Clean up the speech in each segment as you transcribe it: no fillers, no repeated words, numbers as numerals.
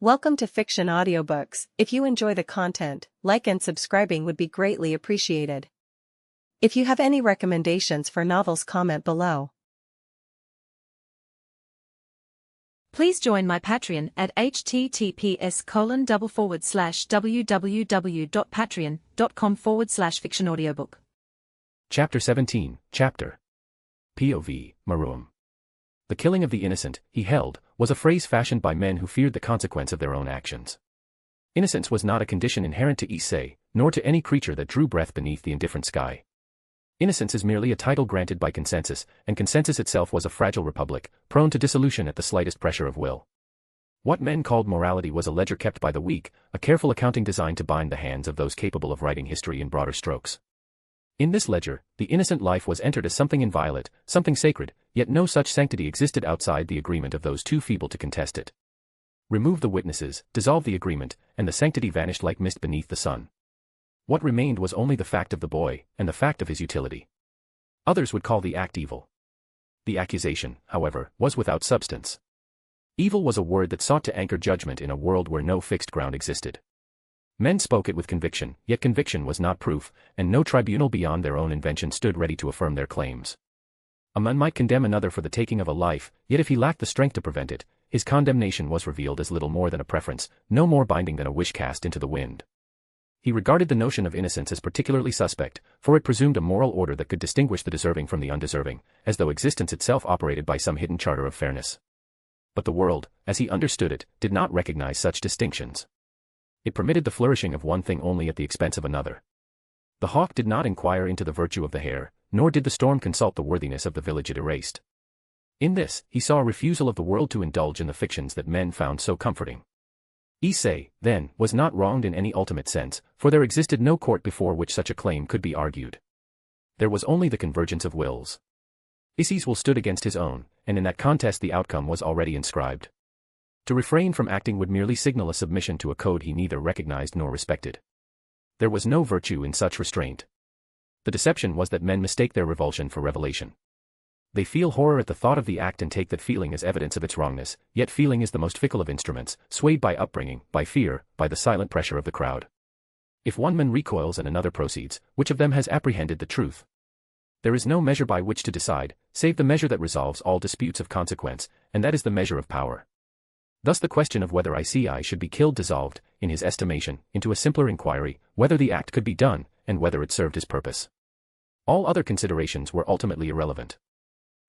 Welcome to Fiction Audiobooks. If you enjoy the content, like and subscribing would be greatly appreciated. If you have any recommendations for novels, comment below. Please join my Patreon at https://www.patreon.com/fictionaudiobook. Chapter 17, Chapter POV, Maruam. The killing of the innocent, he held, was a phrase fashioned by men who feared the consequence of their own actions. Innocence was not a condition inherent to Issei, nor to any creature that drew breath beneath the indifferent sky. Innocence is merely a title granted by consensus, and consensus itself was a fragile republic, prone to dissolution at the slightest pressure of will. What men called morality was a ledger kept by the weak, a careful accounting designed to bind the hands of those capable of writing history in broader strokes. In this ledger, the innocent life was entered as something inviolate, something sacred, yet no such sanctity existed outside the agreement of those too feeble to contest it. Remove the witnesses, dissolve the agreement, and the sanctity vanished like mist beneath the sun. What remained was only the fact of the boy, and the fact of his utility. Others would call the act evil. The accusation, however, was without substance. Evil was a word that sought to anchor judgment in a world where no fixed ground existed. Men spoke it with conviction, yet conviction was not proof, and no tribunal beyond their own invention stood ready to affirm their claims. A man might condemn another for the taking of a life, yet if he lacked the strength to prevent it, his condemnation was revealed as little more than a preference, no more binding than a wish cast into the wind. He regarded the notion of innocence as particularly suspect, for it presumed a moral order that could distinguish the deserving from the undeserving, as though existence itself operated by some hidden charter of fairness. But the world, as he understood it, did not recognize such distinctions. It permitted the flourishing of one thing only at the expense of another. The hawk did not inquire into the virtue of the hare, nor did the storm consult the worthiness of the village it erased. In this, he saw a refusal of the world to indulge in the fictions that men found so comforting. Issei, then, was not wronged in any ultimate sense, for there existed no court before which such a claim could be argued. There was only the convergence of wills. Issei's will stood against his own, and in that contest the outcome was already inscribed. To refrain from acting would merely signal a submission to a code he neither recognized nor respected. There was no virtue in such restraint. The deception was that men mistake their revulsion for revelation. They feel horror at the thought of the act and take that feeling as evidence of its wrongness, yet feeling is the most fickle of instruments, swayed by upbringing, by fear, by the silent pressure of the crowd. If one man recoils and another proceeds, which of them has apprehended the truth? There is no measure by which to decide, save the measure that resolves all disputes of consequence, and that is the measure of power. Thus the question of whether Issei should be killed dissolved, in his estimation, into a simpler inquiry, whether the act could be done, and whether it served his purpose. All other considerations were ultimately irrelevant.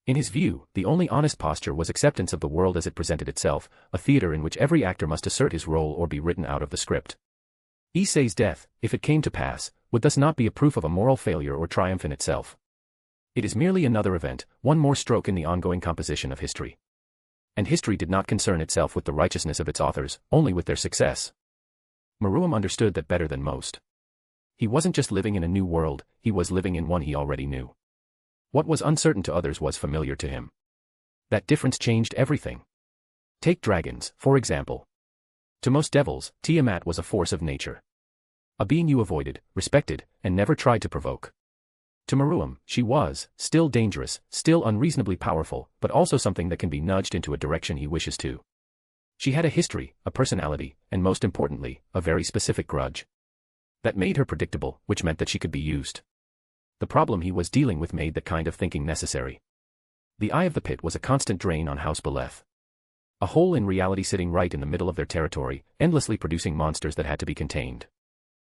In his view, the only honest posture was acceptance of the world as it presented itself, a theater in which every actor must assert his role or be written out of the script. Issei's death, if it came to pass, would thus not be a proof of a moral failure or triumph in itself. It is merely another event, one more stroke in the ongoing composition of history. And history did not concern itself with the righteousness of its authors, only with their success. Maruam understood that better than most. He wasn't just living in a new world, he was living in one he already knew. What was uncertain to others was familiar to him. That difference changed everything. Take dragons, for example. To most devils, Tiamat was a force of nature. A being you avoided, respected, and never tried to provoke. To Maruam, she was, still dangerous, still unreasonably powerful, but also something that can be nudged into a direction he wishes to. She had a history, a personality, and most importantly, a very specific grudge. That made her predictable, which meant that she could be used. The problem he was dealing with made that kind of thinking necessary. The eye of the pit was a constant drain on House Beleth. A hole in reality sitting right in the middle of their territory, endlessly producing monsters that had to be contained.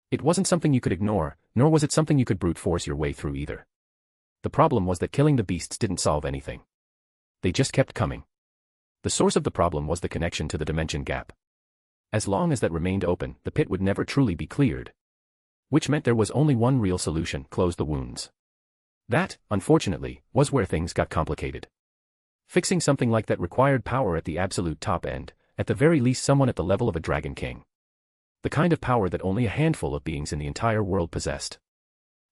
It wasn't something you could ignore, nor was it something you could brute force your way through either. The problem was that killing the beasts didn't solve anything. They just kept coming. The source of the problem was the connection to the dimension gap. As long as that remained open, the pit would never truly be cleared. Which meant there was only one real solution: close the wounds. That, unfortunately, was where things got complicated. Fixing something like that required power at the absolute top end, at the very least someone at the level of a dragon king. The kind of power that only a handful of beings in the entire world possessed.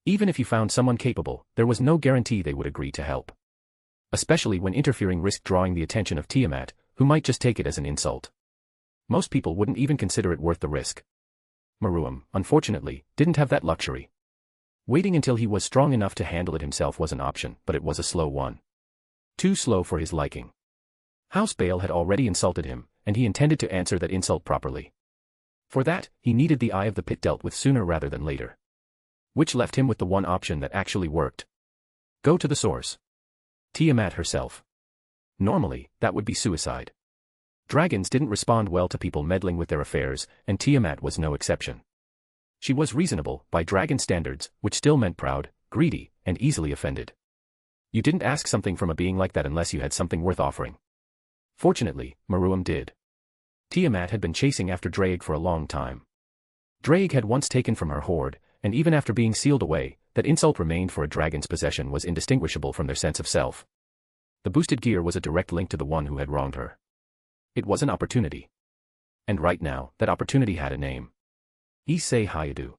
Even if you found someone capable, there was no guarantee they would agree to help. Especially when interfering risked drawing the attention of Tiamat, who might just take it as an insult. Most people wouldn't even consider it worth the risk. Maruam, unfortunately, didn't have that luxury. Waiting until he was strong enough to handle it himself was an option, but it was a slow one. Too slow for his liking. House Beleth had already insulted him, and he intended to answer that insult properly. For that, he needed the eye of the pit dealt with sooner rather than later. Which left him with the one option that actually worked. Go to the source. Tiamat herself. Normally, that would be suicide. Dragons didn't respond well to people meddling with their affairs, and Tiamat was no exception. She was reasonable, by dragon standards, which still meant proud, greedy, and easily offended. You didn't ask something from a being like that unless you had something worth offering. Fortunately, Meruem did. Tiamat had been chasing after Drake for a long time. Drake had once taken from her hoard, and even after being sealed away, that insult remained for a dragon's possession was indistinguishable from their sense of self. The boosted gear was a direct link to the one who had wronged her. It was an opportunity. And right now, that opportunity had a name. Issei Hayadu.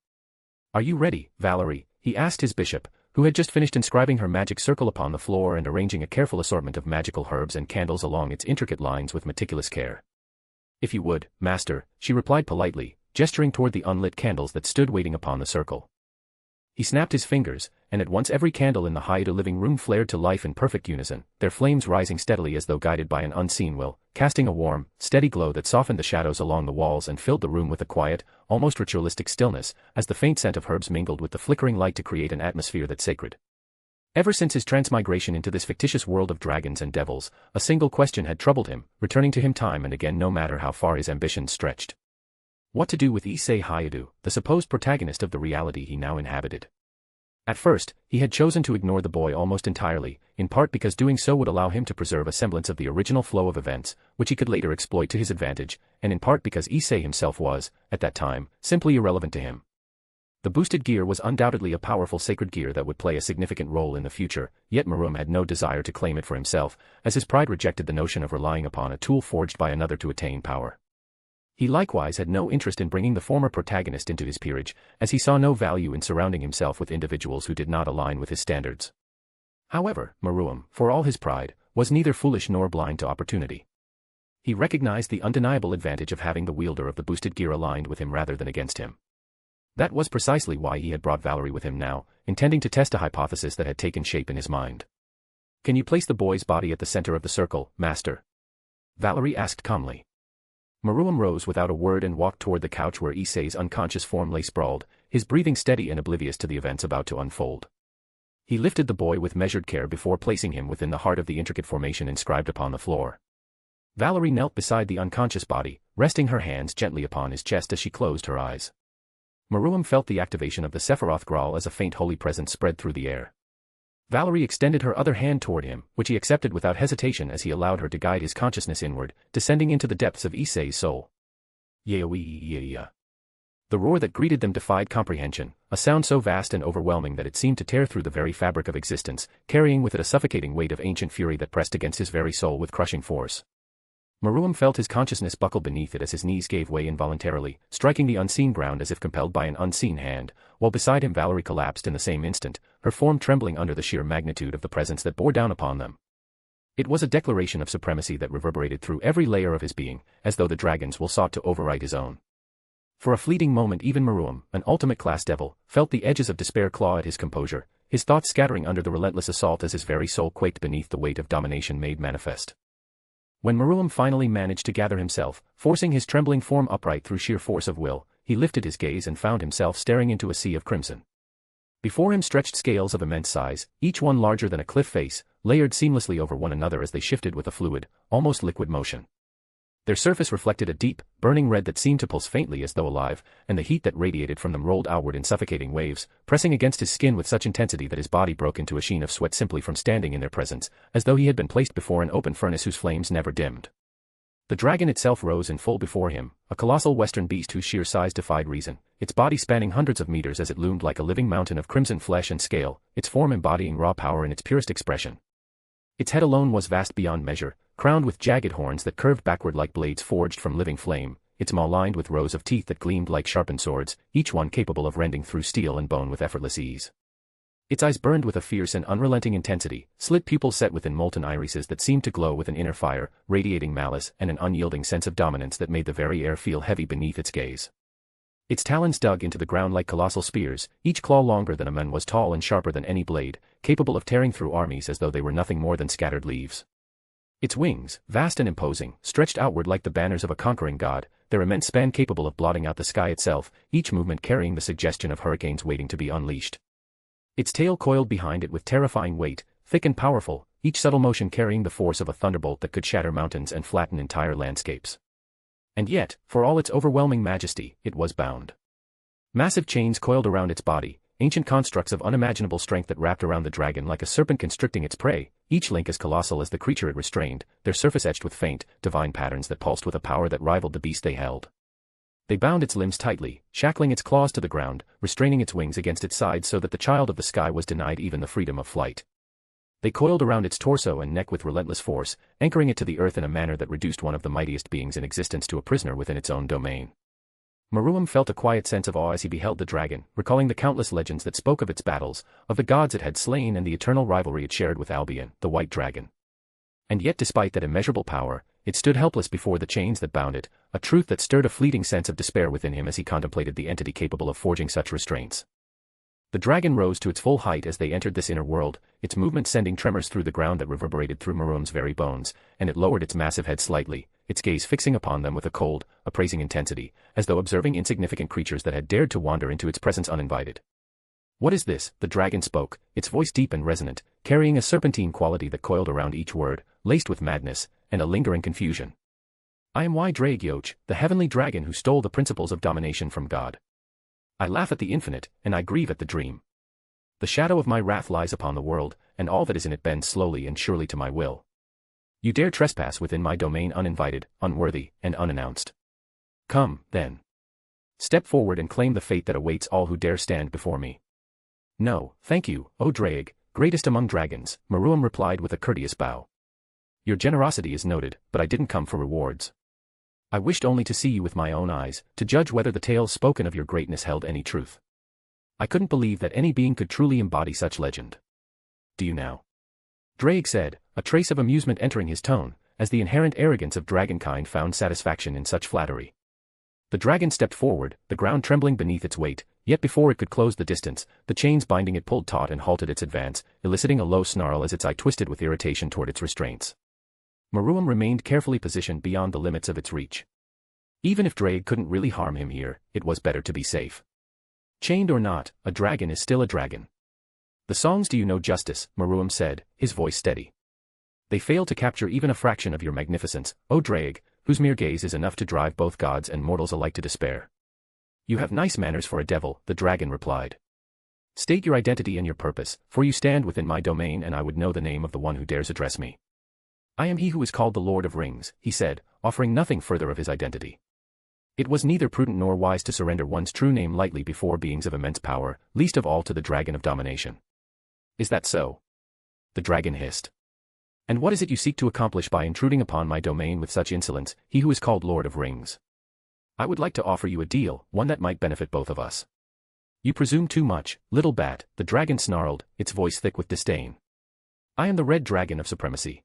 Are you ready, Valerie? He asked his bishop, who had just finished inscribing her magic circle upon the floor and arranging a careful assortment of magical herbs and candles along its intricate lines with meticulous care. If you would, master, she replied politely, gesturing toward the unlit candles that stood waiting upon the circle. He snapped his fingers, and at once every candle in the Hayadu living room flared to life in perfect unison, their flames rising steadily as though guided by an unseen will, casting a warm, steady glow that softened the shadows along the walls and filled the room with a quiet, almost ritualistic stillness, as the faint scent of herbs mingled with the flickering light to create an atmosphere that's sacred. Ever since his transmigration into this fictitious world of dragons and devils, a single question had troubled him, returning to him time and again no matter how far his ambitions stretched. What to do with Issei Hayadu, the supposed protagonist of the reality he now inhabited? At first, he had chosen to ignore the boy almost entirely, in part because doing so would allow him to preserve a semblance of the original flow of events, which he could later exploit to his advantage, and in part because Issei himself was, at that time, simply irrelevant to him. The boosted gear was undoubtedly a powerful sacred gear that would play a significant role in the future, yet Meruem had no desire to claim it for himself, as his pride rejected the notion of relying upon a tool forged by another to attain power. He likewise had no interest in bringing the former protagonist into his peerage, as he saw no value in surrounding himself with individuals who did not align with his standards. However, Meruem, for all his pride, was neither foolish nor blind to opportunity. He recognized the undeniable advantage of having the wielder of the boosted gear aligned with him rather than against him. That was precisely why he had brought Valerie with him now, intending to test a hypothesis that had taken shape in his mind. Can you place the boy's body at the center of the circle, master? Valerie asked calmly. Meruem rose without a word and walked toward the couch where Issei's unconscious form lay sprawled, his breathing steady and oblivious to the events about to unfold. He lifted the boy with measured care before placing him within the heart of the intricate formation inscribed upon the floor. Valerie knelt beside the unconscious body, resting her hands gently upon his chest as she closed her eyes. Meruem felt the activation of the Sephiroth Graal as a faint holy presence spread through the air. Valerie extended her other hand toward him, which he accepted without hesitation as he allowed her to guide his consciousness inward, descending into the depths of Issei's soul. Yeah. The roar that greeted them defied comprehension, a sound so vast and overwhelming that it seemed to tear through the very fabric of existence, carrying with it a suffocating weight of ancient fury that pressed against his very soul with crushing force. Meruem felt his consciousness buckle beneath it as his knees gave way involuntarily, striking the unseen ground as if compelled by an unseen hand, while beside him Valerie collapsed in the same instant, her form trembling under the sheer magnitude of the presence that bore down upon them. It was a declaration of supremacy that reverberated through every layer of his being, as though the dragon's will sought to override his own. For a fleeting moment even Meruem, an ultimate class devil, felt the edges of despair claw at his composure, his thoughts scattering under the relentless assault as his very soul quaked beneath the weight of domination made manifest. When Meruem finally managed to gather himself, forcing his trembling form upright through sheer force of will, he lifted his gaze and found himself staring into a sea of crimson. Before him stretched scales of immense size, each one larger than a cliff face, layered seamlessly over one another as they shifted with a fluid, almost liquid motion. Their surface reflected a deep, burning red that seemed to pulse faintly as though alive, and the heat that radiated from them rolled outward in suffocating waves, pressing against his skin with such intensity that his body broke into a sheen of sweat simply from standing in their presence, as though he had been placed before an open furnace whose flames never dimmed. The dragon itself rose in full before him, a colossal western beast whose sheer size defied reason, its body spanning hundreds of meters as it loomed like a living mountain of crimson flesh and scale, its form embodying raw power in its purest expression. Its head alone was vast beyond measure, crowned with jagged horns that curved backward like blades forged from living flame, its maw lined with rows of teeth that gleamed like sharpened swords, each one capable of rending through steel and bone with effortless ease. Its eyes burned with a fierce and unrelenting intensity, slit pupils set within molten irises that seemed to glow with an inner fire, radiating malice and an unyielding sense of dominance that made the very air feel heavy beneath its gaze. Its talons dug into the ground like colossal spears, each claw longer than a man was tall and sharper than any blade, capable of tearing through armies as though they were nothing more than scattered leaves. Its wings, vast and imposing, stretched outward like the banners of a conquering god, their immense span capable of blotting out the sky itself, each movement carrying the suggestion of hurricanes waiting to be unleashed. Its tail coiled behind it with terrifying weight, thick and powerful, each subtle motion carrying the force of a thunderbolt that could shatter mountains and flatten entire landscapes. And yet, for all its overwhelming majesty, it was bound. Massive chains coiled around its body, ancient constructs of unimaginable strength that wrapped around the dragon like a serpent constricting its prey, each link as colossal as the creature it restrained, their surface etched with faint, divine patterns that pulsed with a power that rivaled the beast they held. They bound its limbs tightly, shackling its claws to the ground, restraining its wings against its sides so that the child of the sky was denied even the freedom of flight. They coiled around its torso and neck with relentless force, anchoring it to the earth in a manner that reduced one of the mightiest beings in existence to a prisoner within its own domain. Maruam felt a quiet sense of awe as he beheld the dragon, recalling the countless legends that spoke of its battles, of the gods it had slain and the eternal rivalry it shared with Albion, the white dragon. And yet despite that immeasurable power, it stood helpless before the chains that bound it, a truth that stirred a fleeting sense of despair within him as he contemplated the entity capable of forging such restraints. The dragon rose to its full height as they entered this inner world, its movement sending tremors through the ground that reverberated through Maruam's very bones, and it lowered its massive head slightly, its gaze fixing upon them with a cold, appraising intensity, as though observing insignificant creatures that had dared to wander into its presence uninvited. "What is this?" the dragon spoke, its voice deep and resonant, carrying a serpentine quality that coiled around each word, laced with madness, and a lingering confusion. "I am Dragyoch, the heavenly dragon who stole the principles of domination from God. I laugh at the infinite, and I grieve at the dream. The shadow of my wrath lies upon the world, and all that is in it bends slowly and surely to my will. You dare trespass within my domain uninvited, unworthy, and unannounced. Come, then. Step forward and claim the fate that awaits all who dare stand before me." "No, thank you, O Drag, greatest among dragons," Maruam replied with a courteous bow. "Your generosity is noted, but I didn't come for rewards. I wished only to see you with my own eyes, to judge whether the tales spoken of your greatness held any truth. I couldn't believe that any being could truly embody such legend. Do you now?" Drake said, a trace of amusement entering his tone, as the inherent arrogance of dragonkind found satisfaction in such flattery. The dragon stepped forward, the ground trembling beneath its weight, yet before it could close the distance, the chains binding it pulled taut and halted its advance, eliciting a low snarl as its eye twisted with irritation toward its restraints. Maruam remained carefully positioned beyond the limits of its reach. Even if Drake couldn't really harm him here, it was better to be safe. Chained or not, a dragon is still a dragon. "The songs do you no justice," Maruam said, his voice steady. "They fail to capture even a fraction of your magnificence, O Drake, whose mere gaze is enough to drive both gods and mortals alike to despair." "You have nice manners for a devil," the dragon replied. "State your identity and your purpose, for you stand within my domain and I would know the name of the one who dares address me." "I am he who is called the Lord of Rings," he said, offering nothing further of his identity. It was neither prudent nor wise to surrender one's true name lightly before beings of immense power, least of all to the dragon of domination. "Is that so?" the dragon hissed. "And what is it you seek to accomplish by intruding upon my domain with such insolence, he who is called Lord of Rings?" "I would like to offer you a deal, one that might benefit both of us." "You presume too much, little bat," the dragon snarled, its voice thick with disdain. "I am the red dragon of supremacy.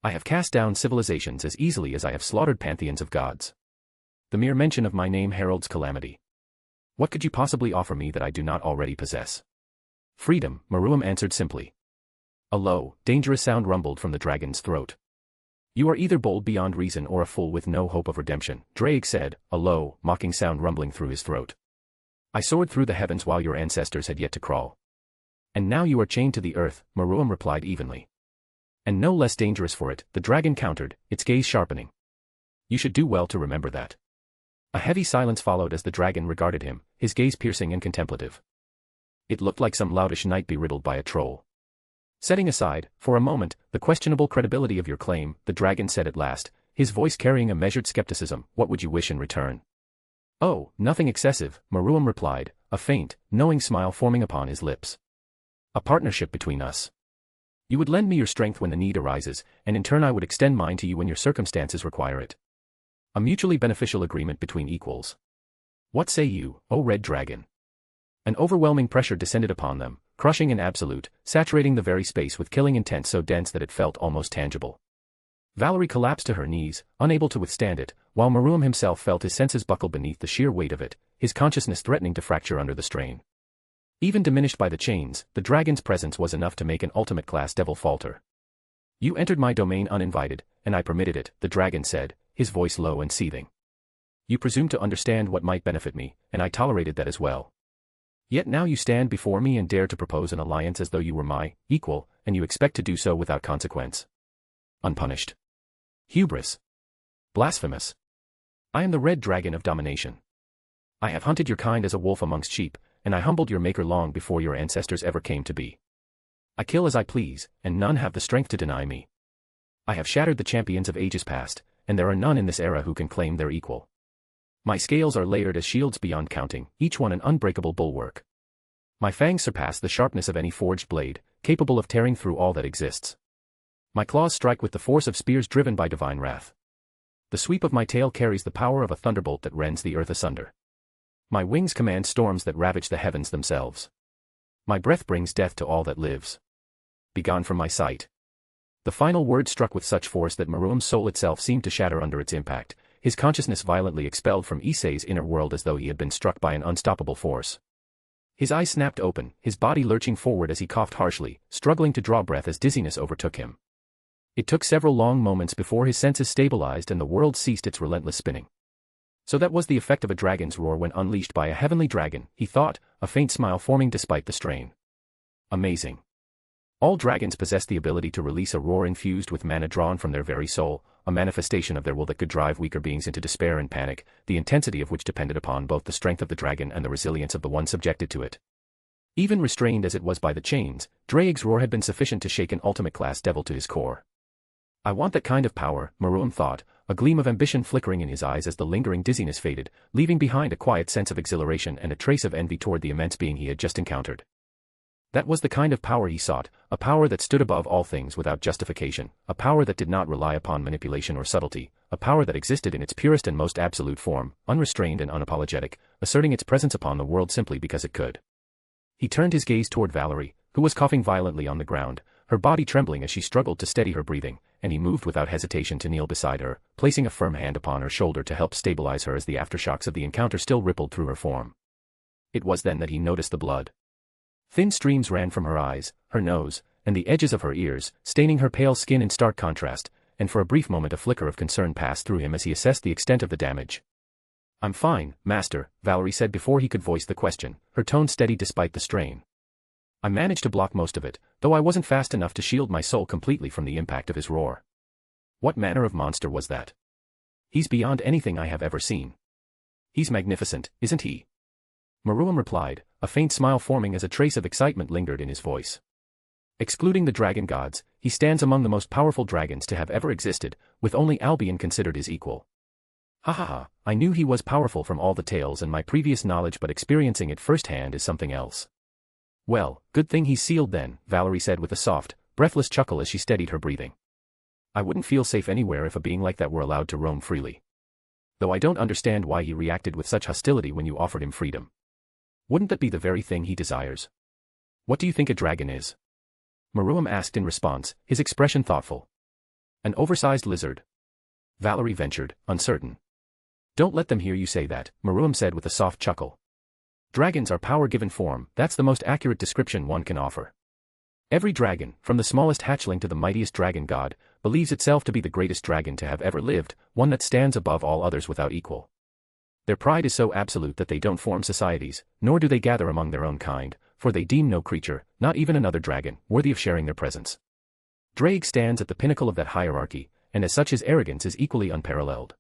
I have cast down civilizations as easily as I have slaughtered pantheons of gods. The mere mention of my name heralds calamity. What could you possibly offer me that I do not already possess?" "Freedom," Maruam answered simply. A low, dangerous sound rumbled from the dragon's throat. "You are either bold beyond reason or a fool with no hope of redemption," Drake said, a low, mocking sound rumbling through his throat. "I soared through the heavens while your ancestors had yet to crawl. And now you are chained to the earth," Maruam replied evenly. "And no less dangerous for it," the dragon countered, its gaze sharpening. "You should do well to remember that." A heavy silence followed as the dragon regarded him, his gaze piercing and contemplative. It looked like some loutish knight beriddled by a troll. "Setting aside, for a moment, the questionable credibility of your claim," the dragon said at last, his voice carrying a measured skepticism, "what would you wish in return?" "Oh, nothing excessive," Maruam replied, a faint, knowing smile forming upon his lips. "A partnership between us. You would lend me your strength when the need arises, and in turn I would extend mine to you when your circumstances require it. A mutually beneficial agreement between equals. What say you, O Red Dragon?" An overwhelming pressure descended upon them, crushing and absolute, saturating the very space with killing intent so dense that it felt almost tangible. Valerie collapsed to her knees, unable to withstand it, while Maruam himself felt his senses buckle beneath the sheer weight of it, his consciousness threatening to fracture under the strain. Even diminished by the chains, the dragon's presence was enough to make an ultimate class devil falter. You entered my domain uninvited, and I permitted it, the dragon said, his voice low and seething. You presumed to understand what might benefit me, and I tolerated that as well. Yet now you stand before me and dare to propose an alliance as though you were my equal, and you expect to do so without consequence. Unpunished. Hubris. Blasphemous. I am the red dragon of domination. I have hunted your kind as a wolf amongst sheep, and I humbled your maker long before your ancestors ever came to be. I kill as I please, and none have the strength to deny me. I have shattered the champions of ages past, and there are none in this era who can claim their equal. My scales are layered as shields beyond counting, each one an unbreakable bulwark. My fangs surpass the sharpness of any forged blade, capable of tearing through all that exists. My claws strike with the force of spears driven by divine wrath. The sweep of my tail carries the power of a thunderbolt that rends the earth asunder. My wings command storms that ravage the heavens themselves. My breath brings death to all that lives. Begone from my sight. The final word struck with such force that Maruam's soul itself seemed to shatter under its impact, his consciousness violently expelled from Issei's inner world as though he had been struck by an unstoppable force. His eyes snapped open, his body lurching forward as he coughed harshly, struggling to draw breath as dizziness overtook him. It took several long moments before his senses stabilized and the world ceased its relentless spinning. So that was the effect of a dragon's roar when unleashed by a heavenly dragon, he thought, a faint smile forming despite the strain. Amazing. All dragons possess the ability to release a roar infused with mana drawn from their very soul, a manifestation of their will that could drive weaker beings into despair and panic, the intensity of which depended upon both the strength of the dragon and the resilience of the one subjected to it. Even restrained as it was by the chains, Drake's roar had been sufficient to shake an ultimate-class devil to his core. I want that kind of power, Maruam thought, a gleam of ambition flickering in his eyes as the lingering dizziness faded, leaving behind a quiet sense of exhilaration and a trace of envy toward the immense being he had just encountered. That was the kind of power he sought, a power that stood above all things without justification, a power that did not rely upon manipulation or subtlety, a power that existed in its purest and most absolute form, unrestrained and unapologetic, asserting its presence upon the world simply because it could. He turned his gaze toward Valerie, who was coughing violently on the ground, her body trembling as she struggled to steady her breathing, and he moved without hesitation to kneel beside her, placing a firm hand upon her shoulder to help stabilize her as the aftershocks of the encounter still rippled through her form. It was then that he noticed the blood. Thin streams ran from her eyes, her nose, and the edges of her ears, staining her pale skin in stark contrast, and for a brief moment a flicker of concern passed through him as he assessed the extent of the damage. I'm fine, Master, Valerie said before he could voice the question, her tone steady despite the strain. I managed to block most of it, though I wasn't fast enough to shield my soul completely from the impact of his roar. What manner of monster was that? He's beyond anything I have ever seen. He's magnificent, isn't he? Maruam replied, a faint smile forming as a trace of excitement lingered in his voice. Excluding the dragon gods, he stands among the most powerful dragons to have ever existed, with only Albion considered his equal. Ha ha ha, I knew he was powerful from all the tales and my previous knowledge, but experiencing it firsthand is something else. Well, good thing he's sealed then, Valerie said with a soft, breathless chuckle as she steadied her breathing. I wouldn't feel safe anywhere if a being like that were allowed to roam freely. Though I don't understand why he reacted with such hostility when you offered him freedom. Wouldn't that be the very thing he desires? What do you think a dragon is? Maruam asked in response, his expression thoughtful. An oversized lizard. Valerie ventured, uncertain. Don't let them hear you say that, Maruam said with a soft chuckle. Dragons are power-given form, that's the most accurate description one can offer. Every dragon, from the smallest hatchling to the mightiest dragon god, believes itself to be the greatest dragon to have ever lived, one that stands above all others without equal. Their pride is so absolute that they don't form societies, nor do they gather among their own kind, for they deem no creature, not even another dragon, worthy of sharing their presence. Drake stands at the pinnacle of that hierarchy, and as such his arrogance is equally unparalleled.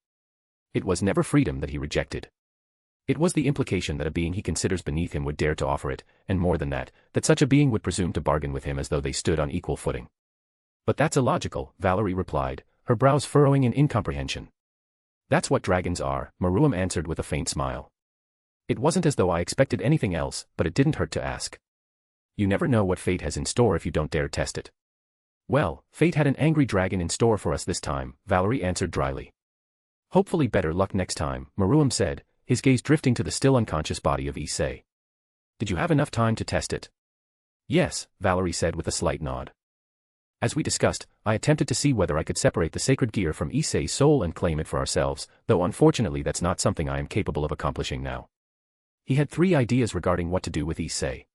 It was never freedom that he rejected. It was the implication that a being he considers beneath him would dare to offer it, and more than that, that such a being would presume to bargain with him as though they stood on equal footing. But that's illogical, Valerie replied, her brows furrowing in incomprehension. That's what dragons are, Maruam answered with a faint smile. It wasn't as though I expected anything else, but it didn't hurt to ask. You never know what fate has in store if you don't dare test it. Well, fate had an angry dragon in store for us this time, Valerie answered dryly. Hopefully better luck next time, Maruam said, his gaze drifting to the still unconscious body of Issei. Did you have enough time to test it? Yes, Valerie said with a slight nod. As we discussed, I attempted to see whether I could separate the sacred gear from Issei's soul and claim it for ourselves, though unfortunately that's not something I am capable of accomplishing now. He had 3 ideas regarding what to do with Issei.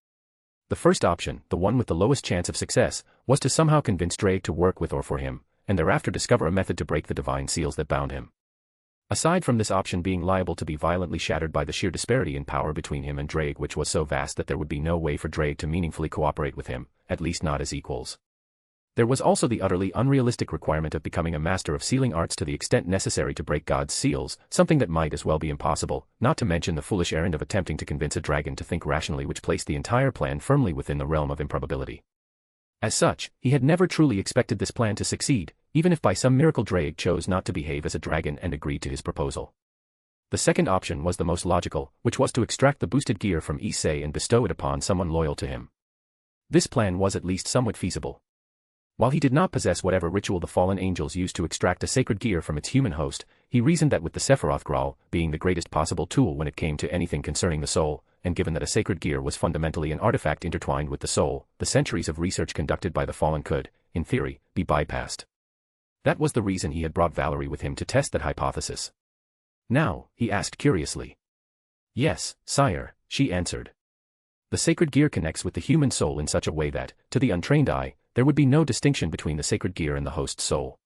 The first option, the one with the lowest chance of success, was to somehow convince Drake to work with or for him, and thereafter discover a method to break the divine seals that bound him. Aside from this option being liable to be violently shattered by the sheer disparity in power between him and Drake, which was so vast that there would be no way for Drake to meaningfully cooperate with him, at least not as equals. There was also the utterly unrealistic requirement of becoming a master of sealing arts to the extent necessary to break God's seals, something that might as well be impossible, not to mention the foolish errand of attempting to convince a dragon to think rationally, which placed the entire plan firmly within the realm of improbability. As such, he had never truly expected this plan to succeed, even if by some miracle Drake chose not to behave as a dragon and agreed to his proposal. The second option was the most logical, which was to extract the boosted gear from Issei and bestow it upon someone loyal to him. This plan was at least somewhat feasible. While he did not possess whatever ritual the fallen angels used to extract a sacred gear from its human host, he reasoned that with the Sephiroth Graal being the greatest possible tool when it came to anything concerning the soul, and given that a sacred gear was fundamentally an artifact intertwined with the soul, the centuries of research conducted by the fallen could, in theory, be bypassed. That was the reason he had brought Valerie with him to test that hypothesis. Now, he asked curiously. Yes, sire, she answered. The sacred gear connects with the human soul in such a way that, to the untrained eye, there would be no distinction between the sacred gear and the host's soul.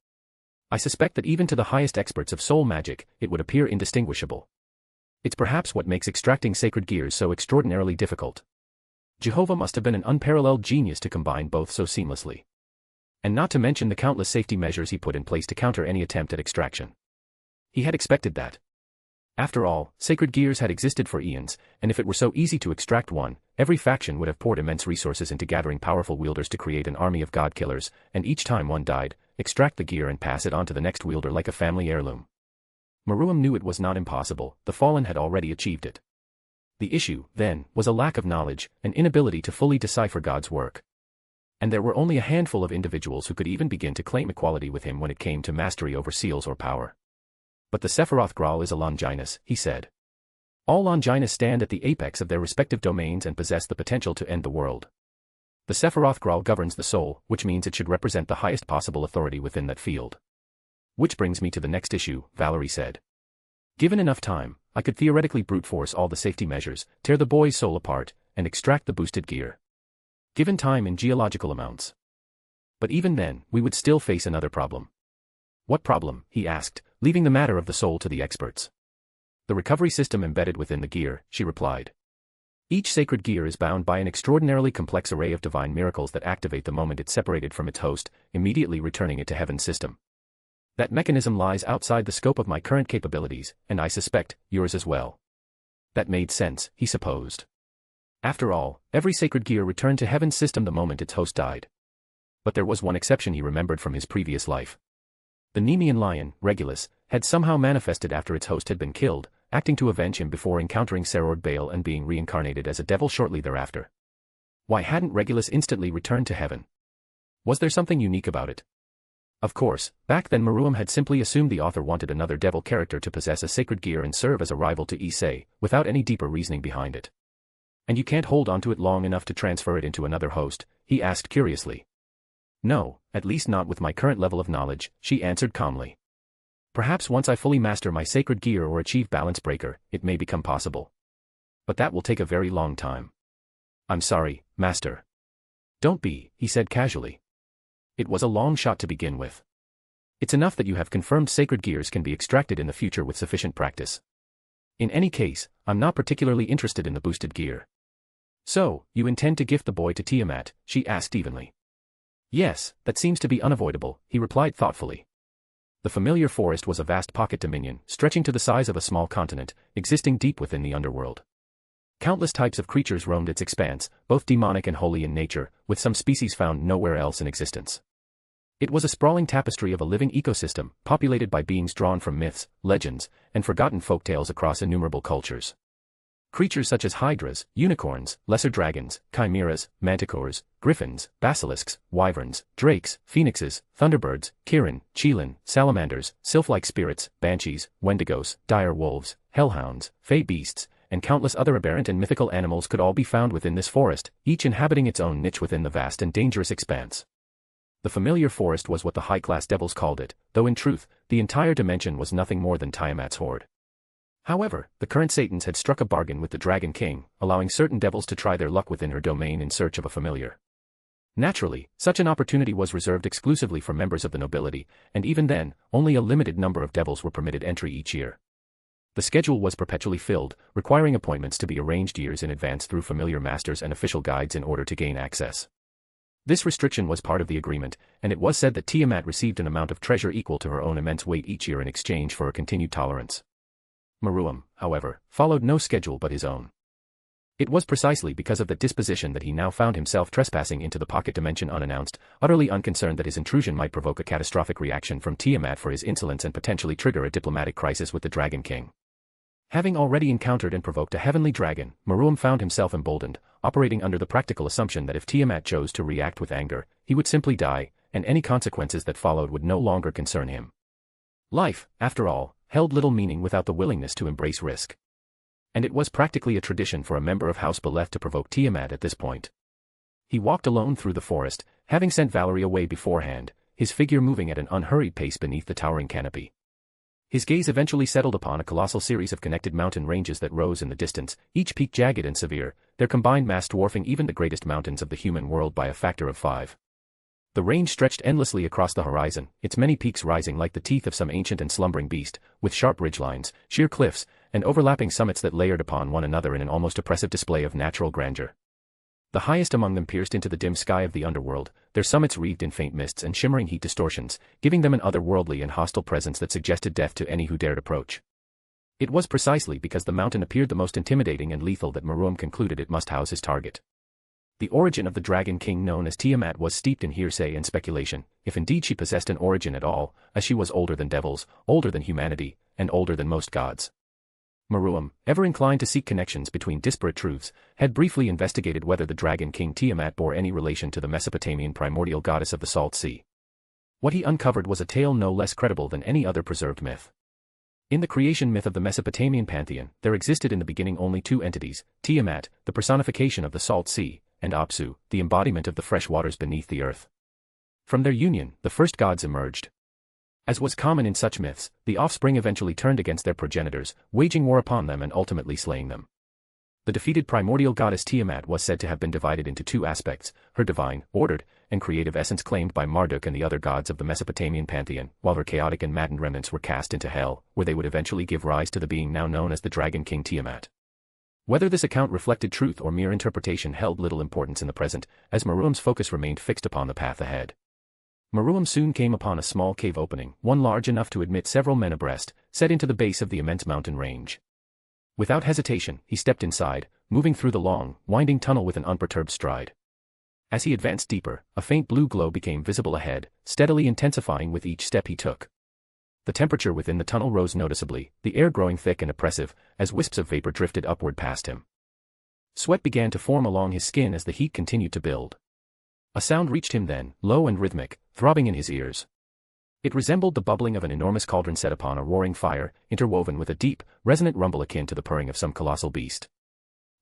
I suspect that even to the highest experts of soul magic, it would appear indistinguishable. It's perhaps what makes extracting sacred gears so extraordinarily difficult. Jehovah must have been an unparalleled genius to combine both so seamlessly. And not to mention the countless safety measures he put in place to counter any attempt at extraction. He had expected that. After all, sacred gears had existed for eons, and if it were so easy to extract one, every faction would have poured immense resources into gathering powerful wielders to create an army of god-killers, and each time one died, extract the gear and pass it on to the next wielder like a family heirloom. Meruem knew it was not impossible, the Fallen had already achieved it. The issue, then, was a lack of knowledge, an inability to fully decipher God's work. And there were only a handful of individuals who could even begin to claim equality with him when it came to mastery over seals or power. But the Sephiroth Graal is a Longinus, he said. All Longinus stand at the apex of their respective domains and possess the potential to end the world. The Sephiroth Graal governs the soul, which means it should represent the highest possible authority within that field. Which brings me to the next issue, Valerie said. Given enough time, I could theoretically brute force all the safety measures, tear the boy's soul apart, and extract the boosted gear. Given time in geological amounts. But even then, we would still face another problem. What problem? He asked, leaving the matter of the soul to the experts. The recovery system embedded within the gear, she replied. Each sacred gear is bound by an extraordinarily complex array of divine miracles that activate the moment it's separated from its host, immediately returning it to heaven's system. That mechanism lies outside the scope of my current capabilities, and I suspect, yours as well. That made sense, he supposed. After all, every sacred gear returned to heaven's system the moment its host died. But there was one exception he remembered from his previous life. The Nemean lion, Regulus, had somehow manifested after its host had been killed, acting to avenge him before encountering Serord Baal and being reincarnated as a devil shortly thereafter. Why hadn't Regulus instantly returned to heaven? Was there something unique about it? Of course, back then Meruem had simply assumed the author wanted another devil character to possess a sacred gear and serve as a rival to Issei, without any deeper reasoning behind it. And you can't hold onto it long enough to transfer it into another host? He asked curiously. No, at least not with my current level of knowledge, she answered calmly. Perhaps once I fully master my sacred gear or achieve balance breaker, it may become possible. But that will take a very long time. I'm sorry, Master. Don't be, he said casually. It was a long shot to begin with. It's enough that you have confirmed sacred gears can be extracted in the future with sufficient practice. In any case, I'm not particularly interested in the boosted gear. So, you intend to gift the boy to Tiamat? She asked evenly. Yes, that seems to be unavoidable, he replied thoughtfully. The familiar forest was a vast pocket dominion, stretching to the size of a small continent, existing deep within the underworld. Countless types of creatures roamed its expanse, both demonic and holy in nature, with some species found nowhere else in existence. It was a sprawling tapestry of a living ecosystem, populated by beings drawn from myths, legends, and forgotten folktales across innumerable cultures. Creatures such as hydras, unicorns, lesser dragons, chimeras, manticores, griffins, basilisks, wyverns, drakes, phoenixes, thunderbirds, kirin, qilin, salamanders, sylph-like spirits, banshees, wendigos, dire wolves, hellhounds, fey beasts, and countless other aberrant and mythical animals could all be found within this forest, each inhabiting its own niche within the vast and dangerous expanse. The familiar forest was what the high-class devils called it, though in truth, the entire dimension was nothing more than Tiamat's horde. However, the current Satans had struck a bargain with the Dragon King, allowing certain devils to try their luck within her domain in search of a familiar. Naturally, such an opportunity was reserved exclusively for members of the nobility, and even then, only a limited number of devils were permitted entry each year. The schedule was perpetually filled, requiring appointments to be arranged years in advance through familiar masters and official guides in order to gain access. This restriction was part of the agreement, and it was said that Tiamat received an amount of treasure equal to her own immense weight each year in exchange for her continued tolerance. Meruem, however, followed no schedule but his own. It was precisely because of that disposition that he now found himself trespassing into the pocket dimension unannounced, utterly unconcerned that his intrusion might provoke a catastrophic reaction from Tiamat for his insolence and potentially trigger a diplomatic crisis with the Dragon King. Having already encountered and provoked a heavenly dragon, Meruem found himself emboldened, operating under the practical assumption that if Tiamat chose to react with anger, he would simply die, and any consequences that followed would no longer concern him. Life, after all, held little meaning without the willingness to embrace risk. And it was practically a tradition for a member of House Beleth to provoke Tiamat at this point. He walked alone through the forest, having sent Valerie away beforehand, his figure moving at an unhurried pace beneath the towering canopy. His gaze eventually settled upon a colossal series of connected mountain ranges that rose in the distance, each peak jagged and severe, their combined mass dwarfing even the greatest mountains of the human world by a factor of 5. The range stretched endlessly across the horizon, its many peaks rising like the teeth of some ancient and slumbering beast, with sharp ridgelines, sheer cliffs, and overlapping summits that layered upon one another in an almost oppressive display of natural grandeur. The highest among them pierced into the dim sky of the underworld, their summits wreathed in faint mists and shimmering heat distortions, giving them an otherworldly and hostile presence that suggested death to any who dared approach. It was precisely because the mountain appeared the most intimidating and lethal that Meruem concluded it must house his target. The origin of the Dragon King known as Tiamat was steeped in hearsay and speculation, if indeed she possessed an origin at all, as she was older than devils, older than humanity, and older than most gods. Meruem, ever inclined to seek connections between disparate truths, had briefly investigated whether the Dragon King Tiamat bore any relation to the Mesopotamian primordial goddess of the Salt Sea. What he uncovered was a tale no less credible than any other preserved myth. In the creation myth of the Mesopotamian pantheon, there existed in the beginning only two entities, Tiamat, the personification of the Salt Sea, and Apsu, the embodiment of the fresh waters beneath the earth. From their union, the first gods emerged. As was common in such myths, the offspring eventually turned against their progenitors, waging war upon them and ultimately slaying them. The defeated primordial goddess Tiamat was said to have been divided into two aspects, her divine, ordered, and creative essence claimed by Marduk and the other gods of the Mesopotamian pantheon, while her chaotic and maddened remnants were cast into hell, where they would eventually give rise to the being now known as the Dragon King Tiamat. Whether this account reflected truth or mere interpretation held little importance in the present, as Meruem's focus remained fixed upon the path ahead. Meruem soon came upon a small cave opening, one large enough to admit several men abreast, set into the base of the immense mountain range. Without hesitation, he stepped inside, moving through the long, winding tunnel with an unperturbed stride. As he advanced deeper, a faint blue glow became visible ahead, steadily intensifying with each step he took. The temperature within the tunnel rose noticeably, the air growing thick and oppressive, as wisps of vapor drifted upward past him. Sweat began to form along his skin as the heat continued to build. A sound reached him then, low and rhythmic, throbbing in his ears. It resembled the bubbling of an enormous cauldron set upon a roaring fire, interwoven with a deep, resonant rumble akin to the purring of some colossal beast.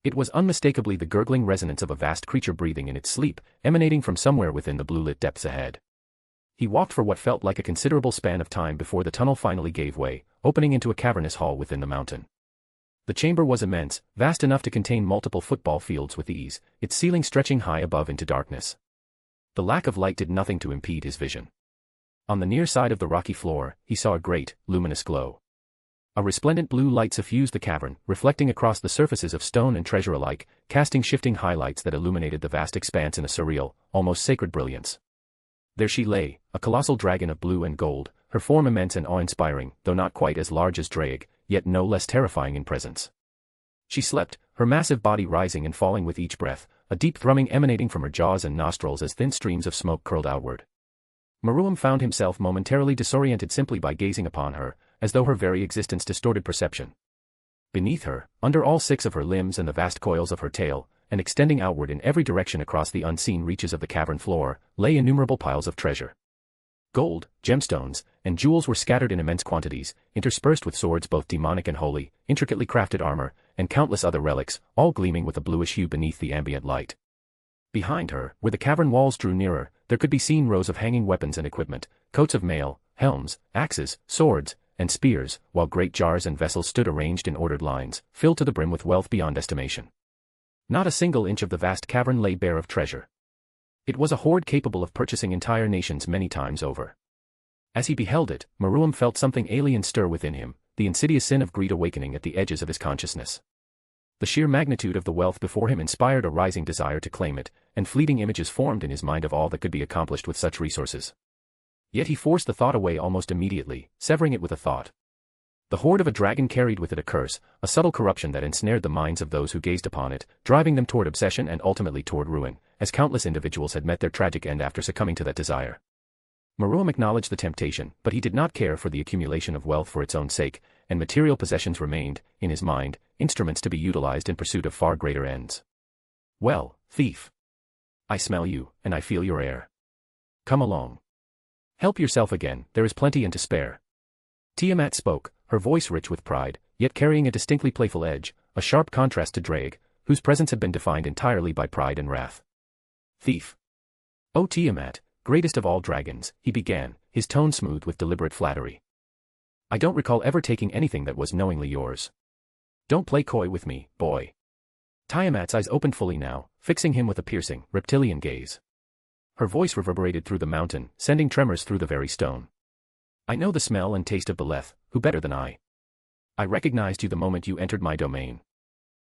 It was unmistakably the gurgling resonance of a vast creature breathing in its sleep, emanating from somewhere within the blue-lit depths ahead. He walked for what felt like a considerable span of time before the tunnel finally gave way, opening into a cavernous hall within the mountain. The chamber was immense, vast enough to contain multiple football fields with ease, its ceiling stretching high above into darkness. The lack of light did nothing to impede his vision. On the near side of the rocky floor, he saw a great, luminous glow. A resplendent blue light suffused the cavern, reflecting across the surfaces of stone and treasure alike, casting shifting highlights that illuminated the vast expanse in a surreal, almost sacred brilliance. There she lay, a colossal dragon of blue and gold, her form immense and awe-inspiring, though not quite as large as Draig, yet no less terrifying in presence. She slept, her massive body rising and falling with each breath, a deep thrumming emanating from her jaws and nostrils as thin streams of smoke curled outward. Meruem found himself momentarily disoriented simply by gazing upon her, as though her very existence distorted perception. Beneath her, under all 6 of her limbs and the vast coils of her tail, and extending outward in every direction across the unseen reaches of the cavern floor, lay innumerable piles of treasure. Gold, gemstones, and jewels were scattered in immense quantities, interspersed with swords both demonic and holy, intricately crafted armor, and countless other relics, all gleaming with a bluish hue beneath the ambient light. Behind her, where the cavern walls drew nearer, there could be seen rows of hanging weapons and equipment, coats of mail, helms, axes, swords, and spears, while great jars and vessels stood arranged in ordered lines, filled to the brim with wealth beyond estimation. Not a single inch of the vast cavern lay bare of treasure. It was a hoard capable of purchasing entire nations many times over. As he beheld it, Maruam felt something alien stir within him, the insidious sin of greed awakening at the edges of his consciousness. The sheer magnitude of the wealth before him inspired a rising desire to claim it, and fleeting images formed in his mind of all that could be accomplished with such resources. Yet he forced the thought away almost immediately, severing it with a thought. The hoard of a dragon carried with it a curse, a subtle corruption that ensnared the minds of those who gazed upon it, driving them toward obsession and ultimately toward ruin, as countless individuals had met their tragic end after succumbing to that desire. Maruam acknowledged the temptation, but he did not care for the accumulation of wealth for its own sake, and material possessions remained, in his mind, instruments to be utilized in pursuit of far greater ends. Well, thief. I smell you, and I feel your air. Come along. Help yourself again, there is plenty and to spare. Tiamat spoke, her voice rich with pride, yet carrying a distinctly playful edge, a sharp contrast to Drake, whose presence had been defined entirely by pride and wrath. Thief. O Tiamat, greatest of all dragons, he began, his tone smooth with deliberate flattery. I don't recall ever taking anything that was knowingly yours. Don't play coy with me, boy. Tiamat's eyes opened fully now, fixing him with a piercing, reptilian gaze. Her voice reverberated through the mountain, sending tremors through the very stone. I know the smell and taste of Beleth, who better than I? I recognized you the moment you entered my domain.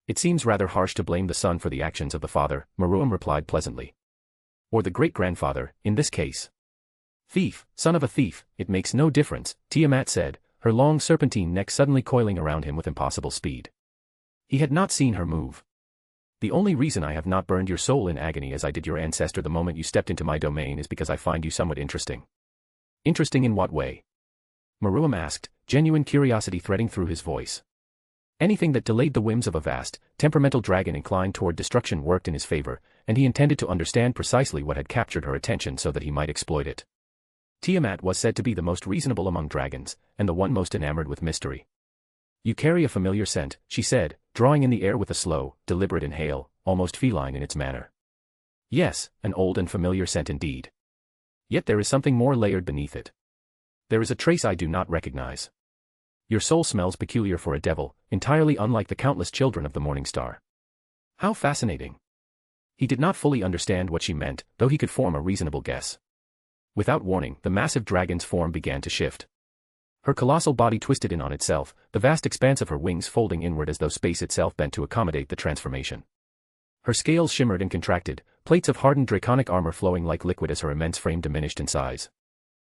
It seems rather harsh to blame the son for the actions of the father, Maruam replied pleasantly. Or the great-grandfather, in this case. Thief, son of a thief, it makes no difference, Tiamat said, her long serpentine neck suddenly coiling around him with impossible speed. He had not seen her move. The only reason I have not burned your soul in agony as I did your ancestor the moment you stepped into my domain is because I find you somewhat interesting. Interesting in what way? Maruam asked, genuine curiosity threading through his voice. Anything that delayed the whims of a vast, temperamental dragon inclined toward destruction worked in his favor, and he intended to understand precisely what had captured her attention so that he might exploit it. Tiamat was said to be the most reasonable among dragons, and the one most enamored with mystery. You carry a familiar scent, she said, drawing in the air with a slow, deliberate inhale, almost feline in its manner. Yes, an old and familiar scent indeed. Yet there is something more layered beneath it. There is a trace I do not recognize. Your soul smells peculiar for a devil, entirely unlike the countless children of the morning star. How fascinating. He did not fully understand what she meant, though he could form a reasonable guess. Without warning, the massive dragon's form began to shift. Her colossal body twisted in on itself, the vast expanse of her wings folding inward as though space itself bent to accommodate the transformation. Her scales shimmered and contracted, plates of hardened draconic armor flowing like liquid as her immense frame diminished in size.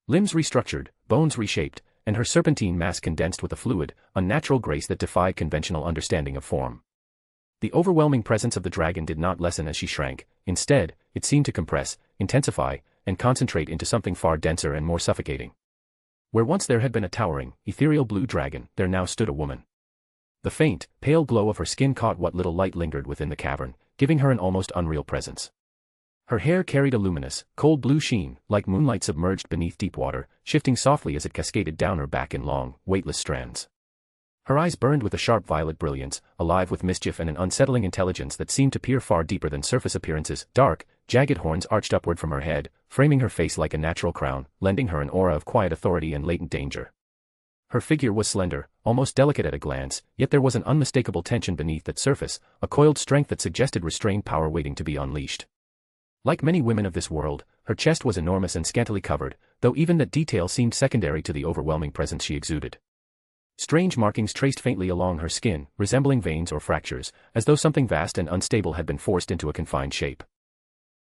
Limbs restructured, bones reshaped, and her serpentine mass condensed with a fluid, unnatural grace that defied conventional understanding of form. The overwhelming presence of the dragon did not lessen as she shrank, instead, it seemed to compress, intensify, and concentrate into something far denser and more suffocating. Where once there had been a towering, ethereal blue dragon, there now stood a woman. The faint, pale glow of her skin caught what little light lingered within the cavern, giving her an almost unreal presence. Her hair carried a luminous, cold blue sheen, like moonlight submerged beneath deep water, shifting softly as it cascaded down her back in long, weightless strands. Her eyes burned with a sharp violet brilliance, alive with mischief and an unsettling intelligence that seemed to peer far deeper than surface appearances. Dark, jagged horns arched upward from her head, framing her face like a natural crown, lending her an aura of quiet authority and latent danger. Her figure was slender, almost delicate at a glance, yet there was an unmistakable tension beneath that surface, a coiled strength that suggested restrained power waiting to be unleashed. Like many women of this world, her chest was enormous and scantily covered, though even that detail seemed secondary to the overwhelming presence she exuded. Strange markings traced faintly along her skin, resembling veins or fractures, as though something vast and unstable had been forced into a confined shape.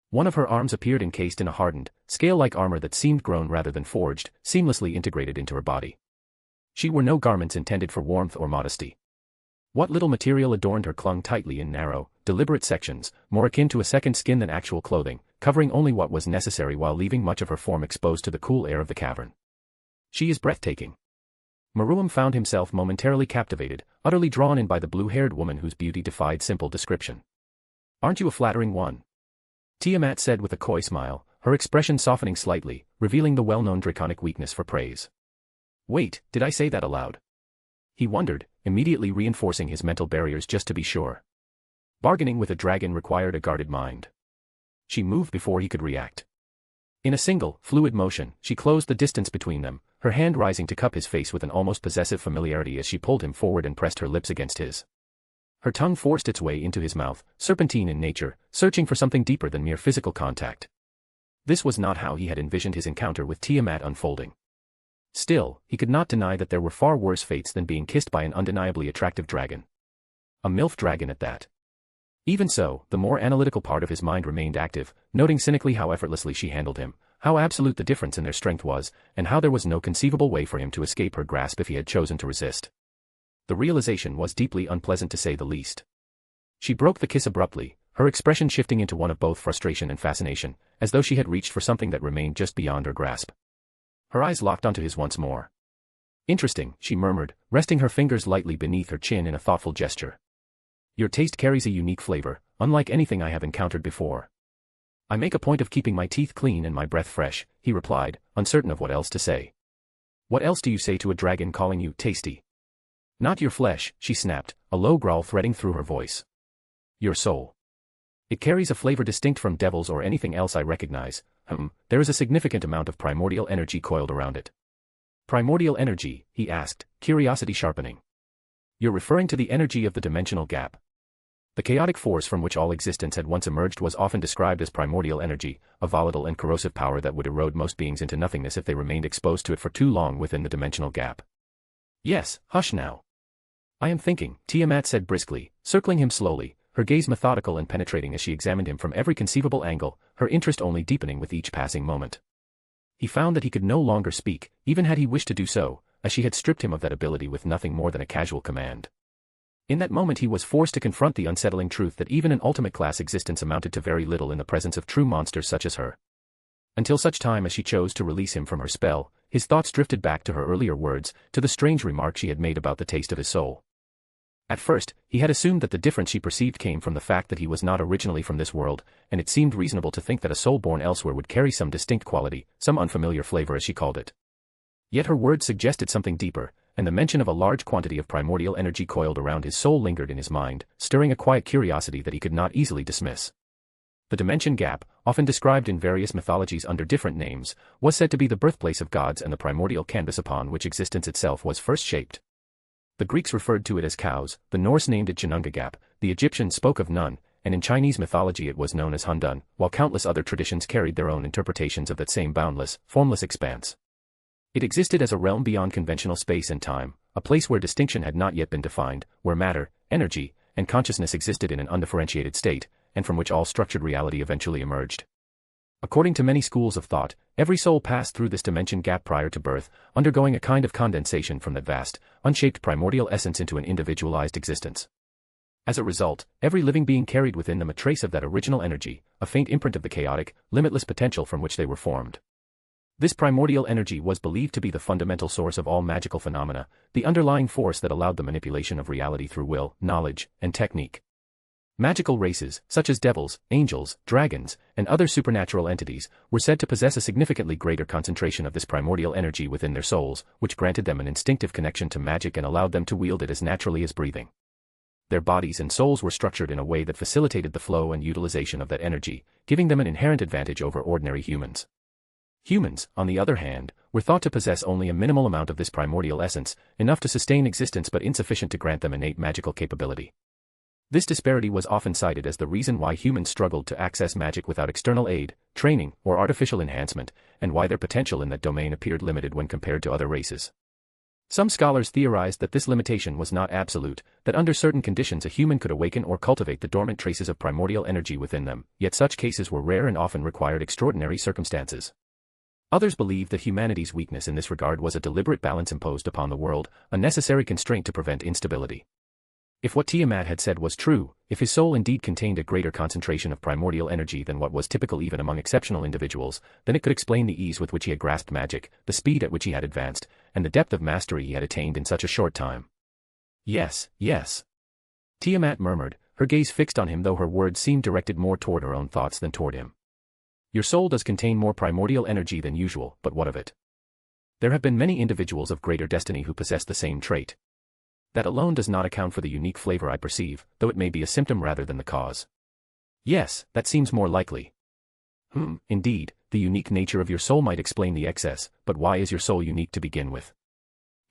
One of her arms appeared encased in a hardened, scale-like armor that seemed grown rather than forged, seamlessly integrated into her body. She wore no garments intended for warmth or modesty. What little material adorned her clung tightly in narrow, deliberate sections, more akin to a second skin than actual clothing, covering only what was necessary while leaving much of her form exposed to the cool air of the cavern. She is breathtaking. Maruam found himself momentarily captivated, utterly drawn in by the blue-haired woman whose beauty defied simple description. Aren't you a flattering one? Tiamat said with a coy smile, her expression softening slightly, revealing the well-known draconic weakness for praise. Wait, did I say that aloud? He wondered, immediately reinforcing his mental barriers just to be sure. Bargaining with a dragon required a guarded mind. She moved before he could react. In a single, fluid motion, she closed the distance between them, her hand rising to cup his face with an almost possessive familiarity as she pulled him forward and pressed her lips against his. Her tongue forced its way into his mouth, serpentine in nature, searching for something deeper than mere physical contact. This was not how he had envisioned his encounter with Tiamat unfolding. Still, he could not deny that there were far worse fates than being kissed by an undeniably attractive dragon. A MILF dragon at that. Even so, the more analytical part of his mind remained active, noting cynically how effortlessly she handled him, how absolute the difference in their strength was, and how there was no conceivable way for him to escape her grasp if he had chosen to resist. The realization was deeply unpleasant to say the least. She broke the kiss abruptly, her expression shifting into one of both frustration and fascination, as though she had reached for something that remained just beyond her grasp. Her eyes locked onto his once more. Interesting, she murmured, resting her fingers lightly beneath her chin in a thoughtful gesture. Your taste carries a unique flavor, unlike anything I have encountered before. I make a point of keeping my teeth clean and my breath fresh, he replied, uncertain of what else to say. What else do you say to a dragon calling you tasty? Not your flesh, she snapped, a low growl threading through her voice. Your soul. It carries a flavor distinct from devil's or anything else I recognize. There is a significant amount of primordial energy coiled around it. Primordial energy, he asked, curiosity sharpening. You're referring to the energy of the dimensional gap. The chaotic force from which all existence had once emerged was often described as primordial energy, a volatile and corrosive power that would erode most beings into nothingness if they remained exposed to it for too long within the dimensional gap. Yes, hush now. I am thinking, Tiamat said briskly, circling him slowly, her gaze methodical and penetrating as she examined him from every conceivable angle, her interest only deepening with each passing moment. He found that he could no longer speak, even had he wished to do so, as she had stripped him of that ability with nothing more than a casual command. In that moment he was forced to confront the unsettling truth that even an ultimate-class existence amounted to very little in the presence of true monsters such as her. Until such time as she chose to release him from her spell, his thoughts drifted back to her earlier words, to the strange remark she had made about the taste of his soul. At first, he had assumed that the difference she perceived came from the fact that he was not originally from this world, and it seemed reasonable to think that a soul born elsewhere would carry some distinct quality, some unfamiliar flavor as she called it. Yet her words suggested something deeper, and the mention of a large quantity of primordial energy coiled around his soul lingered in his mind, stirring a quiet curiosity that he could not easily dismiss. The dimension gap, often described in various mythologies under different names, was said to be the birthplace of gods and the primordial canvas upon which existence itself was first shaped. The Greeks referred to it as Chaos, the Norse named it Chenunga Gap, the Egyptians spoke of Nun, and in Chinese mythology it was known as Hundun, while countless other traditions carried their own interpretations of that same boundless, formless expanse. It existed as a realm beyond conventional space and time, a place where distinction had not yet been defined, where matter, energy, and consciousness existed in an undifferentiated state, and from which all structured reality eventually emerged. According to many schools of thought, every soul passed through this dimension gap prior to birth, undergoing a kind of condensation from that vast, unshaped primordial essence into an individualized existence. As a result, every living being carried within them a trace of that original energy, a faint imprint of the chaotic, limitless potential from which they were formed. This primordial energy was believed to be the fundamental source of all magical phenomena, the underlying force that allowed the manipulation of reality through will, knowledge, and technique. Magical races, such as devils, angels, dragons, and other supernatural entities, were said to possess a significantly greater concentration of this primordial energy within their souls, which granted them an instinctive connection to magic and allowed them to wield it as naturally as breathing. Their bodies and souls were structured in a way that facilitated the flow and utilization of that energy, giving them an inherent advantage over ordinary humans. Humans, on the other hand, were thought to possess only a minimal amount of this primordial essence, enough to sustain existence but insufficient to grant them innate magical capability. This disparity was often cited as the reason why humans struggled to access magic without external aid, training, or artificial enhancement, and why their potential in that domain appeared limited when compared to other races. Some scholars theorized that this limitation was not absolute, that under certain conditions a human could awaken or cultivate the dormant traces of primordial energy within them, yet such cases were rare and often required extraordinary circumstances. Others believed that humanity's weakness in this regard was a deliberate balance imposed upon the world, a necessary constraint to prevent instability. If what Tiamat had said was true, if his soul indeed contained a greater concentration of primordial energy than what was typical even among exceptional individuals, then it could explain the ease with which he had grasped magic, the speed at which he had advanced, and the depth of mastery he had attained in such a short time. Yes, yes. Tiamat murmured, her gaze fixed on him though her words seemed directed more toward her own thoughts than toward him. Your soul does contain more primordial energy than usual, but what of it? There have been many individuals of greater destiny who possess the same trait. That alone does not account for the unique flavor I perceive, though it may be a symptom rather than the cause. Yes, that seems more likely. Indeed, the unique nature of your soul might explain the excess, but why is your soul unique to begin with?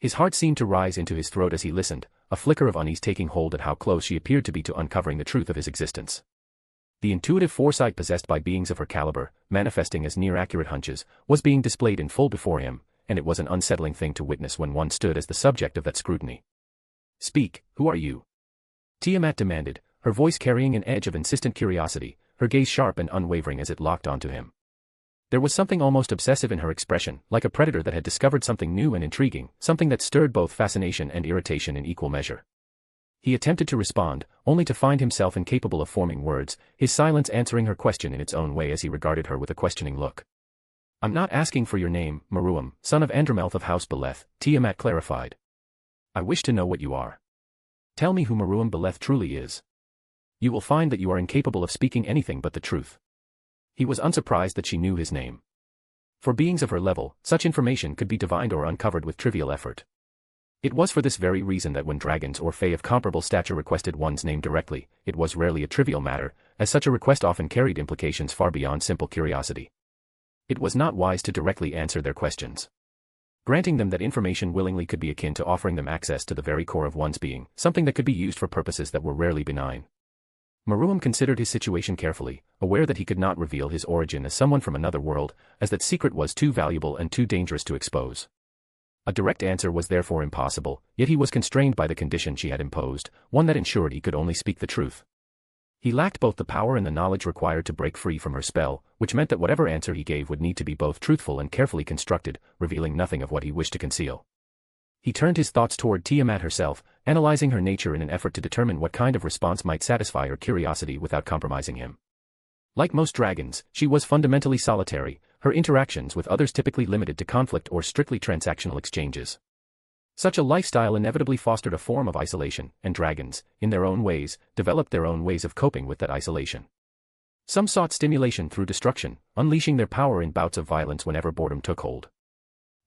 His heart seemed to rise into his throat as he listened, a flicker of unease taking hold at how close she appeared to be to uncovering the truth of his existence. The intuitive foresight possessed by beings of her caliber, manifesting as near-accurate hunches, was being displayed in full before him, and it was an unsettling thing to witness when one stood as the subject of that scrutiny. "Speak, who are you?" Tiamat demanded, her voice carrying an edge of insistent curiosity, her gaze sharp and unwavering as it locked onto him. There was something almost obsessive in her expression, like a predator that had discovered something new and intriguing, something that stirred both fascination and irritation in equal measure. He attempted to respond, only to find himself incapable of forming words, his silence answering her question in its own way as he regarded her with a questioning look. "I'm not asking for your name, Meruem, son of Andromelth of House Beleth," Tiamat clarified. "I wish to know what you are. Tell me who Meruem Beleth truly is. You will find that you are incapable of speaking anything but the truth." He was unsurprised that she knew his name. For beings of her level, such information could be divined or uncovered with trivial effort. It was for this very reason that when dragons or fae of comparable stature requested one's name directly, it was rarely a trivial matter, as such a request often carried implications far beyond simple curiosity. It was not wise to directly answer their questions. Granting them that information willingly could be akin to offering them access to the very core of one's being, something that could be used for purposes that were rarely benign. Meruem considered his situation carefully, aware that he could not reveal his origin as someone from another world, as that secret was too valuable and too dangerous to expose. A direct answer was therefore impossible, yet he was constrained by the condition she had imposed, one that ensured he could only speak the truth. He lacked both the power and the knowledge required to break free from her spell, which meant that whatever answer he gave would need to be both truthful and carefully constructed, revealing nothing of what he wished to conceal. He turned his thoughts toward Tiamat herself, analyzing her nature in an effort to determine what kind of response might satisfy her curiosity without compromising him. Like most dragons, she was fundamentally solitary, her interactions with others typically limited to conflict or strictly transactional exchanges. Such a lifestyle inevitably fostered a form of isolation, and dragons, in their own ways, developed their own ways of coping with that isolation. Some sought stimulation through destruction, unleashing their power in bouts of violence whenever boredom took hold.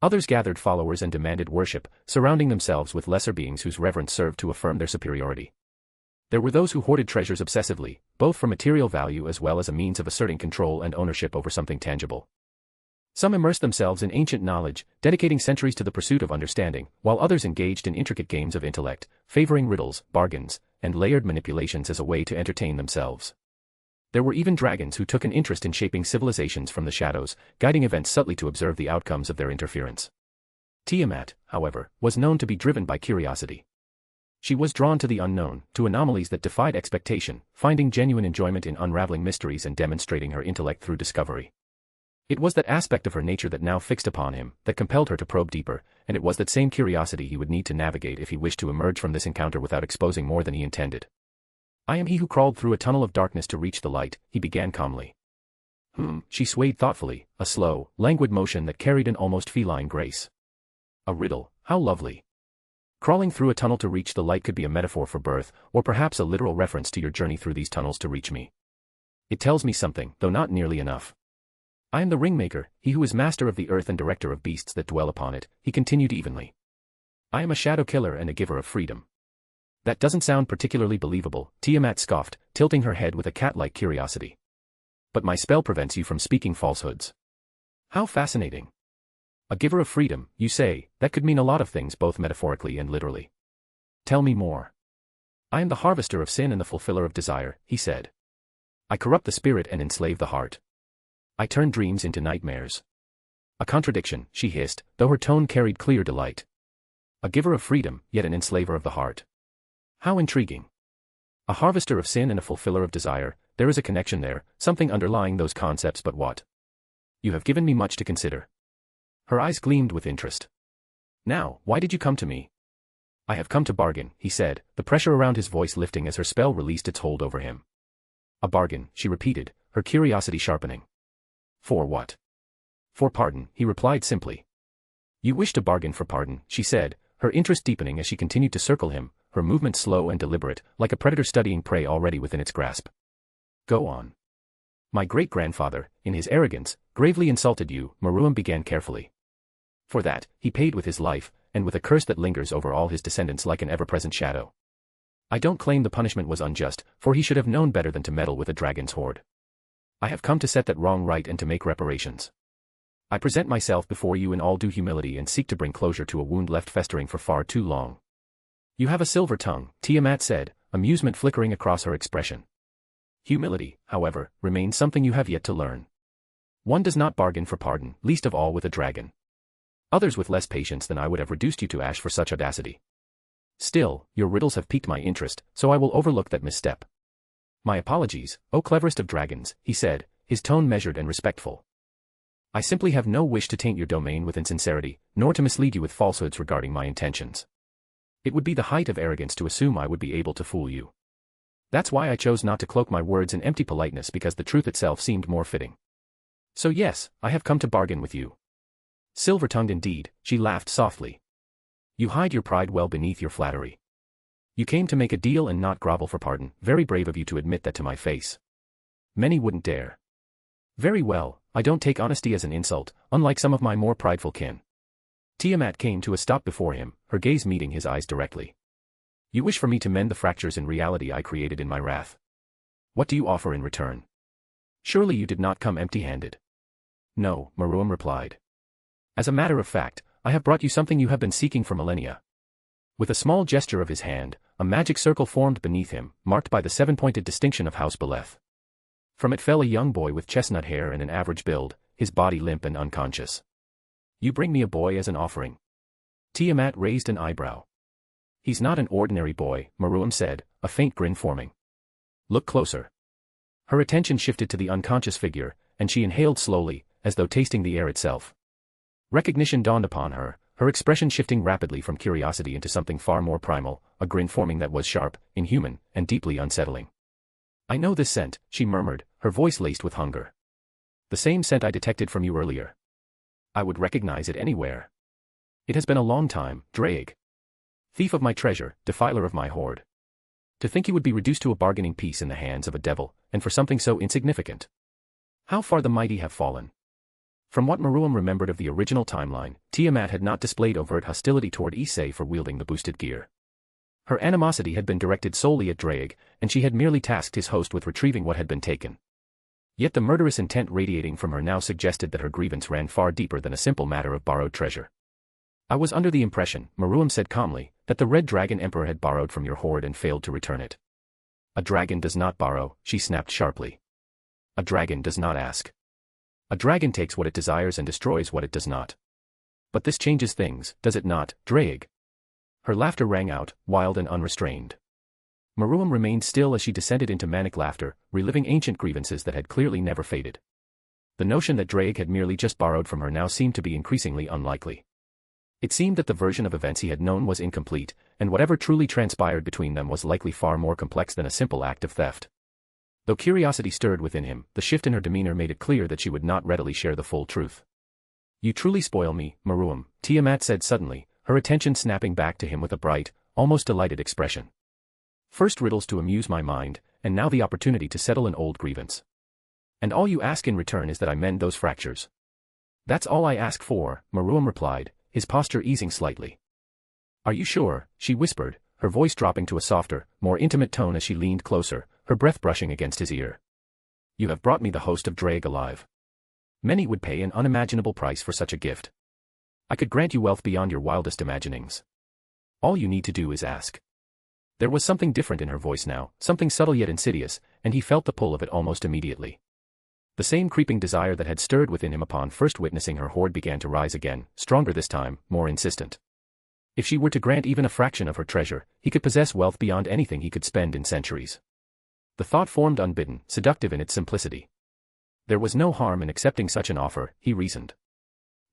Others gathered followers and demanded worship, surrounding themselves with lesser beings whose reverence served to affirm their superiority. There were those who hoarded treasures obsessively, both for material value as well as a means of asserting control and ownership over something tangible. Some immersed themselves in ancient knowledge, dedicating centuries to the pursuit of understanding, while others engaged in intricate games of intellect, favoring riddles, bargains, and layered manipulations as a way to entertain themselves. There were even dragons who took an interest in shaping civilizations from the shadows, guiding events subtly to observe the outcomes of their interference. Tiamat, however, was known to be driven by curiosity. She was drawn to the unknown, to anomalies that defied expectation, finding genuine enjoyment in unraveling mysteries and demonstrating her intellect through discovery. It was that aspect of her nature that now fixed upon him, that compelled her to probe deeper, and it was that same curiosity he would need to navigate if he wished to emerge from this encounter without exposing more than he intended. "I am he who crawled through a tunnel of darkness to reach the light," he began calmly. She swayed thoughtfully, a slow, languid motion that carried an almost feline grace. "A riddle, how lovely. Crawling through a tunnel to reach the light could be a metaphor for birth, or perhaps a literal reference to your journey through these tunnels to reach me. It tells me something, though not nearly enough. I am the Ringmaker, he who is master of the earth and director of beasts that dwell upon it," he continued evenly. "I am a shadow killer and a giver of freedom." "That doesn't sound particularly believable," Tiamat scoffed, tilting her head with a cat-like curiosity. "But my spell prevents you from speaking falsehoods." "How fascinating. A giver of freedom, you say, that could mean a lot of things both metaphorically and literally. Tell me more." "I am the harvester of sin and the fulfiller of desire," he said. "I corrupt the spirit and enslave the heart. I turn dreams into nightmares." "A contradiction," she hissed, though her tone carried clear delight. "A giver of freedom, yet an enslaver of the heart. How intriguing. A harvester of sin and a fulfiller of desire, there is a connection there, something underlying those concepts, but what? You have given me much to consider." Her eyes gleamed with interest. "Now, why did you come to me?" "I have come to bargain," he said, the pressure around his voice lifting as her spell released its hold over him. "A bargain," she repeated, her curiosity sharpening. "For what?" "For pardon," he replied simply. "You wish to bargain for pardon," she said, her interest deepening as she continued to circle him, her movement slow and deliberate, like a predator studying prey already within its grasp. "Go on." "My great-grandfather, in his arrogance, gravely insulted you," Meruem began carefully. "For that, he paid with his life, and with a curse that lingers over all his descendants like an ever-present shadow. I don't claim the punishment was unjust, for he should have known better than to meddle with a dragon's hoard. I have come to set that wrong right and to make reparations. I present myself before you in all due humility and seek to bring closure to a wound left festering for far too long. You have a silver tongue, Tiamat said, amusement flickering across her expression. Humility, however, remains something you have yet to learn. One does not bargain for pardon, least of all with a dragon. Others with less patience than I would have reduced you to ash for such audacity. Still, your riddles have piqued my interest, so I will overlook that misstep. My apologies, O cleverest of dragons, he said, his tone measured and respectful. I simply have no wish to taint your domain with insincerity, nor to mislead you with falsehoods regarding my intentions. It would be the height of arrogance to assume I would be able to fool you. That's why I chose not to cloak my words in empty politeness, because the truth itself seemed more fitting. So yes, I have come to bargain with you. Silver-tongued indeed, she laughed softly. You hide your pride well beneath your flattery. You came to make a deal and not grovel for pardon, very brave of you to admit that to my face. Many wouldn't dare. Very well, I don't take honesty as an insult, unlike some of my more prideful kin. Tiamat came to a stop before him, her gaze meeting his eyes directly. You wish for me to mend the fractures in reality I created in my wrath. What do you offer in return? Surely you did not come empty-handed. No, Maruam replied. As a matter of fact, I have brought you something you have been seeking for millennia. With a small gesture of his hand, a magic circle formed beneath him, marked by the 7-pointed distinction of House Beleth. From it fell a young boy with chestnut hair and an average build, his body limp and unconscious. You bring me a boy as an offering. Tiamat raised an eyebrow. He's not an ordinary boy, Maruam said, a faint grin forming. Look closer. Her attention shifted to the unconscious figure, and she inhaled slowly, as though tasting the air itself. Recognition dawned upon her, her expression shifting rapidly from curiosity into something far more primal, a grin forming that was sharp, inhuman, and deeply unsettling. I know this scent, she murmured, her voice laced with hunger. The same scent I detected from you earlier. I would recognize it anywhere. It has been a long time, Draig. Thief of my treasure, defiler of my hoard. To think you would be reduced to a bargaining piece in the hands of a devil, and for something so insignificant. How far the mighty have fallen. From what Maruam remembered of the original timeline, Tiamat had not displayed overt hostility toward Issei for wielding the boosted gear. Her animosity had been directed solely at Draig, and she had merely tasked his host with retrieving what had been taken. Yet the murderous intent radiating from her now suggested that her grievance ran far deeper than a simple matter of borrowed treasure. I was under the impression, Maruam said calmly, that the Red Dragon Emperor had borrowed from your hoard and failed to return it. A dragon does not borrow, she snapped sharply. A dragon does not ask. A dragon takes what it desires and destroys what it does not. But this changes things, does it not, Draig? Her laughter rang out, wild and unrestrained. Maruam remained still as she descended into manic laughter, reliving ancient grievances that had clearly never faded. The notion that Draig had merely just borrowed from her now seemed to be increasingly unlikely. It seemed that the version of events he had known was incomplete, and whatever truly transpired between them was likely far more complex than a simple act of theft. Though curiosity stirred within him, the shift in her demeanor made it clear that she would not readily share the full truth. You truly spoil me, Maruam, Tiamat said suddenly, her attention snapping back to him with a bright, almost delighted expression. First riddles to amuse my mind, and now the opportunity to settle an old grievance. And all you ask in return is that I mend those fractures. That's all I ask for, Maruam replied, his posture easing slightly. Are you sure, she whispered, her voice dropping to a softer, more intimate tone as she leaned closer, her breath brushing against his ear. You have brought me the host of Draig alive. Many would pay an unimaginable price for such a gift. I could grant you wealth beyond your wildest imaginings. All you need to do is ask. There was something different in her voice now, something subtle yet insidious, and he felt the pull of it almost immediately. The same creeping desire that had stirred within him upon first witnessing her hoard began to rise again, stronger this time, more insistent. If she were to grant even a fraction of her treasure, he could possess wealth beyond anything he could spend in centuries. The thought formed unbidden, seductive in its simplicity. There was no harm in accepting such an offer, he reasoned.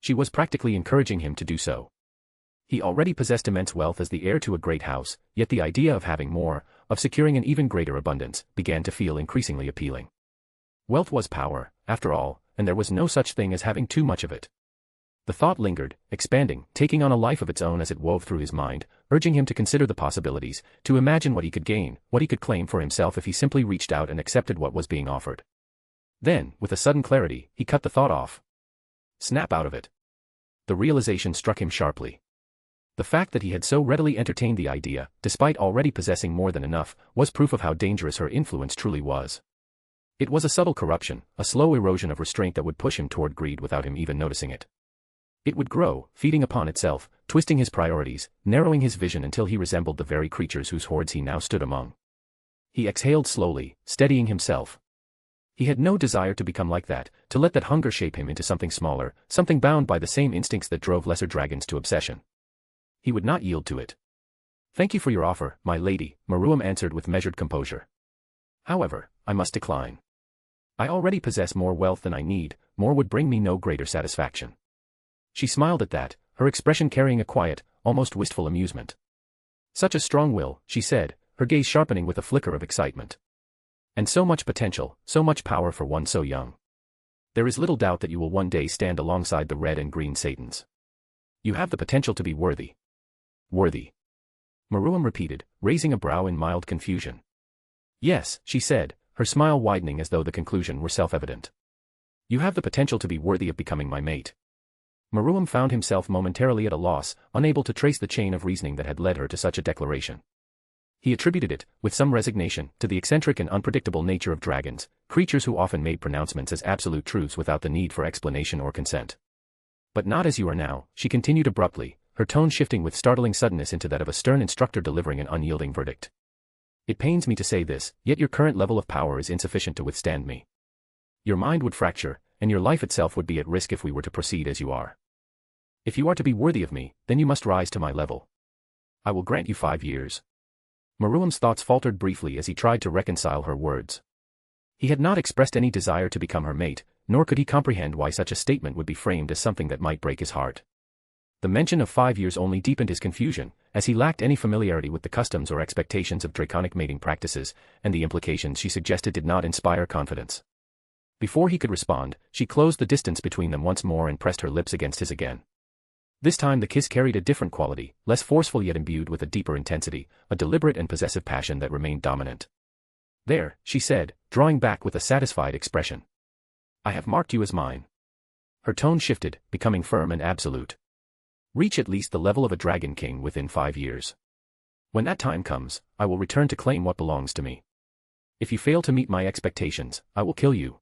She was practically encouraging him to do so. He already possessed immense wealth as the heir to a great house, yet the idea of having more, of securing an even greater abundance, began to feel increasingly appealing. Wealth was power, after all, and there was no such thing as having too much of it. The thought lingered, expanding, taking on a life of its own as it wove through his mind, urging him to consider the possibilities, to imagine what he could gain, what he could claim for himself if he simply reached out and accepted what was being offered. Then, with a sudden clarity, he cut the thought off. Snap out of it. The realization struck him sharply. The fact that he had so readily entertained the idea, despite already possessing more than enough, was proof of how dangerous her influence truly was. It was a subtle corruption, a slow erosion of restraint that would push him toward greed without him even noticing it. It would grow, feeding upon itself, twisting his priorities, narrowing his vision until he resembled the very creatures whose hordes he now stood among. He exhaled slowly, steadying himself. He had no desire to become like that, to let that hunger shape him into something smaller, something bound by the same instincts that drove lesser dragons to obsession. He would not yield to it. "Thank you for your offer, my lady," Meruem answered with measured composure. "However, I must decline. I already possess more wealth than I need, more would bring me no greater satisfaction." She smiled at that, her expression carrying a quiet, almost wistful amusement. "Such a strong will," she said, her gaze sharpening with a flicker of excitement. "And so much potential, so much power for one so young. There is little doubt that you will one day stand alongside the red and green Satans. You have the potential to be worthy." "Worthy?" Meruem repeated, raising a brow in mild confusion. "Yes," she said, her smile widening as though the conclusion were self-evident. "You have the potential to be worthy of becoming my mate." Meruem found himself momentarily at a loss, unable to trace the chain of reasoning that had led her to such a declaration. He attributed it, with some resignation, to the eccentric and unpredictable nature of dragons, creatures who often made pronouncements as absolute truths without the need for explanation or consent. "But not as you are now," she continued abruptly, her tone shifting with startling suddenness into that of a stern instructor delivering an unyielding verdict. "It pains me to say this, yet your current level of power is insufficient to withstand me. Your mind would fracture, and your life itself would be at risk if we were to proceed as you are. If you are to be worthy of me, then you must rise to my level. I will grant you 5 years." Meruem's thoughts faltered briefly as he tried to reconcile her words. He had not expressed any desire to become her mate, nor could he comprehend why such a statement would be framed as something that might break his heart. The mention of 5 years only deepened his confusion, as he lacked any familiarity with the customs or expectations of draconic mating practices, and the implications she suggested did not inspire confidence. Before he could respond, she closed the distance between them once more and pressed her lips against his again. This time the kiss carried a different quality, less forceful yet imbued with a deeper intensity, a deliberate and possessive passion that remained dominant. "There," she said, drawing back with a satisfied expression. "I have marked you as mine." Her tone shifted, becoming firm and absolute. "Reach at least the level of a dragon king within 5 years. When that time comes, I will return to claim what belongs to me. If you fail to meet my expectations, I will kill you."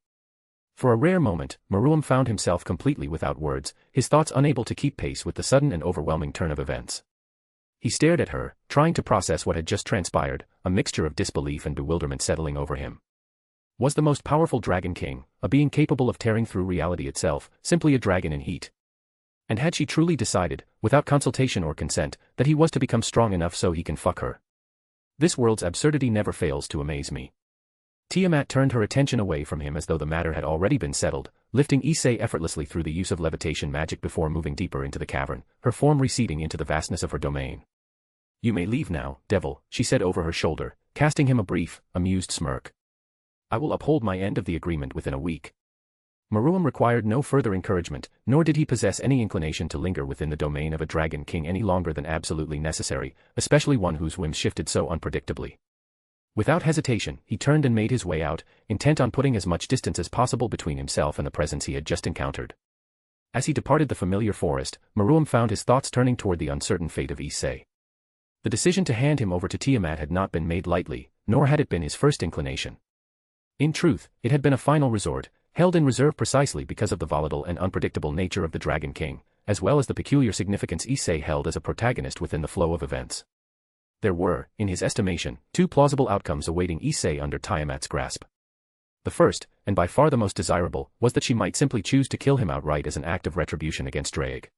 For a rare moment, Meruem found himself completely without words, his thoughts unable to keep pace with the sudden and overwhelming turn of events. He stared at her, trying to process what had just transpired, a mixture of disbelief and bewilderment settling over him. Was the most powerful dragon king, a being capable of tearing through reality itself, simply a dragon in heat? And had she truly decided, without consultation or consent, that he was to become strong enough so he can fuck her? This world's absurdity never fails to amaze me. Tiamat turned her attention away from him as though the matter had already been settled, lifting Issei effortlessly through the use of levitation magic before moving deeper into the cavern, her form receding into the vastness of her domain. "You may leave now, devil," she said over her shoulder, casting him a brief, amused smirk. "I will uphold my end of the agreement within a week." Meruem required no further encouragement, nor did he possess any inclination to linger within the domain of a dragon king any longer than absolutely necessary, especially one whose whims shifted so unpredictably. Without hesitation, he turned and made his way out, intent on putting as much distance as possible between himself and the presence he had just encountered. As he departed the familiar forest, Meruem found his thoughts turning toward the uncertain fate of Issei. The decision to hand him over to Tiamat had not been made lightly, nor had it been his first inclination. In truth, it had been a final resort, held in reserve precisely because of the volatile and unpredictable nature of the Dragon King, as well as the peculiar significance Issei held as a protagonist within the flow of events. There were, in his estimation, 2 plausible outcomes awaiting Issei under Tiamat's grasp. The first, and by far the most desirable, was that she might simply choose to kill him outright as an act of retribution against Drake.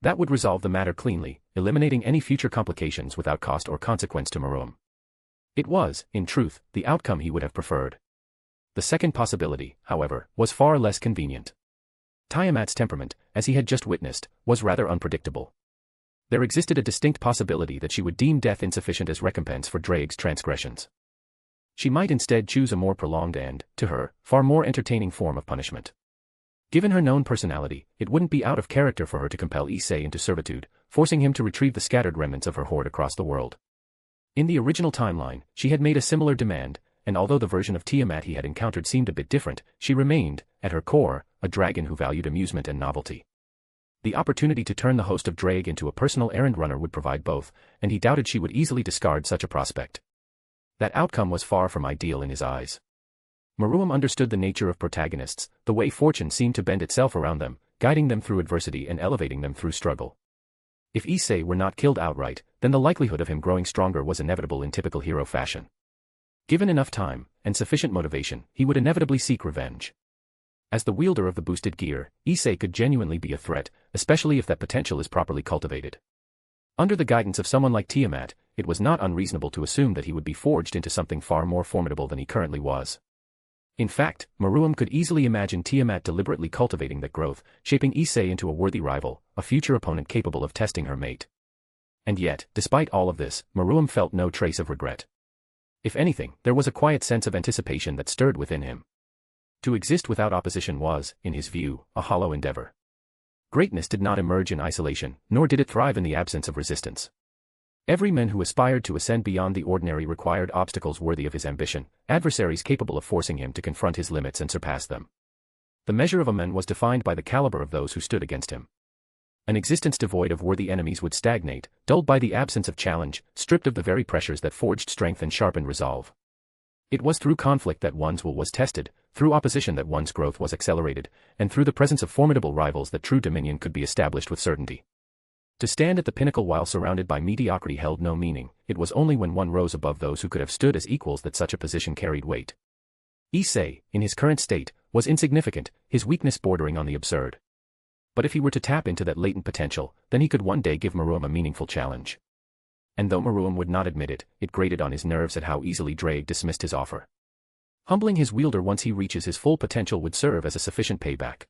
That would resolve the matter cleanly, eliminating any future complications without cost or consequence to Meruem. It was, in truth, the outcome he would have preferred. The second possibility, however, was far less convenient. Tiamat's temperament, as he had just witnessed, was rather unpredictable. There existed a distinct possibility that she would deem death insufficient as recompense for Drake's transgressions. She might instead choose a more prolonged and, to her, far more entertaining form of punishment. Given her known personality, it wouldn't be out of character for her to compel Issei into servitude, forcing him to retrieve the scattered remnants of her horde across the world. In the original timeline, she had made a similar demand, and although the version of Tiamat he had encountered seemed a bit different, she remained, at her core, a dragon who valued amusement and novelty. The opportunity to turn the host of Drake into a personal errand runner would provide both, and he doubted she would easily discard such a prospect. That outcome was far from ideal in his eyes. Maruam understood the nature of protagonists, the way fortune seemed to bend itself around them, guiding them through adversity and elevating them through struggle. If Issei were not killed outright, then the likelihood of him growing stronger was inevitable in typical hero fashion. Given enough time, and sufficient motivation, he would inevitably seek revenge. As the wielder of the boosted gear, Issei could genuinely be a threat, especially if that potential is properly cultivated. Under the guidance of someone like Tiamat, it was not unreasonable to assume that he would be forged into something far more formidable than he currently was. In fact, Maruam could easily imagine Tiamat deliberately cultivating that growth, shaping Issei into a worthy rival, a future opponent capable of testing her mate. And yet, despite all of this, Maruam felt no trace of regret. If anything, there was a quiet sense of anticipation that stirred within him. To exist without opposition was, in his view, a hollow endeavor. Greatness did not emerge in isolation, nor did it thrive in the absence of resistance. Every man who aspired to ascend beyond the ordinary required obstacles worthy of his ambition, adversaries capable of forcing him to confront his limits and surpass them. The measure of a man was defined by the caliber of those who stood against him. An existence devoid of worthy enemies would stagnate, dulled by the absence of challenge, stripped of the very pressures that forged strength and sharpened resolve. It was through conflict that one's will was tested, through opposition that one's growth was accelerated, and through the presence of formidable rivals that true dominion could be established with certainty. To stand at the pinnacle while surrounded by mediocrity held no meaning. It was only when one rose above those who could have stood as equals that such a position carried weight. Issei, in his current state, was insignificant, his weakness bordering on the absurd. But if he were to tap into that latent potential, then he could one day give Maruam a meaningful challenge. And though Maruam would not admit it, it grated on his nerves at how easily Drake dismissed his offer. Humbling his wielder once he reaches his full potential would serve as a sufficient payback.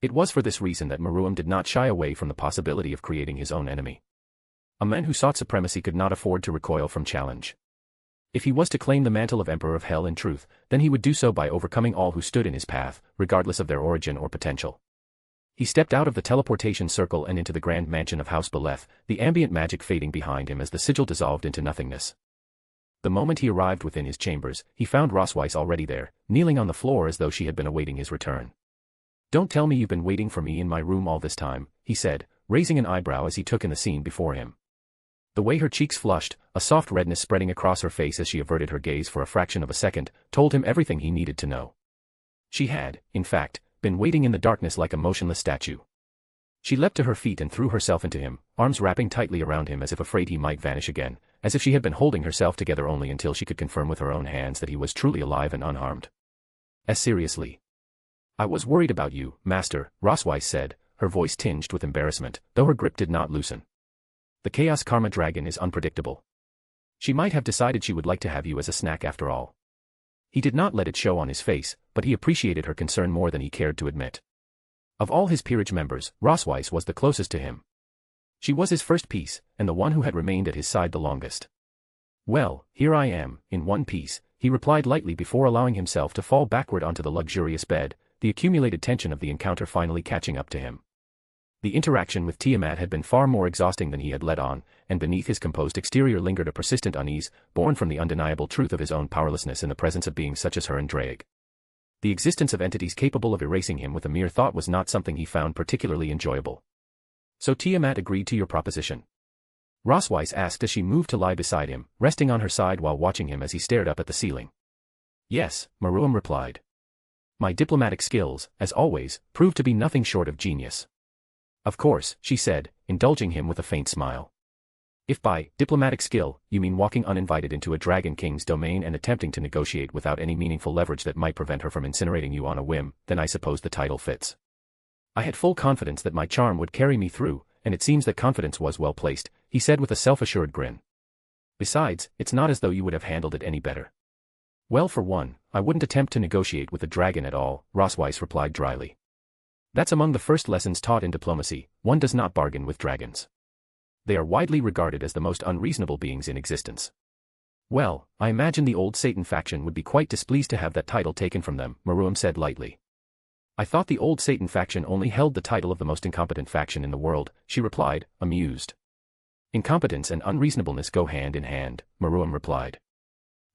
It was for this reason that Maruam did not shy away from the possibility of creating his own enemy. A man who sought supremacy could not afford to recoil from challenge. If he was to claim the mantle of Emperor of Hell in truth, then he would do so by overcoming all who stood in his path, regardless of their origin or potential. He stepped out of the teleportation circle and into the grand mansion of House Beleth, the ambient magic fading behind him as the sigil dissolved into nothingness. The moment he arrived within his chambers, he found Rosweiss already there, kneeling on the floor as though she had been awaiting his return. "Don't tell me you've been waiting for me in my room all this time," he said, raising an eyebrow as he took in the scene before him. The way her cheeks flushed, a soft redness spreading across her face as she averted her gaze for a fraction of a second, told him everything he needed to know. She had, in fact, been waiting in the darkness like a motionless statue. She leapt to her feet and threw herself into him, arms wrapping tightly around him as if afraid he might vanish again, as if she had been holding herself together only until she could confirm with her own hands that he was truly alive and unharmed. As seriously. "I was worried about you, Master," Rosweiss said, her voice tinged with embarrassment, though her grip did not loosen. "The Chaos Karma Dragon is unpredictable. She might have decided she would like to have you as a snack after all." He did not let it show on his face, but he appreciated her concern more than he cared to admit. Of all his peerage members, Rosweiss was the closest to him. She was his first piece, and the one who had remained at his side the longest. "Well, here I am, in one piece," he replied lightly before allowing himself to fall backward onto the luxurious bed, the accumulated tension of the encounter finally catching up to him. The interaction with Tiamat had been far more exhausting than he had let on, and beneath his composed exterior lingered a persistent unease, born from the undeniable truth of his own powerlessness in the presence of beings such as her and Drake. The existence of entities capable of erasing him with a mere thought was not something he found particularly enjoyable. "So Tiamat agreed to your proposition?" Rosweiss asked as she moved to lie beside him, resting on her side while watching him as he stared up at the ceiling. "Yes," Maruam replied. "My diplomatic skills, as always, proved to be nothing short of genius." "Of course," she said, indulging him with a faint smile. "If by diplomatic skill, you mean walking uninvited into a Dragon King's domain and attempting to negotiate without any meaningful leverage that might prevent her from incinerating you on a whim, then I suppose the title fits. I had full confidence that my charm would carry me through, and it seems that confidence was well placed," he said with a self-assured grin. "Besides, it's not as though you would have handled it any better." "Well, for one, I wouldn't attempt to negotiate with a dragon at all," Rosweiss replied dryly. "That's among the first lessons taught in diplomacy. One does not bargain with dragons. They are widely regarded as the most unreasonable beings in existence." "Well, I imagine the old Satan faction would be quite displeased to have that title taken from them," Maruam said lightly. "I thought the old Satan faction only held the title of the most incompetent faction in the world," she replied, amused. "Incompetence and unreasonableness go hand in hand," Maruam replied.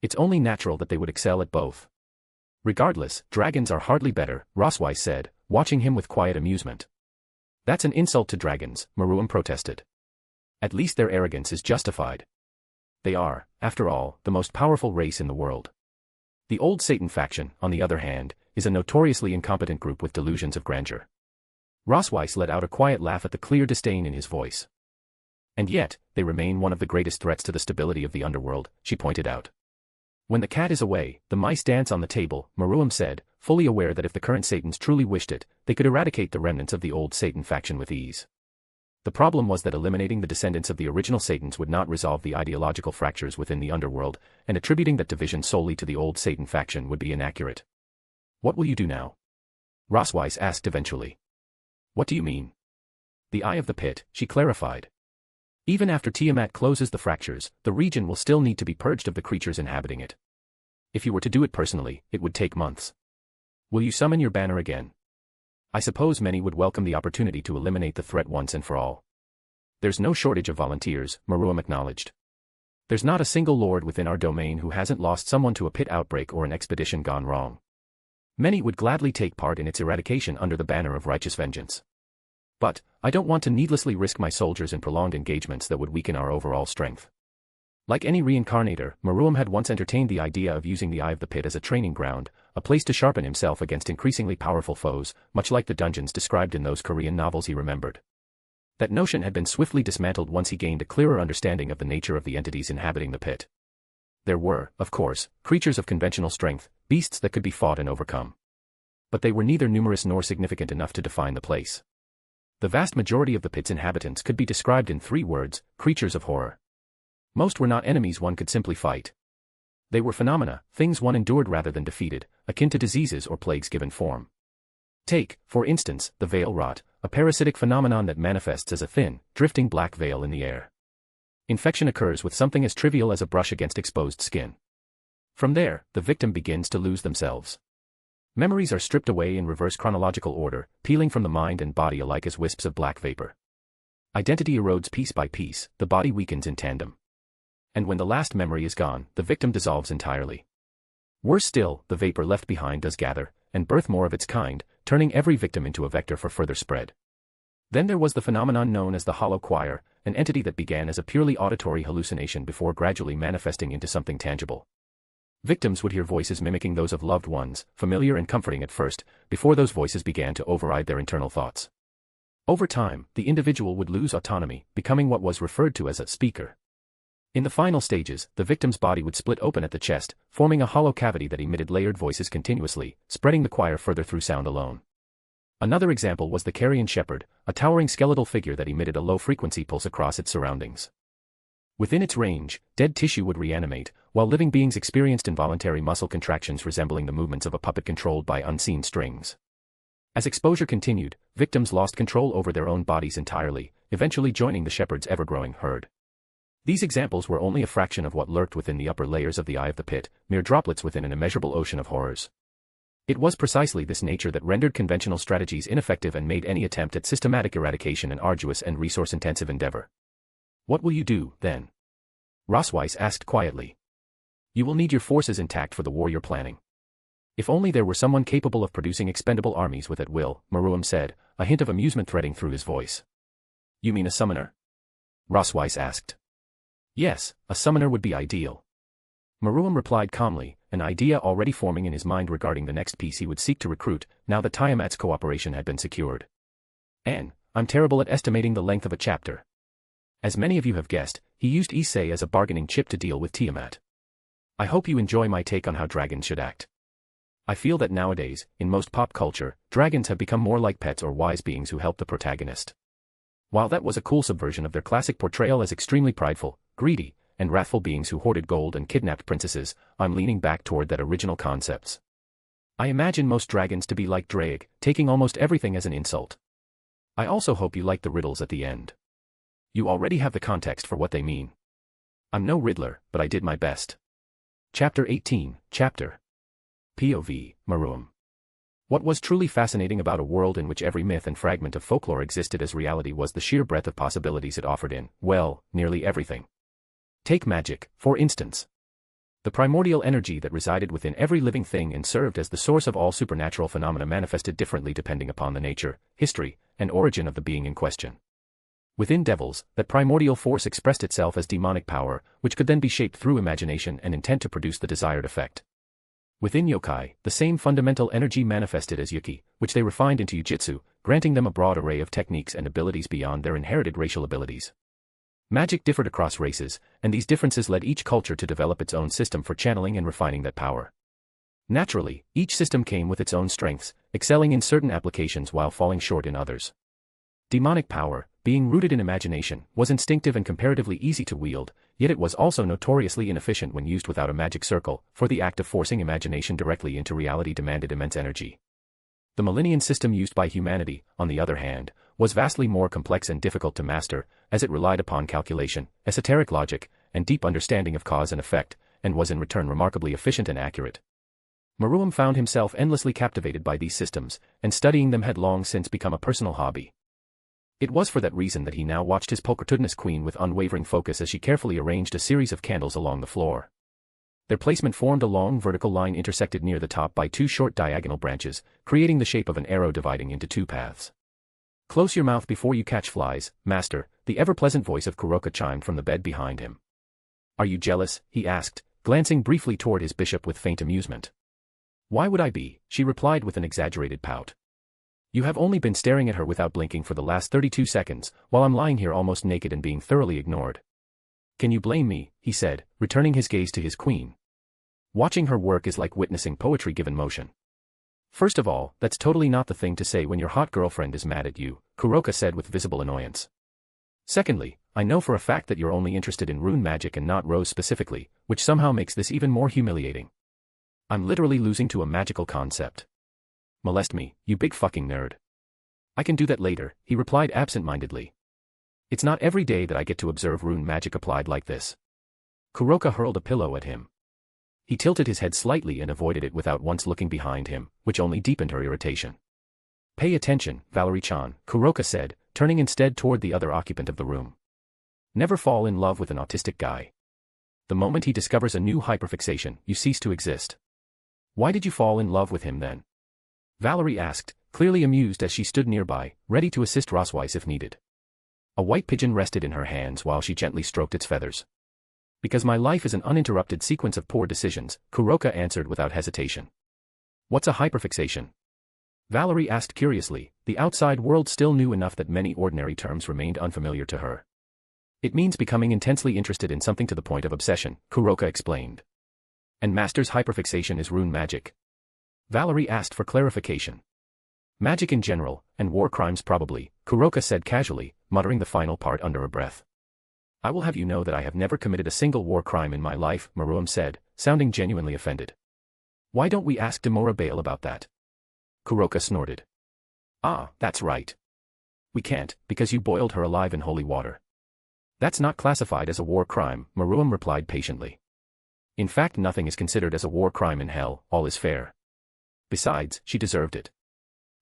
"It's only natural that they would excel at both." "Regardless, dragons are hardly better," Rosweiss said, watching him with quiet amusement. "That's an insult to dragons," Maruam protested. "At least their arrogance is justified. They are, after all, the most powerful race in the world." The old Satan faction, on the other hand, is a notoriously incompetent group with delusions of grandeur. Rosweiss let out a quiet laugh at the clear disdain in his voice. And yet, they remain one of the greatest threats to the stability of the underworld, she pointed out. When the cat is away, the mice dance on the table, Maruam said, fully aware that if the current Satans truly wished it, they could eradicate the remnants of the old Satan faction with ease. The problem was that eliminating the descendants of the original Satans would not resolve the ideological fractures within the underworld, and attributing that division solely to the old Satan faction would be inaccurate. What will you do now? Rosweiss asked eventually. What do you mean? The Eye of the Pit, she clarified. Even after Tiamat closes the fractures, the region will still need to be purged of the creatures inhabiting it. If you were to do it personally, it would take months. Will you summon your banner again? I suppose many would welcome the opportunity to eliminate the threat once and for all. There's no shortage of volunteers, Maruam acknowledged. There's not a single lord within our domain who hasn't lost someone to a pit outbreak or an expedition gone wrong. Many would gladly take part in its eradication under the banner of righteous vengeance. But, I don't want to needlessly risk my soldiers in prolonged engagements that would weaken our overall strength. Like any reincarnator, Maruam had once entertained the idea of using the Eye of the Pit as a training ground, a place to sharpen himself against increasingly powerful foes, much like the dungeons described in those Korean novels he remembered. That notion had been swiftly dismantled once he gained a clearer understanding of the nature of the entities inhabiting the pit. There were, of course, creatures of conventional strength, beasts that could be fought and overcome. But they were neither numerous nor significant enough to define the place. The vast majority of the pit's inhabitants could be described in 3 words: creatures of horror. Most were not enemies one could simply fight. They were phenomena, things one endured rather than defeated, akin to diseases or plagues given form. Take, for instance, the veil rot, a parasitic phenomenon that manifests as a thin, drifting black veil in the air. Infection occurs with something as trivial as a brush against exposed skin. From there, the victim begins to lose themselves. Memories are stripped away in reverse chronological order, peeling from the mind and body alike as wisps of black vapor. Identity erodes piece by piece, the body weakens in tandem. And when the last memory is gone, the victim dissolves entirely. Worse still, the vapor left behind does gather, and birth more of its kind, turning every victim into a vector for further spread. Then there was the phenomenon known as the hollow choir, an entity that began as a purely auditory hallucination before gradually manifesting into something tangible. Victims would hear voices mimicking those of loved ones, familiar and comforting at first, before those voices began to override their internal thoughts. Over time, the individual would lose autonomy, becoming what was referred to as a speaker. In the final stages, the victim's body would split open at the chest, forming a hollow cavity that emitted layered voices continuously, spreading the choir further through sound alone. Another example was the carrion shepherd, a towering skeletal figure that emitted a low-frequency pulse across its surroundings. Within its range, dead tissue would reanimate, while living beings experienced involuntary muscle contractions resembling the movements of a puppet controlled by unseen strings. As exposure continued, victims lost control over their own bodies entirely, eventually joining the shepherd's ever-growing herd. These examples were only a fraction of what lurked within the upper layers of the Eye of the Pit, mere droplets within an immeasurable ocean of horrors. It was precisely this nature that rendered conventional strategies ineffective and made any attempt at systematic eradication an arduous and resource-intensive endeavor. What will you do, then? Rosweiss asked quietly. You will need your forces intact for the war you're planning. If only there were someone capable of producing expendable armies with at will, Maruam said, a hint of amusement threading through his voice. You mean a summoner? Rosweiss asked. Yes, a summoner would be ideal. Maruam replied calmly, an idea already forming in his mind regarding the next piece he would seek to recruit, now that Tiamat's cooperation had been secured. And, I'm terrible at estimating the length of a chapter. As many of you have guessed, he used Issei as a bargaining chip to deal with Tiamat. I hope you enjoy my take on how dragons should act. I feel that nowadays, in most pop culture, dragons have become more like pets or wise beings who help the protagonist. While that was a cool subversion of their classic portrayal as extremely prideful, greedy, and wrathful beings who hoarded gold and kidnapped princesses, I'm leaning back toward that original concepts. I imagine most dragons to be like Drake, taking almost everything as an insult. I also hope you like the riddles at the end. You already have the context for what they mean. I'm no Riddler, but I did my best. Chapter 18, Chapter POV, Maruam. What was truly fascinating about a world in which every myth and fragment of folklore existed as reality was the sheer breadth of possibilities it offered in, well, nearly everything. Take magic, for instance. The primordial energy that resided within every living thing and served as the source of all supernatural phenomena manifested differently depending upon the nature, history, and origin of the being in question. Within devils, that primordial force expressed itself as demonic power, which could then be shaped through imagination and intent to produce the desired effect. Within yokai, the same fundamental energy manifested as yuki, which they refined into yujitsu, granting them a broad array of techniques and abilities beyond their inherited racial abilities. Magic differed across races, and these differences led each culture to develop its own system for channeling and refining that power. Naturally, each system came with its own strengths, excelling in certain applications while falling short in others. Demonic power, being rooted in imagination, was instinctive and comparatively easy to wield, yet it was also notoriously inefficient when used without a magic circle, for the act of forcing imagination directly into reality demanded immense energy. The Millennian system used by humanity, on the other hand, was vastly more complex and difficult to master, as it relied upon calculation, esoteric logic, and deep understanding of cause and effect, and was in return remarkably efficient and accurate. Maruam found himself endlessly captivated by these systems, and studying them had long since become a personal hobby. It was for that reason that he now watched his pulchritudinous queen with unwavering focus as she carefully arranged a series of candles along the floor. Their placement formed a long vertical line intersected near the top by two short diagonal branches, creating the shape of an arrow dividing into two paths. "Close your mouth before you catch flies, master," the ever-pleasant voice of Kuroka chimed from the bed behind him. "Are you jealous?" he asked, glancing briefly toward his bishop with faint amusement. "Why would I be?" she replied with an exaggerated pout. "You have only been staring at her without blinking for the last 32 seconds, while I'm lying here almost naked and being thoroughly ignored." "Can you blame me?" he said, returning his gaze to his queen. "Watching her work is like witnessing poetry given motion." "First of all, that's totally not the thing to say when your hot girlfriend is mad at you," Kuroka said with visible annoyance. "Secondly, I know for a fact that you're only interested in rune magic and not rose specifically, which somehow makes this even more humiliating. I'm literally losing to a magical concept." "Molest me, you big fucking nerd." "I can do that later," he replied absent-mindedly. "It's not every day that I get to observe rune magic applied like this." Kuroka hurled a pillow at him. He tilted his head slightly and avoided it without once looking behind him, which only deepened her irritation. "Pay attention, Valerie-chan," Kuroka said, turning instead toward the other occupant of the room. "Never fall in love with an autistic guy. The moment he discovers a new hyperfixation, you cease to exist." "Why did you fall in love with him then?" Valerie asked, clearly amused as she stood nearby, ready to assist Rosweiss if needed. A white pigeon rested in her hands while she gently stroked its feathers. "Because my life is an uninterrupted sequence of poor decisions," Kuroka answered without hesitation. "What's a hyperfixation?" Valerie asked curiously. The outside world still knew enough that many ordinary terms remained unfamiliar to her. "It means becoming intensely interested in something to the point of obsession," Kuroka explained. "And Master's hyperfixation is rune magic?" Valerie asked for clarification. "Magic in general, and war crimes probably," Kuroka said casually, muttering the final part under a breath. "I will have you know that I have never committed a single war crime in my life," Maruam said, sounding genuinely offended. "Why don't we ask Demora Bale about that?" Kuroka snorted. "Ah, that's right. We can't, because you boiled her alive in holy water." "That's not classified as a war crime," Maruam replied patiently. "In fact, nothing is considered as a war crime in hell, all is fair. Besides, she deserved it.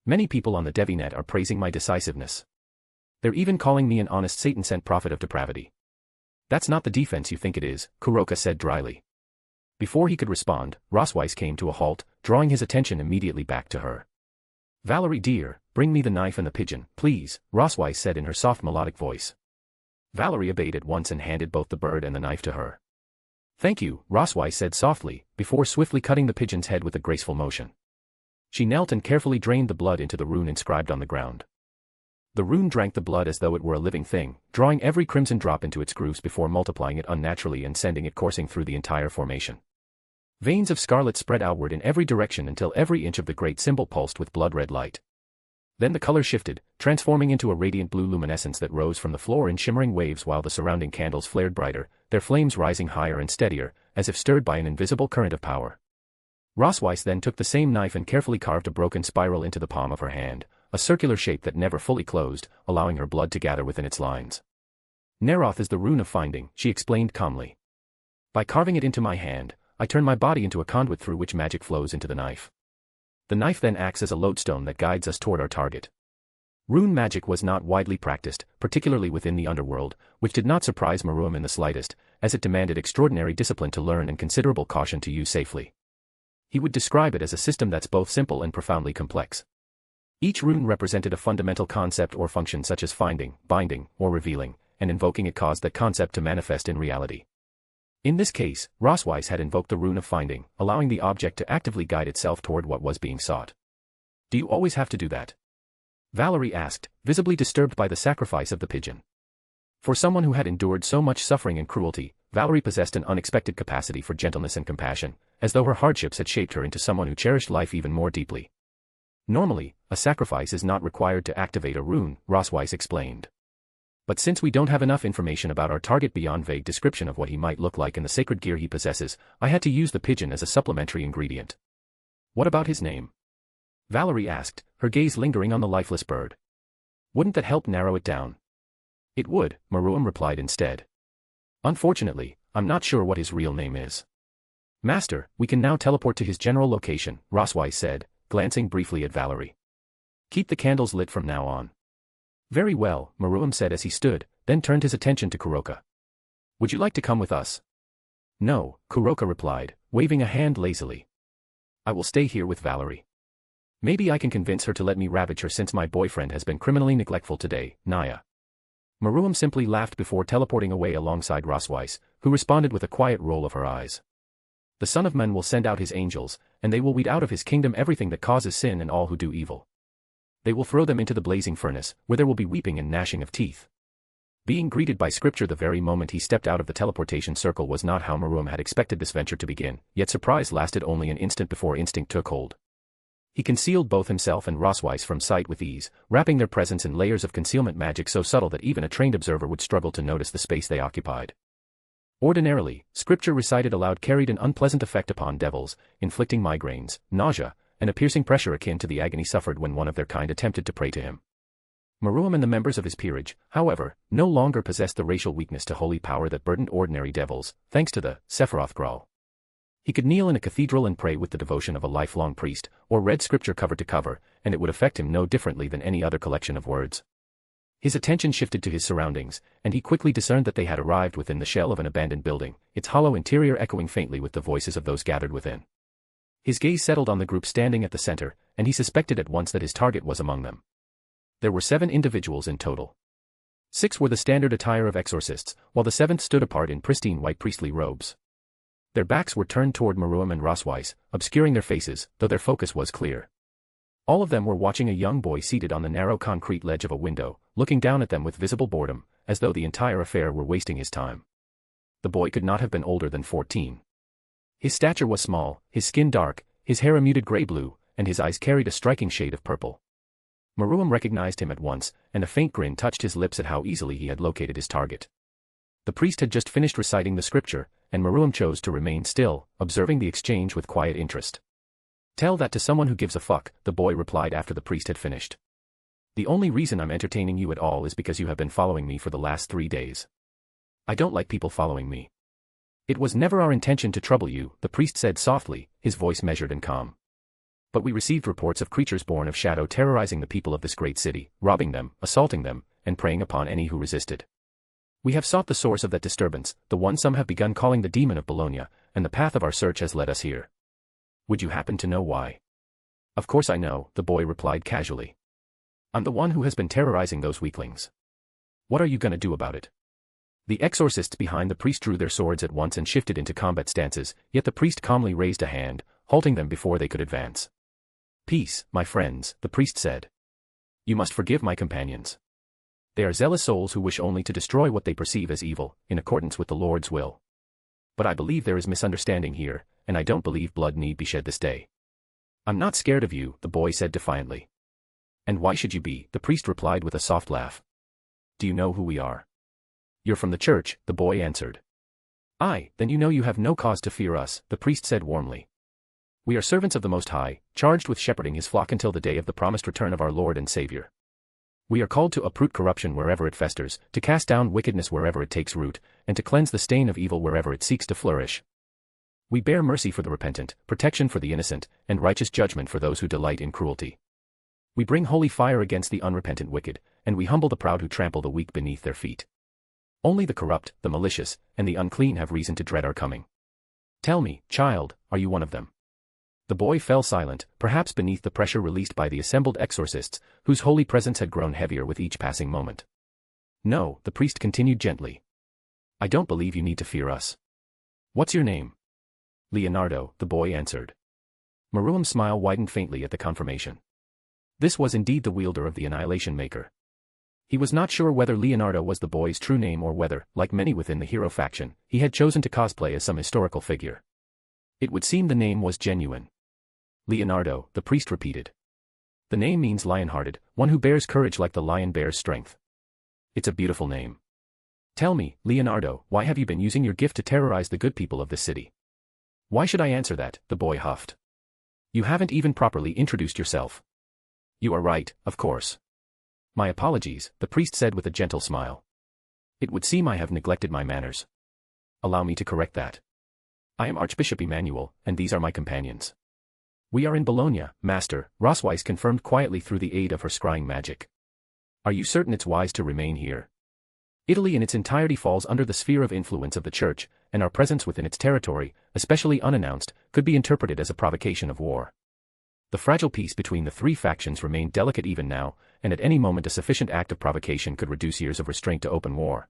Many people on the DeviNet are praising my decisiveness. They're even calling me an honest Satan-sent prophet of depravity." "That's not the defense you think it is," Kuroka said dryly. Before he could respond, Rosweiss came to a halt, drawing his attention immediately back to her. "Valerie dear, bring me the knife and the pigeon, please," Rosweiss said in her soft melodic voice. Valerie obeyed at once and handed both the bird and the knife to her. "Thank you," Rosweiss said softly, before swiftly cutting the pigeon's head with a graceful motion. She knelt and carefully drained the blood into the rune inscribed on the ground. The rune drank the blood as though it were a living thing, drawing every crimson drop into its grooves before multiplying it unnaturally and sending it coursing through the entire formation. Veins of scarlet spread outward in every direction until every inch of the great symbol pulsed with blood-red light. Then the color shifted, transforming into a radiant blue luminescence that rose from the floor in shimmering waves while the surrounding candles flared brighter, their flames rising higher and steadier, as if stirred by an invisible current of power. Rosweiss then took the same knife and carefully carved a broken spiral into the palm of her hand, a circular shape that never fully closed, allowing her blood to gather within its lines. "Neroth is the rune of finding," she explained calmly. "By carving it into my hand, I turn my body into a conduit through which magic flows into the knife. The knife then acts as a lodestone that guides us toward our target." Rune magic was not widely practiced, particularly within the Underworld, which did not surprise Maruam in the slightest, as it demanded extraordinary discipline to learn and considerable caution to use safely. He would describe it as a system that's both simple and profoundly complex. Each rune represented a fundamental concept or function such as finding, binding, or revealing, and invoking it caused that concept to manifest in reality. In this case, Rosweiss had invoked the rune of finding, allowing the object to actively guide itself toward what was being sought. Do you always have to do that? Valerie asked, visibly disturbed by the sacrifice of the pigeon. For someone who had endured so much suffering and cruelty, Valerie possessed an unexpected capacity for gentleness and compassion, as though her hardships had shaped her into someone who cherished life even more deeply. Normally, a sacrifice is not required to activate a rune, Rosweiss explained. But since we don't have enough information about our target beyond vague description of what he might look like and the sacred gear he possesses, I had to use the pigeon as a supplementary ingredient. What about his name? Valerie asked, her gaze lingering on the lifeless bird. Wouldn't that help narrow it down? It would, Maruam replied instead. Unfortunately, I'm not sure what his real name is. Master, we can now teleport to his general location, Rosweiss said, glancing briefly at Valerie. Keep the candles lit from now on. Very well, Maruam said as he stood, then turned his attention to Kuroka. Would you like to come with us? No, Kuroka replied, waving a hand lazily. I will stay here with Valerie. Maybe I can convince her to let me ravage her since my boyfriend has been criminally neglectful today, Naya. Maruam simply laughed before teleporting away alongside Rosweiss, who responded with a quiet roll of her eyes. The Son of Man will send out his angels, and they will weed out of his kingdom everything that causes sin and all who do evil. They will throw them into the blazing furnace, where there will be weeping and gnashing of teeth. Being greeted by scripture the very moment he stepped out of the teleportation circle was not how Maruam had expected this venture to begin, yet surprise lasted only an instant before instinct took hold. He concealed both himself and Rosweiss from sight with ease, wrapping their presence in layers of concealment magic so subtle that even a trained observer would struggle to notice the space they occupied. Ordinarily, scripture recited aloud carried an unpleasant effect upon devils, inflicting migraines, nausea, and a piercing pressure akin to the agony suffered when one of their kind attempted to pray to him. Maruam and the members of his peerage, however, no longer possessed the racial weakness to holy power that burdened ordinary devils, thanks to the Sephiroth Graal. He could kneel in a cathedral and pray with the devotion of a lifelong priest, or read scripture cover to cover, and it would affect him no differently than any other collection of words. His attention shifted to his surroundings, and he quickly discerned that they had arrived within the shell of an abandoned building, its hollow interior echoing faintly with the voices of those gathered within. His gaze settled on the group standing at the center, and he suspected at once that his target was among them. There were 7 individuals in total. 6 were the standard attire of exorcists, while the 7th stood apart in pristine white priestly robes. Their backs were turned toward Maruam and Rosweiss, obscuring their faces, though their focus was clear. All of them were watching a young boy seated on the narrow concrete ledge of a window, looking down at them with visible boredom, as though the entire affair were wasting his time. The boy could not have been older than 14. His stature was small, his skin dark, his hair a muted gray-blue, and his eyes carried a striking shade of purple. Maruam recognized him at once, and a faint grin touched his lips at how easily he had located his target. The priest had just finished reciting the scripture, and Maruam chose to remain still, observing the exchange with quiet interest. Tell that to someone who gives a fuck, the boy replied after the priest had finished. The only reason I'm entertaining you at all is because you have been following me for the last 3 days. I don't like people following me. It was never our intention to trouble you, the priest said softly, his voice measured and calm. But we received reports of creatures born of shadow terrorizing the people of this great city, robbing them, assaulting them, and preying upon any who resisted. We have sought the source of that disturbance, the one some have begun calling the demon of Bologna, and the path of our search has led us here. Would you happen to know why? Of course I know, the boy replied casually. I'm the one who has been terrorizing those weaklings. What are you gonna do about it? The exorcists behind the priest drew their swords at once and shifted into combat stances, yet the priest calmly raised a hand, halting them before they could advance. Peace, my friends, the priest said. You must forgive my companions. They are zealous souls who wish only to destroy what they perceive as evil, in accordance with the Lord's will. But I believe there is misunderstanding here, and I don't believe blood need be shed this day. I'm not scared of you, the boy said defiantly. And why should you be? The priest replied with a soft laugh. Do you know who we are? You're from the church, the boy answered. Then you know you have no cause to fear us, the priest said warmly. We are servants of the Most High, charged with shepherding his flock until the day of the promised return of our Lord and Savior. We are called to uproot corruption wherever it festers, to cast down wickedness wherever it takes root, and to cleanse the stain of evil wherever it seeks to flourish. We bear mercy for the repentant, protection for the innocent, and righteous judgment for those who delight in cruelty. We bring holy fire against the unrepentant wicked, and we humble the proud who trample the weak beneath their feet. Only the corrupt, the malicious, and the unclean have reason to dread our coming. Tell me, child, are you one of them? The boy fell silent, perhaps beneath the pressure released by the assembled exorcists, whose holy presence had grown heavier with each passing moment. No, the priest continued gently. I don't believe you need to fear us. What's your name? Leonardo, the boy answered. Maruam's smile widened faintly at the confirmation. This was indeed the wielder of the Annihilation Maker. He was not sure whether Leonardo was the boy's true name or whether, like many within the hero faction, he had chosen to cosplay as some historical figure. It would seem the name was genuine. Leonardo, the priest repeated. The name means lion-hearted, one who bears courage like the lion bears strength. It's a beautiful name. Tell me, Leonardo, why have you been using your gift to terrorize the good people of this city? Why should I answer that? The boy huffed. You haven't even properly introduced yourself. You are right, of course. My apologies, the priest said with a gentle smile. It would seem I have neglected my manners. Allow me to correct that. I am Archbishop Emmanuel, and these are my companions. We are in Bologna, Master, Rosweiss confirmed quietly through the aid of her scrying magic. Are you certain it's wise to remain here? Italy in its entirety falls under the sphere of influence of the Church, and our presence within its territory, especially unannounced, could be interpreted as a provocation of war. The fragile peace between the three factions remained delicate even now, and at any moment a sufficient act of provocation could reduce years of restraint to open war.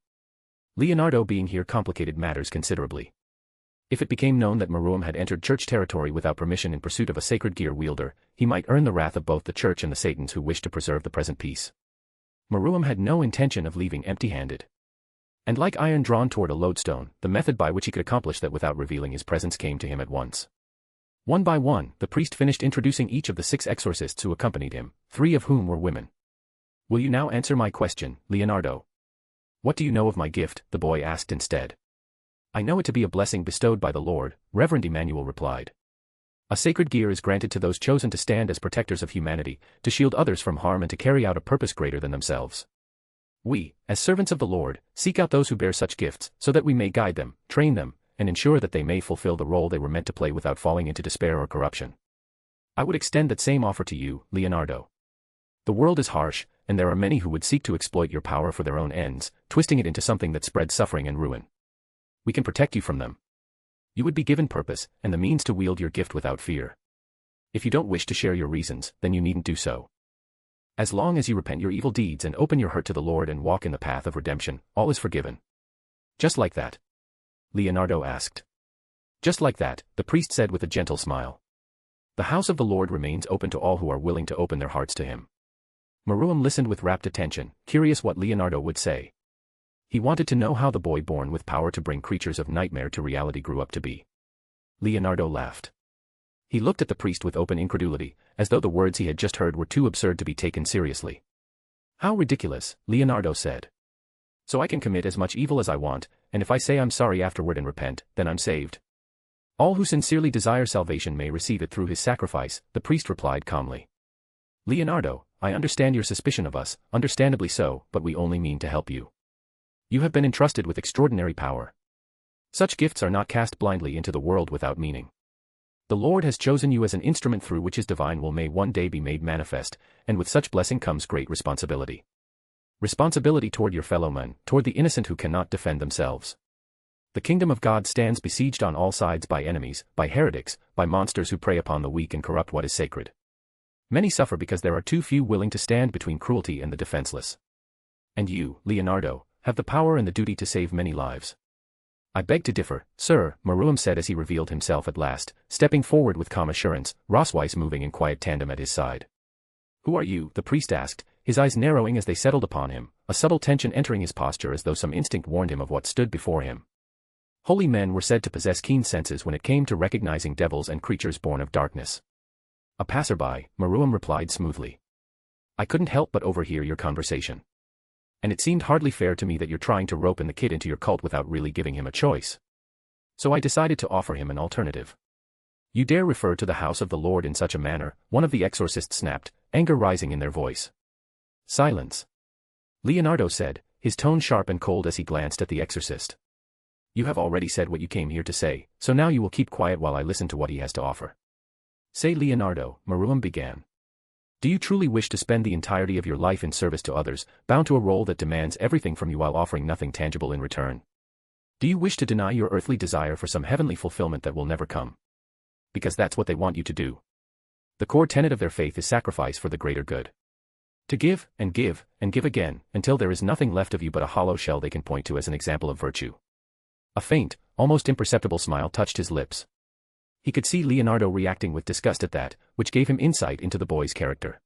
Leonardo being here complicated matters considerably. If it became known that Maruam had entered Church territory without permission in pursuit of a sacred gear wielder, he might earn the wrath of both the Church and the Satans who wished to preserve the present peace. Maruam had no intention of leaving empty-handed. And like iron drawn toward a lodestone, the method by which he could accomplish that without revealing his presence came to him at once. One by one, the priest finished introducing each of the 6 exorcists who accompanied him, 3 of whom were women. Will you now answer my question, Leonardo? What do you know of my gift? The boy asked instead. I know it to be a blessing bestowed by the Lord, Reverend Emmanuel replied. A sacred gear is granted to those chosen to stand as protectors of humanity, to shield others from harm and to carry out a purpose greater than themselves. We, as servants of the Lord, seek out those who bear such gifts, so that we may guide them, train them, and ensure that they may fulfill the role they were meant to play without falling into despair or corruption. I would extend that same offer to you, Leonardo. The world is harsh, and there are many who would seek to exploit your power for their own ends, twisting it into something that spreads suffering and ruin. We can protect you from them. You would be given purpose, and the means to wield your gift without fear. If you don't wish to share your reasons, then you needn't do so. As long as you repent your evil deeds and open your heart to the Lord and walk in the path of redemption, all is forgiven. Just like that? Leonardo asked. Just like that, the priest said with a gentle smile. The house of the Lord remains open to all who are willing to open their hearts to him. Maruam listened with rapt attention, curious what Leonardo would say. He wanted to know how the boy born with power to bring creatures of nightmare to reality grew up to be. Leonardo laughed. He looked at the priest with open incredulity, as though the words he had just heard were too absurd to be taken seriously. How ridiculous, Leonardo said. So I can commit as much evil as I want, and if I say I'm sorry afterward and repent, then I'm saved. All who sincerely desire salvation may receive it through his sacrifice, the priest replied calmly. Leonardo, I understand your suspicion of us, understandably so, but we only mean to help you. You have been entrusted with extraordinary power. Such gifts are not cast blindly into the world without meaning. The Lord has chosen you as an instrument through which his divine will may one day be made manifest, and with such blessing comes great responsibility. Responsibility toward your fellow men, toward the innocent who cannot defend themselves. The kingdom of God stands besieged on all sides by enemies, by heretics, by monsters who prey upon the weak and corrupt what is sacred. Many suffer because there are too few willing to stand between cruelty and the defenseless. And you, Leonardo, have the power and the duty to save many lives. I beg to differ, sir, Maruam said as he revealed himself at last, stepping forward with calm assurance, Rosweiss moving in quiet tandem at his side. Who are you? The priest asked, his eyes narrowing as they settled upon him, a subtle tension entering his posture as though some instinct warned him of what stood before him. Holy men were said to possess keen senses when it came to recognizing devils and creatures born of darkness. A passerby, Maruam replied smoothly. I couldn't help but overhear your conversation. And it seemed hardly fair to me that you're trying to rope in the kid into your cult without really giving him a choice. So I decided to offer him an alternative. You dare refer to the house of the Lord in such a manner? One of the exorcists snapped, anger rising in their voice. Silence. Leonardo said, his tone sharp and cold as he glanced at the exorcist. You have already said what you came here to say, so now you will keep quiet while I listen to what he has to offer. Say Leonardo, Maruam began. Do you truly wish to spend the entirety of your life in service to others, bound to a role that demands everything from you while offering nothing tangible in return? Do you wish to deny your earthly desire for some heavenly fulfillment that will never come? Because that's what they want you to do. The core tenet of their faith is sacrifice for the greater good. To give, and give, and give again, until there is nothing left of you but a hollow shell they can point to as an example of virtue. A faint, almost imperceptible smile touched his lips. He could see Leonardo reacting with disgust at that, which gave him insight into the boy's character.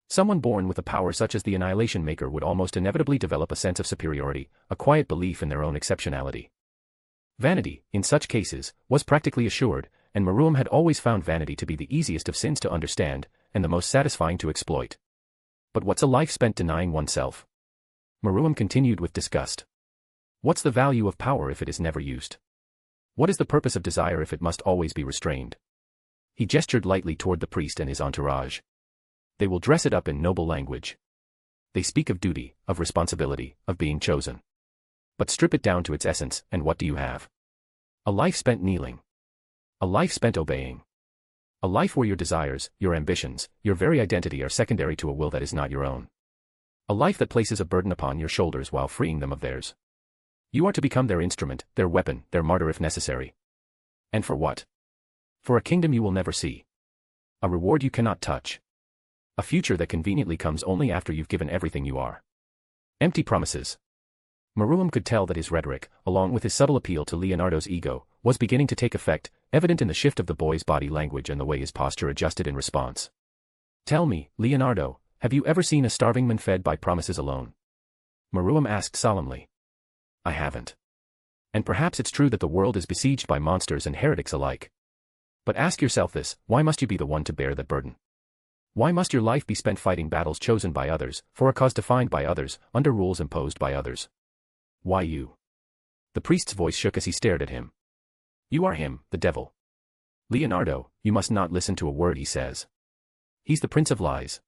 Someone born with a power such as the Annihilation Maker would almost inevitably develop a sense of superiority, a quiet belief in their own exceptionality. Vanity, in such cases, was practically assured, and Maruam had always found vanity to be the easiest of sins to understand, and the most satisfying to exploit. But what's a life spent denying oneself? Maruam continued with disgust. What's the value of power if it is never used? What is the purpose of desire if it must always be restrained? He gestured lightly toward the priest and his entourage. They will dress it up in noble language. They speak of duty, of responsibility, of being chosen. But strip it down to its essence, and what do you have? A life spent kneeling. A life spent obeying. A life where your desires, your ambitions, your very identity are secondary to a will that is not your own. A life that places a burden upon your shoulders while freeing them of theirs. You are to become their instrument, their weapon, their martyr if necessary. And for what? For a kingdom you will never see. A reward you cannot touch. A future that conveniently comes only after you've given everything you are. Empty promises. Maruam could tell that his rhetoric, along with his subtle appeal to Leonardo's ego, was beginning to take effect, evident in the shift of the boy's body language and the way his posture adjusted in response. Tell me, Leonardo, have you ever seen a starving man fed by promises alone? Maruam asked solemnly. I haven't. And perhaps it's true that the world is besieged by monsters and heretics alike. But ask yourself this, why must you be the one to bear that burden? Why must your life be spent fighting battles chosen by others, for a cause defined by others, under rules imposed by others? Why you? The priest's voice shook as he stared at him. You are him, the devil. Leonardo, you must not listen to a word he says. He's the prince of lies.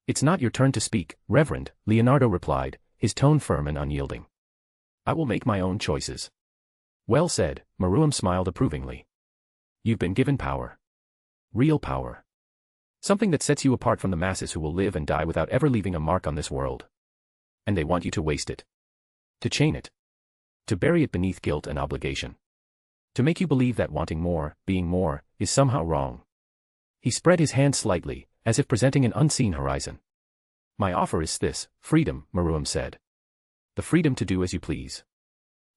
It's not your turn to speak, Reverend, Leonardo replied, his tone firm and unyielding. I will make my own choices. Well said, Maruam smiled approvingly. You've been given power. Real power. Something that sets you apart from the masses who will live and die without ever leaving a mark on this world. And they want you to waste it. To chain it. To bury it beneath guilt and obligation. To make you believe that wanting more, being more, is somehow wrong. He spread his hand slightly, as if presenting an unseen horizon. My offer is this, freedom, Maruam said. The freedom to do as you please.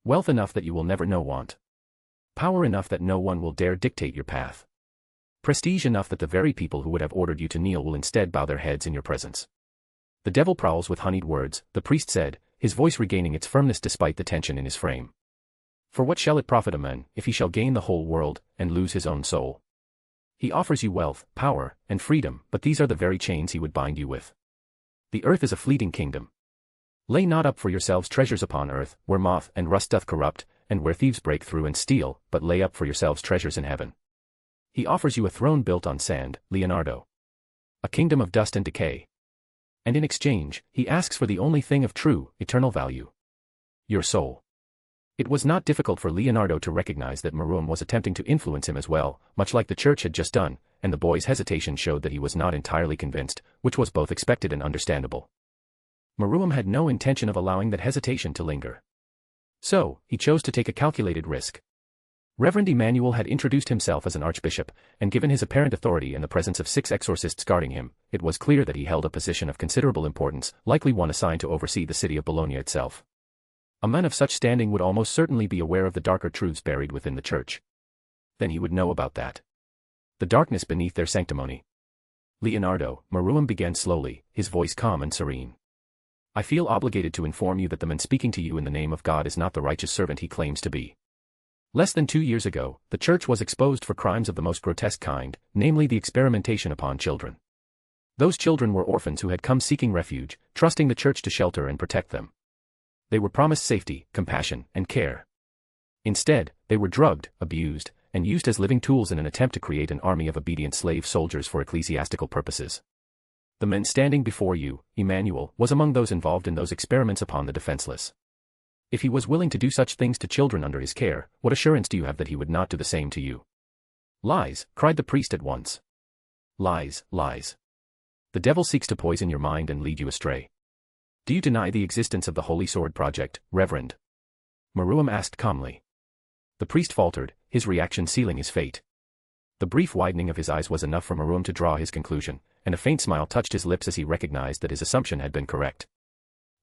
Wealth enough that you will never know want. Power enough that no one will dare dictate your path. Prestige enough that the very people who would have ordered you to kneel will instead bow their heads in your presence. The devil prowls with honeyed words, the priest said, his voice regaining its firmness despite the tension in his frame. For what shall it profit a man, if he shall gain the whole world, and lose his own soul? He offers you wealth, power, and freedom, but these are the very chains he would bind you with. The earth is a fleeting kingdom. Lay not up for yourselves treasures upon earth, where moth and rust doth corrupt, and where thieves break through and steal, but lay up for yourselves treasures in heaven. He offers you a throne built on sand, Leonardo. A kingdom of dust and decay. And in exchange, he asks for the only thing of true, eternal value. Your soul. It was not difficult for Leonardo to recognize that Maruam was attempting to influence him as well, much like the church had just done, and the boy's hesitation showed that he was not entirely convinced, which was both expected and understandable. Maruam had no intention of allowing that hesitation to linger. So, he chose to take a calculated risk. Reverend Emmanuel had introduced himself as an archbishop, and given his apparent authority in the presence of 6 exorcists guarding him, it was clear that he held a position of considerable importance, likely one assigned to oversee the city of Bologna itself. A man of such standing would almost certainly be aware of the darker truths buried within the church. Then he would know about that. The darkness beneath their sanctimony. Leonardo, Maruam began slowly, his voice calm and serene. I feel obligated to inform you that the man speaking to you in the name of God is not the righteous servant he claims to be. Less than 2 years ago, the church was exposed for crimes of the most grotesque kind, namely the experimentation upon children. Those children were orphans who had come seeking refuge, trusting the church to shelter and protect them. They were promised safety, compassion, and care. Instead, they were drugged, abused, and used as living tools in an attempt to create an army of obedient slave soldiers for ecclesiastical purposes. The man standing before you, Emmanuel, was among those involved in those experiments upon the defenseless. If he was willing to do such things to children under his care, what assurance do you have that he would not do the same to you? Lies, cried the priest at once. Lies, lies. The devil seeks to poison your mind and lead you astray. Do you deny the existence of the Holy Sword Project, Reverend? Maruam asked calmly. The priest faltered, his reaction sealing his fate. The brief widening of his eyes was enough for Maruam to draw his conclusion, and a faint smile touched his lips as he recognized that his assumption had been correct.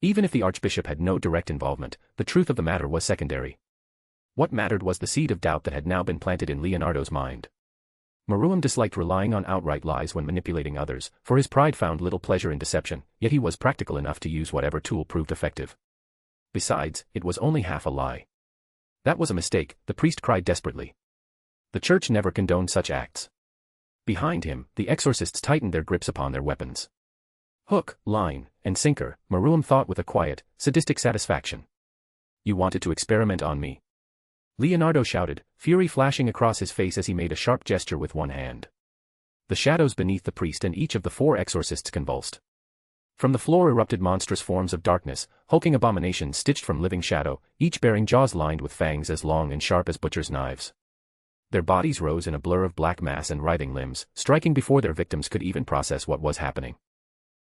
Even if the archbishop had no direct involvement, the truth of the matter was secondary. What mattered was the seed of doubt that had now been planted in Leonardo's mind. Maruam disliked relying on outright lies when manipulating others, for his pride found little pleasure in deception, yet he was practical enough to use whatever tool proved effective. Besides, it was only half a lie. That was a mistake, the priest cried desperately. The church never condoned such acts. Behind him, the exorcists tightened their grips upon their weapons. Hook, line, and sinker, Maruam thought with a quiet, sadistic satisfaction. You wanted to experiment on me? Leonardo shouted, fury flashing across his face as he made a sharp gesture with one hand. The shadows beneath the priest and each of the 4 exorcists convulsed. From the floor erupted monstrous forms of darkness, hulking abominations stitched from living shadow, each bearing jaws lined with fangs as long and sharp as butcher's knives. Their bodies rose in a blur of black mass and writhing limbs, striking before their victims could even process what was happening.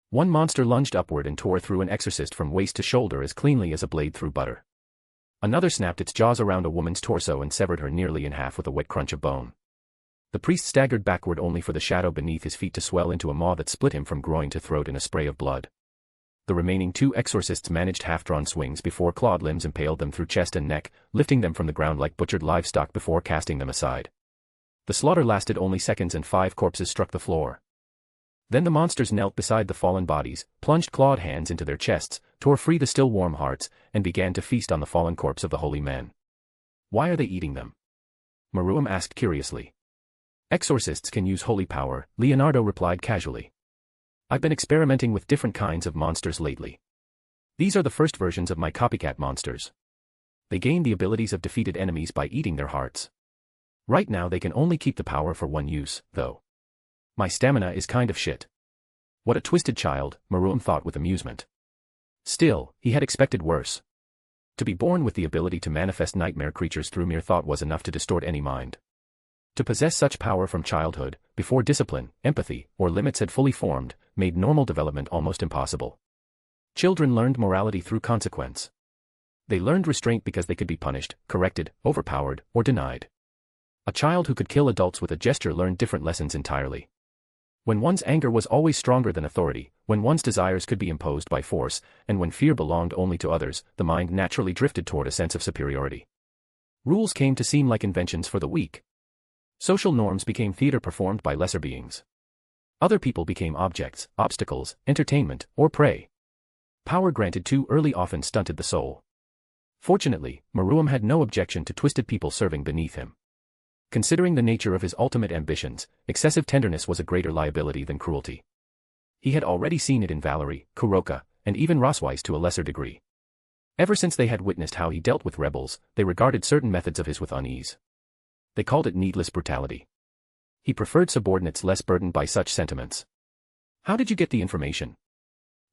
One monster lunged upward and tore through an exorcist from waist to shoulder as cleanly as a blade through butter. Another snapped its jaws around a woman's torso and severed her nearly in half with a wet crunch of bone. The priest staggered backward only for the shadow beneath his feet to swell into a maw that split him from groin to throat in a spray of blood. The remaining 2 exorcists managed half-drawn swings before clawed limbs impaled them through chest and neck, lifting them from the ground like butchered livestock before casting them aside. The slaughter lasted only seconds and 5 corpses struck the floor. Then the monsters knelt beside the fallen bodies, plunged clawed hands into their chests, tore free the still warm hearts, and began to feast on the fallen corpse of the holy men. Why are they eating them? Maruam asked curiously. Exorcists can use holy power, Leonardo replied casually. I've been experimenting with different kinds of monsters lately. These are the first versions of my copycat monsters. They gain the abilities of defeated enemies by eating their hearts. Right now they can only keep the power for one use, though. My stamina is kind of shit. What a twisted child, Maruam thought with amusement. Still, he had expected worse. To be born with the ability to manifest nightmare creatures through mere thought was enough to distort any mind. To possess such power from childhood, before discipline, empathy, or limits had fully formed, made normal development almost impossible. Children learned morality through consequence. They learned restraint because they could be punished, corrected, overpowered, or denied. A child who could kill adults with a gesture learned different lessons entirely. When one's anger was always stronger than authority, when one's desires could be imposed by force, and when fear belonged only to others, the mind naturally drifted toward a sense of superiority. Rules came to seem like inventions for the weak. Social norms became theater performed by lesser beings. Other people became objects, obstacles, entertainment, or prey. Power granted too early often stunted the soul. Fortunately, Maruam had no objection to twisted people serving beneath him. Considering the nature of his ultimate ambitions, excessive tenderness was a greater liability than cruelty. He had already seen it in Valerie, Kuroka, and even Rosweiss to a lesser degree. Ever since they had witnessed how he dealt with rebels, they regarded certain methods of his with unease. They called it needless brutality. He preferred subordinates less burdened by such sentiments. How did you get the information?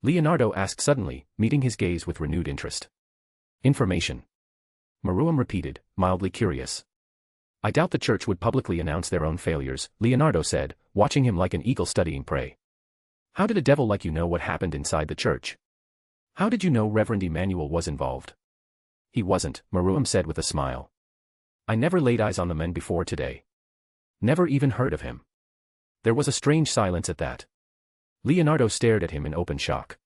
Leonardo asked suddenly, meeting his gaze with renewed interest. Information. Maruam repeated, mildly curious. I doubt the church would publicly announce their own failures, Leonardo said, watching him like an eagle studying prey. How did a devil like you know what happened inside the church? How did you know Reverend Emmanuel was involved? He wasn't, Maruam said with a smile. I never laid eyes on the men before today. Never even heard of him. There was a strange silence at that. Leonardo stared at him in open shock.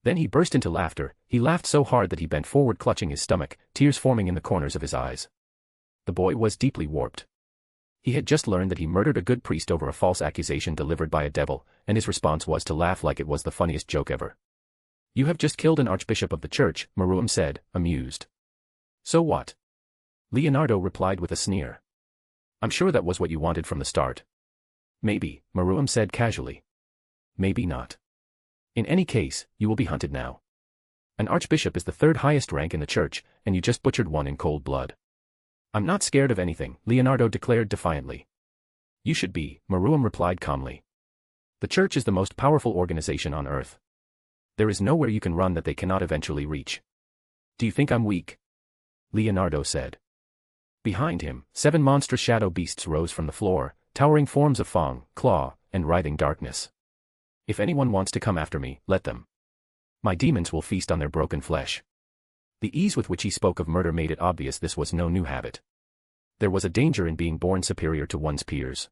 Then he burst into laughter. He laughed so hard that he bent forward clutching his stomach, tears forming in the corners of his eyes. The boy was deeply warped. He had just learned that he murdered a good priest over a false accusation delivered by a devil, and his response was to laugh like it was the funniest joke ever. You have just killed an archbishop of the church, Maruam said, amused. So what? Leonardo replied with a sneer. I'm sure that was what you wanted from the start. Maybe, Maruam said casually. Maybe not. In any case, you will be hunted now. An archbishop is the 3rd highest rank in the church, and you just butchered one in cold blood. I'm not scared of anything, Leonardo declared defiantly. You should be, Maruam replied calmly. The church is the most powerful organization on earth. There is nowhere you can run that they cannot eventually reach. Do you think I'm weak? Leonardo said. Behind him, 7 monstrous shadow beasts rose from the floor, towering forms of fang, claw, and writhing darkness. If anyone wants to come after me, let them. My demons will feast on their broken flesh. The ease with which he spoke of murder made it obvious this was no new habit. There was a danger in being born superior to one's peers.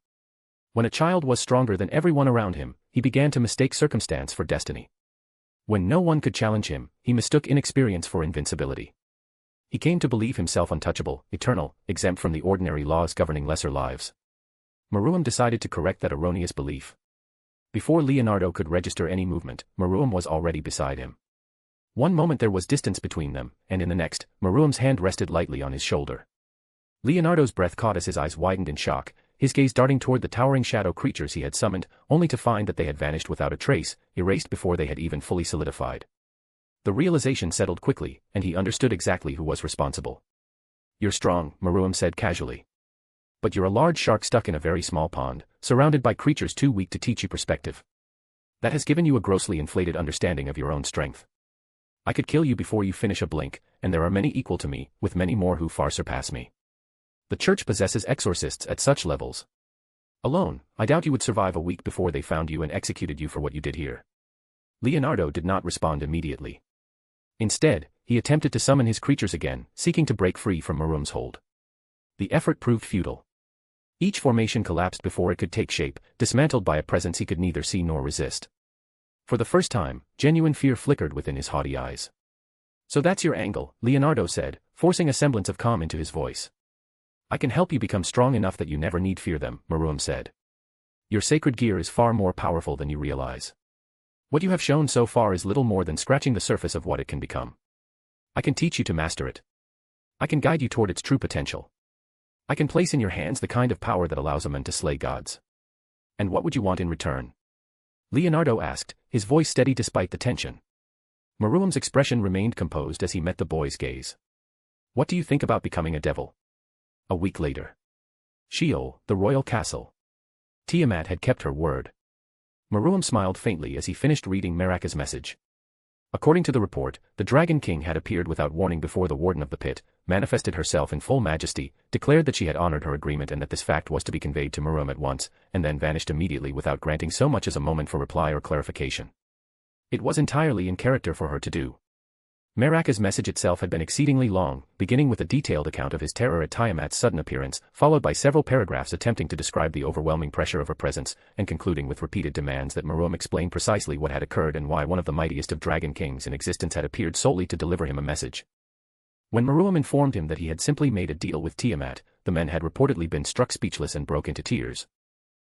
When a child was stronger than everyone around him, he began to mistake circumstance for destiny. When no one could challenge him, he mistook inexperience for invincibility. He came to believe himself untouchable, eternal, exempt from the ordinary laws governing lesser lives. Meruem decided to correct that erroneous belief. Before Leonardo could register any movement, Meruem was already beside him. One moment there was distance between them, and in the next, Meruem's hand rested lightly on his shoulder. Leonardo's breath caught as his eyes widened in shock, his gaze darting toward the towering shadow creatures he had summoned, only to find that they had vanished without a trace, erased before they had even fully solidified. The realization settled quickly, and he understood exactly who was responsible. "You're strong," Meruem said casually. "But you're a large shark stuck in a very small pond, surrounded by creatures too weak to teach you perspective. That has given you a grossly inflated understanding of your own strength. I could kill you before you finish a blink, and there are many equal to me, with many more who far surpass me. The church possesses exorcists at such levels. Alone, I doubt you would survive a week before they found you and executed you for what you did here." Leonardo did not respond immediately. Instead, he attempted to summon his creatures again, seeking to break free from Meruem's hold. The effort proved futile. Each formation collapsed before it could take shape, dismantled by a presence he could neither see nor resist. For the first time, genuine fear flickered within his haughty eyes. "So that's your angle," Leonardo said, forcing a semblance of calm into his voice. "I can help you become strong enough that you never need fear them," Meruem said. "Your sacred gear is far more powerful than you realize. What you have shown so far is little more than scratching the surface of what it can become. I can teach you to master it. I can guide you toward its true potential. I can place in your hands the kind of power that allows a man to slay gods. And what would you want in return?" Leonardo asked, his voice steady despite the tension. Meruem's expression remained composed as he met the boy's gaze. "What do you think about becoming a devil?" A week later. Sheol, the royal castle. Tiamat had kept her word. Meruem smiled faintly as he finished reading Maraka's message. According to the report, the Dragon King had appeared without warning before the warden of the pit, manifested herself in full majesty, declared that she had honored her agreement and that this fact was to be conveyed to Meruem at once, and then vanished immediately without granting so much as a moment for reply or clarification. It was entirely in character for her to do. Maraka's message itself had been exceedingly long, beginning with a detailed account of his terror at Tiamat's sudden appearance, followed by several paragraphs attempting to describe the overwhelming pressure of her presence, and concluding with repeated demands that Meruem explain precisely what had occurred and why one of the mightiest of dragon kings in existence had appeared solely to deliver him a message. When Meruem informed him that he had simply made a deal with Tiamat, the men had reportedly been struck speechless and broke into tears.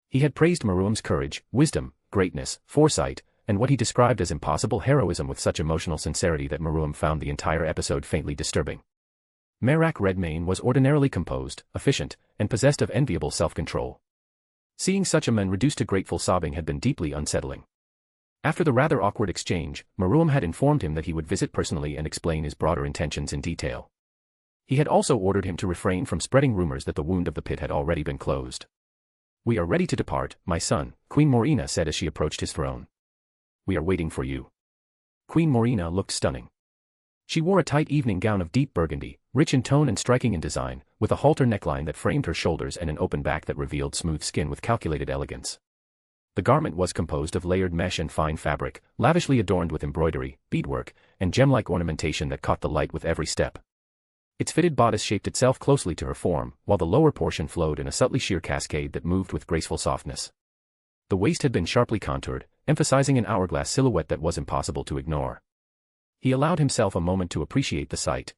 He had praised Meruem's courage, wisdom, greatness, foresight, and what he described as impossible heroism with such emotional sincerity that Meruem found the entire episode faintly disturbing. Merak Redmane was ordinarily composed, efficient, and possessed of enviable self-control. Seeing such a man reduced to grateful sobbing had been deeply unsettling. After the rather awkward exchange, Meruem had informed him that he would visit personally and explain his broader intentions in detail. He had also ordered him to refrain from spreading rumors that the wound of the pit had already been closed. "We are ready to depart, my son," Queen Morina said as she approached his throne. "We are waiting for you." Queen Morina looked stunning. She wore a tight evening gown of deep burgundy, rich in tone and striking in design, with a halter neckline that framed her shoulders and an open back that revealed smooth skin with calculated elegance. The garment was composed of layered mesh and fine fabric, lavishly adorned with embroidery, beadwork, and gem-like ornamentation that caught the light with every step. Its fitted bodice shaped itself closely to her form, while the lower portion flowed in a subtly sheer cascade that moved with graceful softness. The waist had been sharply contoured, emphasizing an hourglass silhouette that was impossible to ignore. He allowed himself a moment to appreciate the sight.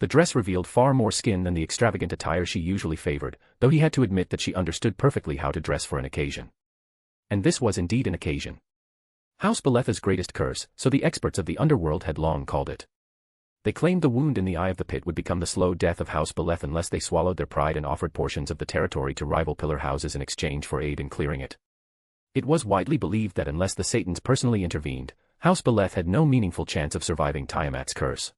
The dress revealed far more skin than the extravagant attire she usually favored, though he had to admit that she understood perfectly how to dress for an occasion. And this was indeed an occasion. House Beleth's greatest curse, so the experts of the Underworld had long called it. They claimed the wound in the eye of the pit would become the slow death of House Beleth unless they swallowed their pride and offered portions of the territory to rival pillar houses in exchange for aid in clearing it. It was widely believed that unless the Satans personally intervened, House Beleth had no meaningful chance of surviving Tiamat's curse.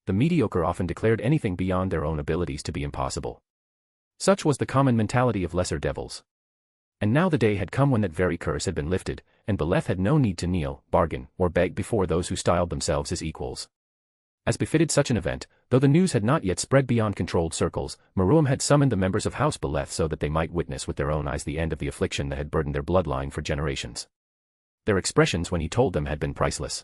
The mediocre often declared anything beyond their own abilities to be impossible. Such was the common mentality of lesser devils. And now the day had come when that very curse had been lifted, and Beleth had no need to kneel, bargain, or beg before those who styled themselves his equals. As befitted such an event, though the news had not yet spread beyond controlled circles, Meruem had summoned the members of House Beleth so that they might witness with their own eyes the end of the affliction that had burdened their bloodline for generations. Their expressions when he told them had been priceless.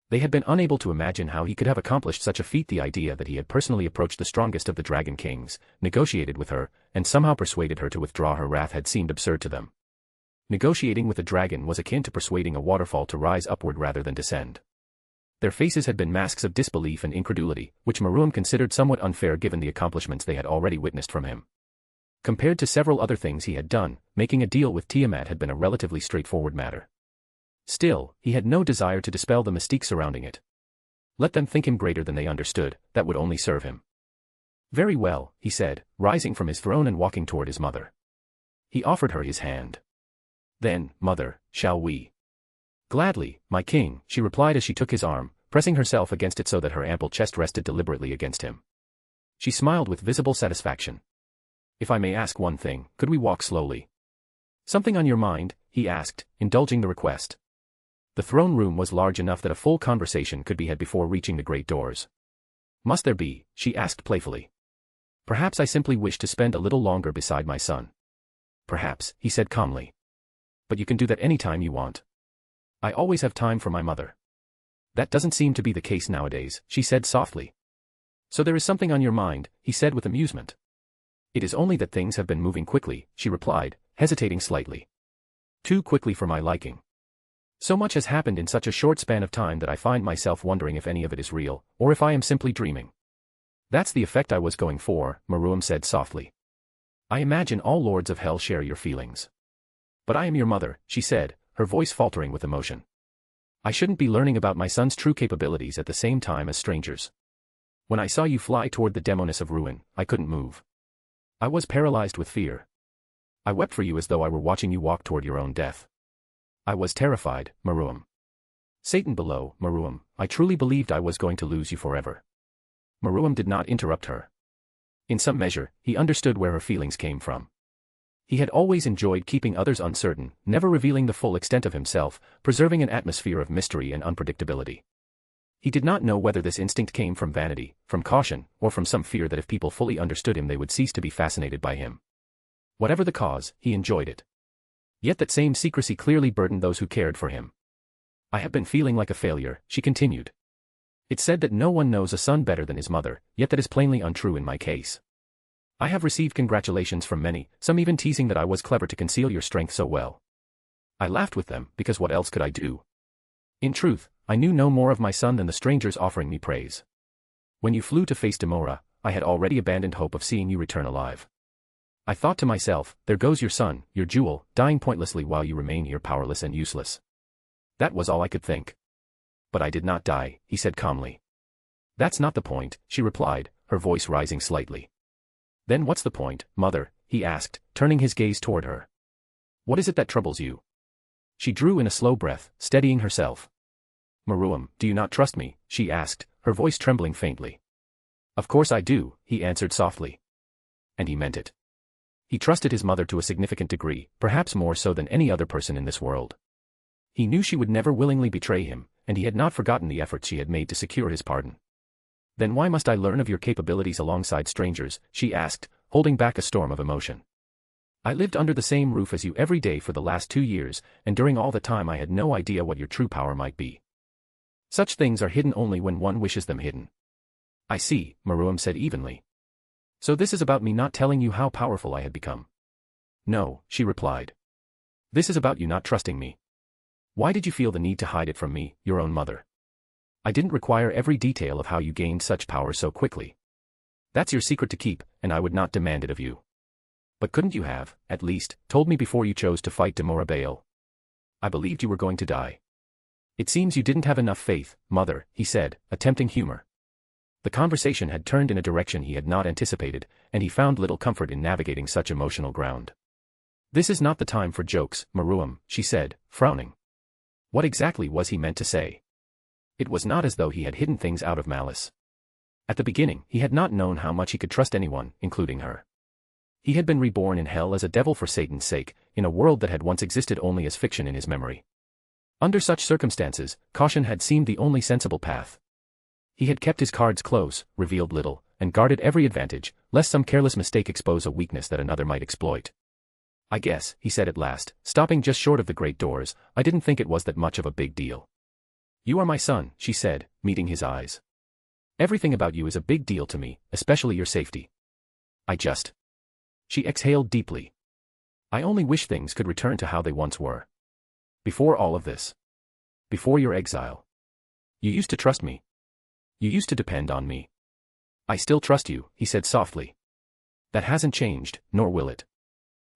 They had been unable to imagine how he could have accomplished such a feat. The idea that he had personally approached the strongest of the Dragon Kings, negotiated with her, and somehow persuaded her to withdraw her wrath had seemed absurd to them. Negotiating with a dragon was akin to persuading a waterfall to rise upward rather than descend. Their faces had been masks of disbelief and incredulity, which Maruam considered somewhat unfair given the accomplishments they had already witnessed from him. Compared to several other things he had done, making a deal with Tiamat had been a relatively straightforward matter. Still, he had no desire to dispel the mystique surrounding it. Let them think him greater than they understood, that would only serve him. Very well, he said, rising from his throne and walking toward his mother. He offered her his hand. Then, mother, shall we? Gladly, my king, she replied as she took his arm, pressing herself against it so that her ample chest rested deliberately against him. She smiled with visible satisfaction. If I may ask one thing, could we walk slowly? Something on your mind? He asked, indulging the request. The throne room was large enough that a full conversation could be had before reaching the great doors. Must there be? She asked playfully. Perhaps I simply wish to spend a little longer beside my son. Perhaps, he said calmly. But you can do that any time you want. I always have time for my mother. That doesn't seem to be the case nowadays, she said softly. So there is something on your mind, he said with amusement. It is only that things have been moving quickly, she replied, hesitating slightly. Too quickly for my liking. So much has happened in such a short span of time that I find myself wondering if any of it is real, or if I am simply dreaming. That's the effect I was going for, Maruam said softly. I imagine all lords of hell share your feelings. But I am your mother, she said, her voice faltering with emotion. I shouldn't be learning about my son's true capabilities at the same time as strangers. When I saw you fly toward the demoness of ruin, I couldn't move. I was paralyzed with fear. I wept for you as though I were watching you walk toward your own death. I was terrified, Maruam. Satan below, Maruam, I truly believed I was going to lose you forever. Maruam did not interrupt her. In some measure, he understood where her feelings came from. He had always enjoyed keeping others uncertain, never revealing the full extent of himself, preserving an atmosphere of mystery and unpredictability. He did not know whether this instinct came from vanity, from caution, or from some fear that if people fully understood him they would cease to be fascinated by him. Whatever the cause, he enjoyed it. Yet that same secrecy clearly burdened those who cared for him. I have been feeling like a failure, she continued. It's said that no one knows a son better than his mother, yet that is plainly untrue in my case. I have received congratulations from many, some even teasing that I was clever to conceal your strength so well. I laughed with them, because what else could I do? In truth, I knew no more of my son than the strangers offering me praise. When you flew to face Demora, I had already abandoned hope of seeing you return alive. I thought to myself, there goes your son, your jewel, dying pointlessly while you remain here powerless and useless. That was all I could think. But I did not die, he said calmly. That's not the point, she replied, her voice rising slightly. Then what's the point, mother? He asked, turning his gaze toward her. What is it that troubles you? She drew in a slow breath, steadying herself. Maruam, do you not trust me? She asked, her voice trembling faintly. Of course I do, he answered softly. And he meant it. He trusted his mother to a significant degree, perhaps more so than any other person in this world. He knew she would never willingly betray him, and he had not forgotten the efforts she had made to secure his pardon. Then why must I learn of your capabilities alongside strangers? She asked, holding back a storm of emotion. I lived under the same roof as you every day for the last 2 years, and during all the time I had no idea what your true power might be. Such things are hidden only when one wishes them hidden. I see, Maruam said evenly. So this is about me not telling you how powerful I had become. No, she replied. This is about you not trusting me. Why did you feel the need to hide it from me, your own mother? I didn't require every detail of how you gained such power so quickly. That's your secret to keep, and I would not demand it of you. But couldn't you have, at least, told me before you chose to fight Demora Baal? I believed you were going to die. It seems you didn't have enough faith, mother, he said, attempting humor. The conversation had turned in a direction he had not anticipated, and he found little comfort in navigating such emotional ground. This is not the time for jokes, Maruam, she said, frowning. What exactly was he meant to say? It was not as though he had hidden things out of malice. At the beginning, he had not known how much he could trust anyone, including her. He had been reborn in hell as a devil for Satan's sake, in a world that had once existed only as fiction in his memory. Under such circumstances, caution had seemed the only sensible path. He had kept his cards close, revealed little, and guarded every advantage, lest some careless mistake expose a weakness that another might exploit. I guess, he said at last, stopping just short of the great doors, I didn't think it was that much of a big deal. You are my son, she said, meeting his eyes. Everything about you is a big deal to me, especially your safety. She exhaled deeply. I only wish things could return to how they once were. Before all of this. Before your exile. You used to trust me. You used to depend on me. I still trust you, he said softly. That hasn't changed, nor will it.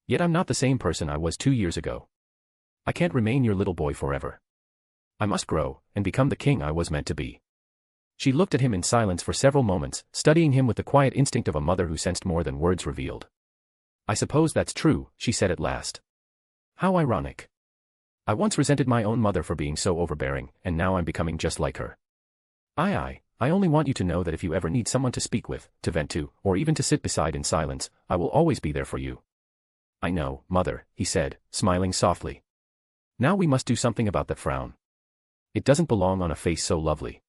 Yet I'm not the same person I was 2 years ago. I can't remain your little boy forever. I must grow, and become the king I was meant to be. She looked at him in silence for several moments, studying him with the quiet instinct of a mother who sensed more than words revealed. I suppose that's true, she said at last. How ironic. I once resented my own mother for being so overbearing, and now I'm becoming just like her. I only want you to know that if you ever need someone to speak with, to vent to, or even to sit beside in silence, I will always be there for you. I know, mother, he said, smiling softly. Now we must do something about that frown. It doesn't belong on a face so lovely.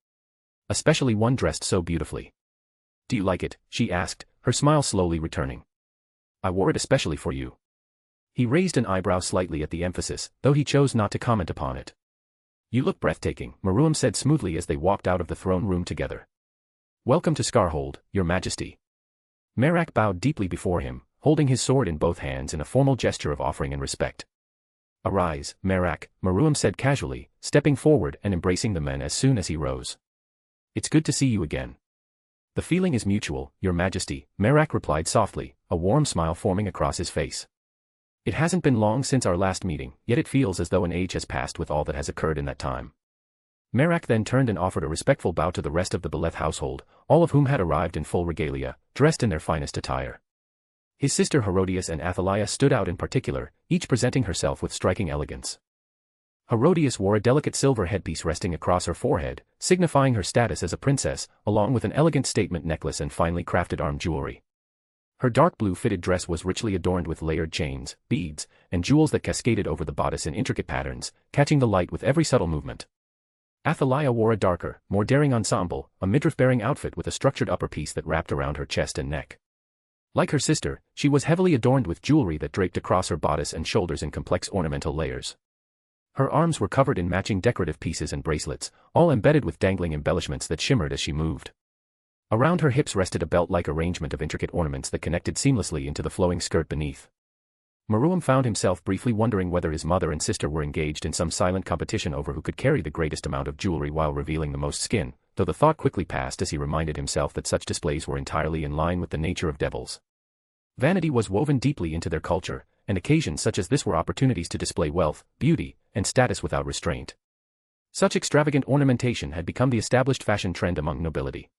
Especially one dressed so beautifully. Do you like it? She asked, her smile slowly returning. I wore it especially for you. He raised an eyebrow slightly at the emphasis, though he chose not to comment upon it. You look breathtaking, Maruam said smoothly as they walked out of the throne room together. Welcome to Scarhold, Your Majesty. Merak bowed deeply before him, holding his sword in both hands in a formal gesture of offering and respect. Arise, Merak, Maruam said casually, stepping forward and embracing the men as soon as he rose. It's good to see you again. The feeling is mutual, Your Majesty, Merak replied softly, a warm smile forming across his face. It hasn't been long since our last meeting, yet it feels as though an age has passed with all that has occurred in that time. Merak then turned and offered a respectful bow to the rest of the Beleth household, all of whom had arrived in full regalia, dressed in their finest attire. His sister Herodias and Athaliah stood out in particular, each presenting herself with striking elegance. Herodias wore a delicate silver headpiece resting across her forehead, signifying her status as a princess, along with an elegant statement necklace and finely crafted arm jewelry. Her dark blue fitted dress was richly adorned with layered chains, beads, and jewels that cascaded over the bodice in intricate patterns, catching the light with every subtle movement. Athaliah wore a darker, more daring ensemble, a midriff-bearing outfit with a structured upper piece that wrapped around her chest and neck. Like her sister, she was heavily adorned with jewelry that draped across her bodice and shoulders in complex ornamental layers. Her arms were covered in matching decorative pieces and bracelets, all embedded with dangling embellishments that shimmered as she moved. Around her hips rested a belt-like arrangement of intricate ornaments that connected seamlessly into the flowing skirt beneath. Maruam found himself briefly wondering whether his mother and sister were engaged in some silent competition over who could carry the greatest amount of jewelry while revealing the most skin, though the thought quickly passed as he reminded himself that such displays were entirely in line with the nature of devils. Vanity was woven deeply into their culture, and occasions such as this were opportunities to display wealth, beauty, and status without restraint. Such extravagant ornamentation had become the established fashion trend among nobility.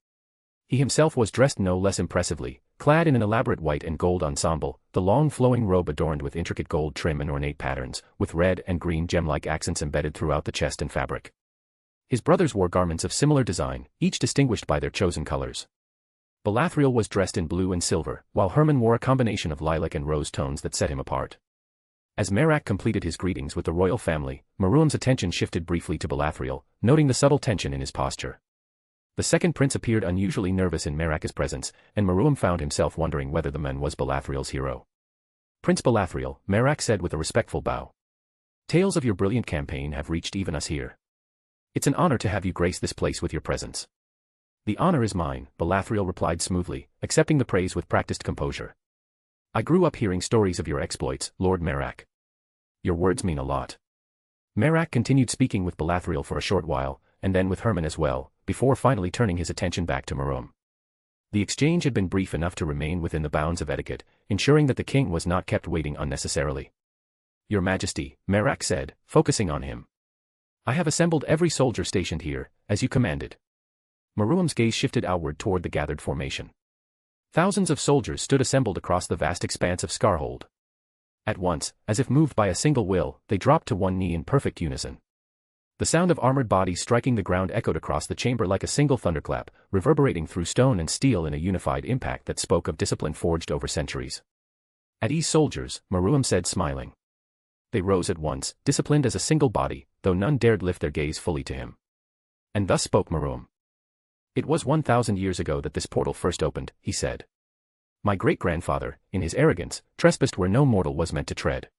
He himself was dressed no less impressively, clad in an elaborate white and gold ensemble, the long flowing robe adorned with intricate gold trim and ornate patterns, with red and green gem-like accents embedded throughout the chest and fabric. His brothers wore garments of similar design, each distinguished by their chosen colors. Belathriel was dressed in blue and silver, while Herman wore a combination of lilac and rose tones that set him apart. As Merak completed his greetings with the royal family, Maruam's attention shifted briefly to Belathriel, noting the subtle tension in his posture. The second prince appeared unusually nervous in Merak's presence, and Maruam found himself wondering whether the man was Belathriel's hero. Prince Belathriel, Merak said with a respectful bow. Tales of your brilliant campaign have reached even us here. It's an honor to have you grace this place with your presence. The honor is mine, Belathriel replied smoothly, accepting the praise with practiced composure. I grew up hearing stories of your exploits, Lord Merak. Your words mean a lot. Merak continued speaking with Belathriel for a short while, and then with Herman as well, before finally turning his attention back to Maruam. The exchange had been brief enough to remain within the bounds of etiquette, ensuring that the king was not kept waiting unnecessarily. Your Majesty, Merak said, focusing on him. I have assembled every soldier stationed here, as you commanded. Maruam's gaze shifted outward toward the gathered formation. Thousands of soldiers stood assembled across the vast expanse of Scarhold. At once, as if moved by a single will, they dropped to one knee in perfect unison. The sound of armored bodies striking the ground echoed across the chamber like a single thunderclap, reverberating through stone and steel in a unified impact that spoke of discipline forged over centuries. At ease, soldiers, Maruam said smiling. They rose at once, disciplined as a single body, though none dared lift their gaze fully to him. And thus spoke Maruam. It was 1,000 years ago that this portal first opened, he said. My great-grandfather, in his arrogance, trespassed where no mortal was meant to tread.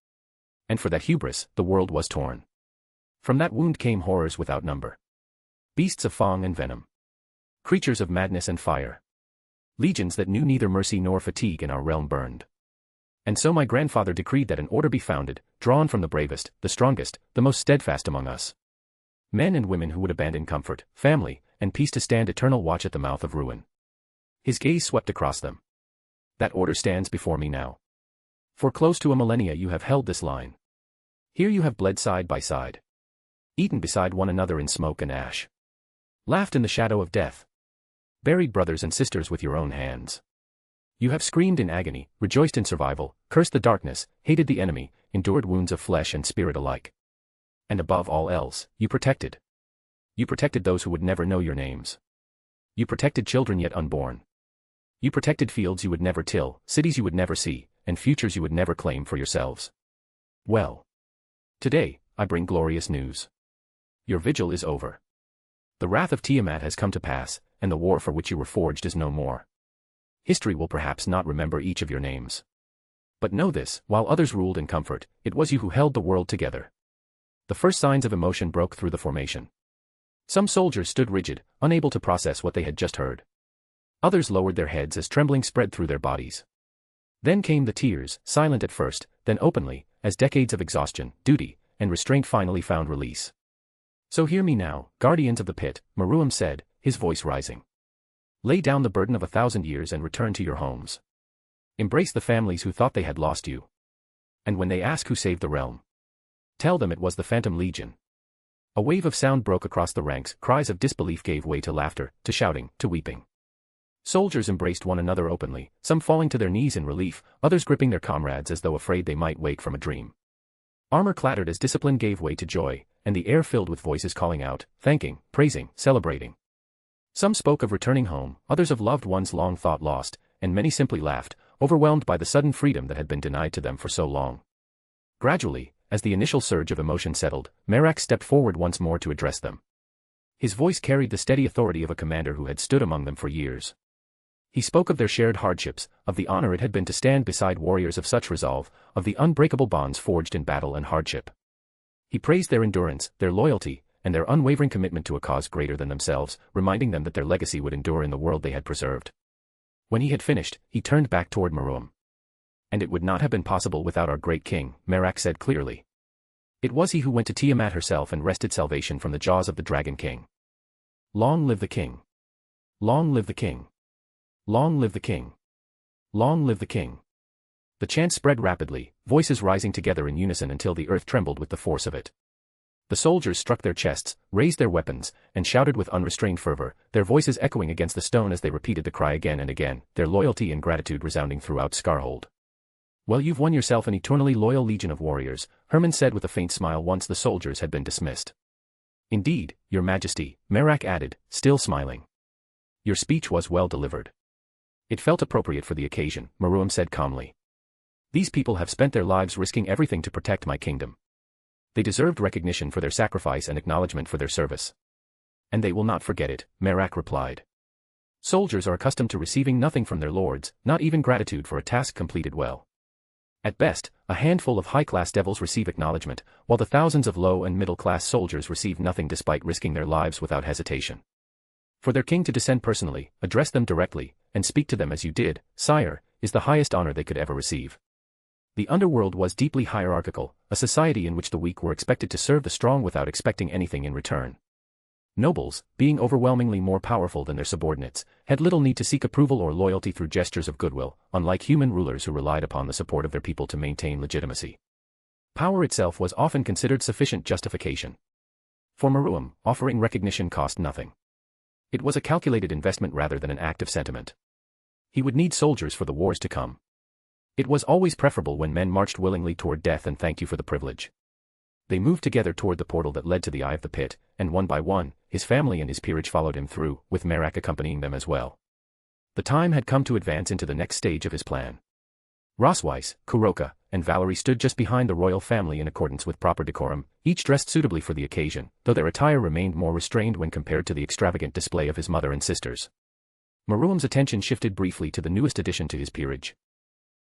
And for that hubris, the world was torn. From that wound came horrors without number. Beasts of fang and venom. Creatures of madness and fire. Legions that knew neither mercy nor fatigue in our realm burned. And so my grandfather decreed that an order be founded, drawn from the bravest, the strongest, the most steadfast among us. Men and women who would abandon comfort, family, and peace to stand eternal watch at the mouth of ruin. His gaze swept across them. That order stands before me now. For close to a millennia you have held this line. Here you have bled side by side. Eaten beside one another in smoke and ash. Laughed in the shadow of death. Buried brothers and sisters with your own hands. You have screamed in agony, rejoiced in survival, cursed the darkness, hated the enemy, endured wounds of flesh and spirit alike. And above all else, you protected. You protected those who would never know your names. You protected children yet unborn. You protected fields you would never till, cities you would never see, and futures you would never claim for yourselves. Well. Today, I bring glorious news. Your vigil is over. The wrath of Tiamat has come to pass, and the war for which you were forged is no more. History will perhaps not remember each of your names. But know this, while others ruled in comfort, it was you who held the world together. The first signs of emotion broke through the formation. Some soldiers stood rigid, unable to process what they had just heard. Others lowered their heads as trembling spread through their bodies. Then came the tears, silent at first, then openly, as decades of exhaustion, duty, and restraint finally found release. So hear me now, guardians of the pit, Meruem said, his voice rising. Lay down the burden of 1,000 years and return to your homes. Embrace the families who thought they had lost you. And when they ask who saved the realm, tell them it was the Phantom Legion. A wave of sound broke across the ranks, cries of disbelief gave way to laughter, to shouting, to weeping. Soldiers embraced one another openly, some falling to their knees in relief, others gripping their comrades as though afraid they might wake from a dream. Armor clattered as discipline gave way to joy, and the air filled with voices calling out, thanking, praising, celebrating. Some spoke of returning home, others of loved ones long thought lost, and many simply laughed, overwhelmed by the sudden freedom that had been denied to them for so long. Gradually, as the initial surge of emotion settled, Merak stepped forward once more to address them. His voice carried the steady authority of a commander who had stood among them for years. He spoke of their shared hardships, of the honor it had been to stand beside warriors of such resolve, of the unbreakable bonds forged in battle and hardship. He praised their endurance, their loyalty, and their unwavering commitment to a cause greater than themselves, reminding them that their legacy would endure in the world they had preserved. When he had finished, he turned back toward Meruem. And it would not have been possible without our great king, Merak said clearly. It was he who went to Tiamat herself and wrested salvation from the jaws of the Dragon King. Long live the king! Long live the king! Long live the king! Long live the king! The chant spread rapidly, voices rising together in unison until the earth trembled with the force of it. The soldiers struck their chests, raised their weapons, and shouted with unrestrained fervor, their voices echoing against the stone as they repeated the cry again and again, their loyalty and gratitude resounding throughout Scarhold. Well, you've won yourself an eternally loyal legion of warriors, Hermann said with a faint smile once the soldiers had been dismissed. Indeed, your majesty, Merak added, still smiling. Your speech was well delivered. It felt appropriate for the occasion, Meruem said calmly. These people have spent their lives risking everything to protect my kingdom. They deserved recognition for their sacrifice and acknowledgement for their service. And they will not forget it, Merak replied. Soldiers are accustomed to receiving nothing from their lords, not even gratitude for a task completed well. At best, a handful of high-class devils receive acknowledgement, while the thousands of low- and middle-class soldiers receive nothing despite risking their lives without hesitation. For their king to descend personally, address them directly, and speak to them as you did, sire, is the highest honor they could ever receive. The Underworld was deeply hierarchical, a society in which the weak were expected to serve the strong without expecting anything in return. Nobles, being overwhelmingly more powerful than their subordinates, had little need to seek approval or loyalty through gestures of goodwill, unlike human rulers who relied upon the support of their people to maintain legitimacy. Power itself was often considered sufficient justification. For Meruem, offering recognition cost nothing. It was a calculated investment rather than an act of sentiment. He would need soldiers for the wars to come. It was always preferable when men marched willingly toward death and thanked you for the privilege. They moved together toward the portal that led to the eye of the pit, and one by one, his family and his peerage followed him through, with Merak accompanying them as well. The time had come to advance into the next stage of his plan. Rosweiss, Kuroka, and Valerie stood just behind the royal family in accordance with proper decorum, each dressed suitably for the occasion, though their attire remained more restrained when compared to the extravagant display of his mother and sisters. Meruem's attention shifted briefly to the newest addition to his peerage.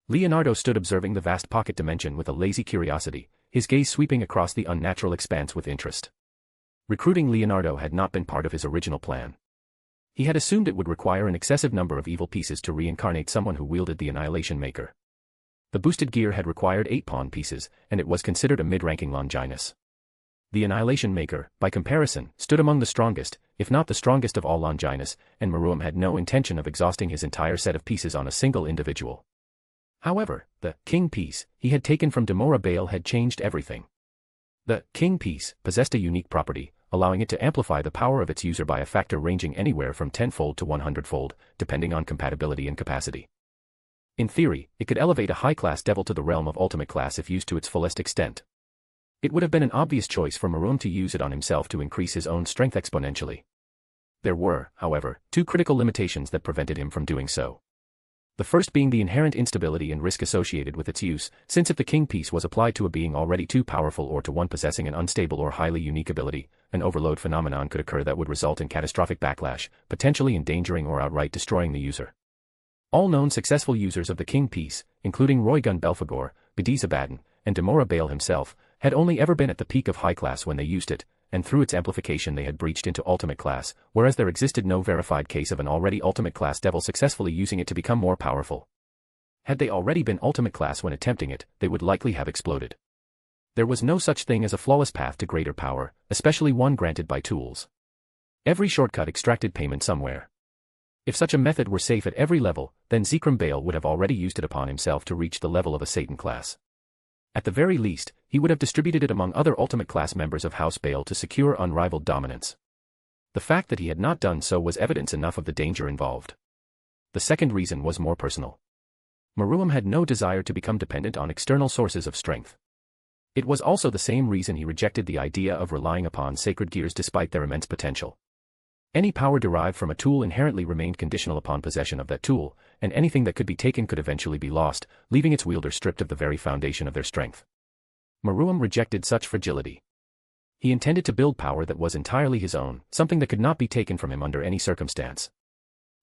Leonardo stood observing the vast pocket dimension with a lazy curiosity, his gaze sweeping across the unnatural expanse with interest. Recruiting Leonardo had not been part of his original plan. He had assumed it would require an excessive number of evil pieces to reincarnate someone who wielded the Annihilation Maker. The boosted gear had required 8 pawn pieces, and it was considered a mid-ranking Longinus. The Annihilation Maker, by comparison, stood among the strongest, if not the strongest of all Longinus, and Meruem had no intention of exhausting his entire set of pieces on a single individual. However, the king piece he had taken from Demora Baal had changed everything. The king piece possessed a unique property, allowing it to amplify the power of its user by a factor ranging anywhere from 10-fold to 100-fold, depending on compatibility and capacity. In theory, it could elevate a high-class devil to the realm of ultimate class if used to its fullest extent. It would have been an obvious choice for Meruem to use it on himself to increase his own strength exponentially. There were, however, two critical limitations that prevented him from doing so. The first being the inherent instability and risk associated with its use, since if the king piece was applied to a being already too powerful or to one possessing an unstable or highly unique ability, an overload phenomenon could occur that would result in catastrophic backlash, potentially endangering or outright destroying the user. All known successful users of the king piece, including Roygun Belphegor, Bediza Baden, and Demora Baal himself, had only ever been at the peak of high class when they used it, and through its amplification they had breached into ultimate class, whereas there existed no verified case of an already ultimate class devil successfully using it to become more powerful. Had they already been ultimate class when attempting it, they would likely have exploded. There was no such thing as a flawless path to greater power, especially one granted by tools. Every shortcut extracted payment somewhere. If such a method were safe at every level, then Zikram Baal would have already used it upon himself to reach the level of a Satan class. At the very least, he would have distributed it among other ultimate class members of House Baal to secure unrivaled dominance. The fact that he had not done so was evidence enough of the danger involved. The second reason was more personal. Meruem had no desire to become dependent on external sources of strength. It was also the same reason he rejected the idea of relying upon sacred gears despite their immense potential. Any power derived from a tool inherently remained conditional upon possession of that tool, and anything that could be taken could eventually be lost, leaving its wielder stripped of the very foundation of their strength. Meruem rejected such fragility. He intended to build power that was entirely his own, something that could not be taken from him under any circumstance.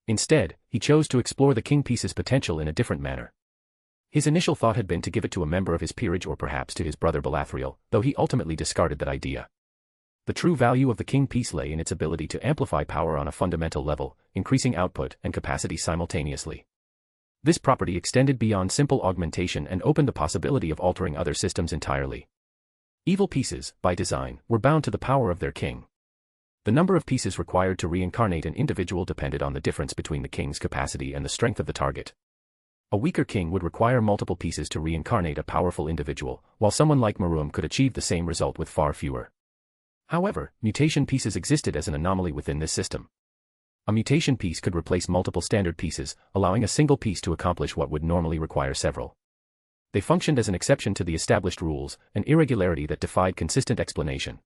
Instead, he chose to explore the king piece's potential in a different manner. His initial thought had been to give it to a member of his peerage or perhaps to his brother Belathriel, though he ultimately discarded that idea. The true value of the king piece lay in its ability to amplify power on a fundamental level, increasing output and capacity simultaneously. This property extended beyond simple augmentation and opened the possibility of altering other systems entirely. Evil pieces, by design, were bound to the power of their king. The number of pieces required to reincarnate an individual depended on the difference between the king's capacity and the strength of the target. A weaker king would require multiple pieces to reincarnate a powerful individual, while someone like Meruem could achieve the same result with far fewer. However, mutation pieces existed as an anomaly within this system. A mutation piece could replace multiple standard pieces, allowing a single piece to accomplish what would normally require several. They functioned as an exception to the established rules, an irregularity that defied consistent explanation.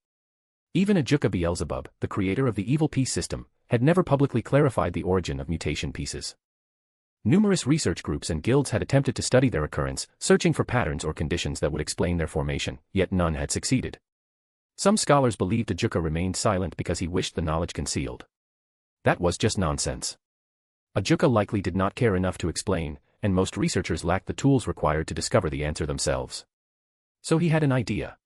Even Ajuka Beelzebub, the creator of the evil piece system, had never publicly clarified the origin of mutation pieces. Numerous research groups and guilds had attempted to study their occurrence, searching for patterns or conditions that would explain their formation, yet none had succeeded. Some scholars believed Ajuka remained silent because he wished the knowledge concealed. That was just nonsense. Ajuka likely did not care enough to explain, and most researchers lacked the tools required to discover the answer themselves. So he had an idea.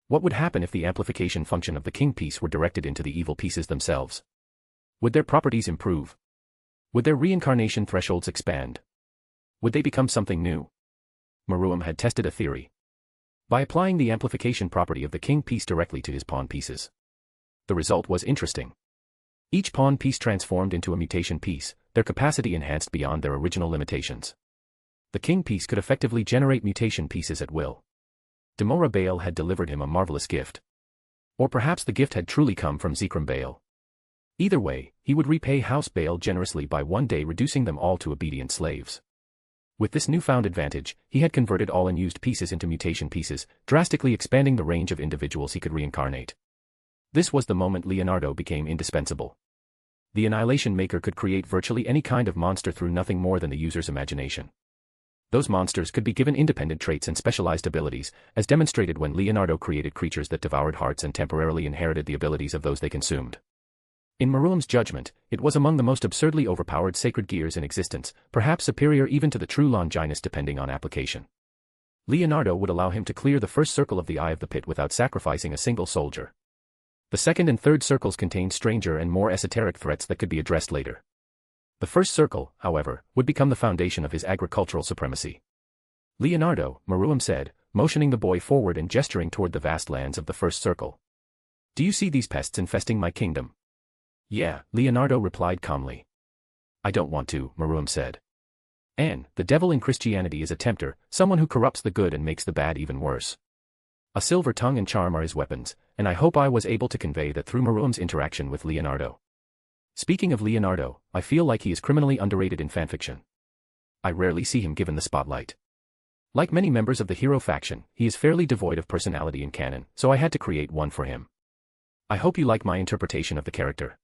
What would happen if the amplification function of the king piece were directed into the evil pieces themselves? Would their properties improve? Would their reincarnation thresholds expand? Would they become something new? Meruem had tested a theory. By applying the amplification property of the king piece directly to his pawn pieces. The result was interesting. Each pawn piece transformed into a mutation piece, their capacity enhanced beyond their original limitations. The king piece could effectively generate mutation pieces at will. Demora Baal had delivered him a marvelous gift. Or perhaps the gift had truly come from Zikram Baal. Either way, he would repay House Baal generously by one day reducing them all to obedient slaves. With this newfound advantage, he had converted all unused pieces into mutation pieces, drastically expanding the range of individuals he could reincarnate. This was the moment Leonardo became indispensable. The Annihilation Maker could create virtually any kind of monster through nothing more than the user's imagination. Those monsters could be given independent traits and specialized abilities, as demonstrated when Leonardo created creatures that devoured hearts and temporarily inherited the abilities of those they consumed. In Meruem's judgment, it was among the most absurdly overpowered sacred gears in existence, perhaps superior even to the true Longinus depending on application. Leonardo would allow him to clear the first circle of the Eye of the Pit without sacrificing a single soldier. The second and third circles contained stranger and more esoteric threats that could be addressed later. The first circle, however, would become the foundation of his agricultural supremacy. Leonardo, Meruem said, motioning the boy forward and gesturing toward the vast lands of the first circle, Do you see these pests infesting my kingdom? Yeah, Leonardo replied calmly. I don't want to, Maruam said. And, the devil in Christianity is a tempter, someone who corrupts the good and makes the bad even worse. A silver tongue and charm are his weapons, and I hope I was able to convey that through Maruam's interaction with Leonardo. Speaking of Leonardo, I feel like he is criminally underrated in fanfiction. I rarely see him given the spotlight. Like many members of the hero faction, he is fairly devoid of personality in canon, so I had to create one for him. I hope you like my interpretation of the character.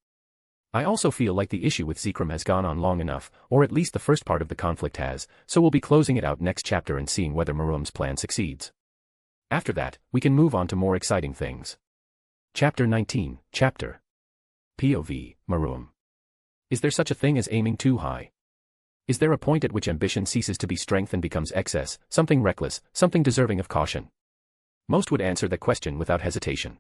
I also feel like the issue with Zekrom has gone on long enough, or at least the first part of the conflict has, so we'll be closing it out next chapter and seeing whether Maruam's plan succeeds. After that, we can move on to more exciting things. Chapter 19, Chapter POV, Maruam. Is there such a thing as aiming too high? Is there a point at which ambition ceases to be strength and becomes excess, something reckless, something deserving of caution? Most would answer that question without hesitation.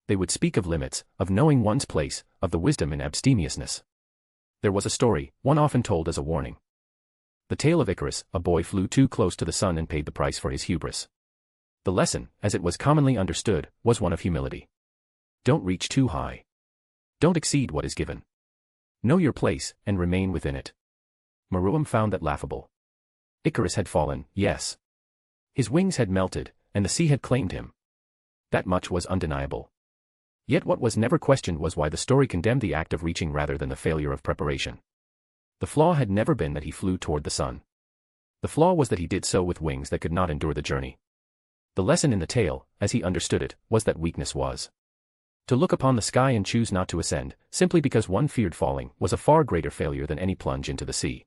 They would speak of limits, of knowing one's place, of the wisdom in abstemiousness. There was a story, one often told as a warning. The tale of Icarus, a boy flew too close to the sun and paid the price for his hubris. The lesson, as it was commonly understood, was one of humility. Don't reach too high. Don't exceed what is given. Know your place, and remain within it. Maruam found that laughable. Icarus had fallen, yes. His wings had melted, and the sea had claimed him. That much was undeniable. Yet what was never questioned was why the story condemned the act of reaching rather than the failure of preparation. The flaw had never been that he flew toward the sun. The flaw was that he did so with wings that could not endure the journey. The lesson in the tale, as he understood it, was that weakness was. To look upon the sky and choose not to ascend, simply because one feared falling, was a far greater failure than any plunge into the sea.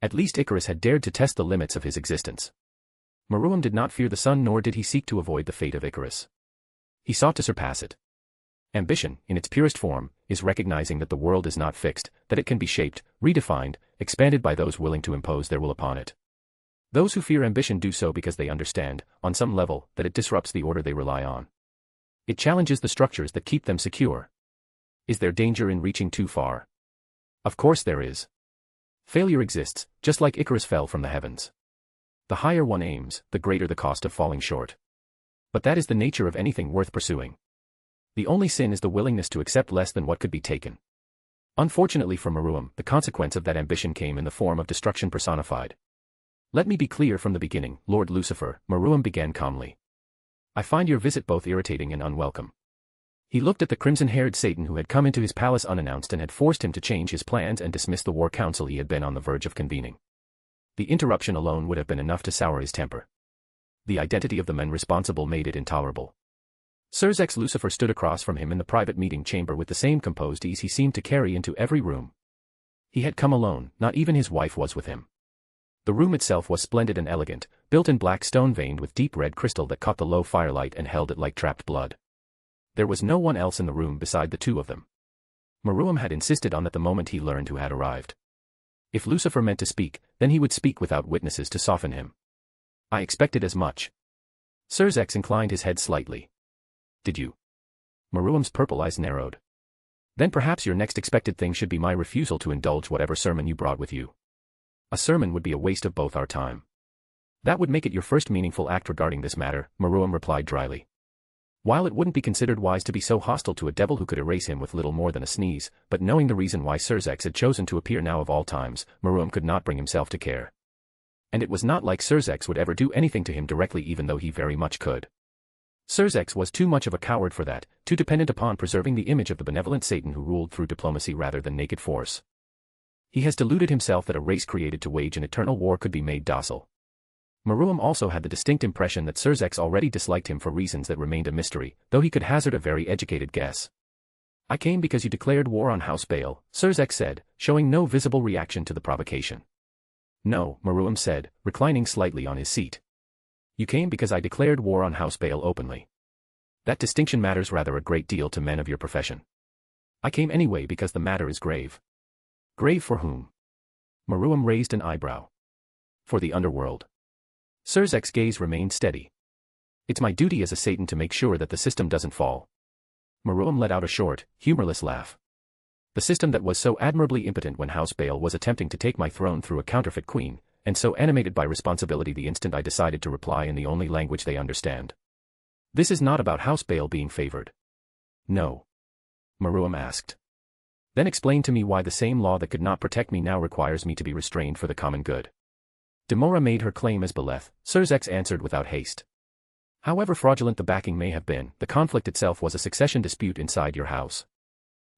At least Icarus had dared to test the limits of his existence. Maruam did not fear the sun, nor did he seek to avoid the fate of Icarus. He sought to surpass it. Ambition, in its purest form, is recognizing that the world is not fixed, that it can be shaped, redefined, expanded by those willing to impose their will upon it. Those who fear ambition do so because they understand, on some level, that it disrupts the order they rely on. It challenges the structures that keep them secure. Is there danger in reaching too far? Of course there is. Failure exists, just like Icarus fell from the heavens. The higher one aims, the greater the cost of falling short. But that is the nature of anything worth pursuing. The only sin is the willingness to accept less than what could be taken. Unfortunately for Maruam, the consequence of that ambition came in the form of destruction personified. Let me be clear from the beginning, Lord Lucifer, Maruam began calmly. I find your visit both irritating and unwelcome. He looked at the crimson-haired Satan who had come into his palace unannounced and had forced him to change his plans and dismiss the war council he had been on the verge of convening. The interruption alone would have been enough to sour his temper. The identity of the men responsible made it intolerable. Sirzex Lucifer stood across from him in the private meeting chamber with the same composed ease he seemed to carry into every room. He had come alone, not even his wife was with him. The room itself was splendid and elegant, built in black stone veined with deep red crystal that caught the low firelight and held it like trapped blood. There was no one else in the room beside the two of them. Maruam had insisted on that the moment he learned who had arrived. If Lucifer meant to speak, then he would speak without witnesses to soften him. I expected as much. Sirzex inclined his head slightly. Did you? Maruam's purple eyes narrowed. Then perhaps your next expected thing should be my refusal to indulge whatever sermon you brought with you. A sermon would be a waste of both our time. That would make it your first meaningful act regarding this matter, Maruam replied dryly. While it wouldn't be considered wise to be so hostile to a devil who could erase him with little more than a sneeze, but knowing the reason why Sirzex had chosen to appear now of all times, Maruam could not bring himself to care. And it was not like Sirzex would ever do anything to him directly even though he very much could. Sirzex was too much of a coward for that, too dependent upon preserving the image of the benevolent Satan who ruled through diplomacy rather than naked force. He has deluded himself that a race created to wage an eternal war could be made docile. Maruam also had the distinct impression that Sirzex already disliked him for reasons that remained a mystery, though he could hazard a very educated guess. I came because you declared war on House Beleth, Sirzex said, showing no visible reaction to the provocation. No, Maruam said, reclining slightly on his seat. You came because I declared war on House Beleth openly. That distinction matters rather a great deal to men of your profession. I came anyway because the matter is grave. Grave for whom? Maruam raised an eyebrow. For the Underworld. Sirzek's gaze remained steady. It's my duty as a Satan to make sure that the system doesn't fall. Maruam let out a short, humorless laugh. The system that was so admirably impotent when House Beleth was attempting to take my throne through a counterfeit queen, and so animated by responsibility the instant I decided to reply in the only language they understand. This is not about House Beleth being favored. No. Maruam asked. Then explain to me why the same law that could not protect me now requires me to be restrained for the common good. Demora made her claim as Beleth. Surzex answered without haste. However fraudulent the backing may have been, the conflict itself was a succession dispute inside your house.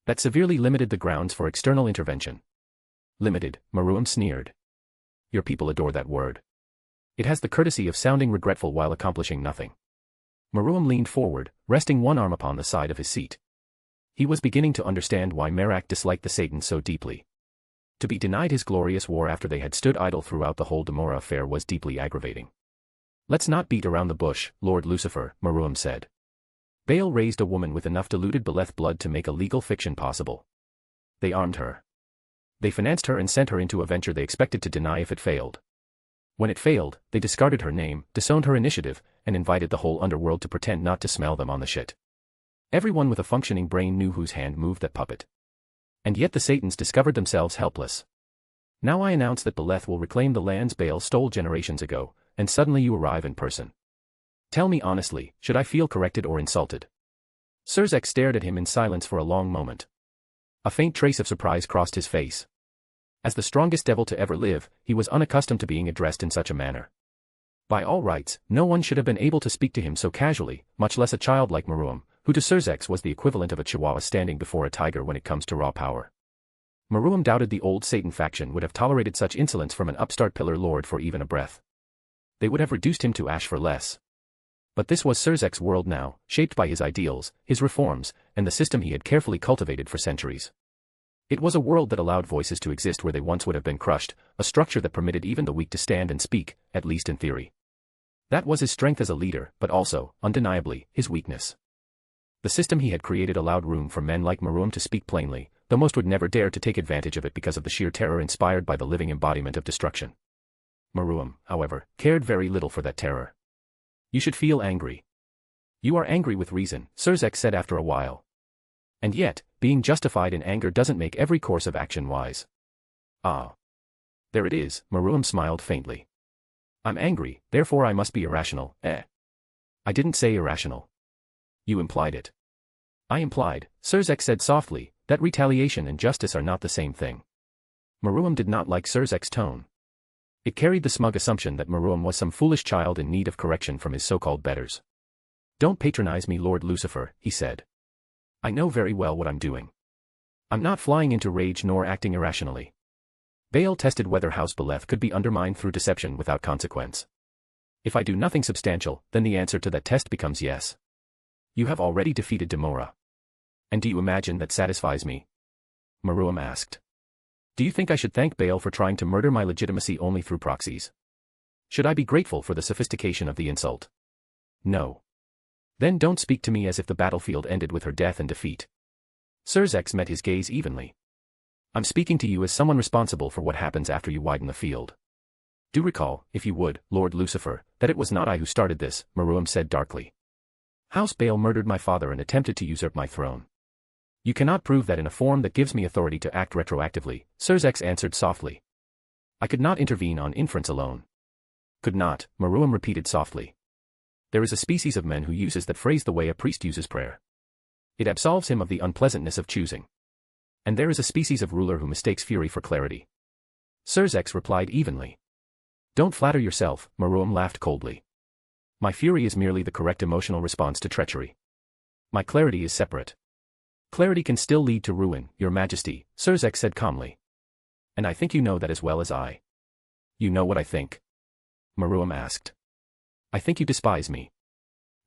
That severely limited the grounds for external intervention. Limited, Maruam sneered. Your people adore that word. It has the courtesy of sounding regretful while accomplishing nothing. Maruam leaned forward, resting one arm upon the side of his seat. He was beginning to understand why Merak disliked the Satans so deeply. To be denied his glorious war after they had stood idle throughout the whole Demora affair was deeply aggravating. Let's not beat around the bush, Lord Lucifer, Maruam said. Baal raised a woman with enough diluted Beleth blood to make a legal fiction possible. They armed her. They financed her and sent her into a venture they expected to deny if it failed. When it failed, they discarded her name, disowned her initiative, and invited the whole underworld to pretend not to smell them on the shit. Everyone with a functioning brain knew whose hand moved that puppet. And yet the Satans discovered themselves helpless. Now I announce that Beleth will reclaim the lands Baal stole generations ago, and suddenly you arrive in person. Tell me honestly, should I feel corrected or insulted? Surzex stared at him in silence for a long moment. A faint trace of surprise crossed his face. As the strongest devil to ever live, he was unaccustomed to being addressed in such a manner. By all rights, no one should have been able to speak to him so casually, much less a child like Maruam, who to Surzex was the equivalent of a chihuahua standing before a tiger when it comes to raw power. Maruam doubted the old Satan faction would have tolerated such insolence from an upstart pillar lord for even a breath. They would have reduced him to ash for less. But this was Surzek's world now, shaped by his ideals, his reforms, and the system he had carefully cultivated for centuries. It was a world that allowed voices to exist where they once would have been crushed, a structure that permitted even the weak to stand and speak, at least in theory. That was his strength as a leader, but also, undeniably, his weakness. The system he had created allowed room for men like Maruam to speak plainly, though most would never dare to take advantage of it because of the sheer terror inspired by the living embodiment of destruction. Maruam, however, cared very little for that terror. You should feel angry. You are angry with reason, Surzek said after a while. And yet, being justified in anger doesn't make every course of action wise. Ah. There it is, Maruam smiled faintly. I'm angry, therefore I must be irrational, eh? I didn't say irrational. You implied it. I implied, Surzek said softly, that retaliation and justice are not the same thing. Maruam did not like Surzek's tone. It carried the smug assumption that Maruam was some foolish child in need of correction from his so-called betters. Don't patronize me, Lord Lucifer, he said. I know very well what I'm doing. I'm not flying into rage nor acting irrationally. Baal tested whether House Beleth could be undermined through deception without consequence. If I do nothing substantial, then the answer to that test becomes yes. You have already defeated Demora. And do you imagine that satisfies me? Maruam asked. Do you think I should thank Baal for trying to murder my legitimacy only through proxies? Should I be grateful for the sophistication of the insult? No. Then don't speak to me as if the battlefield ended with her death and defeat. Surzex met his gaze evenly. I'm speaking to you as someone responsible for what happens after you widen the field. Do recall, if you would, Lord Lucifer, that it was not I who started this, Maruam said darkly. House Baal murdered my father and attempted to usurp my throne. You cannot prove that in a form that gives me authority to act retroactively, Surzex answered softly. I could not intervene on inference alone. Could not, Maruam repeated softly. There is a species of men who uses that phrase the way a priest uses prayer. It absolves him of the unpleasantness of choosing. And there is a species of ruler who mistakes fury for clarity. Surzex replied evenly. Don't flatter yourself, Maruam laughed coldly. My fury is merely the correct emotional response to treachery. My clarity is separate. Clarity can still lead to ruin, Your Majesty, Surzex said calmly. And I think you know that as well as I. You know what I think? Maruam asked. I think you despise me.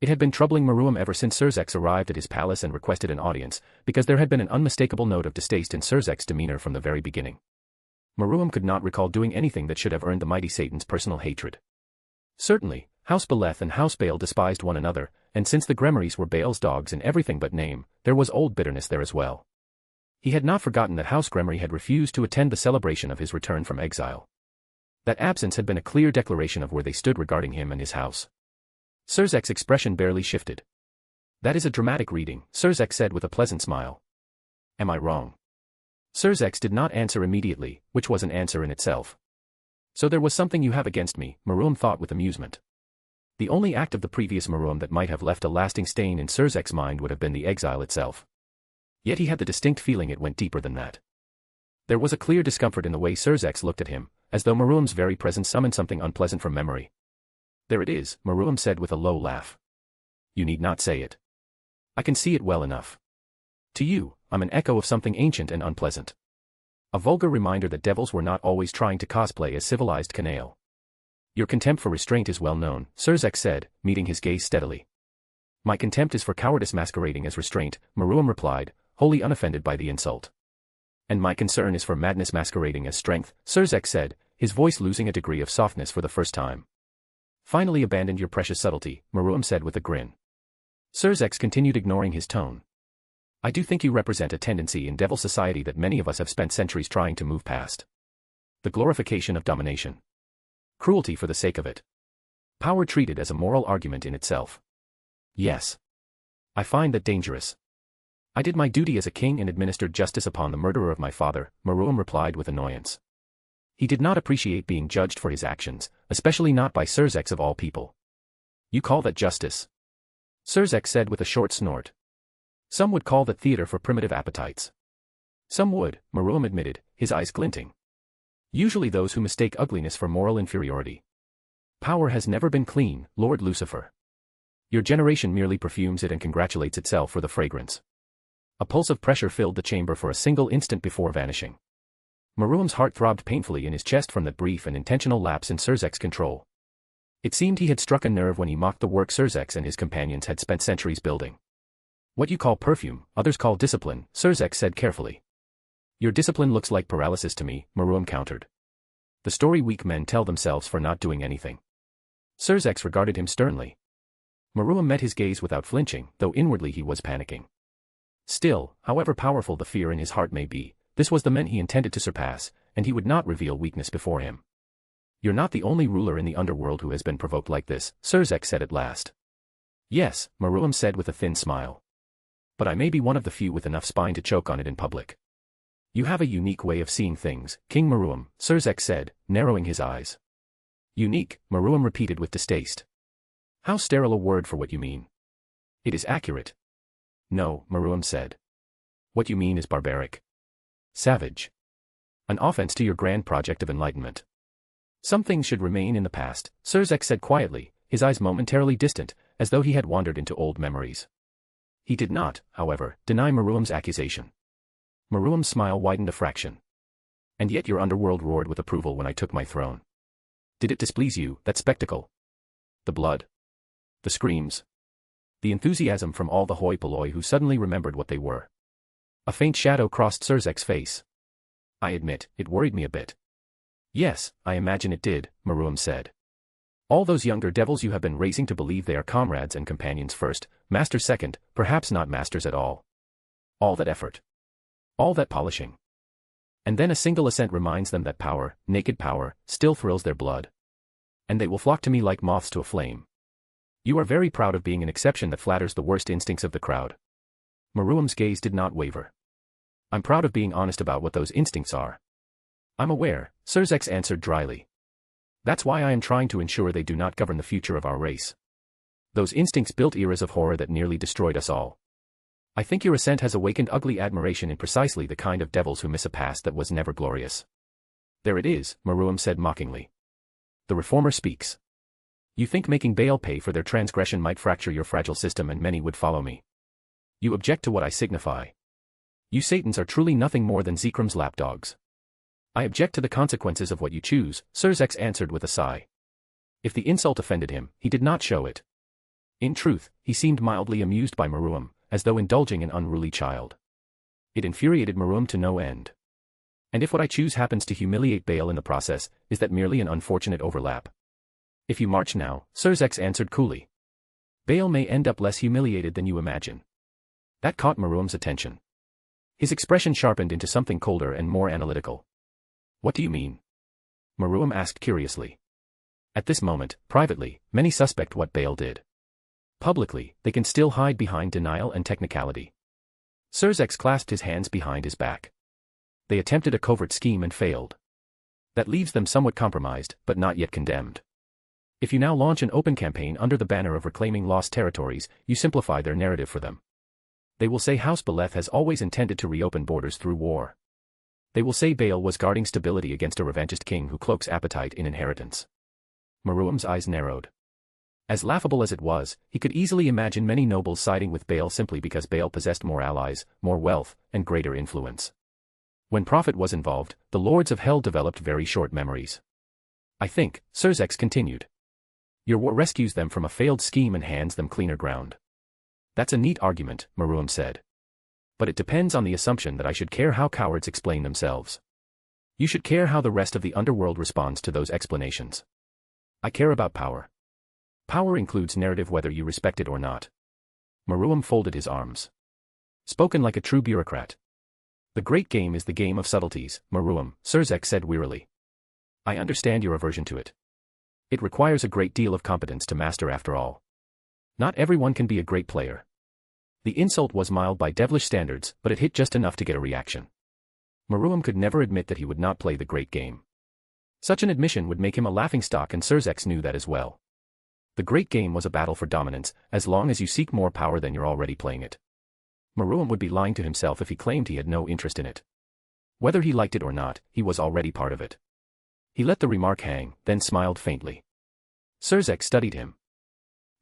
It had been troubling Maruam ever since Surzex arrived at his palace and requested an audience, because there had been an unmistakable note of distaste in Surzek's demeanor from the very beginning. Maruam could not recall doing anything that should have earned the mighty Satan's personal hatred. Certainly, House Beleth and House Baal despised one another, and since the Gremarys were Baal's dogs in everything but name, there was old bitterness there as well. He had not forgotten that House Gremory had refused to attend the celebration of his return from exile. That absence had been a clear declaration of where they stood regarding him and his house. Surzek's expression barely shifted. That is a dramatic reading, Surzek said with a pleasant smile. Am I wrong? Surzex did not answer immediately, which was an answer in itself. So there was something you have against me, Maruam thought with amusement. The only act of the previous Maruam that might have left a lasting stain in Surzek's mind would have been the exile itself. Yet he had the distinct feeling it went deeper than that. There was a clear discomfort in the way Surzek looked at him, as though Maruam's very presence summoned something unpleasant from memory. "There it is," Maruam said with a low laugh. "You need not say it. I can see it well enough. To you, I'm an echo of something ancient and unpleasant. A vulgar reminder that devils were not always trying to cosplay as civilized canaille." "Your contempt for restraint is well known," Surzek said, meeting his gaze steadily. "My contempt is for cowardice masquerading as restraint," Maruam replied, wholly unoffended by the insult. "And my concern is for madness masquerading as strength," Surzek said, his voice losing a degree of softness for the first time. "Finally abandoned your precious subtlety," Maruam said with a grin. Surzek continued ignoring his tone. "I do think you represent a tendency in devil society that many of us have spent centuries trying to move past. The glorification of domination. Cruelty for the sake of it. Power treated as a moral argument in itself. Yes. I find that dangerous. I did my duty as a king and administered justice upon the murderer of my father," Maruam replied with annoyance. He did not appreciate being judged for his actions, especially not by Surzek of all people. "You call that justice?" Surzek said with a short snort. "Some would call that theater for primitive appetites." "Some would," Maruam admitted, his eyes glinting. "Usually those who mistake ugliness for moral inferiority. Power has never been clean, Lord Lucifer. Your generation merely perfumes it and congratulates itself for the fragrance." A pulse of pressure filled the chamber for a single instant before vanishing. Maruam's heart throbbed painfully in his chest from that brief and intentional lapse in Surzek's control. It seemed he had struck a nerve when he mocked the work Surzek and his companions had spent centuries building. "What you call perfume, others call discipline," Surzek said carefully. "Your discipline looks like paralysis to me," Maruam countered. "The story weak men tell themselves for not doing anything." Surzek regarded him sternly. Maruam met his gaze without flinching, though inwardly he was panicking. Still, however powerful the fear in his heart may be, this was the man he intended to surpass, and he would not reveal weakness before him. "You're not the only ruler in the underworld who has been provoked like this," Surzek said at last. "Yes," Maruam said with a thin smile. "But I may be one of the few with enough spine to choke on it in public." "You have a unique way of seeing things, King Maruam," Surzek said, narrowing his eyes. "Unique," Maruam repeated with distaste. "How sterile a word for what you mean." "It is accurate." "No," Maruam said. "What you mean is barbaric. Savage. An offense to your grand project of enlightenment." "Some things should remain in the past," Surzek said quietly, his eyes momentarily distant, as though he had wandered into old memories. He did not, however, deny Maruam's accusation. Maruam's smile widened a fraction. "And yet your underworld roared with approval when I took my throne. Did it displease you, that spectacle? The blood? The screams? The enthusiasm from all the hoi polloi who suddenly remembered what they were?" A faint shadow crossed Surzek's face. "I admit, it worried me a bit." "Yes, I imagine it did," Maruam said. "All those younger devils you have been raising to believe they are comrades and companions first, masters second, perhaps not masters at all. All that effort. All that polishing. And then a single assent reminds them that power, naked power, still thrills their blood. And they will flock to me like moths to a flame. You are very proud of being an exception that flatters the worst instincts of the crowd." Maruam's gaze did not waver. "I'm proud of being honest about what those instincts are." "I'm aware," Surzek answered dryly. "That's why I am trying to ensure they do not govern the future of our race. Those instincts built eras of horror that nearly destroyed us all. I think your ascent has awakened ugly admiration in precisely the kind of devils who miss a past that was never glorious." "There it is," Maruam said mockingly. "The reformer speaks. You think making Baal pay for their transgression might fracture your fragile system and many would follow me. You object to what I signify. You Satans are truly nothing more than Zekram's lapdogs." "I object to the consequences of what you choose," Surzek answered with a sigh. If the insult offended him, he did not show it. In truth, he seemed mildly amused by Maruam, as though indulging an unruly child. It infuriated Maruam to no end. "And if what I choose happens to humiliate Baal in the process, is that merely an unfortunate overlap?" "If you march now," Surzek answered coolly, "Baal may end up less humiliated than you imagine." That caught Maruam's attention. His expression sharpened into something colder and more analytical. "What do you mean?" Maruam asked curiously. At this moment, privately, many suspect what Baal did. Publicly, they can still hide behind denial and technicality. Surzek clasped his hands behind his back. They attempted a covert scheme and failed. That leaves them somewhat compromised, but not yet condemned. If you now launch an open campaign under the banner of reclaiming lost territories, you simplify their narrative for them. They will say House Beleth has always intended to reopen borders through war. They will say Bael was guarding stability against a revanchist king who cloaks appetite in inheritance. Meruem's eyes narrowed. As laughable as it was, he could easily imagine many nobles siding with Bael simply because Bael possessed more allies, more wealth, and greater influence. When profit was involved, the lords of hell developed very short memories. I think, Surzex continued. Your war rescues them from a failed scheme and hands them cleaner ground. That's a neat argument, Meruem said. But it depends on the assumption that I should care how cowards explain themselves. You should care how the rest of the underworld responds to those explanations. I care about power. Power includes narrative whether you respect it or not. Meruem folded his arms. Spoken like a true bureaucrat. The great game is the game of subtleties, Meruem, Surzex said wearily. I understand your aversion to it. It requires a great deal of competence to master after all. Not everyone can be a great player. The insult was mild by devilish standards, but it hit just enough to get a reaction. Meruem could never admit that he would not play the great game. Such an admission would make him a laughingstock, and Surzex knew that as well. The great game was a battle for dominance, as long as you seek more power than you're already playing it. Meruem would be lying to himself if he claimed he had no interest in it. Whether he liked it or not, he was already part of it. He let the remark hang, then smiled faintly. Surzex studied him.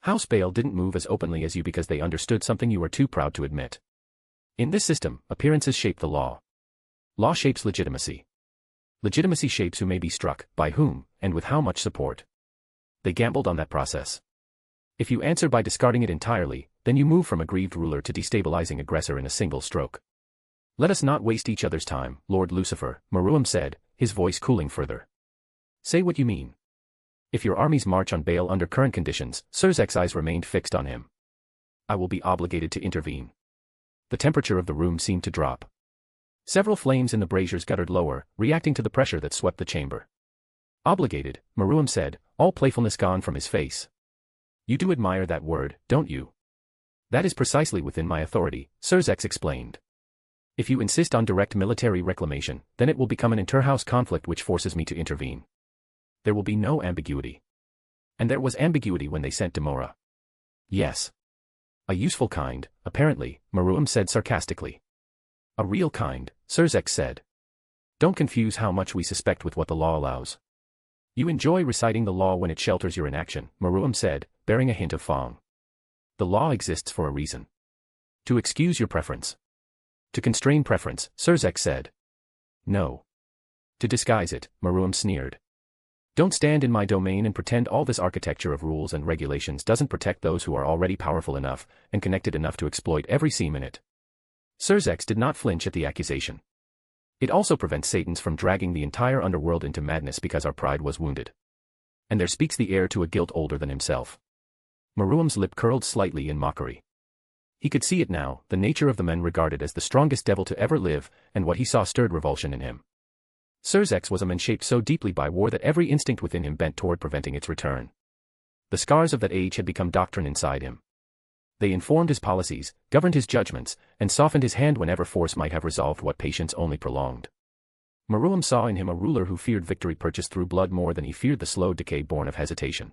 House Bael didn't move as openly as you because they understood something you were too proud to admit. In this system, appearances shape the law. Law shapes legitimacy. Legitimacy shapes who may be struck, by whom, and with how much support. They gambled on that process. If you answer by discarding it entirely, then you move from aggrieved ruler to destabilizing aggressor in a single stroke. Let us not waste each other's time, Lord Lucifer, Meruem said, his voice cooling further. Say what you mean. If your armies march on Bael under current conditions, Surzex's eyes remained fixed on him. I will be obligated to intervene. The temperature of the room seemed to drop. Several flames in the braziers guttered lower, reacting to the pressure that swept the chamber. Obligated, Meruem said, all playfulness gone from his face. You do admire that word, don't you? That is precisely within my authority, Surzex explained. If you insist on direct military reclamation, then it will become an interhouse conflict which forces me to intervene. There will be no ambiguity. And there was ambiguity when they sent Demora. Yes. A useful kind, apparently, Meruem said sarcastically. A real kind, Surzex said. Don't confuse how much we suspect with what the law allows. You enjoy reciting the law when it shelters your inaction, Meruem said, bearing a hint of fong. The law exists for a reason. To excuse your preference. To constrain preference, Surzex said. No. To disguise it, Meruem sneered. Don't stand in my domain and pretend all this architecture of rules and regulations doesn't protect those who are already powerful enough and connected enough to exploit every seam in it. Surzex did not flinch at the accusation. It also prevents Satans from dragging the entire underworld into madness because our pride was wounded. And there speaks the heir to a guilt older than himself. Meruem's lip curled slightly in mockery. He could see it now, the nature of the men regarded as the strongest devil to ever live, and what he saw stirred revulsion in him. Surzex was a man shaped so deeply by war that every instinct within him bent toward preventing its return. The scars of that age had become doctrine inside him. They informed his policies, governed his judgments, and softened his hand whenever force might have resolved what patience only prolonged. Meruem saw in him a ruler who feared victory purchased through blood more than he feared the slow decay born of hesitation.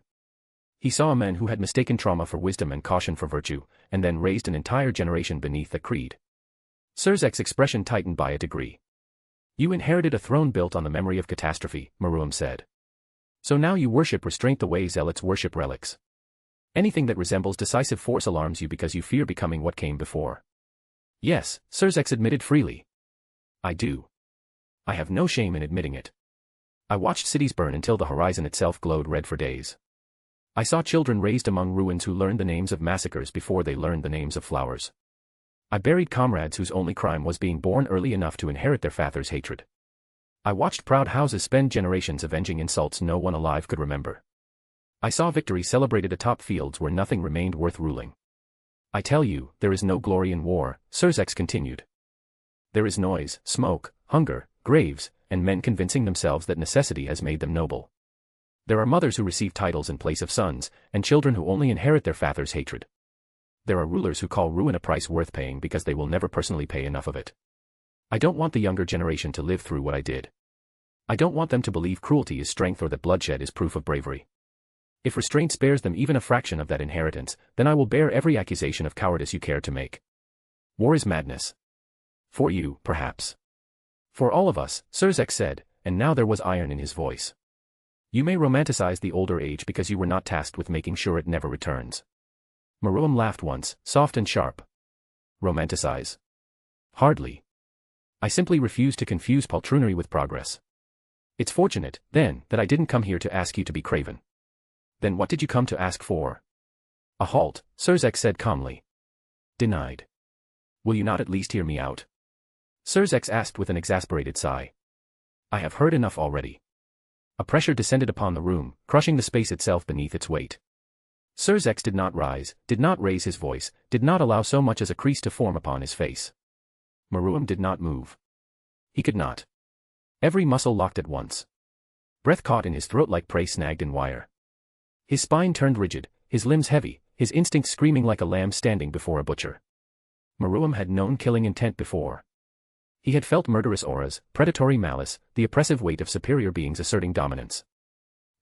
He saw a man who had mistaken trauma for wisdom and caution for virtue, and then raised an entire generation beneath that creed. Surzex's expression tightened by a degree. You inherited a throne built on the memory of catastrophe, Meruem said. So now you worship restraint the way zealots worship relics. Anything that resembles decisive force alarms you because you fear becoming what came before. Yes, Surzex admitted freely. I do. I have no shame in admitting it. I watched cities burn until the horizon itself glowed red for days. I saw children raised among ruins who learned the names of massacres before they learned the names of flowers. I buried comrades whose only crime was being born early enough to inherit their father's hatred. I watched proud houses spend generations avenging insults no one alive could remember. I saw victory celebrated atop fields where nothing remained worth ruling. I tell you, there is no glory in war, Surzex continued. There is noise, smoke, hunger, graves, and men convincing themselves that necessity has made them noble. There are mothers who receive titles in place of sons, and children who only inherit their father's hatred. There are rulers who call ruin a price worth paying because they will never personally pay enough of it. I don't want the younger generation to live through what I did. I don't want them to believe cruelty is strength or that bloodshed is proof of bravery. If restraint spares them even a fraction of that inheritance, then I will bear every accusation of cowardice you care to make. War is madness. For you, perhaps. For all of us, Surzek said, and now there was iron in his voice. You may romanticize the older age because you were not tasked with making sure it never returns. Maruam laughed once, soft and sharp. Romanticize? Hardly. I simply refuse to confuse poltroonery with progress. It's fortunate, then, that I didn't come here to ask you to be craven. Then what did you come to ask for? A halt, Surzek said calmly. Denied. Will you not at least hear me out? Surzek asked with an exasperated sigh. I have heard enough already. A pressure descended upon the room, crushing the space itself beneath its weight. Surzek did not rise, did not raise his voice, did not allow so much as a crease to form upon his face. Maruam did not move. He could not. Every muscle locked at once. Breath caught in his throat like prey snagged in wire. His spine turned rigid, his limbs heavy, his instincts screaming like a lamb standing before a butcher. Maruam had known killing intent before. He had felt murderous auras, predatory malice, the oppressive weight of superior beings asserting dominance.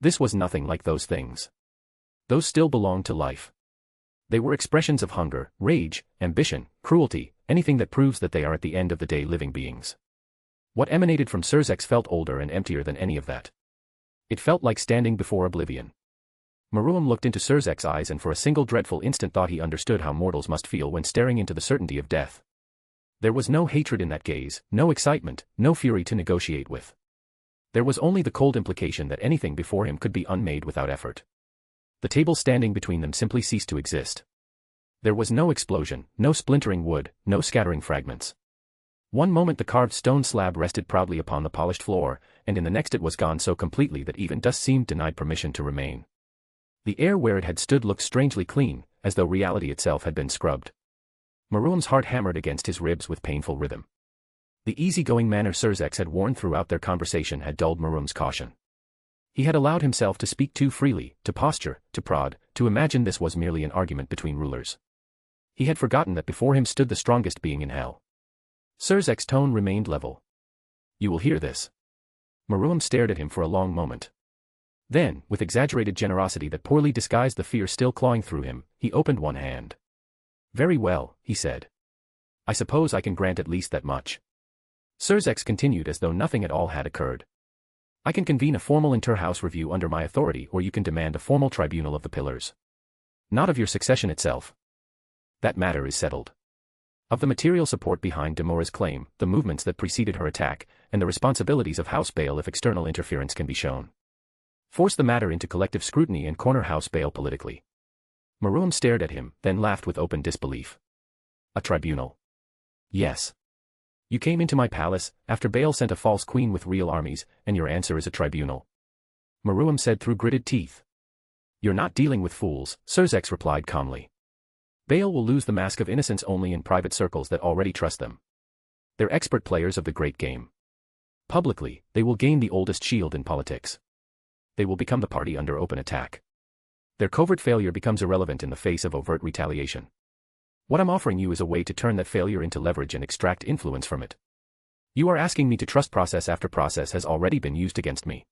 This was nothing like those things. Those still belonged to life. They were expressions of hunger, rage, ambition, cruelty, anything that proves that they are at the end of the day living beings. What emanated from Surzek felt older and emptier than any of that. It felt like standing before oblivion. Maruam looked into Surzek's eyes and for a single dreadful instant thought he understood how mortals must feel when staring into the certainty of death. There was no hatred in that gaze, no excitement, no fury to negotiate with. There was only the cold implication that anything before him could be unmade without effort. The table standing between them simply ceased to exist. There was no explosion, no splintering wood, no scattering fragments. One moment the carved stone slab rested proudly upon the polished floor, and in the next it was gone so completely that even dust seemed denied permission to remain. The air where it had stood looked strangely clean, as though reality itself had been scrubbed. Maruam's heart hammered against his ribs with painful rhythm. The easy-going manner Surzek had worn throughout their conversation had dulled Maruam's caution. He had allowed himself to speak too freely, to posture, to prod, to imagine this was merely an argument between rulers. He had forgotten that before him stood the strongest being in hell. Surzek's tone remained level. You will hear this. Maruam stared at him for a long moment. Then, with exaggerated generosity that poorly disguised the fear still clawing through him, he opened one hand. Very well, he said. I suppose I can grant at least that much. Surzek continued as though nothing at all had occurred. I can convene a formal inter-house review under my authority, or you can demand a formal tribunal of the pillars. Not of your succession itself. That matter is settled. Of the material support behind Demora's claim, the movements that preceded her attack, and the responsibilities of House Beleth if external interference can be shown. Force the matter into collective scrutiny and corner House Beleth politically. Maruam stared at him, then laughed with open disbelief. A tribunal? Yes. You came into my palace, after Baal sent a false queen with real armies, and your answer is a tribunal. Maruam said through gritted teeth. You're not dealing with fools, Surzek replied calmly. Baal will lose the mask of innocence only in private circles that already trust them. They're expert players of the great game. Publicly, they will gain the oldest shield in politics. They will become the party under open attack. Their covert failure becomes irrelevant in the face of overt retaliation. What I'm offering you is a way to turn that failure into leverage and extract influence from it. You are asking me to trust process after process has already been used against me.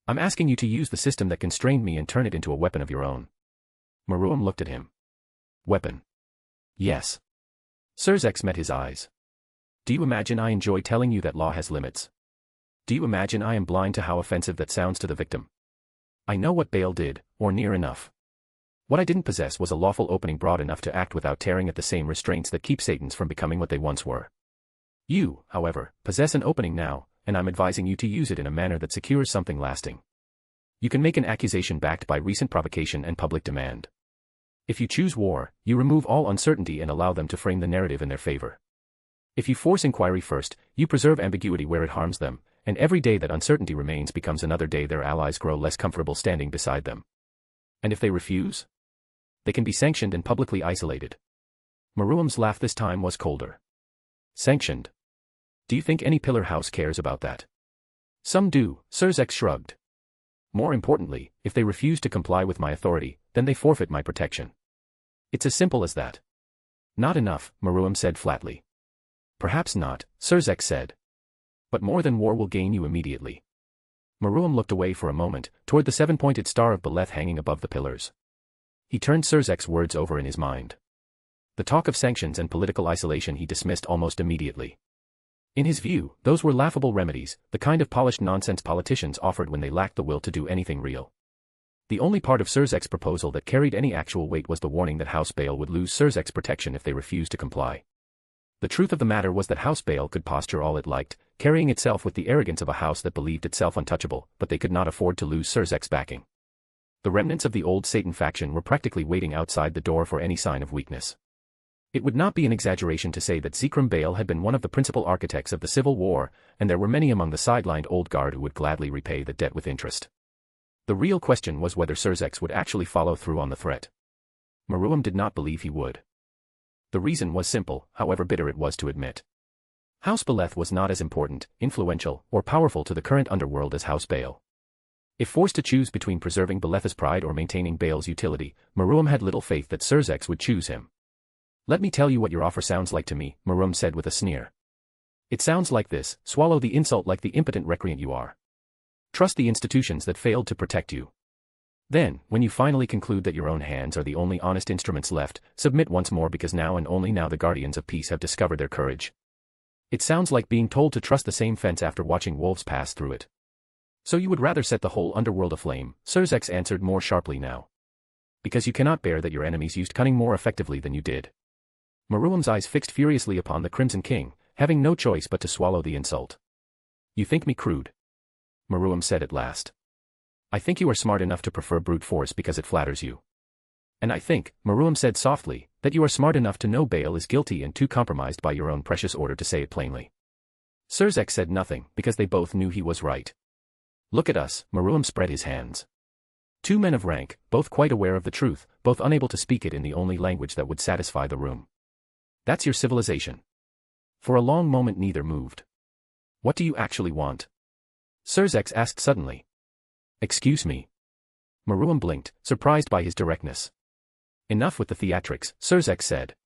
I'm asking you to use the system that constrained me and turn it into a weapon of your own. Maruam looked at him. Weapon. Yes. Surzek met his eyes. Do you imagine I enjoy telling you that law has limits? Do you imagine I am blind to how offensive that sounds to the victim? I know what Baal did, or near enough. What I didn't possess was a lawful opening broad enough to act without tearing at the same restraints that keep Satans from becoming what they once were. You, however, possess an opening now, and I'm advising you to use it in a manner that secures something lasting. You can make an accusation backed by recent provocation and public demand. If you choose war, you remove all uncertainty and allow them to frame the narrative in their favor. If you force inquiry first, you preserve ambiguity where it harms them, and every day that uncertainty remains becomes another day their allies grow less comfortable standing beside them. And if they refuse? They can be sanctioned and publicly isolated. Maruam's laugh this time was colder. Sanctioned? Do you think any pillar house cares about that? Some do, Surzek shrugged. More importantly, if they refuse to comply with my authority, then they forfeit my protection. It's as simple as that. Not enough, Maruam said flatly. Perhaps not, Surzek said. But more than war will gain you immediately. Maruam looked away for a moment, toward the seven-pointed star of Beleth hanging above the pillars. He turned Surzek's words over in his mind. The talk of sanctions and political isolation he dismissed almost immediately. In his view, those were laughable remedies, the kind of polished nonsense politicians offered when they lacked the will to do anything real. The only part of Surzek's proposal that carried any actual weight was the warning that House Beleth would lose Surzek's protection if they refused to comply. The truth of the matter was that House Beleth could posture all it liked, carrying itself with the arrogance of a house that believed itself untouchable, but they could not afford to lose Surzek's backing. The remnants of the old Satan faction were practically waiting outside the door for any sign of weakness. It would not be an exaggeration to say that Zikram Beleth had been one of the principal architects of the civil war, and there were many among the sidelined old guard who would gladly repay the debt with interest. The real question was whether Surzek would actually follow through on the threat. Maruam did not believe he would. The reason was simple, however bitter it was to admit. House Beleth was not as important, influential, or powerful to the current underworld as House Beleth. If forced to choose between preserving Beleth's pride or maintaining Beleth's utility, Maruam had little faith that Surzek would choose him. "Let me tell you what your offer sounds like to me," Maruam said with a sneer. "It sounds like this: swallow the insult like the impotent recreant you are. Trust the institutions that failed to protect you. Then, when you finally conclude that your own hands are the only honest instruments left, submit once more because now and only now the guardians of peace have discovered their courage." It sounds like being told to trust the same fence after watching wolves pass through it. "So you would rather set the whole underworld aflame," Surzek answered more sharply now. "Because you cannot bear that your enemies used cunning more effectively than you did." Maruam's eyes fixed furiously upon the Crimson King, having no choice but to swallow the insult. "You think me crude?" Maruam said at last. "I think you are smart enough to prefer brute force because it flatters you. And I think," Maruam said softly, "that you are smart enough to know Beleth is guilty and too compromised by your own precious order to say it plainly." Surzek said nothing, because they both knew he was right. "Look at us," Maruam spread his hands. Two men of rank, both quite aware of the truth, both unable to speak it in the only language that would satisfy the room. "That's your civilization." For a long moment neither moved. "What do you actually want?" Surzek asked suddenly. "Excuse me." Maruam blinked, surprised by his directness. "Enough with the theatrics," Surzek said.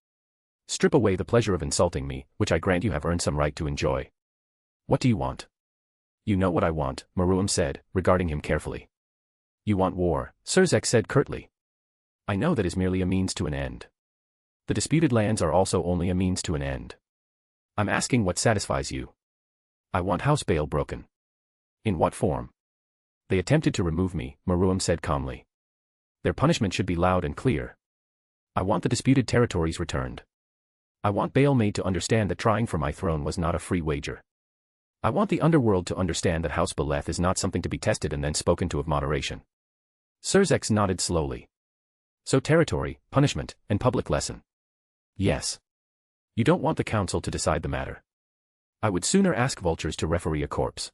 "Strip away the pleasure of insulting me, which I grant you have earned some right to enjoy. What do you want?" "You know what I want," Maruam said, regarding him carefully. "You want war," Surzek said curtly. "I know that is merely a means to an end. The disputed lands are also only a means to an end. I'm asking what satisfies you." "I want House Beleth broken." "In what form?" "They attempted to remove me," Maruam said calmly. "Their punishment should be loud and clear. I want the disputed territories returned. I want Beleth made to understand that trying for my throne was not a free wager. I want the underworld to understand that House Beleth is not something to be tested and then spoken to of moderation." Surzek nodded slowly. "So territory, punishment, and public lesson." "Yes. You don't want the council to decide the matter. I would sooner ask vultures to referee a corpse.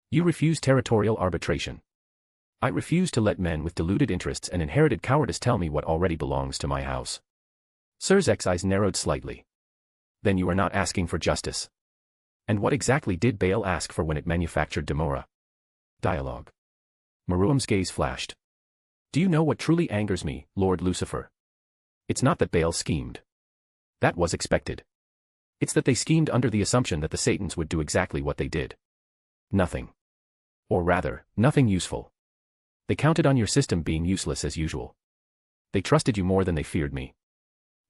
You refuse territorial arbitration. I refuse to let men with deluded interests and inherited cowardice tell me what already belongs to my house." Surzek's eyes narrowed slightly. "Then you are not asking for justice. And what exactly did Beleth ask for when it manufactured Demora?" "Dialogue." Maruam's gaze flashed. "Do you know what truly angers me, Lord Lucifer? It's not that Beleth schemed. That was expected. It's that they schemed under the assumption that the Satans would do exactly what they did. Nothing. Or rather, nothing useful. They counted on your system being useless as usual. They trusted you more than they feared me."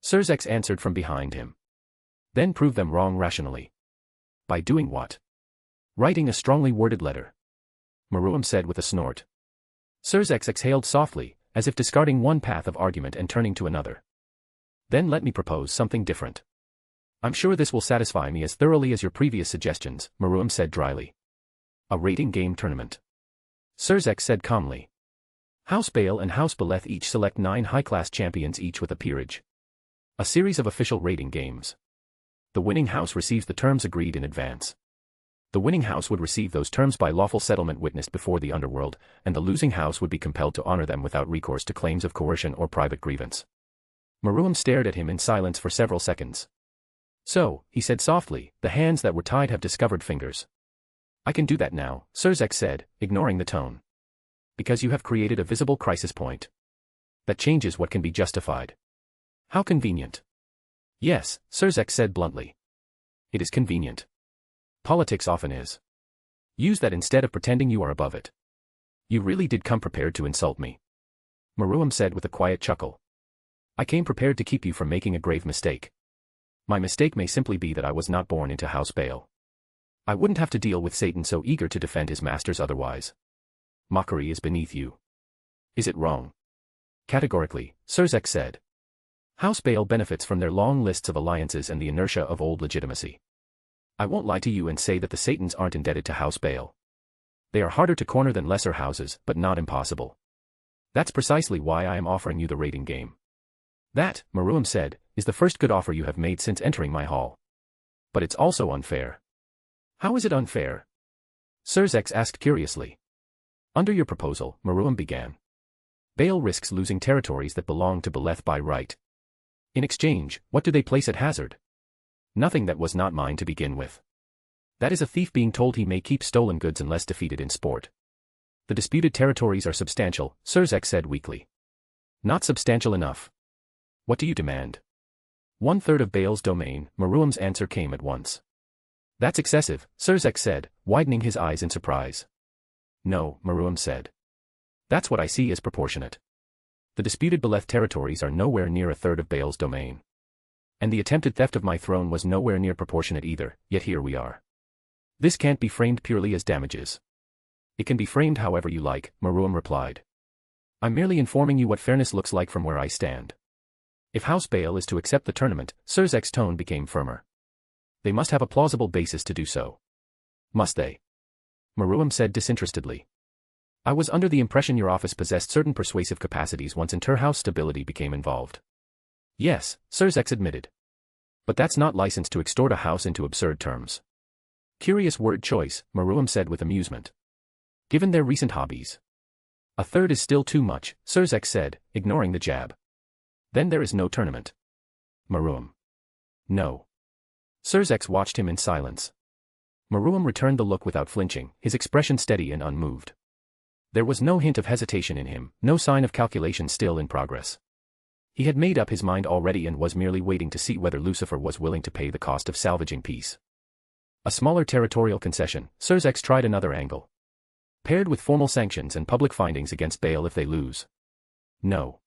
Surzek answered from behind him. "Then prove them wrong rationally." "By doing what?" "Writing a strongly worded letter," Maruam said with a snort. Surzek exhaled softly, as if discarding one path of argument and turning to another. "Then let me propose something different. I'm sure this will satisfy me as thoroughly as your previous suggestions," Maruam said dryly. "A rating game tournament," Surzek said calmly. "House Beleth and House Beleth each select 9 high-class champions each with a peerage. A series of official rating games. The winning house receives the terms agreed in advance. The winning house would receive those terms by lawful settlement witnessed before the underworld, and the losing house would be compelled to honor them without recourse to claims of coercion or private grievance." Maruam stared at him in silence for several seconds. "So," he said softly, "the hands that were tied have discovered fingers." "I can do that now," Surzek said, ignoring the tone. "Because you have created a visible crisis point. That changes what can be justified." "How convenient." "Yes," Surzek said bluntly. "It is convenient. Politics often is. Use that instead of pretending you are above it. You really did come prepared to insult me. Maruam said with a quiet chuckle. I came prepared to keep you from making a grave mistake. My mistake may simply be that I was not born into House Beleth. I wouldn't have to deal with Satan so eager to defend his masters otherwise. Mockery is beneath you. Is it wrong? Categorically, Sirzek said. House Beleth benefits from their long lists of alliances and the inertia of old legitimacy. I won't lie to you and say that the Satans aren't indebted to House Beleth. They are harder to corner than lesser houses, but not impossible. That's precisely why I am offering you the rating game. That, Maruam said, is the first good offer you have made since entering my hall. But it's also unfair. How is it unfair? Sirzek asked curiously. Under your proposal, Maruam began. Beleth risks losing territories that belong to Beleth by right. In exchange, what do they place at hazard? Nothing that was not mine to begin with. That is a thief being told he may keep stolen goods unless defeated in sport. The disputed territories are substantial, Sirzek said weakly. Not substantial enough. What do you demand? 1/3 of Beleth's domain, Maruam's answer came at once. That's excessive, Sirzek said, widening his eyes in surprise. No, Maruam said. That's what I see as proportionate. The disputed Beleth territories are nowhere near 1/3 of Beleth's domain. And the attempted theft of my throne was nowhere near proportionate either, yet here we are. This can't be framed purely as damages. It can be framed however you like, Maruam replied. I'm merely informing you what fairness looks like from where I stand. If House Beleth is to accept the tournament, Sirzek's tone became firmer. They must have a plausible basis to do so. Must they? Maruam said disinterestedly. I was under the impression your office possessed certain persuasive capacities once inter-house stability became involved. Yes, Sirzek admitted. But that's not licensed to extort a house into absurd terms. Curious word choice, Maruam said with amusement. Given their recent hobbies. 1/3 is still too much, Sirzek said, ignoring the jab. Then there is no tournament. Maruam. No. Sirzek watched him in silence. Maruam returned the look without flinching, his expression steady and unmoved. There was no hint of hesitation in him, no sign of calculation still in progress. He had made up his mind already and was merely waiting to see whether Lucifer was willing to pay the cost of salvaging peace. A smaller territorial concession, Sirzek tried another angle. Paired with formal sanctions and public findings against Beleth if they lose. No.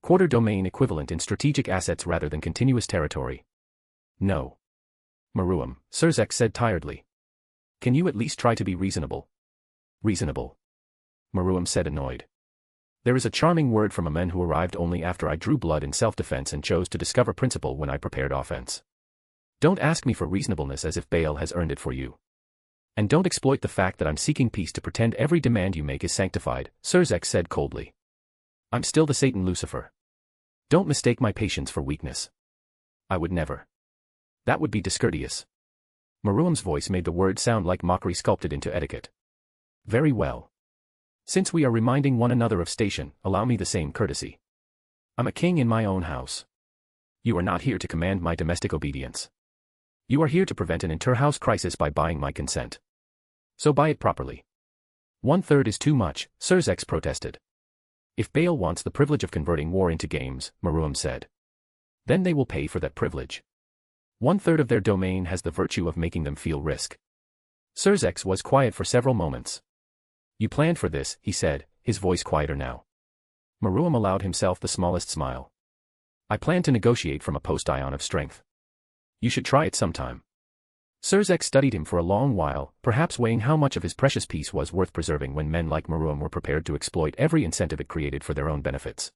Quarter domain equivalent in strategic assets rather than continuous territory. No. Maruam, Sirzek said tiredly. Can you at least try to be reasonable? Reasonable. Maruam said annoyed. There is a charming word from a man who arrived only after I drew blood in self-defense and chose to discover principle when I prepared offense. Don't ask me for reasonableness as if Beleth has earned it for you. And don't exploit the fact that I'm seeking peace to pretend every demand you make is sanctified, Sirzek said coldly. I'm still the Satan Lucifer. Don't mistake my patience for weakness. I would never. That would be discourteous. Maruam's voice made the word sound like mockery sculpted into etiquette. Very well. Since we are reminding one another of station, allow me the same courtesy. I'm a king in my own house. You are not here to command my domestic obedience. You are here to prevent an inter-house crisis by buying my consent. So buy it properly. 1/3 is too much, Sirzek protested. If Beleth wants the privilege of converting war into games, Maruam said. Then they will pay for that privilege. 1/3 of their domain has the virtue of making them feel risk. Sirzek was quiet for several moments. You planned for this, he said, his voice quieter now. Maruam allowed himself the smallest smile. I plan to negotiate from a post-ion of strength. You should try it sometime. Sirzek studied him for a long while, perhaps weighing how much of his precious peace was worth preserving when men like Maruam were prepared to exploit every incentive it created for their own benefits.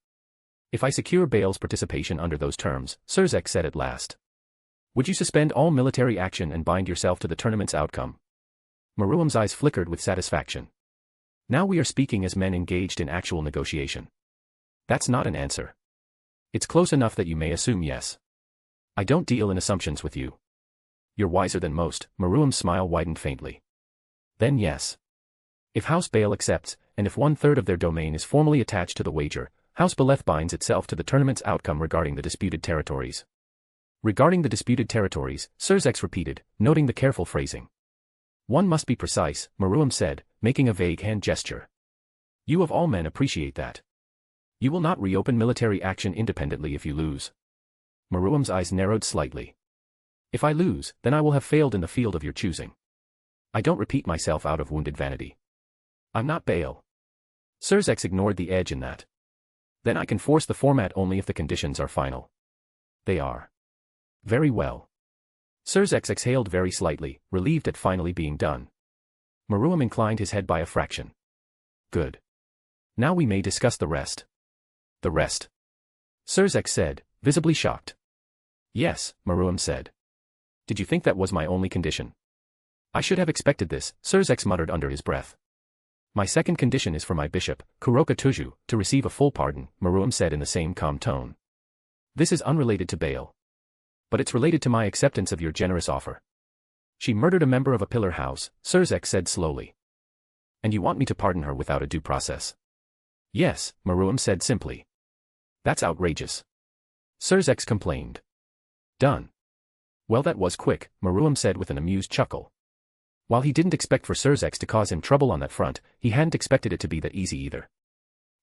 If I secure Beleth's participation under those terms, Sirzek said at last. Would you suspend all military action and bind yourself to the tournament's outcome? Maruam's eyes flickered with satisfaction. Now we are speaking as men engaged in actual negotiation. That's not an answer. It's close enough that you may assume yes. I don't deal in assumptions with you. You're wiser than most, Maruam's smile widened faintly. Then yes. If House Beleth accepts, and if 1/3 of their domain is formally attached to the wager, House Beleth binds itself to the tournament's outcome regarding the disputed territories. Regarding the disputed territories, Sirzek repeated, noting the careful phrasing. One must be precise, Maruam said, making a vague hand gesture. You of all men appreciate that. You will not reopen military action independently if you lose. Maruam's eyes narrowed slightly. If I lose, then I will have failed in the field of your choosing. I don't repeat myself out of wounded vanity. I'm not Baal. Sirzek's ignored the edge in that. Then I can force the format only if the conditions are final. They are. Very well. Sirzek exhaled very slightly, relieved at finally being done. Maruam inclined his head by a fraction. Good. Now we may discuss the rest. The rest? Sirzek said, visibly shocked. Yes, Maruam said. Did you think that was my only condition? I should have expected this, Sirzek muttered under his breath. My second condition is for my bishop, Kuroka Tuju, to receive a full pardon, Maruam said in the same calm tone. This is unrelated to Baal. But it's related to my acceptance of your generous offer. She murdered a member of a pillar house, Sirzek said slowly. And you want me to pardon her without a due process? Yes, Maruam said simply. That's outrageous. Sirzek complained. Done. Well, that was quick, Maruam said with an amused chuckle. While he didn't expect for Sirzek to cause him trouble on that front, he hadn't expected it to be that easy either.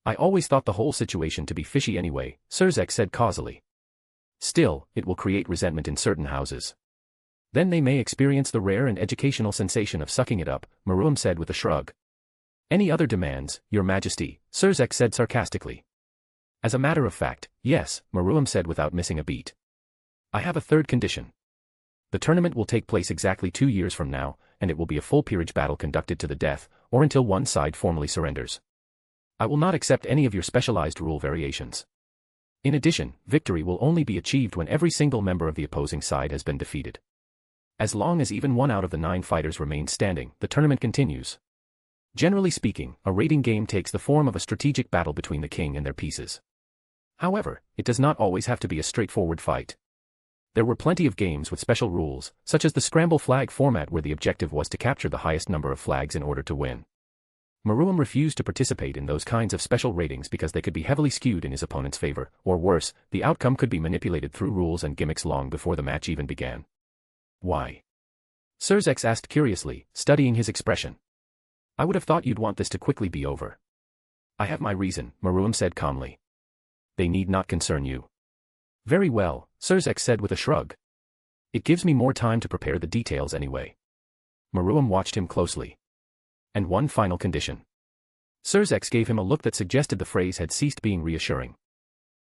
I always thought the whole situation to be fishy anyway, Sirzek said causally. Still, it will create resentment in certain houses. Then they may experience the rare and educational sensation of sucking it up, Maruam said with a shrug. Any other demands, Your Majesty? Sirzek said sarcastically. As a matter of fact, yes, Maruam said without missing a beat. I have a third condition. The tournament will take place exactly 2 years from now, and it will be a full peerage battle conducted to the death, or until one side formally surrenders. I will not accept any of your specialized rule variations. In addition, victory will only be achieved when every single member of the opposing side has been defeated. As long as even one out of the 9 fighters remains standing, the tournament continues. Generally speaking, a raiding game takes the form of a strategic battle between the king and their pieces. However, it does not always have to be a straightforward fight. There were plenty of games with special rules, such as the scramble flag format where the objective was to capture the highest number of flags in order to win. Maruam refused to participate in those kinds of special ratings because they could be heavily skewed in his opponent's favor, or worse, the outcome could be manipulated through rules and gimmicks long before the match even began. Why? Sirzek asked curiously, studying his expression. I would have thought you'd want this to quickly be over. I have my reason, Maruam said calmly. They need not concern you. Very well, Sirzek said with a shrug. It gives me more time to prepare the details anyway. Maruam watched him closely. And one final condition. Sirzek gave him a look that suggested the phrase had ceased being reassuring.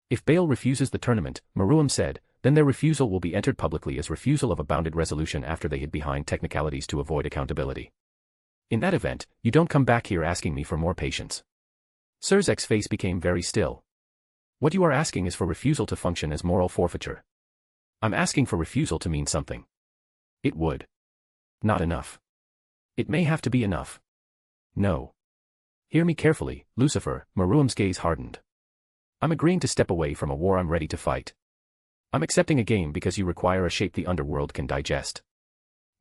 If Baal refuses the tournament, Maruam said, then their refusal will be entered publicly as refusal of a bounded resolution after they hid behind technicalities to avoid accountability. In that event, you don't come back here asking me for more patience. Sirzek's face became very still. What you are asking is for refusal to function as moral forfeiture. I'm asking for refusal to mean something. It would. Not enough. It may have to be enough. No. Hear me carefully, Lucifer, Maruam's gaze hardened. I'm agreeing to step away from a war I'm ready to fight. I'm accepting a game because you require a shape the underworld can digest.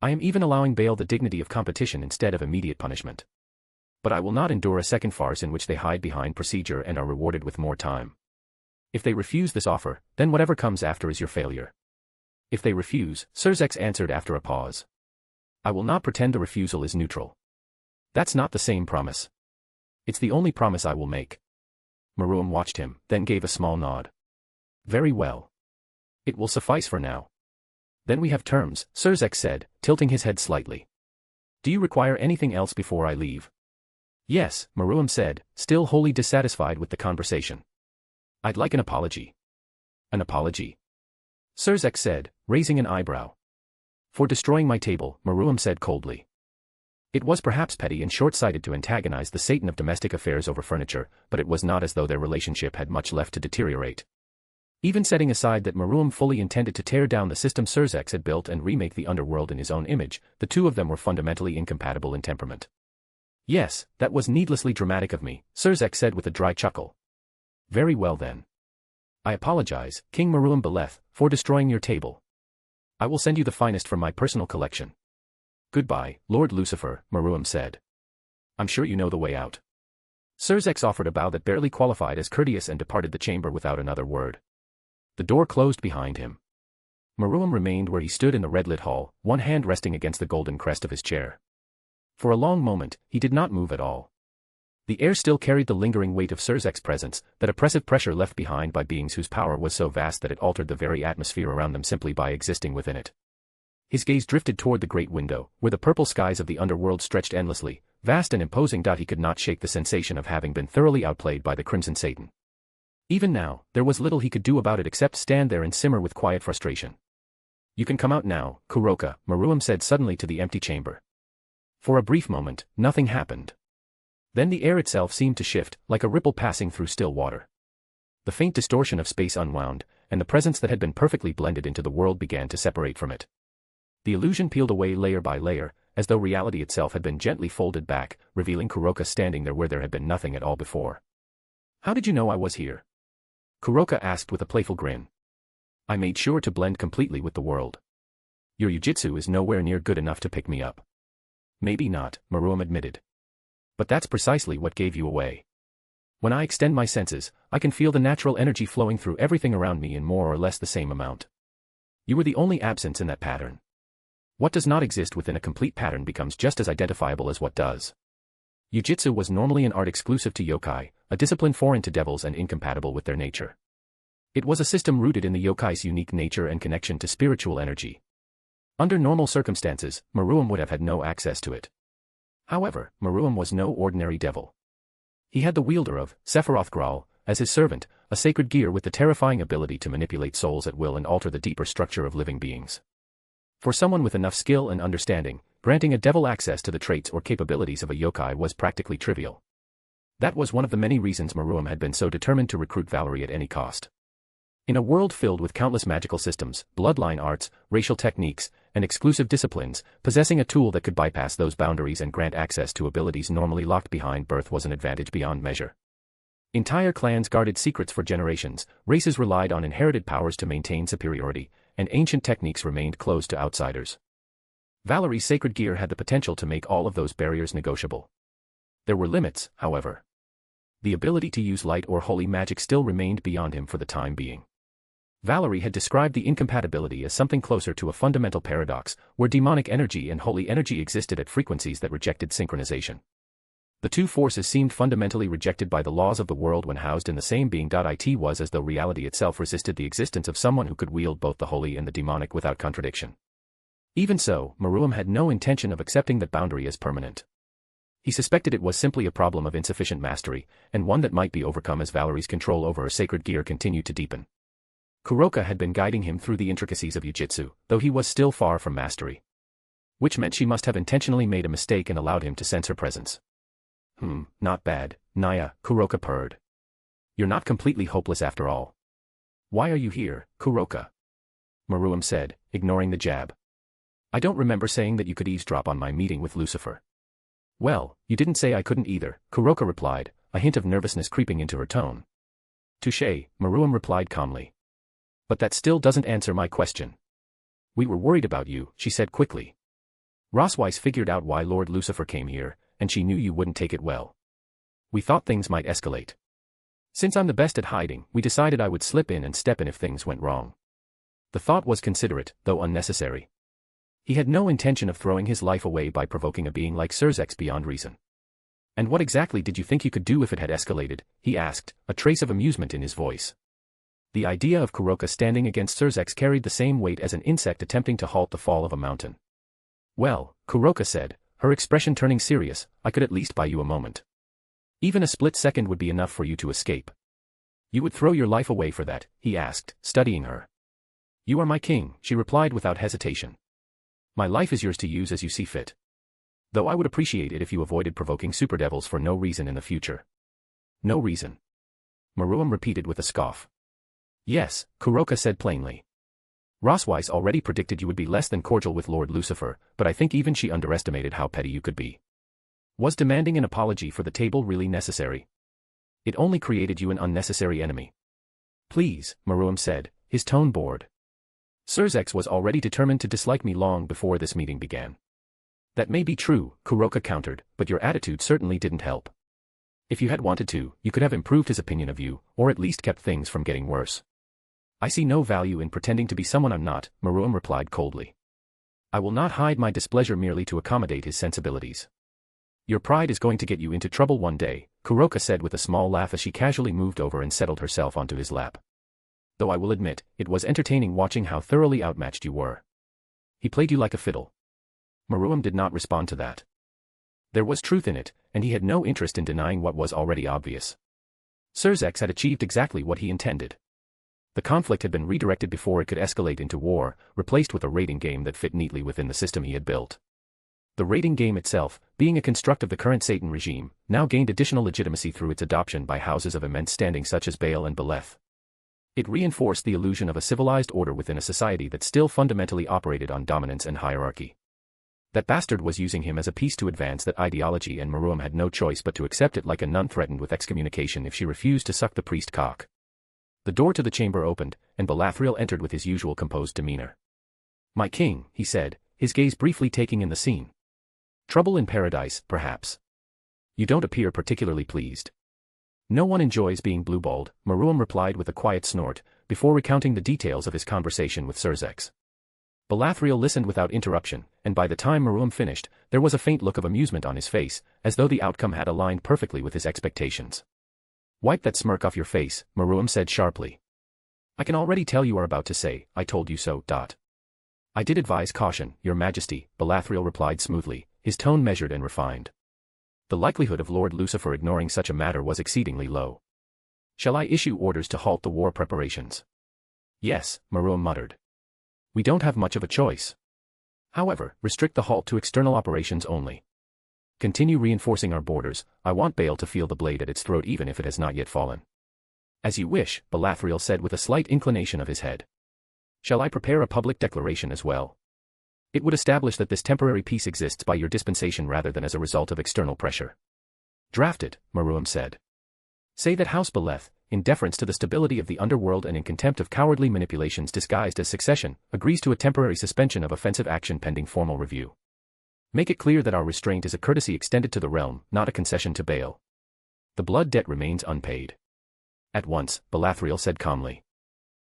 I am even allowing Baal the dignity of competition instead of immediate punishment. But I will not endure a second farce in which they hide behind procedure and are rewarded with more time. If they refuse this offer, then whatever comes after is your failure. If they refuse, Sirzek answered after a pause. I will not pretend the refusal is neutral. That's not the same promise. It's the only promise I will make. Maruam watched him, then gave a small nod. Very well. It will suffice for now. Then we have terms, Sirzek said, tilting his head slightly. Do you require anything else before I leave? Yes, Maruam said, still wholly dissatisfied with the conversation. I'd like an apology. An apology? Sirzek said, raising an eyebrow. For destroying my table, Maruam said coldly. It was perhaps petty and short-sighted to antagonize the Satan of domestic affairs over furniture, but it was not as though their relationship had much left to deteriorate. Even setting aside that Maruam fully intended to tear down the system Sirzek had built and remake the underworld in his own image, the two of them were fundamentally incompatible in temperament. Yes, that was needlessly dramatic of me, Sirzek said with a dry chuckle. Very well then. I apologize, King House Beleth, for destroying your table. I will send you the finest from my personal collection. Goodbye, Lord Lucifer, Maruam said. I'm sure you know the way out. Sirzek offered a bow that barely qualified as courteous and departed the chamber without another word. The door closed behind him. Maruam remained where he stood in the red-lit hall, one hand resting against the golden crest of his chair. For a long moment, he did not move at all. The air still carried the lingering weight of Sirzek's presence, that oppressive pressure left behind by beings whose power was so vast that it altered the very atmosphere around them simply by existing within it. His gaze drifted toward the great window, where the purple skies of the underworld stretched endlessly, vast and imposing. He could not shake the sensation of having been thoroughly outplayed by the Crimson Satan. Even now, there was little he could do about it except stand there and simmer with quiet frustration. "You can come out now, Kuroka," Maruam said suddenly to the empty chamber. For a brief moment, nothing happened. Then the air itself seemed to shift, like a ripple passing through still water. The faint distortion of space unwound, and the presence that had been perfectly blended into the world began to separate from it. The illusion peeled away layer by layer, as though reality itself had been gently folded back, revealing Kuroka standing there where there had been nothing at all before. "How did you know I was here?" Kuroka asked with a playful grin. "I made sure to blend completely with the world. Your jujitsu is nowhere near good enough to pick me up." "Maybe not," Maruam admitted. "But that's precisely what gave you away. When I extend my senses, I can feel the natural energy flowing through everything around me in more or less the same amount. You were the only absence in that pattern. What does not exist within a complete pattern becomes just as identifiable as what does." Jiu-jitsu was normally an art exclusive to yokai, a discipline foreign to devils and incompatible with their nature. It was a system rooted in the yokai's unique nature and connection to spiritual energy. Under normal circumstances, Maruam would have had no access to it. However, Maruam was no ordinary devil. He had the wielder of Sephiroth Graal as his servant, a sacred gear with the terrifying ability to manipulate souls at will and alter the deeper structure of living beings. For someone with enough skill and understanding, granting a devil access to the traits or capabilities of a yokai was practically trivial. That was one of the many reasons Maruam had been so determined to recruit Valerie at any cost. In a world filled with countless magical systems, bloodline arts, racial techniques, and exclusive disciplines, possessing a tool that could bypass those boundaries and grant access to abilities normally locked behind birth was an advantage beyond measure. Entire clans guarded secrets for generations, races relied on inherited powers to maintain superiority, and ancient techniques remained closed to outsiders. Valerie's sacred gear had the potential to make all of those barriers negotiable. There were limits, however. The ability to use light or holy magic still remained beyond him for the time being. Valerie had described the incompatibility as something closer to a fundamental paradox, where demonic energy and holy energy existed at frequencies that rejected synchronization. The two forces seemed fundamentally rejected by the laws of the world when housed in the same being. It was as though reality itself resisted the existence of someone who could wield both the holy and the demonic without contradiction. Even so, Maruam had no intention of accepting that boundary as permanent. He suspected it was simply a problem of insufficient mastery, and one that might be overcome as Valerie's control over her sacred gear continued to deepen. Kuroka had been guiding him through the intricacies of jiu-jitsu, though he was still far from mastery. Which meant she must have intentionally made a mistake and allowed him to sense her presence. Not bad, Naya, Kuroka purred. "You're not completely hopeless after all." "Why are you here, Kuroka?" Maruam said, ignoring the jab. "I don't remember saying that you could eavesdrop on my meeting with Lucifer." "Well, you didn't say I couldn't either," Kuroka replied, a hint of nervousness creeping into her tone. "Touché," Maruam replied calmly. "But that still doesn't answer my question." "We were worried about you," she said quickly. "Rosweiss figured out why Lord Lucifer came here, and she knew you wouldn't take it well. We thought things might escalate. Since I'm the best at hiding, we decided I would slip in and step in if things went wrong." The thought was considerate, though unnecessary. He had no intention of throwing his life away by provoking a being like Surzex beyond reason. "And what exactly did you think you could do if it had escalated?" he asked, a trace of amusement in his voice. The idea of Kuroka standing against Surzex carried the same weight as an insect attempting to halt the fall of a mountain. "Well," Kuroka said, her expression turning serious, "I could at least buy you a moment. Even a split second would be enough for you to escape." "You would throw your life away for that?" he asked, studying her. "You are my king," she replied without hesitation. "My life is yours to use as you see fit. Though I would appreciate it if you avoided provoking super devils for no reason in the future." "No reason?" Maruam repeated with a scoff. "Yes," Kuroka said plainly. "Rosweiss already predicted you would be less than cordial with Lord Lucifer, but I think even she underestimated how petty you could be. Was demanding an apology for the table really necessary? It only created you an unnecessary enemy." "Please," Maruam said, his tone bored. "Surzex was already determined to dislike me long before this meeting began." "That may be true," Kuroka countered, "but your attitude certainly didn't help. If you had wanted to, you could have improved his opinion of you, or at least kept things from getting worse." "I see no value in pretending to be someone I'm not," Maruam replied coldly. "I will not hide my displeasure merely to accommodate his sensibilities." "Your pride is going to get you into trouble one day," Kuroka said with a small laugh as she casually moved over and settled herself onto his lap. "Though I will admit, it was entertaining watching how thoroughly outmatched you were." He played you like a fiddle. Maruam did not respond to that. There was truth in it, and he had no interest in denying what was already obvious. Surzex had achieved exactly what he intended. The conflict had been redirected before it could escalate into war, replaced with a raiding game that fit neatly within the system he had built. The raiding game itself, being a construct of the current Satan regime, now gained additional legitimacy through its adoption by houses of immense standing such as Baal and Beleth. It reinforced the illusion of a civilized order within a society that still fundamentally operated on dominance and hierarchy. That bastard was using him as a piece to advance that ideology, and Maruam had no choice but to accept it like a nun threatened with excommunication if she refused to suck the priest cock. The door to the chamber opened, and Balathriel entered with his usual composed demeanor. "My king," he said, his gaze briefly taking in the scene. "Trouble in paradise, perhaps. You don't appear particularly pleased." "No one enjoys being blueballed," Maruam replied with a quiet snort, before recounting the details of his conversation with Surzex. Balathriel listened without interruption, and by the time Maruam finished, there was a faint look of amusement on his face, as though the outcome had aligned perfectly with his expectations. "Wipe that smirk off your face," Maruam said sharply. "I can already tell you are about to say, 'I told you so.'" "I did advise caution, your majesty," Balathriel replied smoothly, his tone measured and refined. The likelihood of Lord Lucifer ignoring such a matter was exceedingly low. "Shall I issue orders to halt the war preparations?" "Yes," Maruam muttered. "We don't have much of a choice. However, restrict the halt to external operations only. Continue reinforcing our borders. I want Baal to feel the blade at its throat even if it has not yet fallen." "As you wish," Balathriel said with a slight inclination of his head. "Shall I prepare a public declaration as well? It would establish that this temporary peace exists by your dispensation rather than as a result of external pressure." "Draft it," Maruam said. "Say that House Beleth, in deference to the stability of the Underworld and in contempt of cowardly manipulations disguised as succession, agrees to a temporary suspension of offensive action pending formal review. Make it clear that our restraint is a courtesy extended to the realm, not a concession to Baal. The blood debt remains unpaid." "At once," Balathriel said calmly.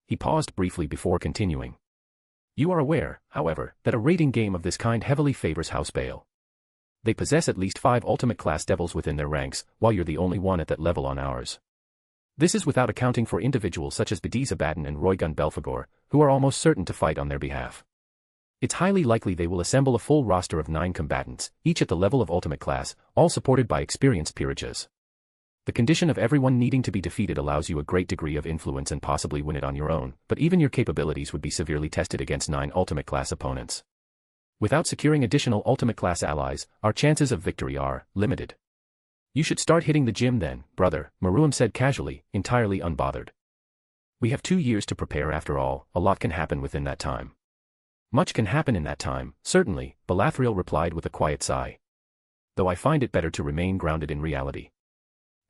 He paused briefly before continuing. "You are aware, however, that a raiding game of this kind heavily favors House Baal. They possess at least 5 ultimate-class devils within their ranks, while you're the only one at that level on ours. This is without accounting for individuals such as Bediza Baden and Roygun Belphegor, who are almost certain to fight on their behalf. It's highly likely they will assemble a full roster of 9 combatants, each at the level of ultimate class, all supported by experienced peerages. The condition of everyone needing to be defeated allows you a great degree of influence and possibly win it on your own, but even your capabilities would be severely tested against 9 ultimate-class opponents. Without securing additional ultimate-class allies, our chances of victory are limited. You should start hitting the gym then, brother," Maruam said casually, entirely unbothered. "We have 2 years to prepare after all, a lot can happen within that time." "Much can happen in that time, certainly," Balathriel replied with a quiet sigh. "Though I find it better to remain grounded in reality.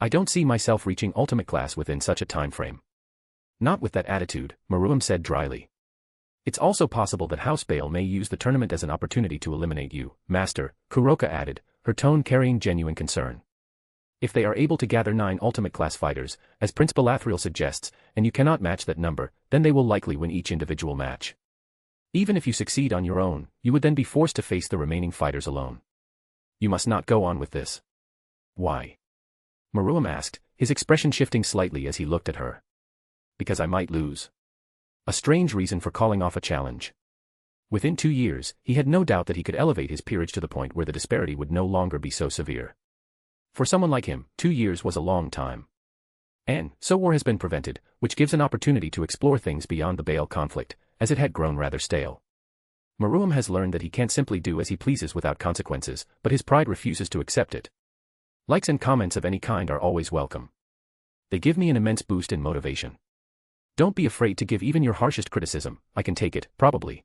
I don't see myself reaching ultimate class within such a time frame." "Not with that attitude," Maruam said dryly. "It's also possible that House Baal may use the tournament as an opportunity to eliminate you, Master," Kuroka added, her tone carrying genuine concern. "If they are able to gather 9 ultimate class fighters, as Prince Balathriel suggests, and you cannot match that number, then they will likely win each individual match. Even if you succeed on your own, you would then be forced to face the remaining fighters alone. You must not go on with this." "Why?" Maruam asked, his expression shifting slightly as he looked at her. "Because I might lose." A strange reason for calling off a challenge. Within 2 years, he had no doubt that he could elevate his peerage to the point where the disparity would no longer be so severe. For someone like him, 2 years was a long time. And so war has been prevented, which gives an opportunity to explore things beyond the Baal conflict, as it had grown rather stale. Maruam has learned that he can't simply do as he pleases without consequences, but his pride refuses to accept it. Likes and comments of any kind are always welcome. They give me an immense boost in motivation. Don't be afraid to give even your harshest criticism, I can take it, probably.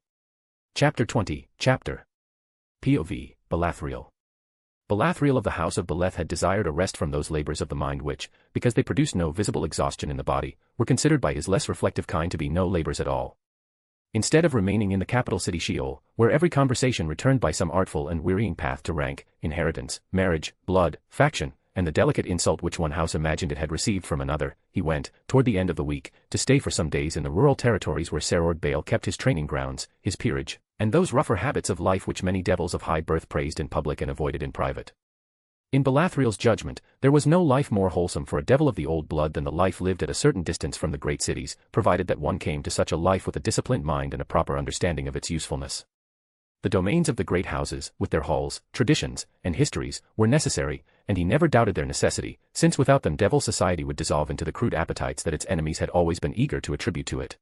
Chapter 20, Chapter POV, Balathriel. Balathriel of the House of Beleth had desired a rest from those labors of the mind which, because they produced no visible exhaustion in the body, were considered by his less reflective kind to be no labors at all. Instead of remaining in the capital city Sheol, where every conversation returned by some artful and wearying path to rank, inheritance, marriage, blood, faction, and the delicate insult which one house imagined it had received from another, he went, toward the end of the week, to stay for some days in the rural territories where Serord Baal kept his training grounds, his peerage, and those rougher habits of life which many devils of high birth praised in public and avoided in private. In Balathriel's judgment, there was no life more wholesome for a devil of the old blood than the life lived at a certain distance from the great cities, provided that one came to such a life with a disciplined mind and a proper understanding of its usefulness. The domains of the great houses, with their halls, traditions, and histories, were necessary, and he never doubted their necessity, since without them devil society would dissolve into the crude appetites that its enemies had always been eager to attribute to it.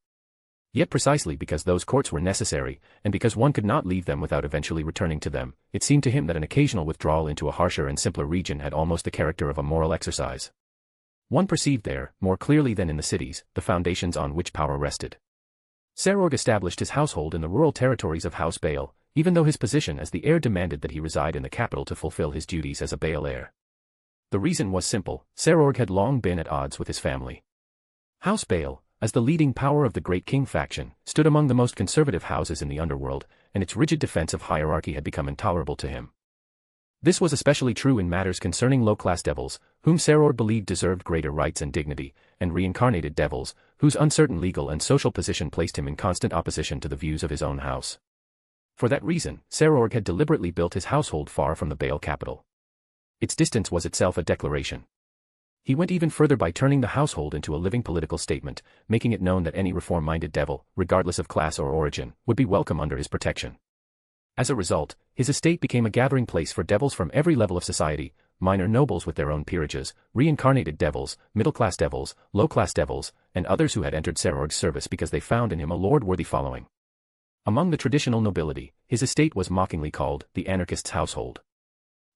Yet precisely because those courts were necessary, and because one could not leave them without eventually returning to them, it seemed to him that an occasional withdrawal into a harsher and simpler region had almost the character of a moral exercise. One perceived there, more clearly than in the cities, the foundations on which power rested. Serorg established his household in the rural territories of House Beleth, even though his position as the heir demanded that he reside in the capital to fulfill his duties as a Beleth heir. The reason was simple: Serorg had long been at odds with his family. House Beleth, as the leading power of the Great King faction, stood among the most conservative houses in the Underworld, and its rigid defense of hierarchy had become intolerable to him. This was especially true in matters concerning low-class devils, whom Serorg believed deserved greater rights and dignity, and reincarnated devils, whose uncertain legal and social position placed him in constant opposition to the views of his own house. For that reason, Serorg had deliberately built his household far from the Beleth capital. Its distance was itself a declaration. He went even further by turning the household into a living political statement, making it known that any reform-minded devil, regardless of class or origin, would be welcome under his protection. As a result, his estate became a gathering place for devils from every level of society: minor nobles with their own peerages, reincarnated devils, middle-class devils, low-class devils, and others who had entered Serorg's service because they found in him a lord-worthy following. Among the traditional nobility, his estate was mockingly called the anarchist's household.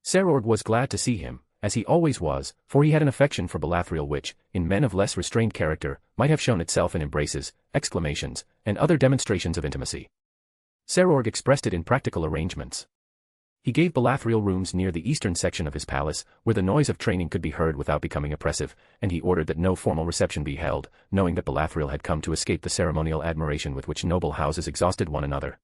Serorg was glad to see him, as he always was, for he had an affection for Belathril which, in men of less restrained character, might have shown itself in embraces, exclamations, and other demonstrations of intimacy. Serorg expressed it in practical arrangements. He gave Belathril rooms near the eastern section of his palace, where the noise of training could be heard without becoming oppressive, and he ordered that no formal reception be held, knowing that Belathril had come to escape the ceremonial admiration with which noble houses exhausted one another.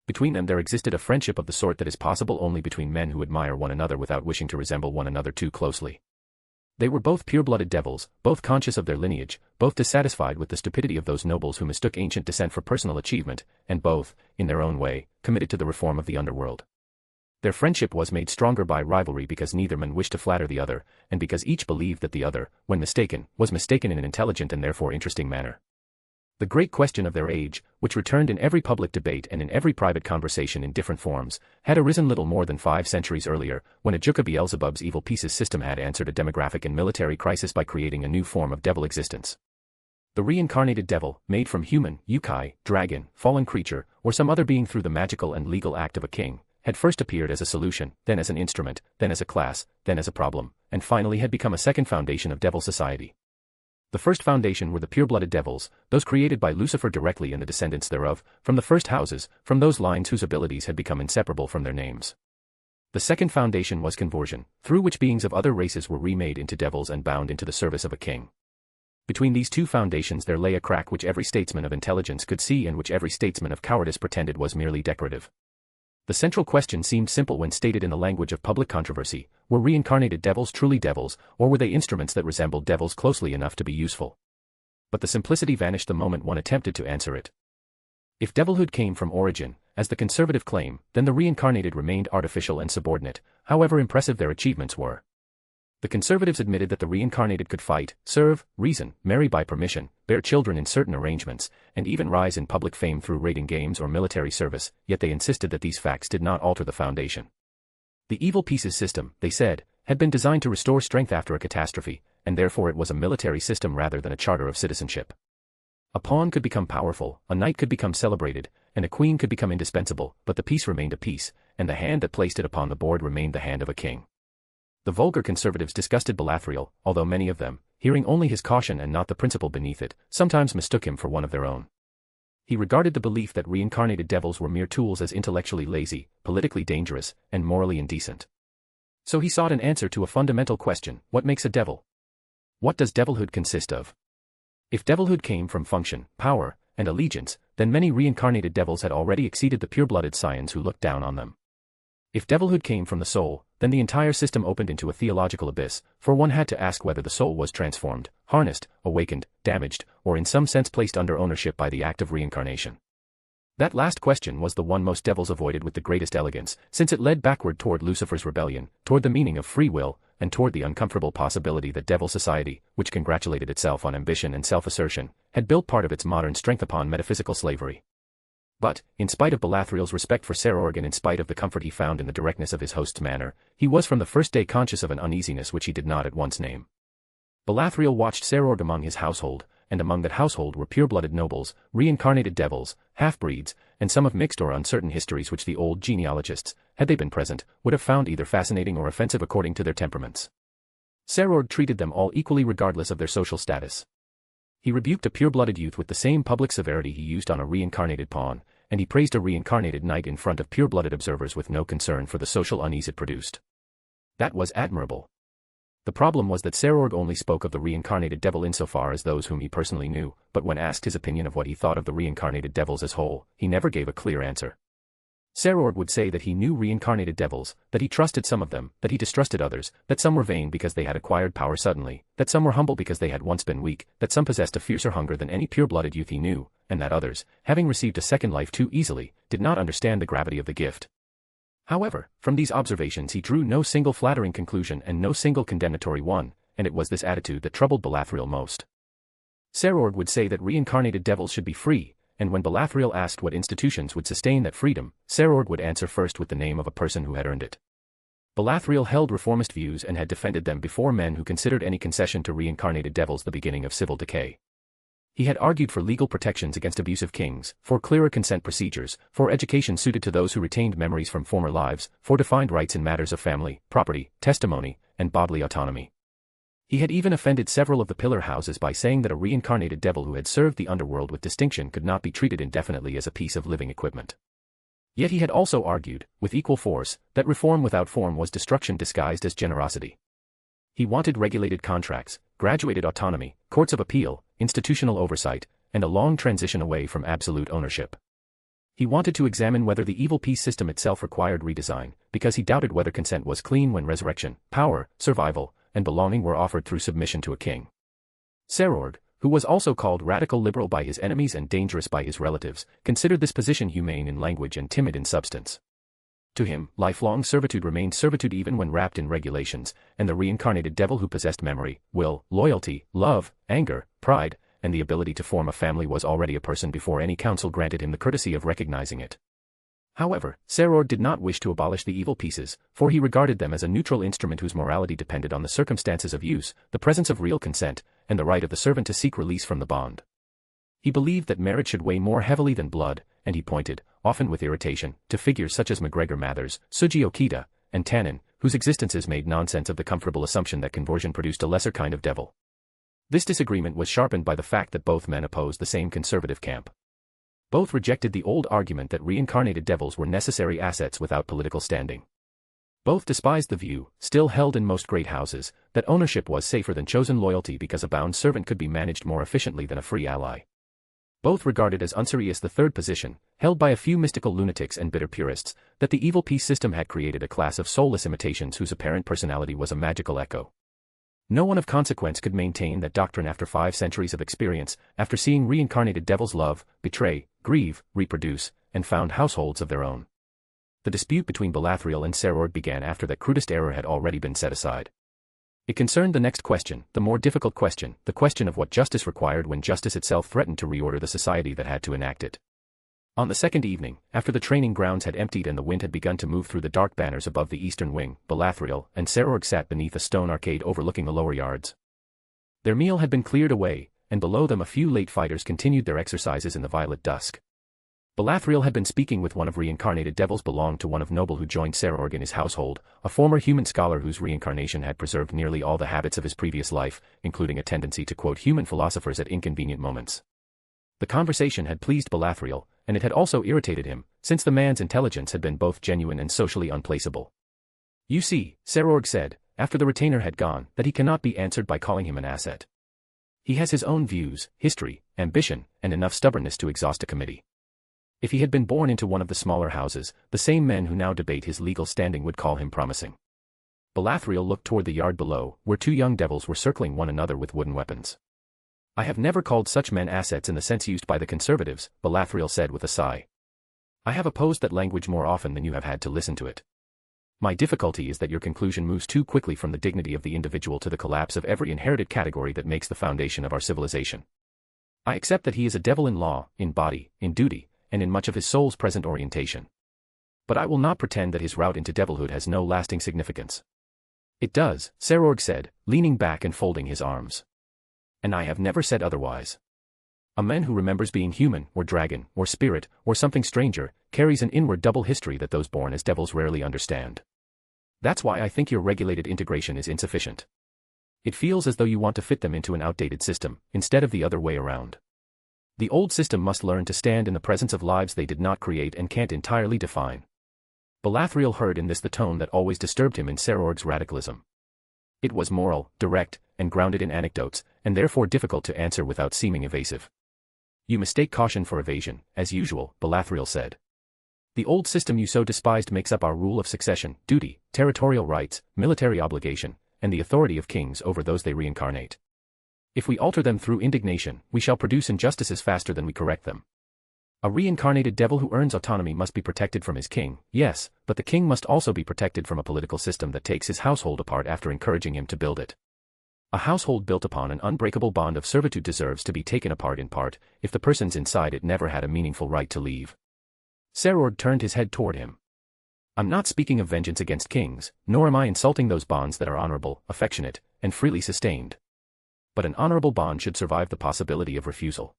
Between them there existed a friendship of the sort that is possible only between men who admire one another without wishing to resemble one another too closely. They were both pure-blooded devils, both conscious of their lineage, both dissatisfied with the stupidity of those nobles who mistook ancient descent for personal achievement, and both, in their own way, committed to the reform of the underworld. Their friendship was made stronger by rivalry because neither man wished to flatter the other, and because each believed that the other, when mistaken, was mistaken in an intelligent and therefore interesting manner. The great question of their age, which returned in every public debate and in every private conversation in different forms, had arisen little more than 5 centuries earlier, when a Juk of Beelzebub's evil pieces system had answered a demographic and military crisis by creating a new form of devil existence. The reincarnated devil, made from human, yokai, dragon, fallen creature, or some other being through the magical and legal act of a king, had first appeared as a solution, then as an instrument, then as a class, then as a problem, and finally had become a second foundation of devil society. The first foundation were the pure-blooded devils, those created by Lucifer directly and the descendants thereof, from the first houses, from those lines whose abilities had become inseparable from their names. The second foundation was conversion, through which beings of other races were remade into devils and bound into the service of a king. Between these two foundations there lay a crack which every statesman of intelligence could see and which every statesman of cowardice pretended was merely decorative. The central question seemed simple when stated in the language of public controversy: were reincarnated devils truly devils, or were they instruments that resembled devils closely enough to be useful? But the simplicity vanished the moment one attempted to answer it. If devilhood came from origin, as the conservative claim, then the reincarnated remained artificial and subordinate, however impressive their achievements were. The conservatives admitted that the reincarnated could fight, serve, reason, marry by permission, bear children in certain arrangements, and even rise in public fame through raiding games or military service, yet they insisted that these facts did not alter the foundation. The evil pieces system, they said, had been designed to restore strength after a catastrophe, and therefore it was a military system rather than a charter of citizenship. A pawn could become powerful, a knight could become celebrated, and a queen could become indispensable, but the piece remained a piece, and the hand that placed it upon the board remained the hand of a king. The vulgar conservatives disgusted Belathril, although many of them, hearing only his caution and not the principle beneath it, sometimes mistook him for one of their own. He regarded the belief that reincarnated devils were mere tools as intellectually lazy, politically dangerous, and morally indecent. So he sought an answer to a fundamental question: what makes a devil? What does devilhood consist of? If devilhood came from function, power, and allegiance, then many reincarnated devils had already exceeded the pure-blooded scions who looked down on them. If devilhood came from the soul, then the entire system opened into a theological abyss, for one had to ask whether the soul was transformed, harnessed, awakened, damaged, or in some sense placed under ownership by the act of reincarnation. That last question was the one most devils avoided with the greatest elegance, since it led backward toward Lucifer's rebellion, toward the meaning of free will, and toward the uncomfortable possibility that devil society, which congratulated itself on ambition and self-assertion, had built part of its modern strength upon metaphysical slavery. But, in spite of Balathriel's respect for Serorg and in spite of the comfort he found in the directness of his host's manner, he was from the first day conscious of an uneasiness which he did not at once name. Balathriel watched Serorg among his household, and among that household were pure-blooded nobles, reincarnated devils, half-breeds, and some of mixed or uncertain histories which the old genealogists, had they been present, would have found either fascinating or offensive according to their temperaments. Serorg treated them all equally regardless of their social status. He rebuked a pure-blooded youth with the same public severity he used on a reincarnated pawn, and he praised a reincarnated knight in front of pure-blooded observers with no concern for the social unease it produced. That was admirable. The problem was that Serorg only spoke of the reincarnated devil insofar as those whom he personally knew, but when asked his opinion of what he thought of the reincarnated devils as whole, he never gave a clear answer. Serorg would say that he knew reincarnated devils, that he trusted some of them, that he distrusted others, that some were vain because they had acquired power suddenly, that some were humble because they had once been weak, that some possessed a fiercer hunger than any pure-blooded youth he knew, and that others, having received a second life too easily, did not understand the gravity of the gift. However, from these observations he drew no single flattering conclusion and no single condemnatory one, and it was this attitude that troubled Balathriel most. Serorg would say that reincarnated devils should be free, and when Balathriel asked what institutions would sustain that freedom, Serorg would answer first with the name of a person who had earned it. Balathriel held reformist views and had defended them before men who considered any concession to reincarnated devils the beginning of civil decay. He had argued for legal protections against abusive kings, for clearer consent procedures, for education suited to those who retained memories from former lives, for defined rights in matters of family, property, testimony, and bodily autonomy. He had even offended several of the pillar houses by saying that a reincarnated devil who had served the underworld with distinction could not be treated indefinitely as a piece of living equipment. Yet he had also argued, with equal force, that reform without form was destruction disguised as generosity. He wanted regulated contracts, graduated autonomy, courts of appeal, institutional oversight, and a long transition away from absolute ownership. He wanted to examine whether the evil peace system itself required redesign, because he doubted whether consent was clean when resurrection, power, survival, and belonging were offered through submission to a king. Serorg, who was also called radical liberal by his enemies and dangerous by his relatives, considered this position humane in language and timid in substance. To him, lifelong servitude remained servitude even when wrapped in regulations, and the reincarnated devil who possessed memory, will, loyalty, love, anger, pride, and the ability to form a family was already a person before any council granted him the courtesy of recognizing it. However, Serorg did not wish to abolish the evil pieces, for he regarded them as a neutral instrument whose morality depended on the circumstances of use, the presence of real consent, and the right of the servant to seek release from the bond. He believed that merit should weigh more heavily than blood, and he pointed, often with irritation, to figures such as MacGregor Mathers, Suji Okita, and Tannen, whose existences made nonsense of the comfortable assumption that conversion produced a lesser kind of devil. This disagreement was sharpened by the fact that both men opposed the same conservative camp. Both rejected the old argument that reincarnated devils were necessary assets without political standing. Both despised the view, still held in most great houses, that ownership was safer than chosen loyalty because a bound servant could be managed more efficiently than a free ally. Both regarded as unserious the third position, held by a few mystical lunatics and bitter purists, that the evil peace system had created a class of soulless imitations whose apparent personality was a magical echo. No one of consequence could maintain that doctrine after 5 centuries of experience, after seeing reincarnated devils love, betray, grieve, reproduce, and found households of their own. The dispute between Balathriel and Serorg began after that crudest error had already been set aside. It concerned the next question, the more difficult question, the question of what justice required when justice itself threatened to reorder the society that had to enact it. On the second evening, after the training grounds had emptied and the wind had begun to move through the dark banners above the eastern wing, Balathriel and Serorg sat beneath a stone arcade overlooking the lower yards. Their meal had been cleared away, and below them a few late fighters continued their exercises in the violet dusk. Balathriel had been speaking with one of reincarnated devils belonged to one of noble who joined Serorg in his household, a former human scholar whose reincarnation had preserved nearly all the habits of his previous life, including a tendency to quote human philosophers at inconvenient moments. The conversation had pleased Balathriel, and it had also irritated him, since the man's intelligence had been both genuine and socially unplaceable. You see, Serorg said, after the retainer had gone, that he cannot be answered by calling him an asset. He has his own views, history, ambition, and enough stubbornness to exhaust a committee. If he had been born into one of the smaller houses, the same men who now debate his legal standing would call him promising. Balathriel looked toward the yard below, where 2 young devils were circling one another with wooden weapons. I have never called such men assets in the sense used by the conservatives, Balathriel said with a sigh. I have opposed that language more often than you have had to listen to it. My difficulty is that your conclusion moves too quickly from the dignity of the individual to the collapse of every inherited category that makes the foundation of our civilization. I accept that he is a devil in law, in body, in duty, and in much of his soul's present orientation. But I will not pretend that his route into devilhood has no lasting significance. It does, Serorg said, leaning back and folding his arms. And I have never said otherwise. A man who remembers being human, or dragon, or spirit, or something stranger, carries an inward double history that those born as devils rarely understand. That's why I think your regulated integration is insufficient. It feels as though you want to fit them into an outdated system, instead of the other way around. The old system must learn to stand in the presence of lives they did not create and can't entirely define. Belathriel heard in this the tone that always disturbed him in Serorg's radicalism. It was moral, direct, and grounded in anecdotes, and therefore difficult to answer without seeming evasive. You mistake caution for evasion, as usual, Belathriel said. The old system you so despised makes up our rule of succession, duty, territorial rights, military obligation, and the authority of kings over those they reincarnate. If we alter them through indignation, we shall produce injustices faster than we correct them. A reincarnated devil who earns autonomy must be protected from his king, yes, but the king must also be protected from a political system that takes his household apart after encouraging him to build it. A household built upon an unbreakable bond of servitude deserves to be taken apart in part, if the persons inside it never had a meaningful right to leave. Serorg turned his head toward him. I'm not speaking of vengeance against kings, nor am I insulting those bonds that are honorable, affectionate, and freely sustained. But an honorable bond should survive the possibility of refusal.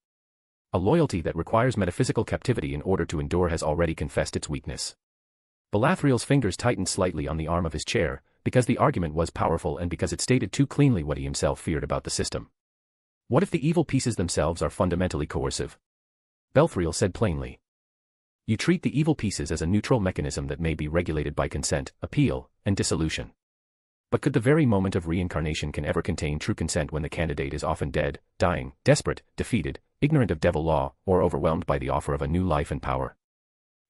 A loyalty that requires metaphysical captivity in order to endure has already confessed its weakness. Belathriel's fingers tightened slightly on the arm of his chair, because the argument was powerful and because it stated too cleanly what he himself feared about the system. What if the evil pieces themselves are fundamentally coercive? Belthriel said plainly. You treat the evil pieces as a neutral mechanism that may be regulated by consent, appeal, and dissolution. But could the very moment of reincarnation can ever contain true consent when the candidate is often dead, dying, desperate, defeated, ignorant of devil law, or overwhelmed by the offer of a new life and power?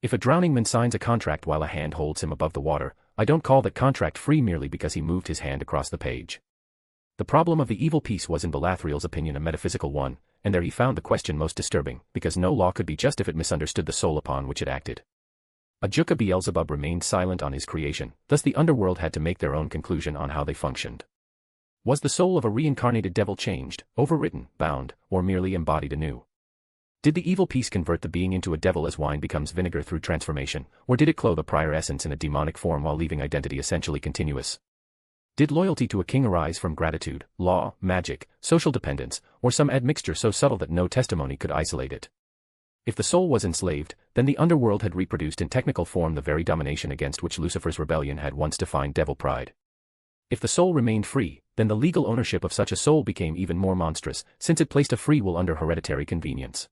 If a drowning man signs a contract while a hand holds him above the water, I don't call that contract free merely because he moved his hand across the page. The problem of the evil piece was in Belathriel's opinion a metaphysical one, and there he found the question most disturbing, because no law could be just if it misunderstood the soul upon which it acted. Ajuka Beelzebub remained silent on his creation, thus the underworld had to make their own conclusion on how they functioned. Was the soul of a reincarnated devil changed, overwritten, bound, or merely embodied anew? Did the evil piece convert the being into a devil as wine becomes vinegar through transformation, or did it clothe a prior essence in a demonic form while leaving identity essentially continuous? Did loyalty to a king arise from gratitude, law, magic, social dependence, or some admixture so subtle that no testimony could isolate it? If the soul was enslaved, then the underworld had reproduced in technical form the very domination against which Lucifer's rebellion had once defined devil pride. If the soul remained free, then the legal ownership of such a soul became even more monstrous, since it placed a free will under hereditary convenience.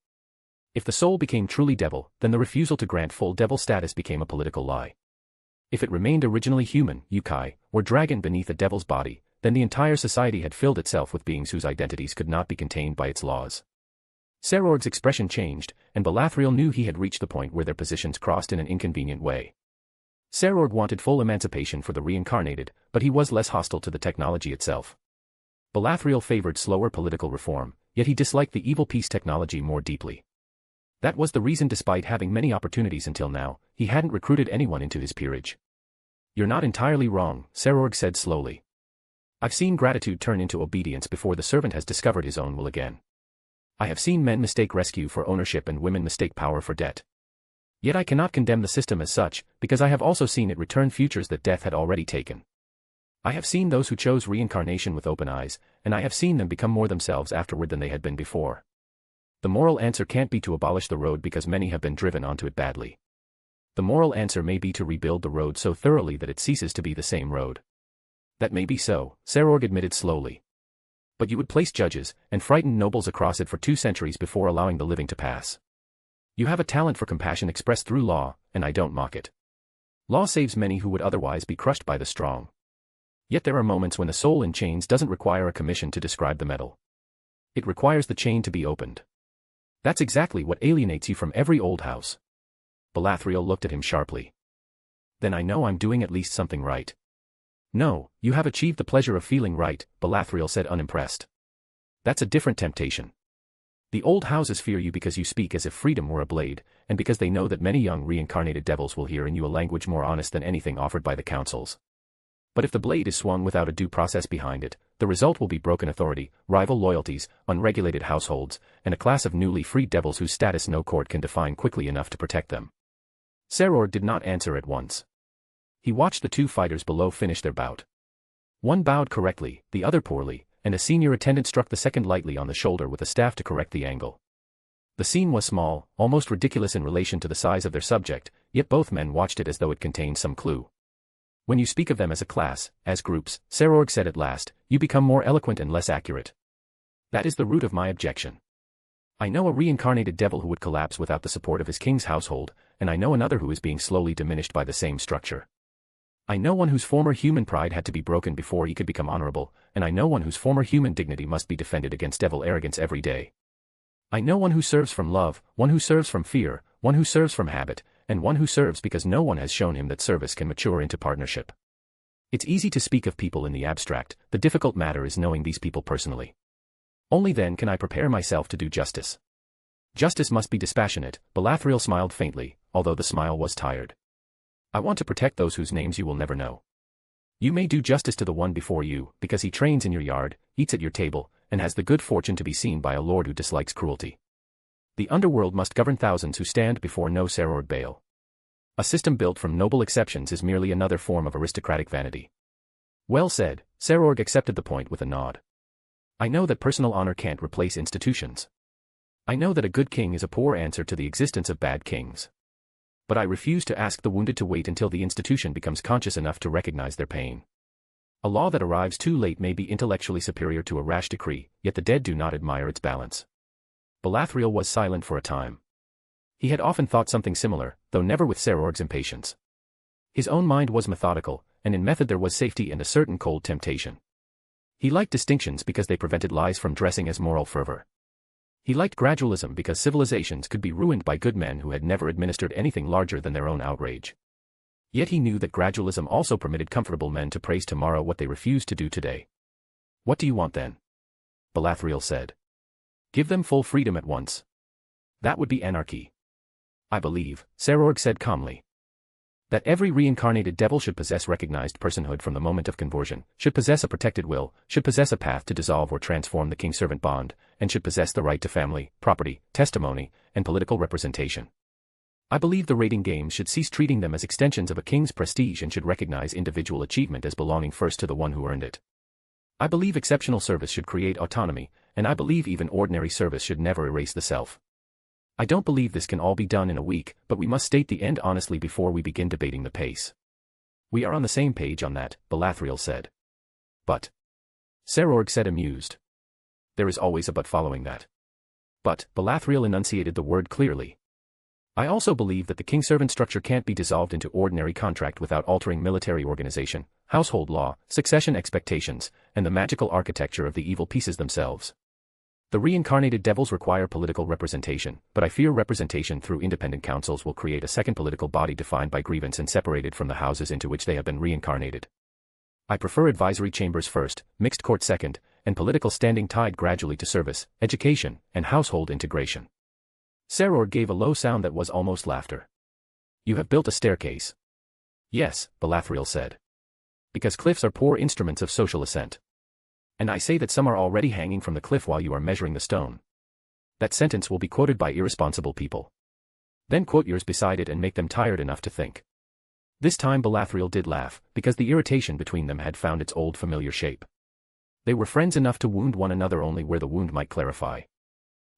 If the soul became truly devil, then the refusal to grant full devil status became a political lie. If it remained originally human, yukai, or dragon beneath a devil's body, then the entire society had filled itself with beings whose identities could not be contained by its laws. Serorg's expression changed, and Belathriel knew he had reached the point where their positions crossed in an inconvenient way. Serorg wanted full emancipation for the reincarnated, but he was less hostile to the technology itself. Belathriel favored slower political reform, yet he disliked the evil peace technology more deeply. That was the reason, despite having many opportunities until now, he hadn't recruited anyone into his peerage. You're not entirely wrong, Serorg said slowly. I've seen gratitude turn into obedience before the servant has discovered his own will again. I have seen men mistake rescue for ownership and women mistake power for debt. Yet I cannot condemn the system as such, because I have also seen it return futures that death had already taken. I have seen those who chose reincarnation with open eyes, and I have seen them become more themselves afterward than they had been before. The moral answer can't be to abolish the road because many have been driven onto it badly. The moral answer may be to rebuild the road so thoroughly that it ceases to be the same road. That may be so, Serorg admitted slowly. But you would place judges and frighten nobles across it for 2 centuries before allowing the living to pass. You have a talent for compassion expressed through law, and I don't mock it. Law saves many who would otherwise be crushed by the strong. Yet there are moments when the soul in chains doesn't require a commission to describe the metal. It requires the chain to be opened. That's exactly what alienates you from every old house. Belathriel looked at him sharply. Then I know I'm doing at least something right. No, you have achieved the pleasure of feeling right, Belathriel said unimpressed. That's a different temptation. The old houses fear you because you speak as if freedom were a blade, and because they know that many young reincarnated devils will hear in you a language more honest than anything offered by the councils. But if the blade is swung without a due process behind it, the result will be broken authority, rival loyalties, unregulated households, and a class of newly freed devils whose status no court can define quickly enough to protect them. Saror did not answer at once. He watched the two fighters below finish their bout. One bowed correctly, the other poorly, and a senior attendant struck the second lightly on the shoulder with a staff to correct the angle. The scene was small, almost ridiculous in relation to the size of their subject, yet both men watched it as though it contained some clue. When you speak of them as a class, as groups, Saror said at last, you become more eloquent and less accurate. That is the root of my objection. I know a reincarnated devil who would collapse without the support of his king's household, and I know another who is being slowly diminished by the same structure. I know one whose former human pride had to be broken before he could become honorable, and I know one whose former human dignity must be defended against devil arrogance every day. I know one who serves from love, one who serves from fear, one who serves from habit, and one who serves because no one has shown him that service can mature into partnership. It's easy to speak of people in the abstract, the difficult matter is knowing these people personally. Only then can I prepare myself to do justice. Justice must be dispassionate. Beleth smiled faintly, although the smile was tired. I want to protect those whose names you will never know. You may do justice to the one before you, because he trains in your yard, eats at your table, and has the good fortune to be seen by a lord who dislikes cruelty. The underworld must govern thousands who stand before no Saror bail. A system built from noble exceptions is merely another form of aristocratic vanity. Well said, Saror accepted the point with a nod. I know that personal honor can't replace institutions. I know that a good king is a poor answer to the existence of bad kings. But I refuse to ask the wounded to wait until the institution becomes conscious enough to recognize their pain. A law that arrives too late may be intellectually superior to a rash decree, yet the dead do not admire its balance. Beleth was silent for a time. He had often thought something similar, though never with Saror's impatience. His own mind was methodical, and in method there was safety and a certain cold temptation. He liked distinctions because they prevented lies from dressing as moral fervor. He liked gradualism because civilizations could be ruined by good men who had never administered anything larger than their own outrage. Yet he knew that gradualism also permitted comfortable men to praise tomorrow what they refused to do today. What do you want then? Beleth said. Give them full freedom at once. That would be anarchy. I believe, Saror said calmly, that every reincarnated devil should possess recognized personhood from the moment of conversion, should possess a protected will, should possess a path to dissolve or transform the king-servant bond, and should possess the right to family, property, testimony, and political representation. I believe the rating games should cease treating them as extensions of a king's prestige and should recognize individual achievement as belonging first to the one who earned it. I believe exceptional service should create autonomy, and I believe even ordinary service should never erase the self. I don't believe this can all be done in a week, but we must state the end honestly before we begin debating the pace. We are on the same page on that, Beleth said. But. Saror said amused. There is always a but following that. But, Beleth enunciated the word clearly. I also believe that the king-servant structure can't be dissolved into ordinary contract without altering military organization, household law, succession expectations, and the magical architecture of the evil pieces themselves. The reincarnated devils require political representation, but I fear representation through independent councils will create a second political body defined by grievance and separated from the houses into which they have been reincarnated. I prefer advisory chambers first, mixed court second, and political standing tied gradually to service, education, and household integration. Saror gave a low sound that was almost laughter. You have built a staircase. Yes, Beleth said. Because cliffs are poor instruments of social ascent. And I say that some are already hanging from the cliff while you are measuring the stone. That sentence will be quoted by irresponsible people. Then quote yours beside it and make them tired enough to think. This time Beleth did laugh, because the irritation between them had found its old familiar shape. They were friends enough to wound one another only where the wound might clarify.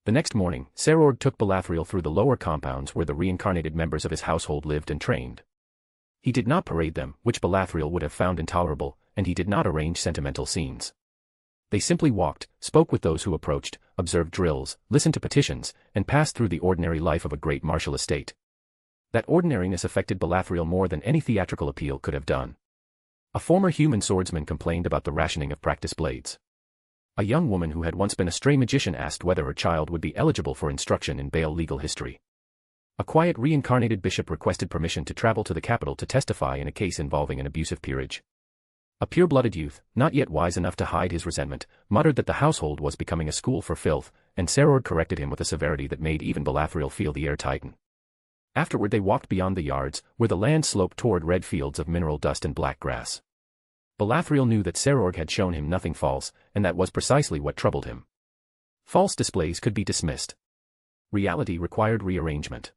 The next morning, Saror took Beleth through the lower compounds where the reincarnated members of his household lived and trained. He did not parade them, which Beleth would have found intolerable, and he did not arrange sentimental scenes. They simply walked, spoke with those who approached, observed drills, listened to petitions, and passed through the ordinary life of a great martial estate. That ordinariness affected Beleth more than any theatrical appeal could have done. A former human swordsman complained about the rationing of practice blades. A young woman who had once been a stray magician asked whether her child would be eligible for instruction in Baal legal history. A quiet reincarnated bishop requested permission to travel to the capital to testify in a case involving an abusive peerage. A pure-blooded youth, not yet wise enough to hide his resentment, muttered that the household was becoming a school for filth, and Saror corrected him with a severity that made even Beleth feel the air tighten. Afterward they walked beyond the yards, where the land sloped toward red fields of mineral dust and black grass. Balathriel knew that Serorg had shown him nothing false, and that was precisely what troubled him. False displays could be dismissed. Reality required rearrangement.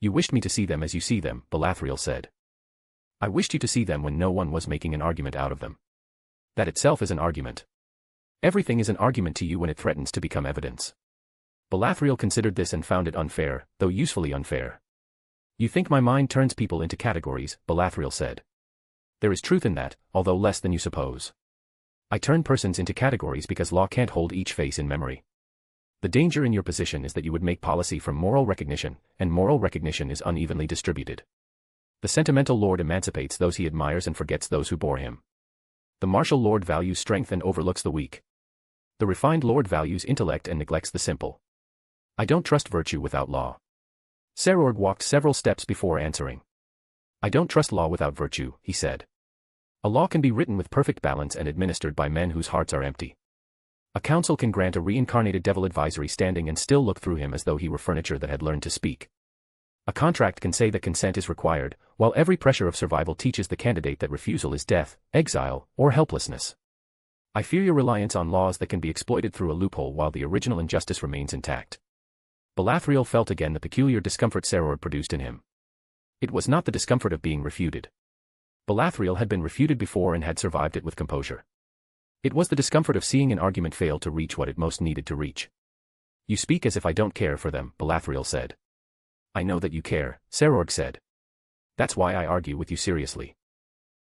You wished me to see them as you see them, Balathriel said. I wished you to see them when no one was making an argument out of them. That itself is an argument. Everything is an argument to you when it threatens to become evidence. Balathriel considered this and found it unfair, though usefully unfair. You think my mind turns people into categories, Balathriel said. There is truth in that, although less than you suppose. I turn persons into categories because law can't hold each face in memory. The danger in your position is that you would make policy from moral recognition, and moral recognition is unevenly distributed. The sentimental lord emancipates those he admires and forgets those who bore him. The martial lord values strength and overlooks the weak. The refined lord values intellect and neglects the simple. I don't trust virtue without law. Serorg walked several steps before answering. I don't trust law without virtue, he said. A law can be written with perfect balance and administered by men whose hearts are empty. A council can grant a reincarnated devil advisory standing and still look through him as though he were furniture that had learned to speak. A contract can say that consent is required, while every pressure of survival teaches the candidate that refusal is death, exile, or helplessness. I fear your reliance on laws that can be exploited through a loophole while the original injustice remains intact. Balathriel felt again the peculiar discomfort Serorg produced in him. It was not the discomfort of being refuted. Balathriel had been refuted before and had survived it with composure. It was the discomfort of seeing an argument fail to reach what it most needed to reach. You speak as if I don't care for them, Balathriel said. I know that you care, Serorg said. That's why I argue with you seriously.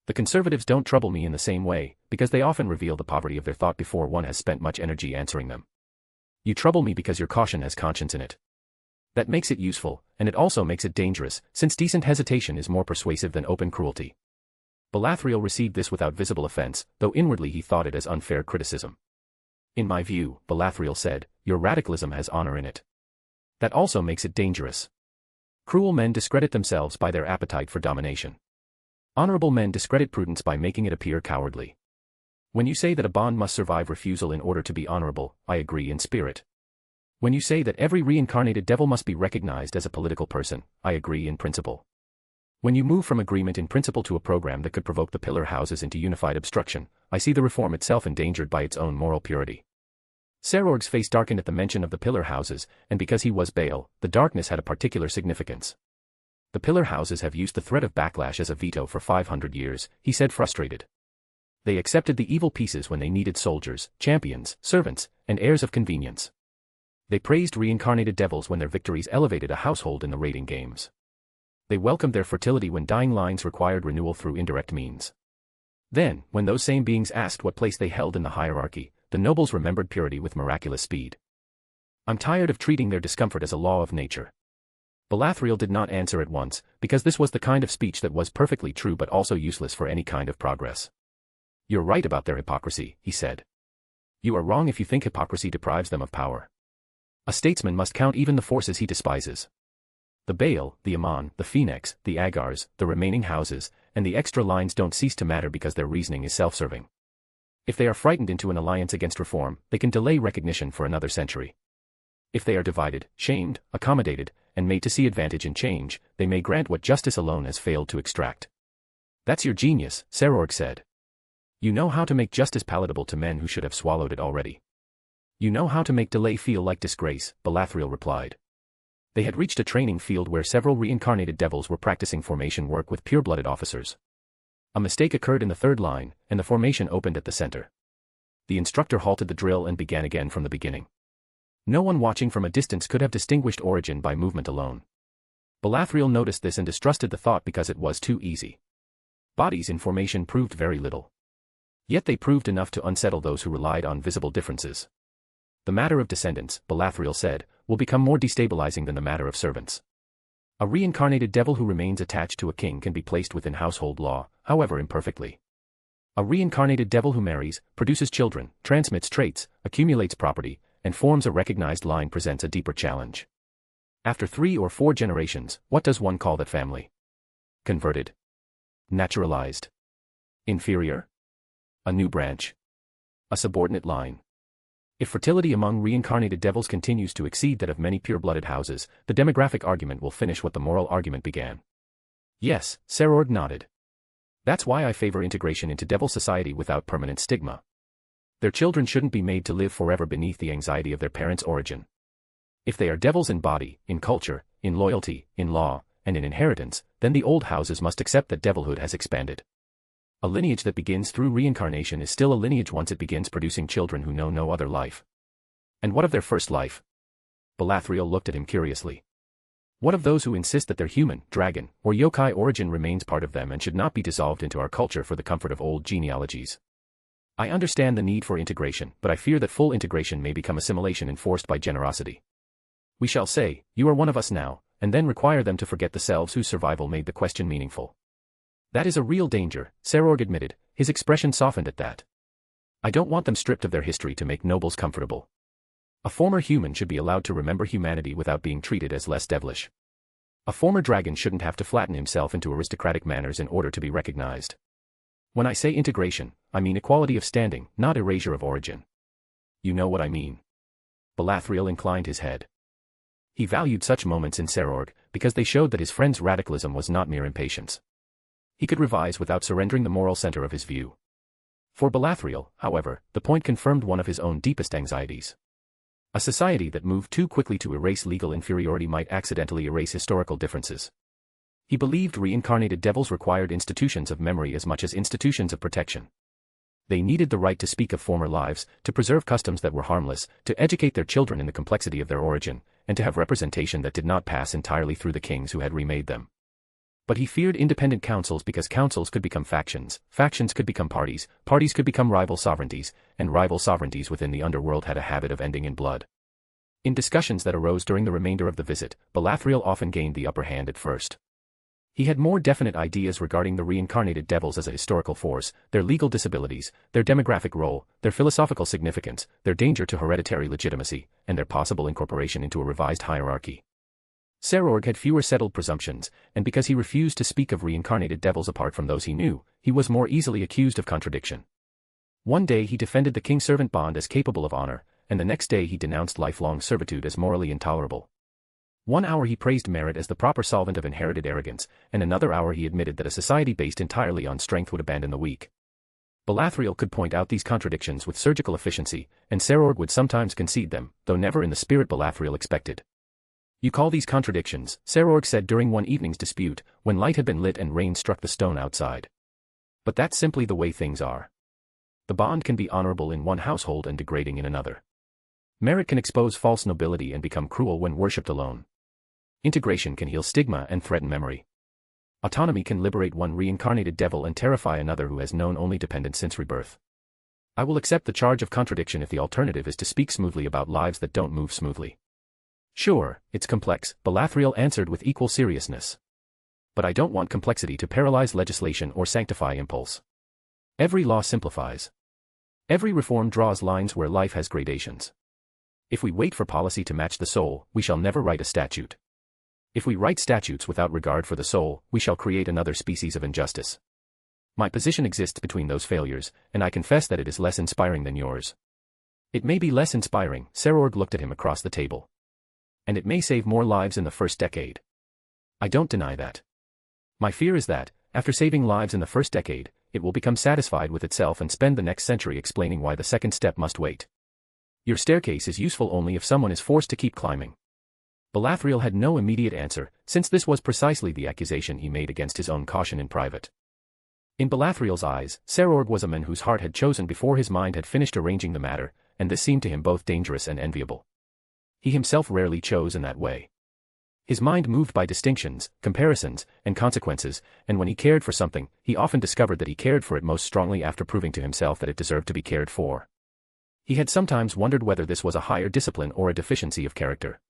The conservatives don't trouble me in the same way, because they often reveal the poverty of their thought before one has spent much energy answering them. You trouble me because your caution has conscience in it. That makes it useful, and it also makes it dangerous, since decent hesitation is more persuasive than open cruelty. Balathriel received this without visible offense, though inwardly he thought it as unfair criticism. In my view, Balathriel said, your radicalism has honor in it. That also makes it dangerous. Cruel men discredit themselves by their appetite for domination. Honorable men discredit prudence by making it appear cowardly. When you say that a bond must survive refusal in order to be honorable, I agree in spirit. When you say that every reincarnated devil must be recognized as a political person, I agree in principle. When you move from agreement in principle to a program that could provoke the pillar houses into unified obstruction, I see the reform itself endangered by its own moral purity. Serorg's face darkened at the mention of the pillar houses, and because he was Baal, the darkness had a particular significance. The pillar houses have used the threat of backlash as a veto for 500 years, he said frustrated. They accepted the evil pieces when they needed soldiers, champions, servants, and heirs of convenience. They praised reincarnated devils when their victories elevated a household in the raiding games. They welcomed their fertility when dying lines required renewal through indirect means. Then, when those same beings asked what place they held in the hierarchy, the nobles remembered purity with miraculous speed. I'm tired of treating their discomfort as a law of nature. Balathriel did not answer at once, because this was the kind of speech that was perfectly true but also useless for any kind of progress. You're right about their hypocrisy, he said. You are wrong if you think hypocrisy deprives them of power. A statesman must count even the forces he despises. The Baal, the Ammon, the Phoenix, the Agars, the remaining houses, and the extra lines don't cease to matter because their reasoning is self-serving. If they are frightened into an alliance against reform, they can delay recognition for another century. If they are divided, shamed, accommodated, and made to see advantage in change, they may grant what justice alone has failed to extract. That's your genius, Serorg said. You know how to make justice palatable to men who should have swallowed it already. You know how to make delay feel like disgrace, Balathriel replied. They had reached a training field where several reincarnated devils were practicing formation work with pure-blooded officers. A mistake occurred in the third line, and the formation opened at the center. The instructor halted the drill and began again from the beginning. No one watching from a distance could have distinguished origin by movement alone. Balathriel noticed this and distrusted the thought because it was too easy. Bodies in formation proved very little. Yet they proved enough to unsettle those who relied on visible differences. The matter of descendants, Balathriel said, will become more destabilizing than the matter of servants. A reincarnated devil who remains attached to a king can be placed within household law, however imperfectly. A reincarnated devil who marries, produces children, transmits traits, accumulates property, and forms a recognized line presents a deeper challenge. After 3 or 4 generations, what does one call that family? Converted? Naturalized? Inferior? A new branch? A subordinate line? If fertility among reincarnated devils continues to exceed that of many pure-blooded houses, the demographic argument will finish what the moral argument began. Yes, Serorg nodded. That's why I favor integration into devil society without permanent stigma. Their children shouldn't be made to live forever beneath the anxiety of their parents' origin. If they are devils in body, in culture, in loyalty, in law, and in inheritance, then the old houses must accept that devilhood has expanded. A lineage that begins through reincarnation is still a lineage once it begins producing children who know no other life. And what of their first life? Belethriel looked at him curiously. What of those who insist that their human, dragon, or yokai origin remains part of them and should not be dissolved into our culture for the comfort of old genealogies? I understand the need for integration, but I fear that full integration may become assimilation enforced by generosity. We shall say, you are one of us now, and then require them to forget the selves whose survival made the question meaningful. That is a real danger, Serorg admitted, his expression softened at that. I don't want them stripped of their history to make nobles comfortable. A former human should be allowed to remember humanity without being treated as less devilish. A former dragon shouldn't have to flatten himself into aristocratic manners in order to be recognized. When I say integration, I mean equality of standing, not erasure of origin. You know what I mean. Belethriel inclined his head. He valued such moments in Serorg, because they showed that his friend's radicalism was not mere impatience. He could revise without surrendering the moral center of his view. For Belethriel, however, the point confirmed one of his own deepest anxieties. A society that moved too quickly to erase legal inferiority might accidentally erase historical differences. He believed reincarnated devils required institutions of memory as much as institutions of protection. They needed the right to speak of former lives, to preserve customs that were harmless, to educate their children in the complexity of their origin, and to have representation that did not pass entirely through the kings who had remade them. But he feared independent councils because councils could become factions, factions could become parties, parties could become rival sovereignties, and rival sovereignties within the underworld had a habit of ending in blood. In discussions that arose during the remainder of the visit, Belethriel often gained the upper hand at first. He had more definite ideas regarding the reincarnated devils as a historical force, their legal disabilities, their demographic role, their philosophical significance, their danger to hereditary legitimacy, and their possible incorporation into a revised hierarchy. Serorg had fewer settled presumptions, and because he refused to speak of reincarnated devils apart from those he knew, he was more easily accused of contradiction. One day he defended the king-servant bond as capable of honor, and the next day he denounced lifelong servitude as morally intolerable. 1 hour he praised merit as the proper solvent of inherited arrogance, and another hour he admitted that a society based entirely on strength would abandon the weak. Belethriel could point out these contradictions with surgical efficiency, and Serorg would sometimes concede them, though never in the spirit Belethriel expected. You call these contradictions, Serorg said during one evening's dispute, when light had been lit and rain struck the stone outside. But that's simply the way things are. The bond can be honorable in one household and degrading in another. Merit can expose false nobility and become cruel when worshipped alone. Integration can heal stigma and threaten memory. Autonomy can liberate one reincarnated devil and terrify another who has known only dependence since rebirth. I will accept the charge of contradiction if the alternative is to speak smoothly about lives that don't move smoothly. Sure, it's complex, Belethriel answered with equal seriousness. But I don't want complexity to paralyze legislation or sanctify impulse. Every law simplifies. Every reform draws lines where life has gradations. If we wait for policy to match the soul, we shall never write a statute. If we write statutes without regard for the soul, we shall create another species of injustice. My position exists between those failures, and I confess that it is less inspiring than yours. It may be less inspiring, Serorg looked at him across the table. And it may save more lives in the first decade. I don't deny that. My fear is that, after saving lives in the first decade, it will become satisfied with itself and spend the next century explaining why the second step must wait. Your staircase is useful only if someone is forced to keep climbing. Belethriel had no immediate answer, since this was precisely the accusation he made against his own caution in private. In Belethriel's eyes, Serorg was a man whose heart had chosen before his mind had finished arranging the matter, and this seemed to him both dangerous and enviable. He himself rarely chose in that way. His mind moved by distinctions, comparisons, and consequences, and when he cared for something, he often discovered that he cared for it most strongly after proving to himself that it deserved to be cared for. He had sometimes wondered whether this was a higher discipline or a deficiency of character.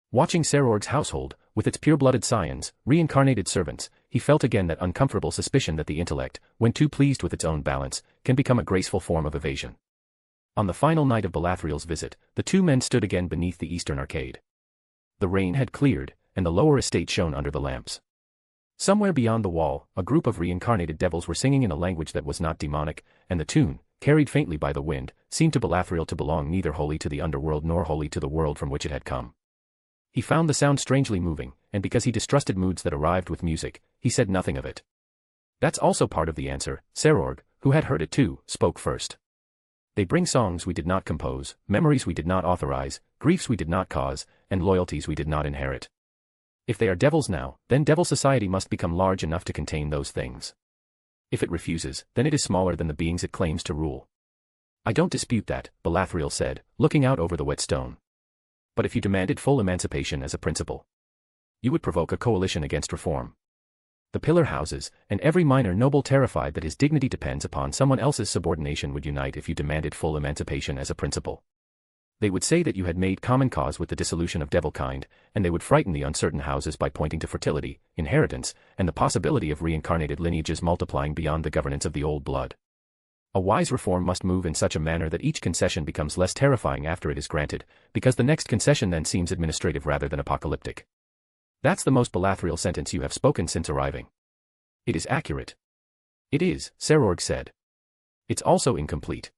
Watching Serorg's household, with its pure-blooded scions, reincarnated servants, he felt again that uncomfortable suspicion that the intellect, when too pleased with its own balance, can become a graceful form of evasion. On the final night of Belethriel's visit, the two men stood again beneath the eastern arcade. The rain had cleared, and the lower estate shone under the lamps. Somewhere beyond the wall, a group of reincarnated devils were singing in a language that was not demonic, and the tune, carried faintly by the wind, seemed to Belethriel to belong neither wholly to the underworld nor wholly to the world from which it had come. He found the sound strangely moving, and because he distrusted moods that arrived with music, he said nothing of it. That's also part of the answer. Serorg, who had heard it too, spoke first. They bring songs we did not compose, memories we did not authorize, griefs we did not cause, and loyalties we did not inherit. If they are devils now, then devil society must become large enough to contain those things. If it refuses, then it is smaller than the beings it claims to rule. I don't dispute that, Belethriel said, looking out over the wet stone. But if you demanded full emancipation as a principle, you would provoke a coalition against reform. The pillar houses, and every minor noble terrified that his dignity depends upon someone else's subordination would unite if you demanded full emancipation as a principle. They would say that you had made common cause with the dissolution of devilkind, and they would frighten the uncertain houses by pointing to fertility, inheritance, and the possibility of reincarnated lineages multiplying beyond the governance of the old blood. A wise reform must move in such a manner that each concession becomes less terrifying after it is granted, because the next concession then seems administrative rather than apocalyptic. That's the most Belethriel sentence you have spoken since arriving. It is accurate. It is, Serorg said. It's also incomplete.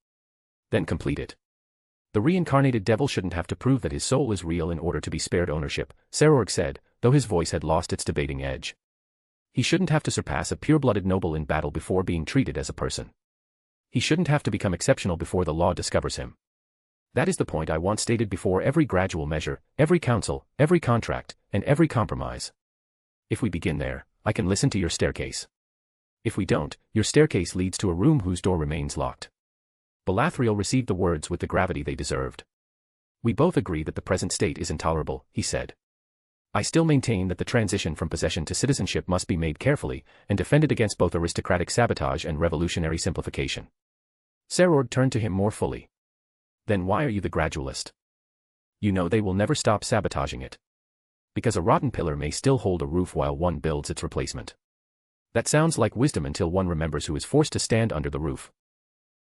Then complete it. The reincarnated devil shouldn't have to prove that his soul is real in order to be spared ownership, Serorg said, though his voice had lost its debating edge. He shouldn't have to surpass a pure-blooded noble in battle before being treated as a person. He shouldn't have to become exceptional before the law discovers him. That is the point I once stated before every gradual measure, every council, every contract, and every compromise. If we begin there, I can listen to your staircase. If we don't, your staircase leads to a room whose door remains locked. Belethriel received the words with the gravity they deserved. We both agree that the present state is intolerable, he said. I still maintain that the transition from possession to citizenship must be made carefully, and defended against both aristocratic sabotage and revolutionary simplification. Serorg turned to him more fully. Then why are you the gradualist? You know they will never stop sabotaging it. Because a rotten pillar may still hold a roof while one builds its replacement. That sounds like wisdom until one remembers who is forced to stand under the roof.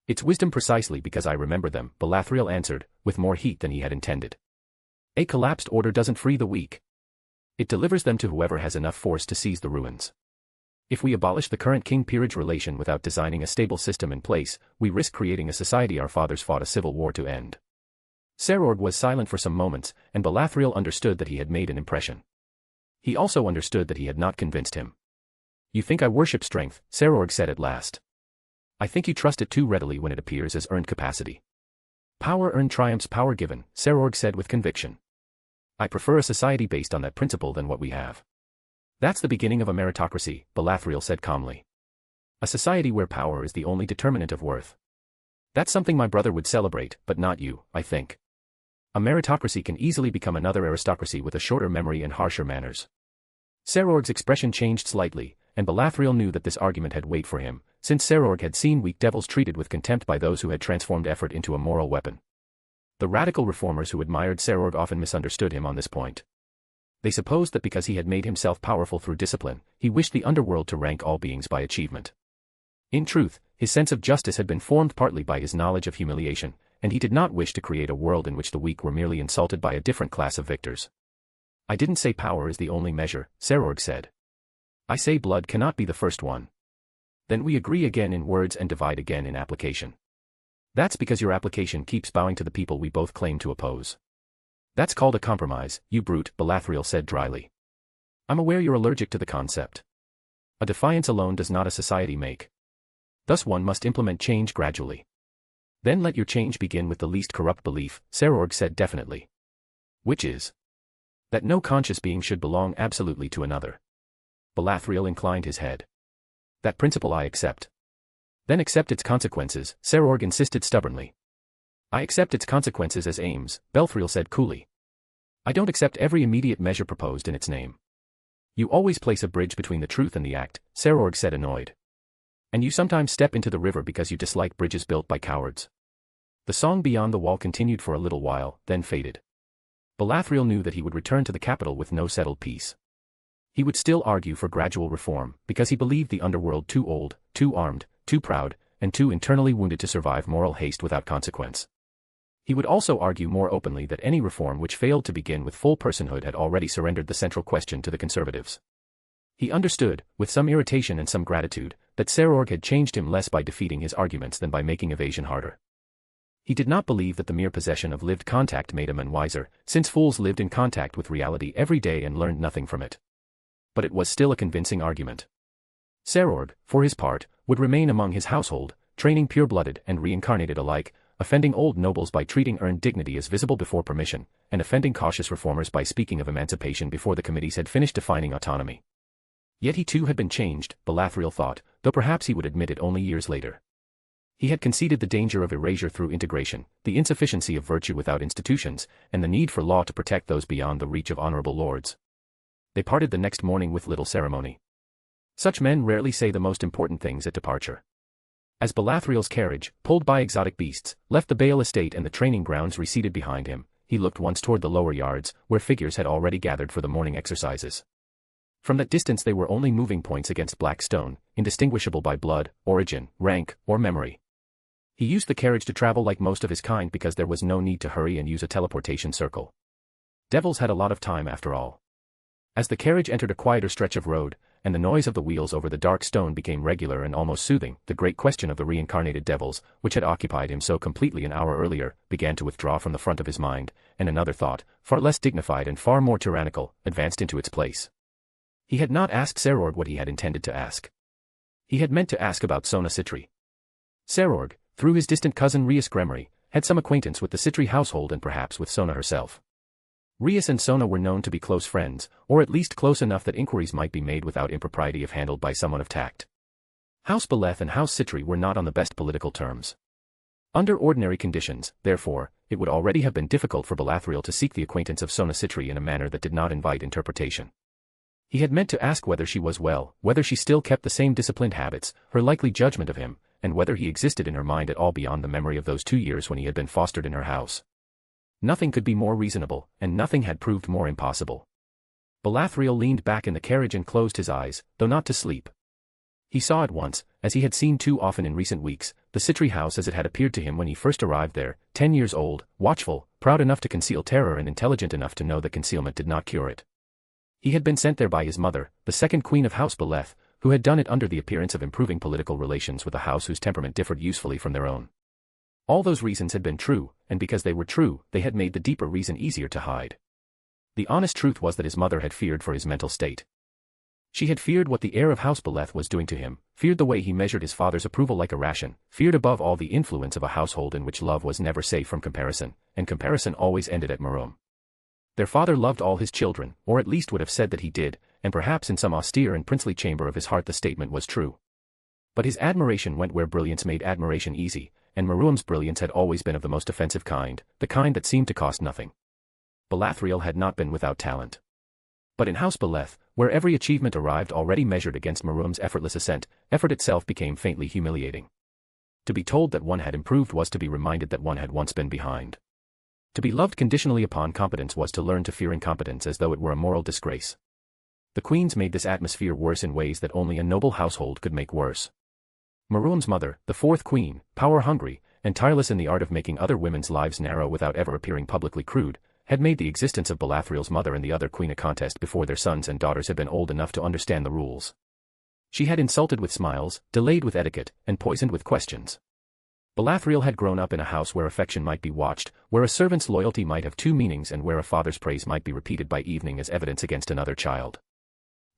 It's wisdom precisely because I remember them, Belethriel answered, with more heat than he had intended. A collapsed order doesn't free the weak. It delivers them to whoever has enough force to seize the ruins. If we abolish the current king-peerage relation without designing a stable system in place, we risk creating a society our fathers fought a civil war to end. Serorg was silent for some moments, and Belethriel understood that he had made an impression. He also understood that he had not convinced him. You think I worship strength, Serorg said at last. I think you trust it too readily when it appears as earned capacity. Power earned triumphs power given, Serorg said with conviction. I prefer a society based on that principle than what we have. That's the beginning of a meritocracy, Belethriel said calmly. A society where power is the only determinant of worth. That's something my brother would celebrate, but not you, I think. A meritocracy can easily become another aristocracy with a shorter memory and harsher manners. Serorg's expression changed slightly, and Belethriel knew that this argument had weight for him, since Serorg had seen weak devils treated with contempt by those who had transformed effort into a moral weapon. The radical reformers who admired Serorg often misunderstood him on this point. They supposed that because he had made himself powerful through discipline, he wished the underworld to rank all beings by achievement. In truth, his sense of justice had been formed partly by his knowledge of humiliation, and he did not wish to create a world in which the weak were merely insulted by a different class of victors. I didn't say power is the only measure, Serorg said. I say blood cannot be the first one. Then we agree again in words and divide again in application. That's because your application keeps bowing to the people we both claim to oppose. That's called a compromise, you brute, Belethriel said dryly. I'm aware you're allergic to the concept. A defiance alone does not a society make. Thus one must implement change gradually. Then let your change begin with the least corrupt belief, Serorg said definitely. Which is? That no conscious being should belong absolutely to another. Belethriel inclined his head. That principle I accept. Then accept its consequences, Serorg insisted stubbornly. I accept its consequences as aims, Belethriel said coolly. I don't accept every immediate measure proposed in its name. You always place a bridge between the truth and the act, Serorg said annoyed. And you sometimes step into the river because you dislike bridges built by cowards. The song Beyond the Wall continued for a little while, then faded. Belethriel knew that he would return to the capital with no settled peace. He would still argue for gradual reform, because he believed the underworld too old, too armed, too proud, and too internally wounded to survive moral haste without consequence. He would also argue more openly that any reform which failed to begin with full personhood had already surrendered the central question to the conservatives. He understood, with some irritation and some gratitude, that Serorg had changed him less by defeating his arguments than by making evasion harder. He did not believe that the mere possession of lived contact made a man wiser, since fools lived in contact with reality every day and learned nothing from it. But it was still a convincing argument. Serorg, for his part, would remain among his household, training pure-blooded and reincarnated alike, offending old nobles by treating earned dignity as visible before permission, and offending cautious reformers by speaking of emancipation before the committees had finished defining autonomy. Yet he too had been changed, Belethriel thought, though perhaps he would admit it only years later. He had conceded the danger of erasure through integration, the insufficiency of virtue without institutions, and the need for law to protect those beyond the reach of honorable lords. They parted the next morning with little ceremony. Such men rarely say the most important things at departure. As Belethriel's carriage, pulled by exotic beasts, left the Bale estate and the training grounds receded behind him, he looked once toward the lower yards, where figures had already gathered for the morning exercises. From that distance they were only moving points against black stone, indistinguishable by blood, origin, rank, or memory. He used the carriage to travel like most of his kind because there was no need to hurry and use a teleportation circle. Devils had a lot of time after all. As the carriage entered a quieter stretch of road, and the noise of the wheels over the dark stone became regular and almost soothing, the great question of the reincarnated devils, which had occupied him so completely an hour earlier, began to withdraw from the front of his mind, and another thought, far less dignified and far more tyrannical, advanced into its place. He had not asked Serorg what he had intended to ask. He had meant to ask about Sona Citri. Serorg, through his distant cousin Rias Gremory, had some acquaintance with the Citri household and perhaps with Sona herself. Rias and Sona were known to be close friends, or at least close enough that inquiries might be made without impropriety if handled by someone of tact. House Beleth and House Citri were not on the best political terms. Under ordinary conditions, therefore, it would already have been difficult for Belethriel to seek the acquaintance of Sona Citri in a manner that did not invite interpretation. He had meant to ask whether she was well, whether she still kept the same disciplined habits, her likely judgment of him, and whether he existed in her mind at all beyond the memory of those 2 years when he had been fostered in her house. Nothing could be more reasonable, and nothing had proved more impossible. Belethriel leaned back in the carriage and closed his eyes, though not to sleep. He saw at once, as he had seen too often in recent weeks, the Citri house as it had appeared to him when he first arrived there, 10 years old, watchful, proud enough to conceal terror and intelligent enough to know that concealment did not cure it. He had been sent there by his mother, the second queen of House Beleth, who had done it under the appearance of improving political relations with a house whose temperament differed usefully from their own. All those reasons had been true, and because they were true, they had made the deeper reason easier to hide. The honest truth was that his mother had feared for his mental state. She had feared what the heir of House Beleth was doing to him, feared the way he measured his father's approval like a ration, feared above all the influence of a household in which love was never safe from comparison, and comparison always ended at Marum. Their father loved all his children, or at least would have said that he did, and perhaps in some austere and princely chamber of his heart the statement was true. But his admiration went where brilliance made admiration easy, and Marum's brilliance had always been of the most offensive kind, the kind that seemed to cost nothing. Belethriel had not been without talent. But in House Beleth, where every achievement arrived already measured against Marum's effortless ascent, effort itself became faintly humiliating. To be told that one had improved was to be reminded that one had once been behind. To be loved conditionally upon competence was to learn to fear incompetence as though it were a moral disgrace. The queens made this atmosphere worse in ways that only a noble household could make worse. Marum's mother, the fourth queen, power-hungry, and tireless in the art of making other women's lives narrow without ever appearing publicly crude, had made the existence of Belethriel's mother and the other queen a contest before their sons and daughters had been old enough to understand the rules. She had insulted with smiles, delayed with etiquette, and poisoned with questions. Belethriel had grown up in a house where affection might be watched, where a servant's loyalty might have two meanings and where a father's praise might be repeated by evening as evidence against another child.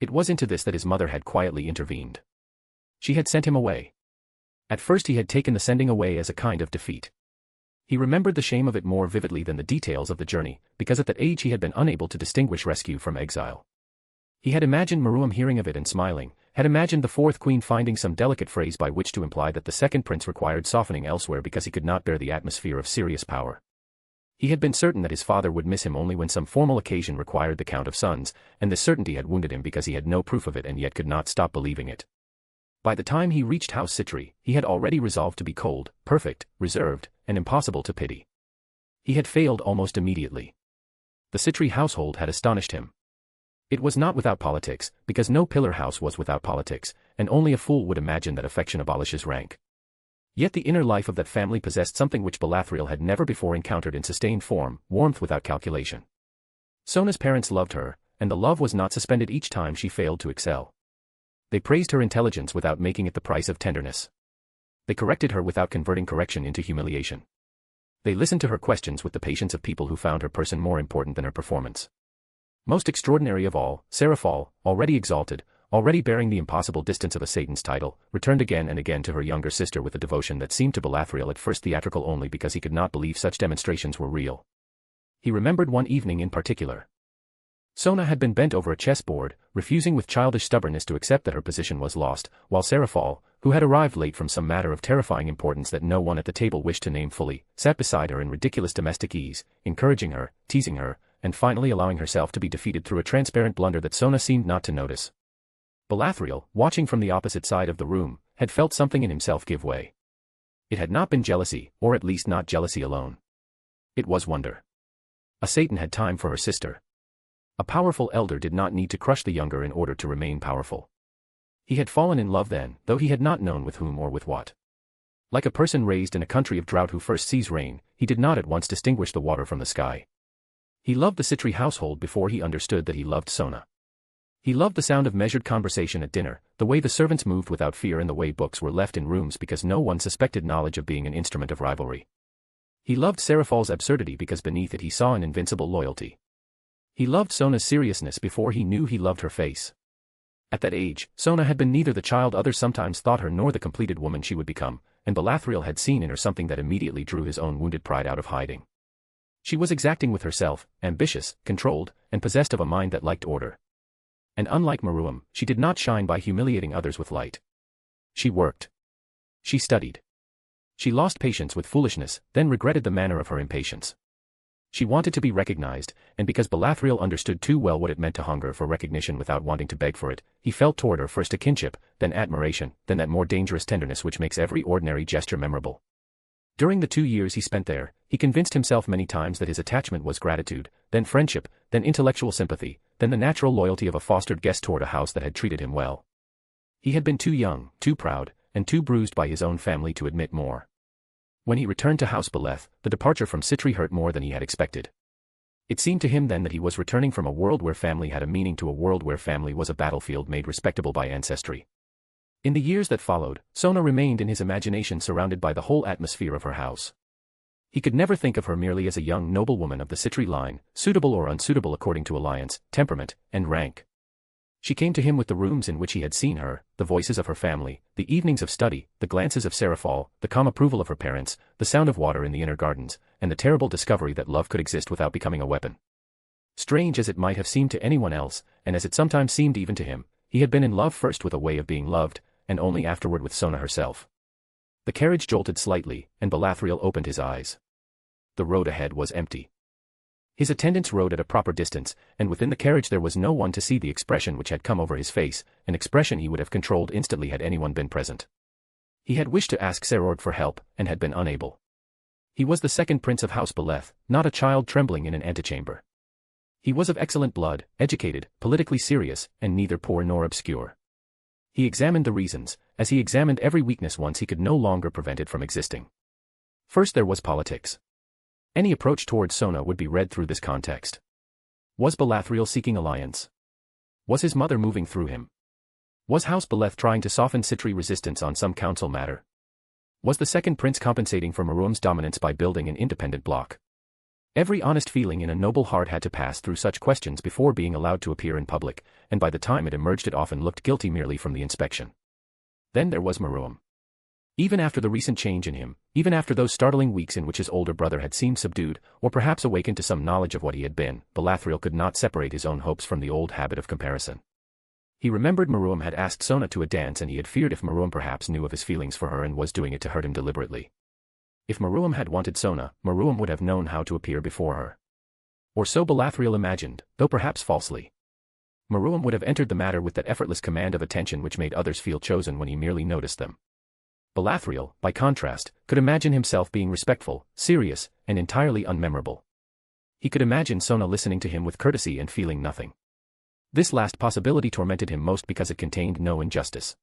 It was into this that his mother had quietly intervened. She had sent him away. At first he had taken the sending away as a kind of defeat. He remembered the shame of it more vividly than the details of the journey, because at that age he had been unable to distinguish rescue from exile. He had imagined Marum hearing of it and smiling, had imagined the fourth queen finding some delicate phrase by which to imply that the second prince required softening elsewhere because he could not bear the atmosphere of serious power. He had been certain that his father would miss him only when some formal occasion required the count of sons, and this certainty had wounded him because he had no proof of it and yet could not stop believing it. By the time he reached House Citri, he had already resolved to be cold, perfect, reserved, and impossible to pity. He had failed almost immediately. The Citri household had astonished him. It was not without politics, because no pillar house was without politics, and only a fool would imagine that affection abolishes rank. Yet the inner life of that family possessed something which Belethriel had never before encountered in sustained form, warmth without calculation. Sona's parents loved her, and the love was not suspended each time she failed to excel. They praised her intelligence without making it the price of tenderness. They corrected her without converting correction into humiliation. They listened to her questions with the patience of people who found her person more important than her performance. Most extraordinary of all, Seraphal, already exalted, already bearing the impossible distance of a Satan's title, returned again and again to her younger sister with a devotion that seemed to Belethriel at first theatrical only because he could not believe such demonstrations were real. He remembered one evening in particular. Sona had been bent over a chessboard, refusing with childish stubbornness to accept that her position was lost, while Seraphol, who had arrived late from some matter of terrifying importance that no one at the table wished to name fully, sat beside her in ridiculous domestic ease, encouraging her, teasing her, and finally allowing herself to be defeated through a transparent blunder that Sona seemed not to notice. Belethriel, watching from the opposite side of the room, had felt something in himself give way. It had not been jealousy, or at least not jealousy alone. It was wonder. A Satan had time for her sister. A powerful elder did not need to crush the younger in order to remain powerful. He had fallen in love then, though he had not known with whom or with what. Like a person raised in a country of drought who first sees rain, he did not at once distinguish the water from the sky. He loved the Citri household before he understood that he loved Sona. He loved the sound of measured conversation at dinner, the way the servants moved without fear and the way books were left in rooms because no one suspected knowledge of being an instrument of rivalry. He loved Seraphol's absurdity because beneath it he saw an invincible loyalty. He loved Sona's seriousness before he knew he loved her face. At that age, Sona had been neither the child others sometimes thought her nor the completed woman she would become, and Belethriel had seen in her something that immediately drew his own wounded pride out of hiding. She was exacting with herself, ambitious, controlled, and possessed of a mind that liked order. And unlike Maruam, she did not shine by humiliating others with light. She worked. She studied. She lost patience with foolishness, then regretted the manner of her impatience. She wanted to be recognized, and because Belethriel understood too well what it meant to hunger for recognition without wanting to beg for it, he felt toward her first a kinship, then admiration, then that more dangerous tenderness which makes every ordinary gesture memorable. During the 2 years he spent there, he convinced himself many times that his attachment was gratitude, then friendship, then intellectual sympathy, then the natural loyalty of a fostered guest toward a house that had treated him well. He had been too young, too proud, and too bruised by his own family to admit more. When he returned to House Beleth, the departure from Citri hurt more than he had expected. It seemed to him then that he was returning from a world where family had a meaning to a world where family was a battlefield made respectable by ancestry. In the years that followed, Sona remained in his imagination surrounded by the whole atmosphere of her house. He could never think of her merely as a young noblewoman of the Citri line, suitable or unsuitable according to alliance, temperament, and rank. She came to him with the rooms in which he had seen her, the voices of her family, the evenings of study, the glances of Seraphol, the calm approval of her parents, the sound of water in the inner gardens, and the terrible discovery that love could exist without becoming a weapon. Strange as it might have seemed to anyone else, and as it sometimes seemed even to him, he had been in love first with a way of being loved, and only afterward with Sona herself. The carriage jolted slightly, and Belethriel opened his eyes. The road ahead was empty. His attendants rode at a proper distance, and within the carriage there was no one to see the expression which had come over his face, an expression he would have controlled instantly had anyone been present. He had wished to ask Serord for help, and had been unable. He was the second prince of House Beleth, not a child trembling in an antechamber. He was of excellent blood, educated, politically serious, and neither poor nor obscure. He examined the reasons, as he examined every weakness once he could no longer prevent it from existing. First there was politics. Any approach towards Sona would be read through this context. Was Belethriel seeking alliance? Was his mother moving through him? Was House Beleth trying to soften Citri resistance on some council matter? Was the second prince compensating for Maruam's dominance by building an independent bloc? Every honest feeling in a noble heart had to pass through such questions before being allowed to appear in public, and by the time it emerged it often looked guilty merely from the inspection. Then there was Maruam. Even after the recent change in him, even after those startling weeks in which his older brother had seemed subdued, or perhaps awakened to some knowledge of what he had been, Belethriel could not separate his own hopes from the old habit of comparison. He remembered Maruam had asked Sona to a dance and he had feared if Maruam perhaps knew of his feelings for her and was doing it to hurt him deliberately. If Maruam had wanted Sona, Maruam would have known how to appear before her. Or so Belethriel imagined, though perhaps falsely. Maruam would have entered the matter with that effortless command of attention which made others feel chosen when he merely noticed them. Belethriel, by contrast, could imagine himself being respectful, serious, and entirely unmemorable. He could imagine Sona listening to him with courtesy and feeling nothing. This last possibility tormented him most because it contained no injustice.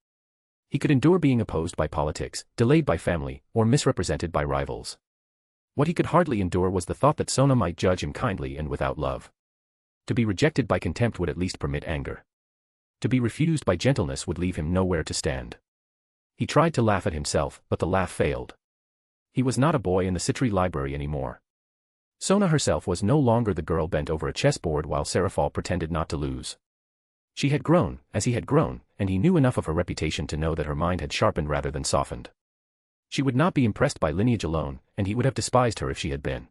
He could endure being opposed by politics, delayed by family, or misrepresented by rivals. What he could hardly endure was the thought that Sona might judge him kindly and without love. To be rejected by contempt would at least permit anger. To be refused by gentleness would leave him nowhere to stand. He tried to laugh at himself, but the laugh failed. He was not a boy in the Citri library anymore. Sona herself was no longer the girl bent over a chessboard while Seraphol pretended not to lose. She had grown, as he had grown, and he knew enough of her reputation to know that her mind had sharpened rather than softened. She would not be impressed by lineage alone, and he would have despised her if she had been.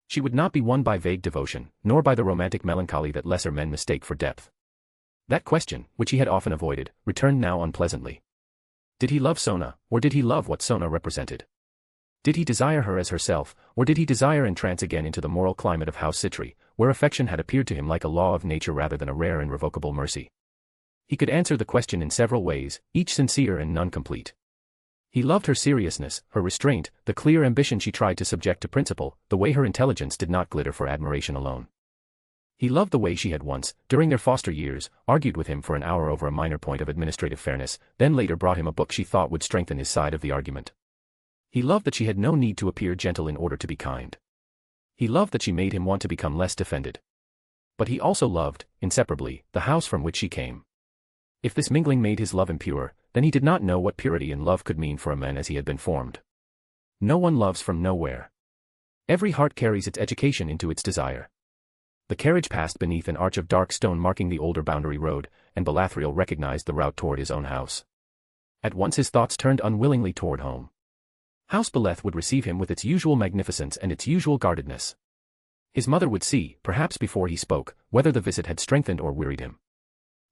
She would not be won by vague devotion, nor by the romantic melancholy that lesser men mistake for depth. That question, which he had often avoided, returned now unpleasantly. Did he love Sona, or did he love what Sona represented? Did he desire her as herself, or did he desire and trance again into the moral climate of House Citri, where affection had appeared to him like a law of nature rather than a rare and revocable mercy? He could answer the question in several ways, each sincere and none complete. He loved her seriousness, her restraint, the clear ambition she tried to subject to principle, the way her intelligence did not glitter for admiration alone. He loved the way she had once, during their foster years, argued with him for an hour over a minor point of administrative fairness, then later brought him a book she thought would strengthen his side of the argument. He loved that she had no need to appear gentle in order to be kind. He loved that she made him want to become less defended. But he also loved, inseparably, the house from which she came. If this mingling made his love impure, then he did not know what purity in love could mean for a man as he had been formed. No one loves from nowhere. Every heart carries its education into its desire. The carriage passed beneath an arch of dark stone marking the older boundary road, and Belethriel recognized the route toward his own house. At once his thoughts turned unwillingly toward home. House Beleth would receive him with its usual magnificence and its usual guardedness. His mother would see, perhaps before he spoke, whether the visit had strengthened or wearied him.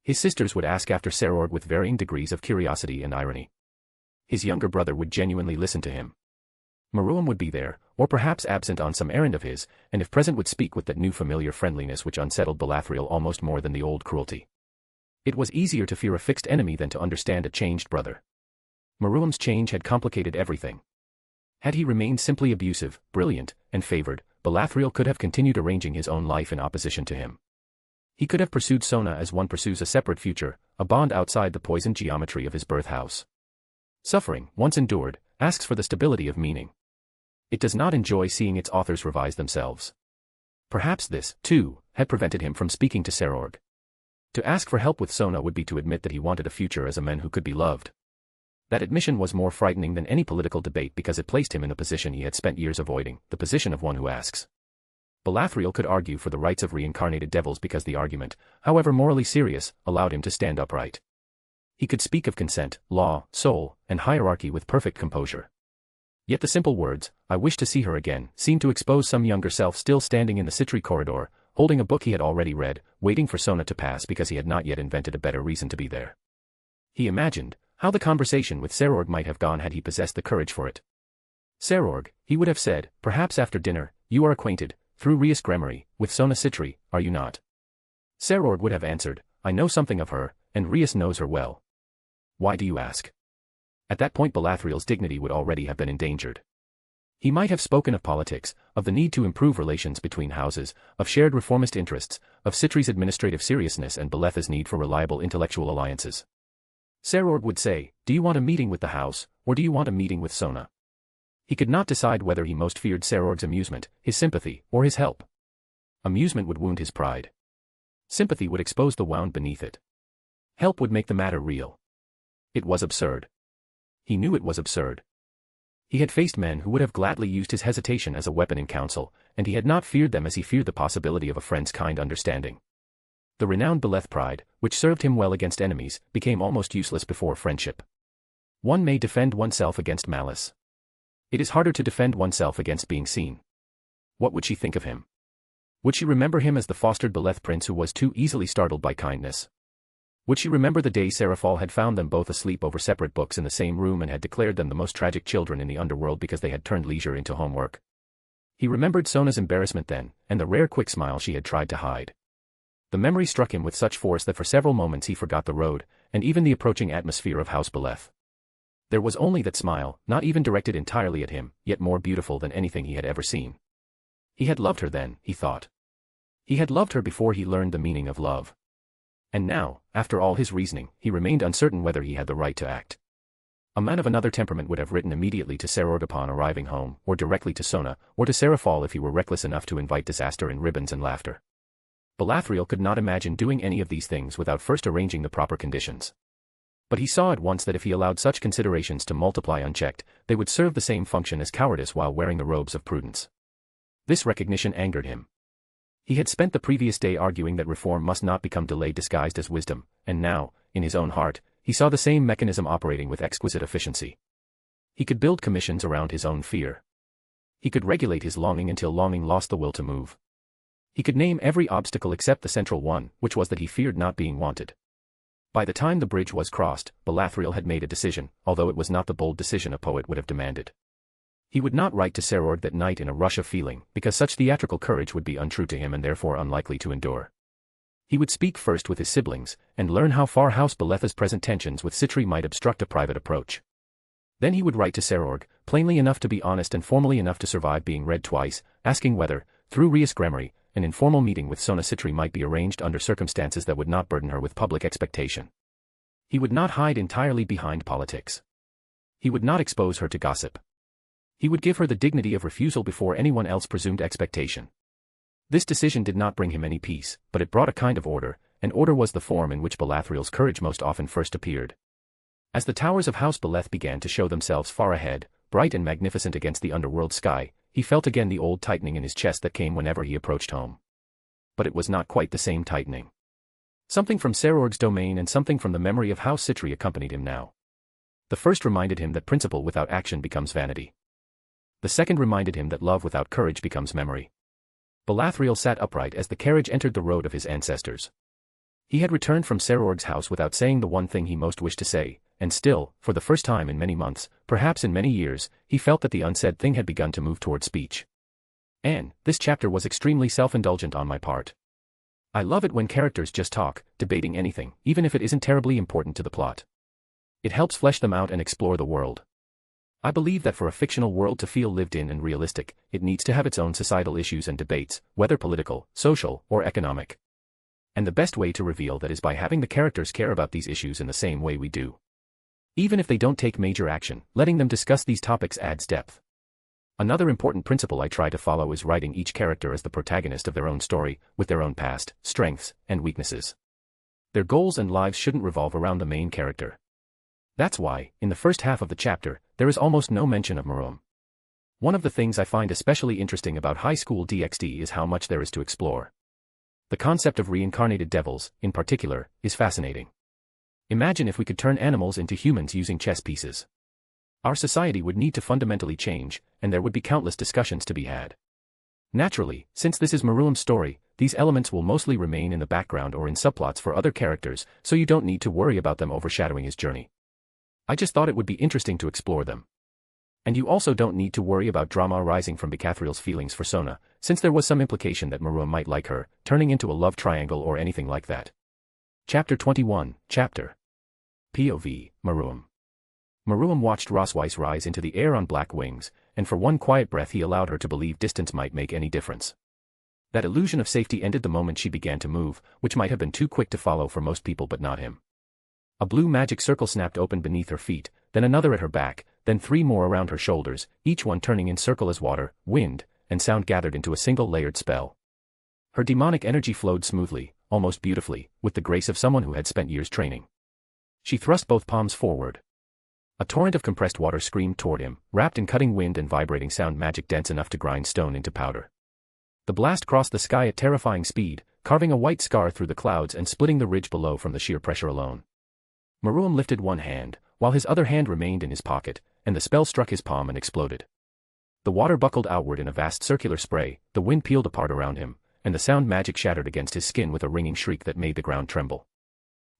His sisters would ask after Serord with varying degrees of curiosity and irony. His younger brother would genuinely listen to him. Maruam would be there, or perhaps absent on some errand of his, and if present would speak with that new familiar friendliness which unsettled Belethriel almost more than the old cruelty. It was easier to fear a fixed enemy than to understand a changed brother. Maruam's change had complicated everything. Had he remained simply abusive, brilliant, and favored, Belethriel could have continued arranging his own life in opposition to him. He could have pursued Sona as one pursues a separate future, a bond outside the poisoned geometry of his birth house. Suffering, once endured, asks for the stability of meaning. It does not enjoy seeing its authors revise themselves. Perhaps this, too, had prevented him from speaking to Serorg. To ask for help with Sona would be to admit that he wanted a future as a man who could be loved. That admission was more frightening than any political debate because it placed him in the position he had spent years avoiding, the position of one who asks. Belethriel could argue for the rights of reincarnated devils because the argument, however morally serious, allowed him to stand upright. He could speak of consent, law, soul, and hierarchy with perfect composure. Yet the simple words, "I wish to see her again," seemed to expose some younger self still standing in the Citri corridor, holding a book he had already read, waiting for Sona to pass because he had not yet invented a better reason to be there. He imagined how the conversation with Serorg might have gone had he possessed the courage for it. Serorg, he would have said, perhaps after dinner, "You are acquainted, through Rias Gremory, with Sona Citri, are you not?" Serord would have answered, "I know something of her, and Rias knows her well. Why do you ask?" At that point Belethriel's dignity would already have been endangered. He might have spoken of politics, of the need to improve relations between houses, of shared reformist interests, of Citri's administrative seriousness and Beleth's need for reliable intellectual alliances. Serord would say, "Do you want a meeting with the house, or do you want a meeting with Sona?" He could not decide whether he most feared Serord's amusement, his sympathy, or his help. Amusement would wound his pride. Sympathy would expose the wound beneath it. Help would make the matter real. It was absurd. He knew it was absurd. He had faced men who would have gladly used his hesitation as a weapon in council, and he had not feared them as he feared the possibility of a friend's kind understanding. The renowned Beleth pride, which served him well against enemies, became almost useless before friendship. One may defend oneself against malice. It is harder to defend oneself against being seen. What would she think of him? Would she remember him as the fostered Beleth prince who was too easily startled by kindness? Would she remember the day Seraphal had found them both asleep over separate books in the same room and had declared them the most tragic children in the underworld because they had turned leisure into homework? He remembered Sona's embarrassment then, and the rare quick smile she had tried to hide. The memory struck him with such force that for several moments he forgot the road, and even the approaching atmosphere of House Beleth. There was only that smile, not even directed entirely at him, yet more beautiful than anything he had ever seen. He had loved her then, he thought. He had loved her before he learned the meaning of love. And now, after all his reasoning, he remained uncertain whether he had the right to act. A man of another temperament would have written immediately to Serord upon arriving home, or directly to Sona, or to Seraphal if he were reckless enough to invite disaster in ribbons and laughter. Belethriel could not imagine doing any of these things without first arranging the proper conditions. But he saw at once that if he allowed such considerations to multiply unchecked, they would serve the same function as cowardice while wearing the robes of prudence. This recognition angered him. He had spent the previous day arguing that reform must not become delay disguised as wisdom, and now, in his own heart, he saw the same mechanism operating with exquisite efficiency. He could build commissions around his own fear. He could regulate his longing until longing lost the will to move. He could name every obstacle except the central one, which was that he feared not being wanted. By the time the bridge was crossed, Belethriel had made a decision, although it was not the bold decision a poet would have demanded. He would not write to Serorg that night in a rush of feeling, because such theatrical courage would be untrue to him and therefore unlikely to endure. He would speak first with his siblings, and learn how far House Beleth's present tensions with Citri might obstruct a private approach. Then he would write to Serorg, plainly enough to be honest and formally enough to survive being read twice, asking whether, through Rias Gremory, an informal meeting with Sona Citri might be arranged under circumstances that would not burden her with public expectation. He would not hide entirely behind politics. He would not expose her to gossip. He would give her the dignity of refusal before anyone else presumed expectation. This decision did not bring him any peace, but it brought a kind of order, and order was the form in which Belethriel's courage most often first appeared. As the towers of House Beleth began to show themselves far ahead, bright and magnificent against the underworld sky, he felt again the old tightening in his chest that came whenever he approached home. But it was not quite the same tightening. Something from Serorg's domain and something from the memory of House Citri accompanied him now. The first reminded him that principle without action becomes vanity. The second reminded him that love without courage becomes memory. Belethriel sat upright as the carriage entered the road of his ancestors. He had returned from Serorg's house without saying the one thing he most wished to say, and still, for the first time in many months, perhaps in many years, he felt that the unsaid thing had begun to move toward speech. "Anne, this chapter was extremely self-indulgent on my part. I love it when characters just talk, debating anything, even if it isn't terribly important to the plot. It helps flesh them out and explore the world. I believe that for a fictional world to feel lived in and realistic, it needs to have its own societal issues and debates, whether political, social, or economic. And the best way to reveal that is by having the characters care about these issues in the same way we do. Even if they don't take major action, letting them discuss these topics adds depth. Another important principle I try to follow is writing each character as the protagonist of their own story, with their own past, strengths, and weaknesses. Their goals and lives shouldn't revolve around the main character. That's why, in the first half of the chapter, there is almost no mention of Maroum. One of the things I find especially interesting about Highschool DxD is how much there is to explore. The concept of reincarnated devils, in particular, is fascinating. Imagine if we could turn animals into humans using chess pieces. Our society would need to fundamentally change, and there would be countless discussions to be had. Naturally, since this is Maroum's story, these elements will mostly remain in the background or in subplots for other characters, so you don't need to worry about them overshadowing his journey. I just thought it would be interesting to explore them. And you also don't need to worry about drama arising from Belethriel's feelings for Sona, since there was some implication that Maroum might like her, turning into a love triangle or anything like that. Chapter 21, Chapter POV, Maroum. Maroum watched Rosweiss rise into the air on black wings, and for one quiet breath he allowed her to believe distance might make any difference. That illusion of safety ended the moment she began to move, which might have been too quick to follow for most people but not him. A blue magic circle snapped open beneath her feet, then another at her back, then 3 more around her shoulders, each one turning in circle as water, wind, and sound gathered into a single layered spell. Her demonic energy flowed smoothly, almost beautifully, with the grace of someone who had spent years training. She thrust both palms forward. A torrent of compressed water screamed toward him, wrapped in cutting wind and vibrating sound magic dense enough to grind stone into powder. The blast crossed the sky at terrifying speed, carving a white scar through the clouds and splitting the ridge below from the sheer pressure alone. Maroum lifted one hand, while his other hand remained in his pocket, and the spell struck his palm and exploded. The water buckled outward in a vast circular spray, the wind peeled apart around him, and the sound magic shattered against his skin with a ringing shriek that made the ground tremble.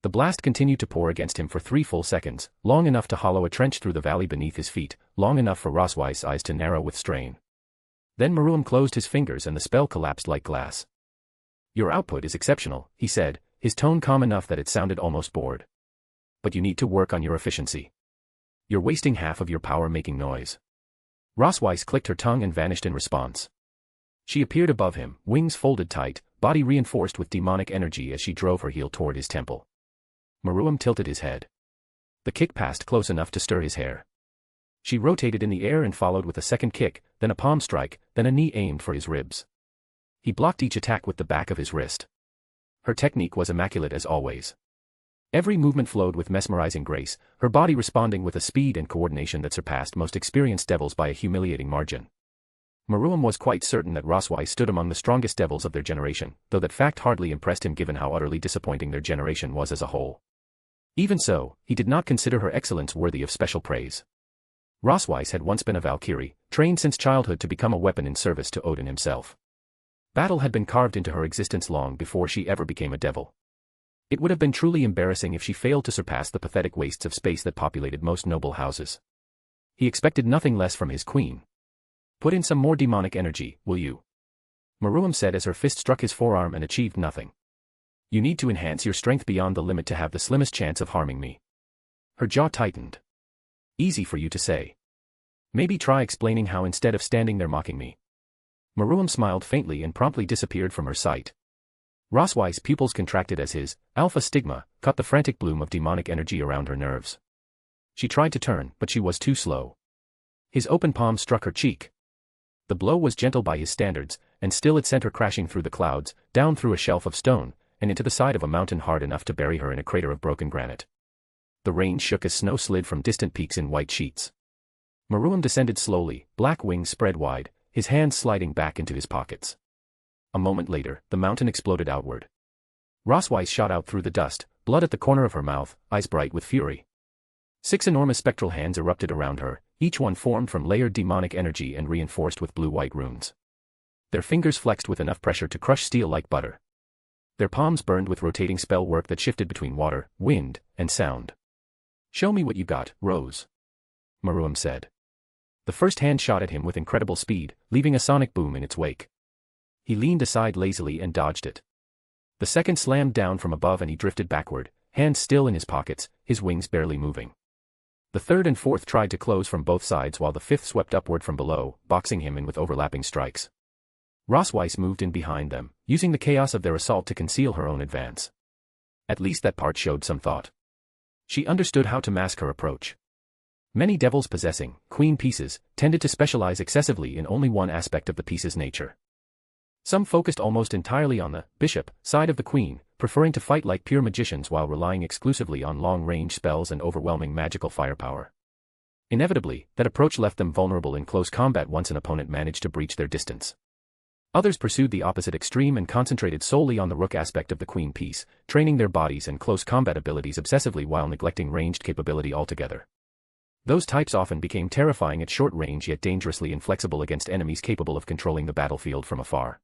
The blast continued to pour against him for 3 full seconds, long enough to hollow a trench through the valley beneath his feet, long enough for Rosweiss' eyes to narrow with strain. Then Maroum closed his fingers and the spell collapsed like glass. "Your output is exceptional," he said, his tone calm enough that it sounded almost bored. "But you need to work on your efficiency. You're wasting half of your power making noise." Rosweiss clicked her tongue and vanished in response. She appeared above him, wings folded tight, body reinforced with demonic energy as she drove her heel toward his temple. Maroum tilted his head. The kick passed close enough to stir his hair. She rotated in the air and followed with a second kick, then a palm strike, then a knee aimed for his ribs. He blocked each attack with the back of his wrist. Her technique was immaculate as always. Every movement flowed with mesmerizing grace, her body responding with a speed and coordination that surpassed most experienced devils by a humiliating margin. Maruam was quite certain that Roswise stood among the strongest devils of their generation, though that fact hardly impressed him given how utterly disappointing their generation was as a whole. Even so, he did not consider her excellence worthy of special praise. Roswise had once been a Valkyrie, trained since childhood to become a weapon in service to Odin himself. Battle had been carved into her existence long before she ever became a devil. It would have been truly embarrassing if she failed to surpass the pathetic wastes of space that populated most noble houses. He expected nothing less from his queen. "Put in some more demonic energy, will you?" Maruam said as her fist struck his forearm and achieved nothing. "You need to enhance your strength beyond the limit to have the slimmest chance of harming me." Her jaw tightened. "Easy for you to say. Maybe try explaining how instead of standing there mocking me." Maruam smiled faintly and promptly disappeared from her sight. Roswise's pupils contracted as his alpha stigma caught the frantic bloom of demonic energy around her nerves. She tried to turn, but she was too slow. His open palm struck her cheek. The blow was gentle by his standards, and still it sent her crashing through the clouds, down through a shelf of stone, and into the side of a mountain hard enough to bury her in a crater of broken granite. The rain shook as snow slid from distant peaks in white sheets. Maruam descended slowly, black wings spread wide, his hands sliding back into his pockets. A moment later, the mountain exploded outward. Roswise shot out through the dust, blood at the corner of her mouth, eyes bright with fury. 6 enormous spectral hands erupted around her, each one formed from layered demonic energy and reinforced with blue-white runes. Their fingers flexed with enough pressure to crush steel like butter. Their palms burned with rotating spell work that shifted between water, wind, and sound. "Show me what you got, Rose," Maruam said. The first hand shot at him with incredible speed, leaving a sonic boom in its wake. He leaned aside lazily and dodged it. The second slammed down from above and he drifted backward, hands still in his pockets, his wings barely moving. The third and fourth tried to close from both sides while the fifth swept upward from below, boxing him in with overlapping strikes. Roswise moved in behind them, using the chaos of their assault to conceal her own advance. At least that part showed some thought. She understood how to mask her approach. Many devils possessing queen pieces tended to specialize excessively in only one aspect of the piece's nature. Some focused almost entirely on the bishop side of the queen, preferring to fight like pure magicians while relying exclusively on long-range spells and overwhelming magical firepower. Inevitably, that approach left them vulnerable in close combat once an opponent managed to breach their distance. Others pursued the opposite extreme and concentrated solely on the rook aspect of the queen piece, training their bodies and close combat abilities obsessively while neglecting ranged capability altogether. Those types often became terrifying at short range yet dangerously inflexible against enemies capable of controlling the battlefield from afar.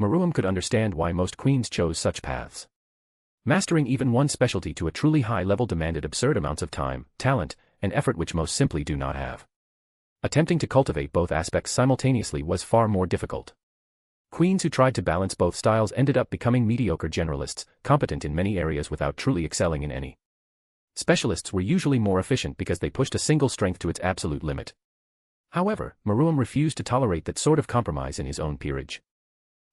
Maruam could understand why most queens chose such paths. Mastering even one specialty to a truly high level demanded absurd amounts of time, talent, and effort which most simply do not have. Attempting to cultivate both aspects simultaneously was far more difficult. Queens who tried to balance both styles ended up becoming mediocre generalists, competent in many areas without truly excelling in any. Specialists were usually more efficient because they pushed a single strength to its absolute limit. However, Maruam refused to tolerate that sort of compromise in his own peerage.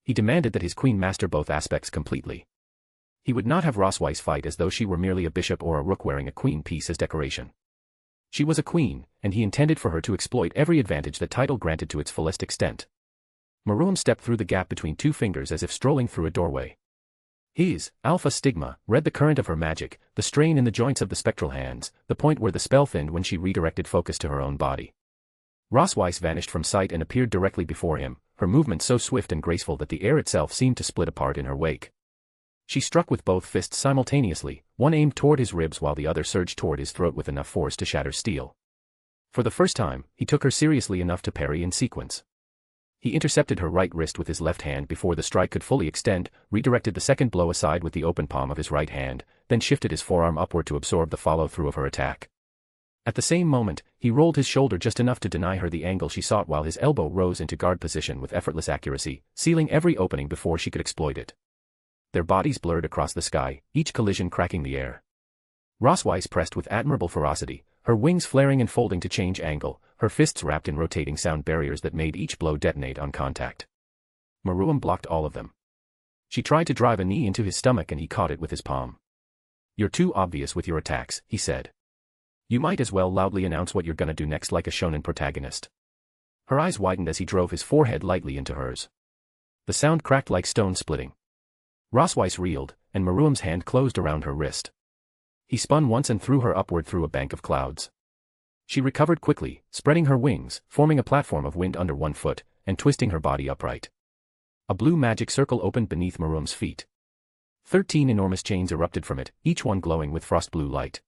He demanded that his queen master both aspects completely. He would not have Roswise fight as though she were merely a bishop or a rook wearing a queen piece as decoration. She was a queen, and he intended for her to exploit every advantage that title granted to its fullest extent. Maruam stepped through the gap between two fingers as if strolling through a doorway. His alpha stigma read the current of her magic, the strain in the joints of the spectral hands, the point where the spell thinned when she redirected focus to her own body. Roswise vanished from sight and appeared directly before him, her movement so swift and graceful that the air itself seemed to split apart in her wake. She struck with both fists simultaneously, one aimed toward his ribs while the other surged toward his throat with enough force to shatter steel. For the first time, he took her seriously enough to parry in sequence. He intercepted her right wrist with his left hand before the strike could fully extend, redirected the second blow aside with the open palm of his right hand, then shifted his forearm upward to absorb the follow-through of her attack. At the same moment, he rolled his shoulder just enough to deny her the angle she sought while his elbow rose into guard position with effortless accuracy, sealing every opening before she could exploit it. Their bodies blurred across the sky, each collision cracking the air. Roswise pressed with admirable ferocity, her wings flaring and folding to change angle, her fists wrapped in rotating sound barriers that made each blow detonate on contact. Maruam blocked all of them. She tried to drive a knee into his stomach and he caught it with his palm. "You're too obvious with your attacks," he said. "You might as well loudly announce what you're gonna do next like a shonen protagonist." Her eyes widened as he drove his forehead lightly into hers. The sound cracked like stone splitting. Roswise reeled, and Maruam's hand closed around her wrist. He spun once and threw her upward through a bank of clouds. She recovered quickly, spreading her wings, forming a platform of wind under one foot, and twisting her body upright. A blue magic circle opened beneath Marum's feet. 13 enormous chains erupted from it, each one glowing with frost blue light.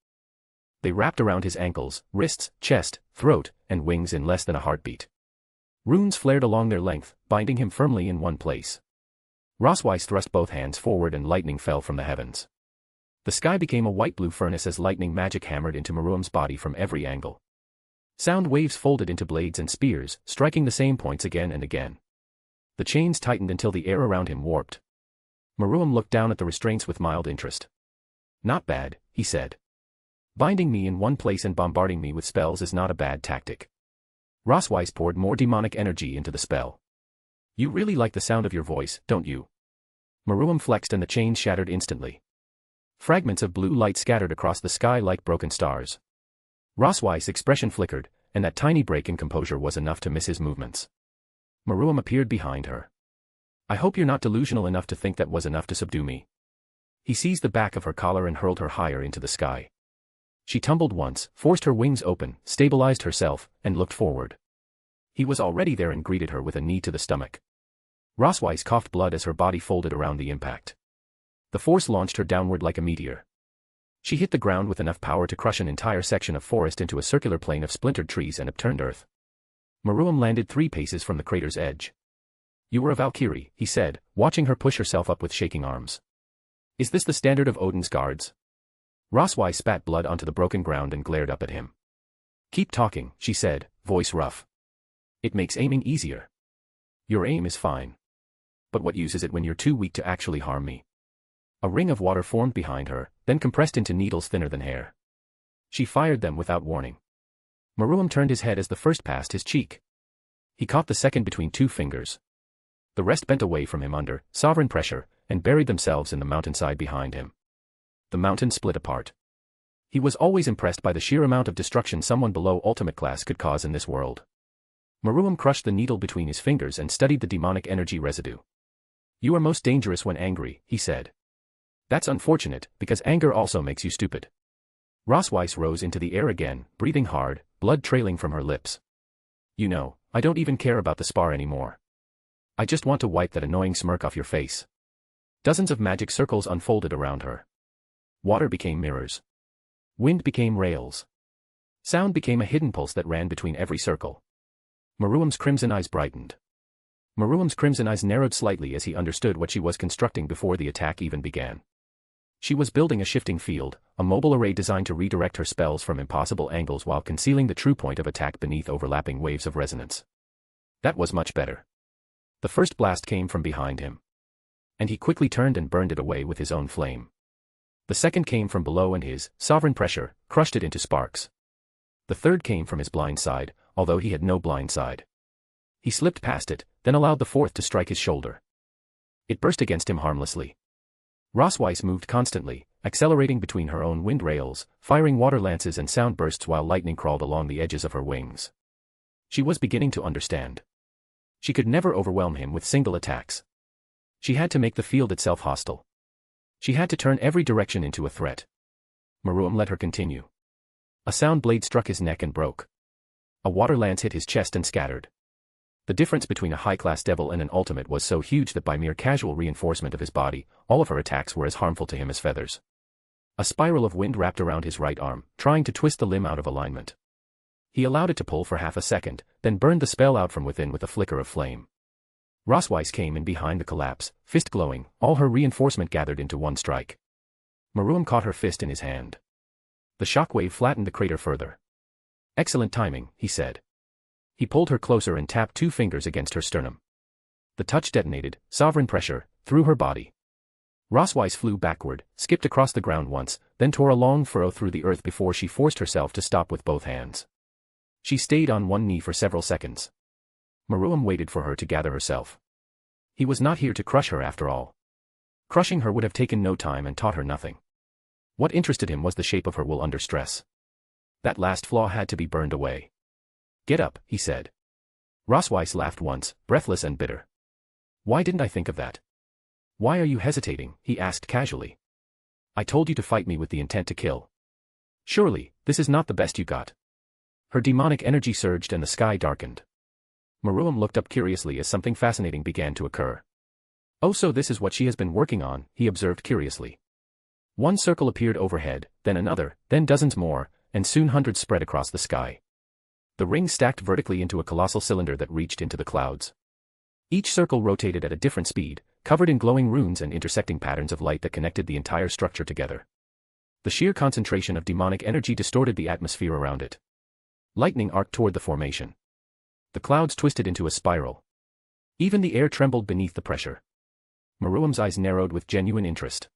They wrapped around his ankles, wrists, chest, throat, and wings in less than a heartbeat. Runes flared along their length, binding him firmly in one place. Rosweiss thrust both hands forward and lightning fell from the heavens. The sky became a white-blue furnace as lightning magic hammered into Marum's body from every angle. Sound waves folded into blades and spears, striking the same points again and again. The chains tightened until the air around him warped. Marum looked down at the restraints with mild interest. "Not bad," he said. "Binding me in one place and bombarding me with spells is not a bad tactic." Rosweiss poured more demonic energy into the spell. "You really like the sound of your voice, don't you?" Marum flexed and the chains shattered instantly. Fragments of blue light scattered across the sky like broken stars. Rosweiss' expression flickered, and that tiny break in composure was enough to miss his movements. Marum appeared behind her. "I hope you're not delusional enough to think that was enough to subdue me." He seized the back of her collar and hurled her higher into the sky. She tumbled once, forced her wings open, stabilized herself, and looked forward. He was already there and greeted her with a knee to the stomach. Rosweiss coughed blood as her body folded around the impact. The force launched her downward like a meteor. She hit the ground with enough power to crush an entire section of forest into a circular plain of splintered trees and upturned earth. Marum landed 3 paces from the crater's edge. "You were a Valkyrie," he said, watching her push herself up with shaking arms. "Is this the standard of Odin's guards?" Rosweiss spat blood onto the broken ground and glared up at him. "Keep talking," she said, voice rough. "It makes aiming easier." "Your aim is fine. But what use is it when you're too weak to actually harm me?" A ring of water formed behind her, then compressed into needles thinner than hair. She fired them without warning. Marum turned his head as the first passed his cheek. He caught the second between 2 fingers. The rest bent away from him under sovereign pressure, and buried themselves in the mountainside behind him. The mountain split apart. He was always impressed by the sheer amount of destruction someone below ultimate class could cause in this world. Marum crushed the needle between his fingers and studied the demonic energy residue. "You are most dangerous when angry," he said. "That's unfortunate, because anger also makes you stupid." Rosweiss rose into the air again, breathing hard, blood trailing from her lips. "You know, I don't even care about the spar anymore. I just want to wipe that annoying smirk off your face." Dozens of magic circles unfolded around her. Water became mirrors. Wind became rails. Sound became a hidden pulse that ran between every circle. Marum's crimson eyes brightened. Marum's crimson eyes narrowed slightly as he understood what she was constructing before the attack even began. She was building a shifting field, a mobile array designed to redirect her spells from impossible angles while concealing the true point of attack beneath overlapping waves of resonance. That was much better. The first blast came from behind him. And he quickly turned and burned it away with his own flame. The second came from below and his sovereign pressure crushed it into sparks. The third came from his blind side, although he had no blind side. He slipped past it, then allowed the fourth to strike his shoulder. It burst against him harmlessly. Rosweiss moved constantly, accelerating between her own wind rails, firing water lances and sound bursts while lightning crawled along the edges of her wings. She was beginning to understand. She could never overwhelm him with single attacks. She had to make the field itself hostile. She had to turn every direction into a threat. Marum let her continue. A sound blade struck his neck and broke. A water lance hit his chest and scattered. The difference between a high-class devil and an ultimate was so huge that by mere casual reinforcement of his body, all of her attacks were as harmful to him as feathers. A spiral of wind wrapped around his right arm, trying to twist the limb out of alignment. He allowed it to pull for half a second, then burned the spell out from within with a flicker of flame. Rosweiss came in behind the collapse, fist glowing, all her reinforcement gathered into one strike. Marum caught her fist in his hand. The shockwave flattened the crater further. "Excellent timing," he said. He pulled her closer and tapped 2 fingers against her sternum. The touch detonated, sovereign pressure, through her body. Rosweiss flew backward, skipped across the ground once, then tore a long furrow through the earth before she forced herself to stop with both hands. She stayed on one knee for several seconds. Marum waited for her to gather herself. He was not here to crush her after all. Crushing her would have taken no time and taught her nothing. What interested him was the shape of her will under stress. That last flaw had to be burned away. "Get up," he said. Rosweiss laughed once, breathless and bitter. "Why didn't I think of that?" "Why are you hesitating?" he asked casually. "I told you to fight me with the intent to kill. Surely, this is not the best you got." Her demonic energy surged and the sky darkened. Maruam looked up curiously as something fascinating began to occur. "Oh, so this is what she has been working on," he observed curiously. One circle appeared overhead, then another, then dozens more, and soon hundreds spread across the sky. The rings stacked vertically into a colossal cylinder that reached into the clouds. Each circle rotated at a different speed, covered in glowing runes and intersecting patterns of light that connected the entire structure together. The sheer concentration of demonic energy distorted the atmosphere around it. Lightning arced toward the formation. The clouds twisted into a spiral. Even the air trembled beneath the pressure. Maruam's eyes narrowed with genuine interest.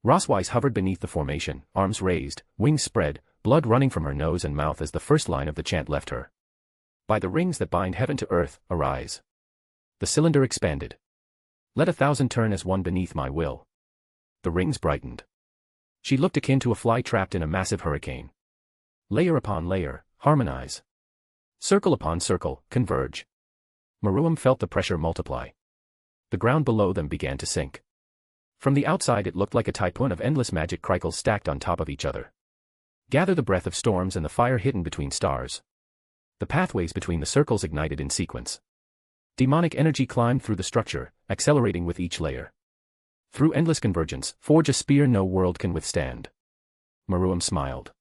Roswise hovered beneath the formation, arms raised, wings spread, blood running from her nose and mouth as the first line of the chant left her. "By the rings that bind heaven to earth, arise." The cylinder expanded. "Let 1,000 turn as one beneath my will." The rings brightened. She looked akin to a fly trapped in a massive hurricane. Layer upon layer, harmonize. Circle upon circle, converge. Maruam felt the pressure multiply. The ground below them began to sink. From the outside it looked like a typhoon of endless magic crystals stacked on top of each other. Gather the breath of storms and the fire hidden between stars. The pathways between the circles ignited in sequence. Demonic energy climbed through the structure, accelerating with each layer. Through endless convergence, forge a spear no world can withstand. Maruam smiled.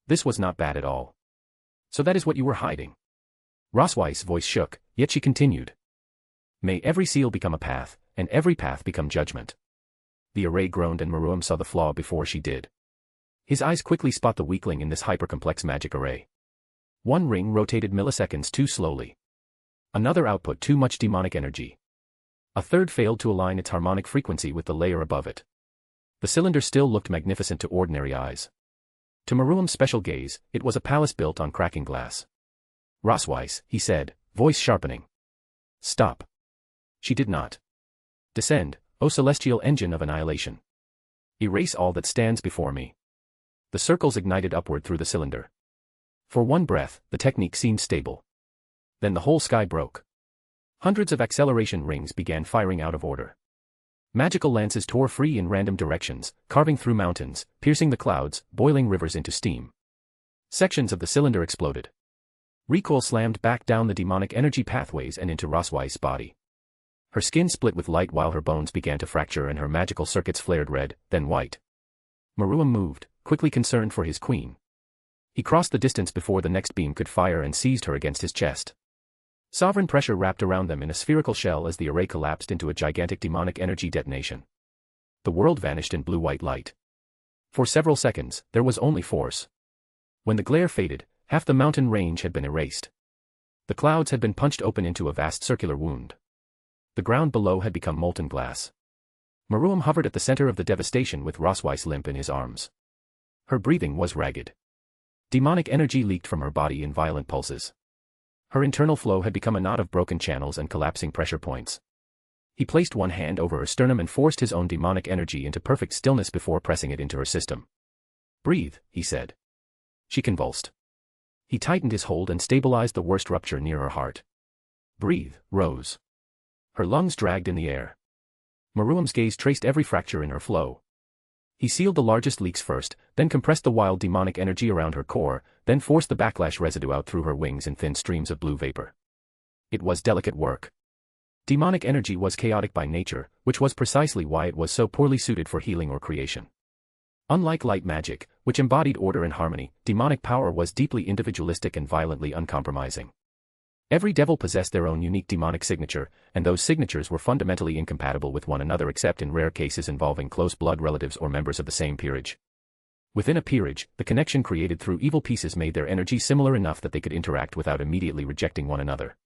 This was not bad at all. "So that is what you were hiding." Roswice's voice shook, yet she continued. "May every seal become a path, and every path become judgment." The array groaned and Maruam saw the flaw before she did. His eyes quickly spot the weakling in this hyper-complex magic array. One ring rotated milliseconds too slowly. Another output too much demonic energy. A third failed to align its harmonic frequency with the layer above it. The cylinder still looked magnificent to ordinary eyes. To Maruam's special gaze, it was a palace built on cracking glass. "Roswice," he said, voice sharpening. "Stop." She did not. "Descend, O celestial engine of annihilation. Erase all that stands before me." The circles ignited upward through the cylinder. For one breath, the technique seemed stable. Then the whole sky broke. Hundreds of acceleration rings began firing out of order. Magical lances tore free in random directions, carving through mountains, piercing the clouds, boiling rivers into steam. Sections of the cylinder exploded. Recoil slammed back down the demonic energy pathways and into Roswice's body. Her skin split with light while her bones began to fracture and her magical circuits flared red, then white. Maruam moved, quickly concerned for his queen. He crossed the distance before the next beam could fire and seized her against his chest. Sovereign pressure wrapped around them in a spherical shell as the array collapsed into a gigantic demonic energy detonation. The world vanished in blue-white light. For several seconds, there was only force. When the glare faded, half the mountain range had been erased. The clouds had been punched open into a vast circular wound. The ground below had become molten glass. Maruam hovered at the center of the devastation with Roswice limp in his arms. Her breathing was ragged. Demonic energy leaked from her body in violent pulses. Her internal flow had become a knot of broken channels and collapsing pressure points. He placed one hand over her sternum and forced his own demonic energy into perfect stillness before pressing it into her system. "Breathe," he said. She convulsed. He tightened his hold and stabilized the worst rupture near her heart. "Breathe, Rose." Her lungs dragged in the air. Maruam's gaze traced every fracture in her flow. He sealed the largest leaks first, then compressed the wild demonic energy around her core, then forced the backlash residue out through her wings in thin streams of blue vapor. It was delicate work. Demonic energy was chaotic by nature, which was precisely why it was so poorly suited for healing or creation. Unlike light magic, which embodied order and harmony, demonic power was deeply individualistic and violently uncompromising. Every devil possessed their own unique demonic signature, and those signatures were fundamentally incompatible with one another except in rare cases involving close blood relatives or members of the same peerage. Within a peerage, the connection created through evil pieces made their energy similar enough that they could interact without immediately rejecting one another.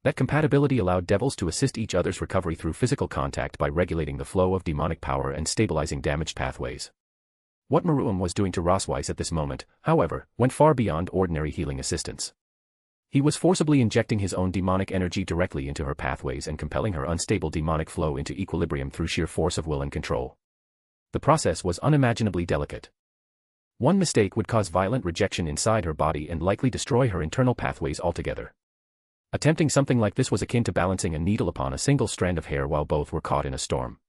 That compatibility allowed devils to assist each other's recovery through physical contact by regulating the flow of demonic power and stabilizing damaged pathways. What Maruam was doing to Roswice at this moment, however, went far beyond ordinary healing assistance. He was forcibly injecting his own demonic energy directly into her pathways and compelling her unstable demonic flow into equilibrium through sheer force of will and control. The process was unimaginably delicate. One mistake would cause violent rejection inside her body and likely destroy her internal pathways altogether. Attempting something like this was akin to balancing a needle upon a single strand of hair while both were caught in a storm.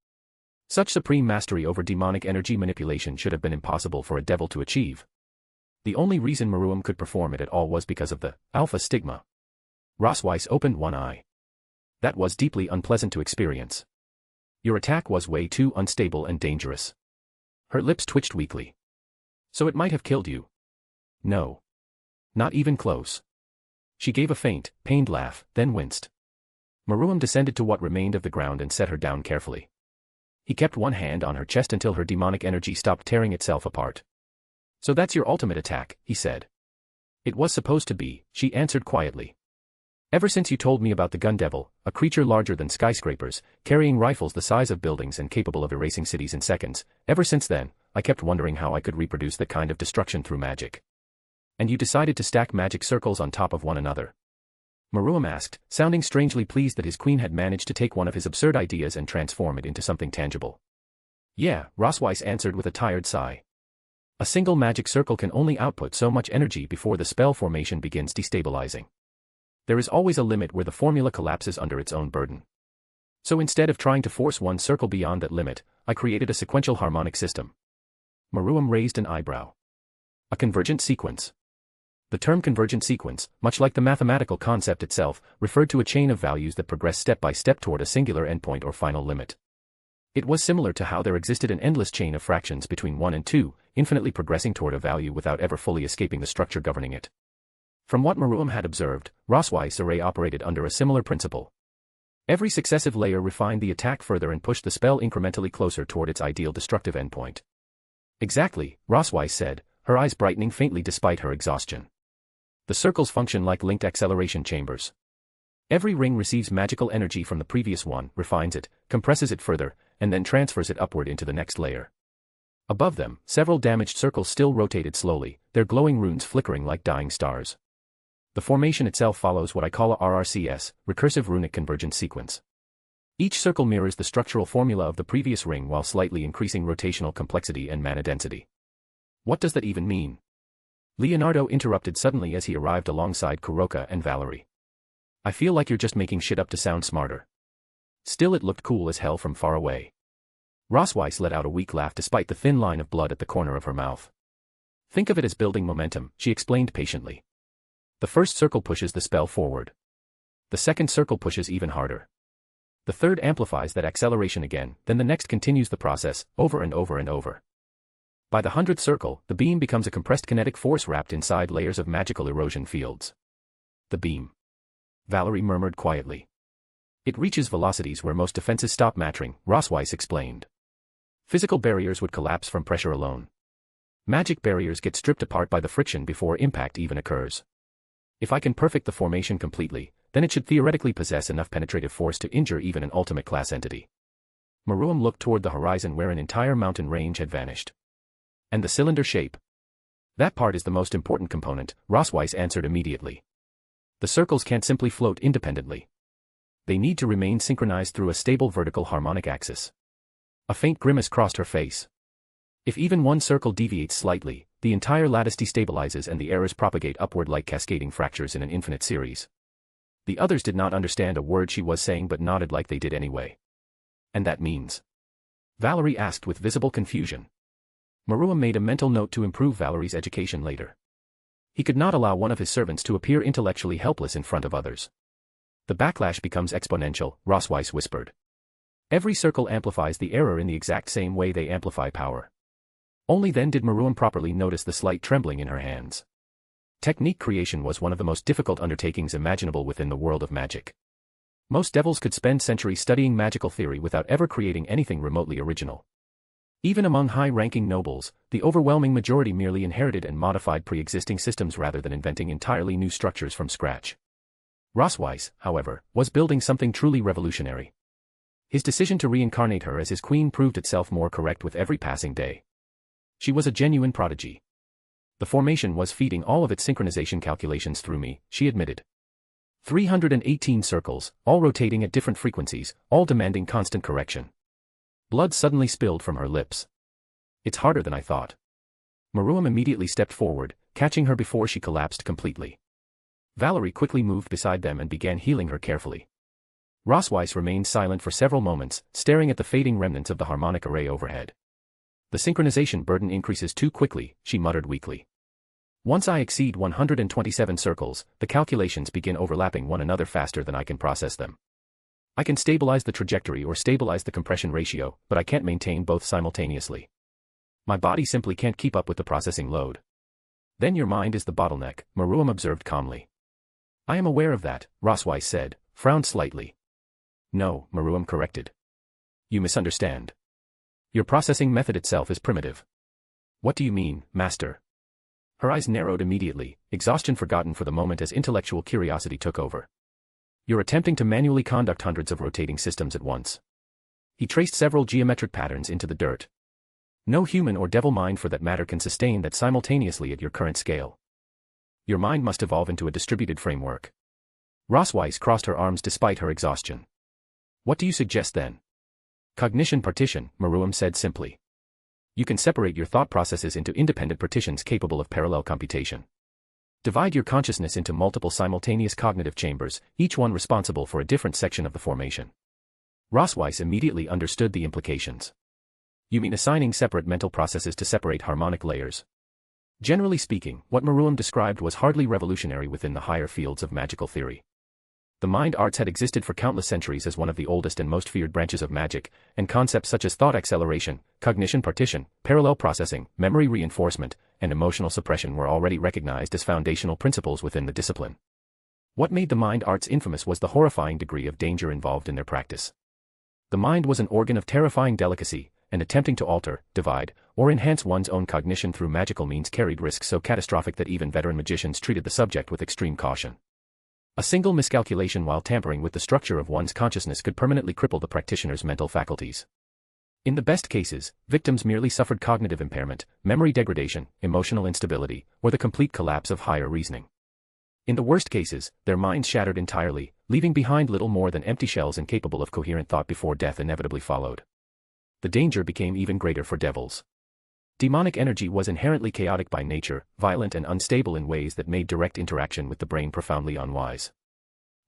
Such supreme mastery over demonic energy manipulation should have been impossible for a devil to achieve. The only reason Maruam could perform it at all was because of the alpha stigma. Rossweiss opened one eye. That was deeply unpleasant to experience. Your attack was way too unstable and dangerous. Her lips twitched weakly. So it might have killed you. No. Not even close. She gave a faint, pained laugh, then winced. Maruam descended to what remained of the ground and set her down carefully. He kept one hand on her chest until her demonic energy stopped tearing itself apart. So that's your ultimate attack, he said. It was supposed to be, she answered quietly. Ever since you told me about the gun devil, a creature larger than skyscrapers, carrying rifles the size of buildings and capable of erasing cities in seconds, ever since then, I kept wondering how I could reproduce that kind of destruction through magic. And you decided to stack magic circles on top of one another. Maruam asked, sounding strangely pleased that his queen had managed to take one of his absurd ideas and transform it into something tangible. Yeah, Rossweiss answered with a tired sigh. A single magic circle can only output so much energy before the spell formation begins destabilizing. There is always a limit where the formula collapses under its own burden. So instead of trying to force one circle beyond that limit, I created a sequential harmonic system. Maruam raised an eyebrow. A convergent sequence. The term convergent sequence, much like the mathematical concept itself, referred to a chain of values that progress step by step toward a singular endpoint or final limit. It was similar to how there existed an endless chain of fractions between 1 and 2, infinitely progressing toward a value without ever fully escaping the structure governing it. From what Maruam had observed, Rossweiss array operated under a similar principle. Every successive layer refined the attack further and pushed the spell incrementally closer toward its ideal destructive endpoint. Exactly, Rossweiss said, her eyes brightening faintly despite her exhaustion. The circles function like linked acceleration chambers. Every ring receives magical energy from the previous one, refines it, compresses it further, and then transfers it upward into the next layer. Above them, several damaged circles still rotated slowly, their glowing runes flickering like dying stars. The formation itself follows what I call a RRCS, recursive runic convergence sequence. Each circle mirrors the structural formula of the previous ring while slightly increasing rotational complexity and mana density. What does that even mean? Leonardo interrupted suddenly as he arrived alongside Kuroka and Valerie. I feel like you're just making shit up to sound smarter. Still, it looked cool as hell from far away. Rossweiss let out a weak laugh despite the thin line of blood at the corner of her mouth. Think of it as building momentum, she explained patiently. The first circle pushes the spell forward. The second circle pushes even harder. The third amplifies that acceleration again, then the next continues the process, over and over and over. By the 100th circle, the beam becomes a compressed kinetic force wrapped inside layers of magical erosion fields. The beam. Valerie murmured quietly. It reaches velocities where most defenses stop mattering, Rossweiss explained. Physical barriers would collapse from pressure alone. Magic barriers get stripped apart by the friction before impact even occurs. If I can perfect the formation completely, then it should theoretically possess enough penetrative force to injure even an ultimate class entity. Maruam looked toward the horizon where an entire mountain range had vanished. And the cylinder shape? That part is the most important component, Rossweiss answered immediately. The circles can't simply float independently. They need to remain synchronized through a stable vertical harmonic axis. A faint grimace crossed her face. If even one circle deviates slightly, the entire lattice destabilizes and the errors propagate upward like cascading fractures in an infinite series. The others did not understand a word she was saying but nodded like they did anyway. And that means? Valerie asked with visible confusion. Maruam made a mental note to improve Valerie's education later. He could not allow one of his servants to appear intellectually helpless in front of others. The backlash becomes exponential, Rossweiss whispered. Every circle amplifies the error in the exact same way they amplify power. Only then did Maruam properly notice the slight trembling in her hands. Technique creation was one of the most difficult undertakings imaginable within the world of magic. Most devils could spend centuries studying magical theory without ever creating anything remotely original. Even among high-ranking nobles, the overwhelming majority merely inherited and modified pre-existing systems rather than inventing entirely new structures from scratch. Rossweiss, however, was building something truly revolutionary. His decision to reincarnate her as his queen proved itself more correct with every passing day. She was a genuine prodigy. The formation was feeding all of its synchronization calculations through me, she admitted. 318 circles, all rotating at different frequencies, all demanding constant correction. Blood suddenly spilled from her lips. It's harder than I thought. Maruam immediately stepped forward, catching her before she collapsed completely. Valerie quickly moved beside them and began healing her carefully. Rossweiss remained silent for several moments, staring at the fading remnants of the harmonic array overhead. The synchronization burden increases too quickly, she muttered weakly. Once I exceed 127 circles, the calculations begin overlapping one another faster than I can process them. I can stabilize the trajectory or stabilize the compression ratio, but I can't maintain both simultaneously. My body simply can't keep up with the processing load. Then your mind is the bottleneck, Maruam observed calmly. I am aware of that, Rosweiss said, frowned slightly. No, Maruam corrected. You misunderstand. Your processing method itself is primitive. What do you mean, Master? Her eyes narrowed immediately, exhaustion forgotten for the moment as intellectual curiosity took over. You're attempting to manually conduct hundreds of rotating systems at once. He traced several geometric patterns into the dirt. No human or devil mind for that matter can sustain that simultaneously at your current scale. Your mind must evolve into a distributed framework. Rosweiss crossed her arms despite her exhaustion. What do you suggest then? Cognition partition, Maruam said simply. You can separate your thought processes into independent partitions capable of parallel computation. Divide your consciousness into multiple simultaneous cognitive chambers, each one responsible for a different section of the formation. Rosweiss immediately understood the implications. You mean assigning separate mental processes to separate harmonic layers? Generally speaking, what Maruam described was hardly revolutionary within the higher fields of magical theory. The mind arts had existed for countless centuries as one of the oldest and most feared branches of magic, and concepts such as thought acceleration, cognition partition, parallel processing, memory reinforcement, and emotional suppression were already recognized as foundational principles within the discipline. What made the mind arts infamous was the horrifying degree of danger involved in their practice. The mind was an organ of terrifying delicacy, and attempting to alter, divide, or enhance one's own cognition through magical means carried risks so catastrophic that even veteran magicians treated the subject with extreme caution. A single miscalculation while tampering with the structure of one's consciousness could permanently cripple the practitioner's mental faculties. In the best cases, victims merely suffered cognitive impairment, memory degradation, emotional instability, or the complete collapse of higher reasoning. In the worst cases, their minds shattered entirely, leaving behind little more than empty shells incapable of coherent thought before death inevitably followed. The danger became even greater for devils. Demonic energy was inherently chaotic by nature, violent and unstable in ways that made direct interaction with the brain profoundly unwise.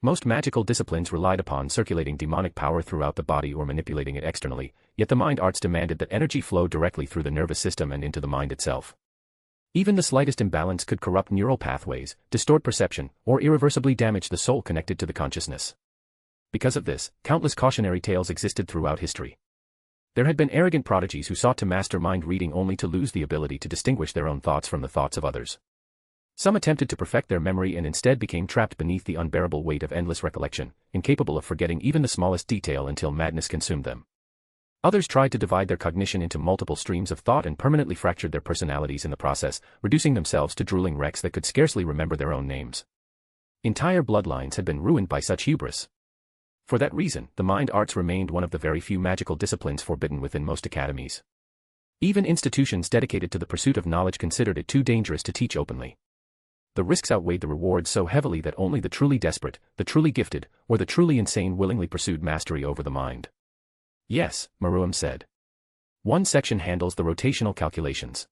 Most magical disciplines relied upon circulating demonic power throughout the body or manipulating it externally, yet the mind arts demanded that energy flow directly through the nervous system and into the mind itself. Even the slightest imbalance could corrupt neural pathways, distort perception, or irreversibly damage the soul connected to the consciousness. Because of this, countless cautionary tales existed throughout history. There had been arrogant prodigies who sought to master mind reading only to lose the ability to distinguish their own thoughts from the thoughts of others. Some attempted to perfect their memory and instead became trapped beneath the unbearable weight of endless recollection, incapable of forgetting even the smallest detail until madness consumed them. Others tried to divide their cognition into multiple streams of thought and permanently fractured their personalities in the process, reducing themselves to drooling wrecks that could scarcely remember their own names. Entire bloodlines had been ruined by such hubris. For that reason, the mind arts remained one of the very few magical disciplines forbidden within most academies. Even institutions dedicated to the pursuit of knowledge considered it too dangerous to teach openly. The risks outweighed the rewards so heavily that only the truly desperate, the truly gifted, or the truly insane willingly pursued mastery over the mind. Yes, Maruam said. One section handles the rotational calculations.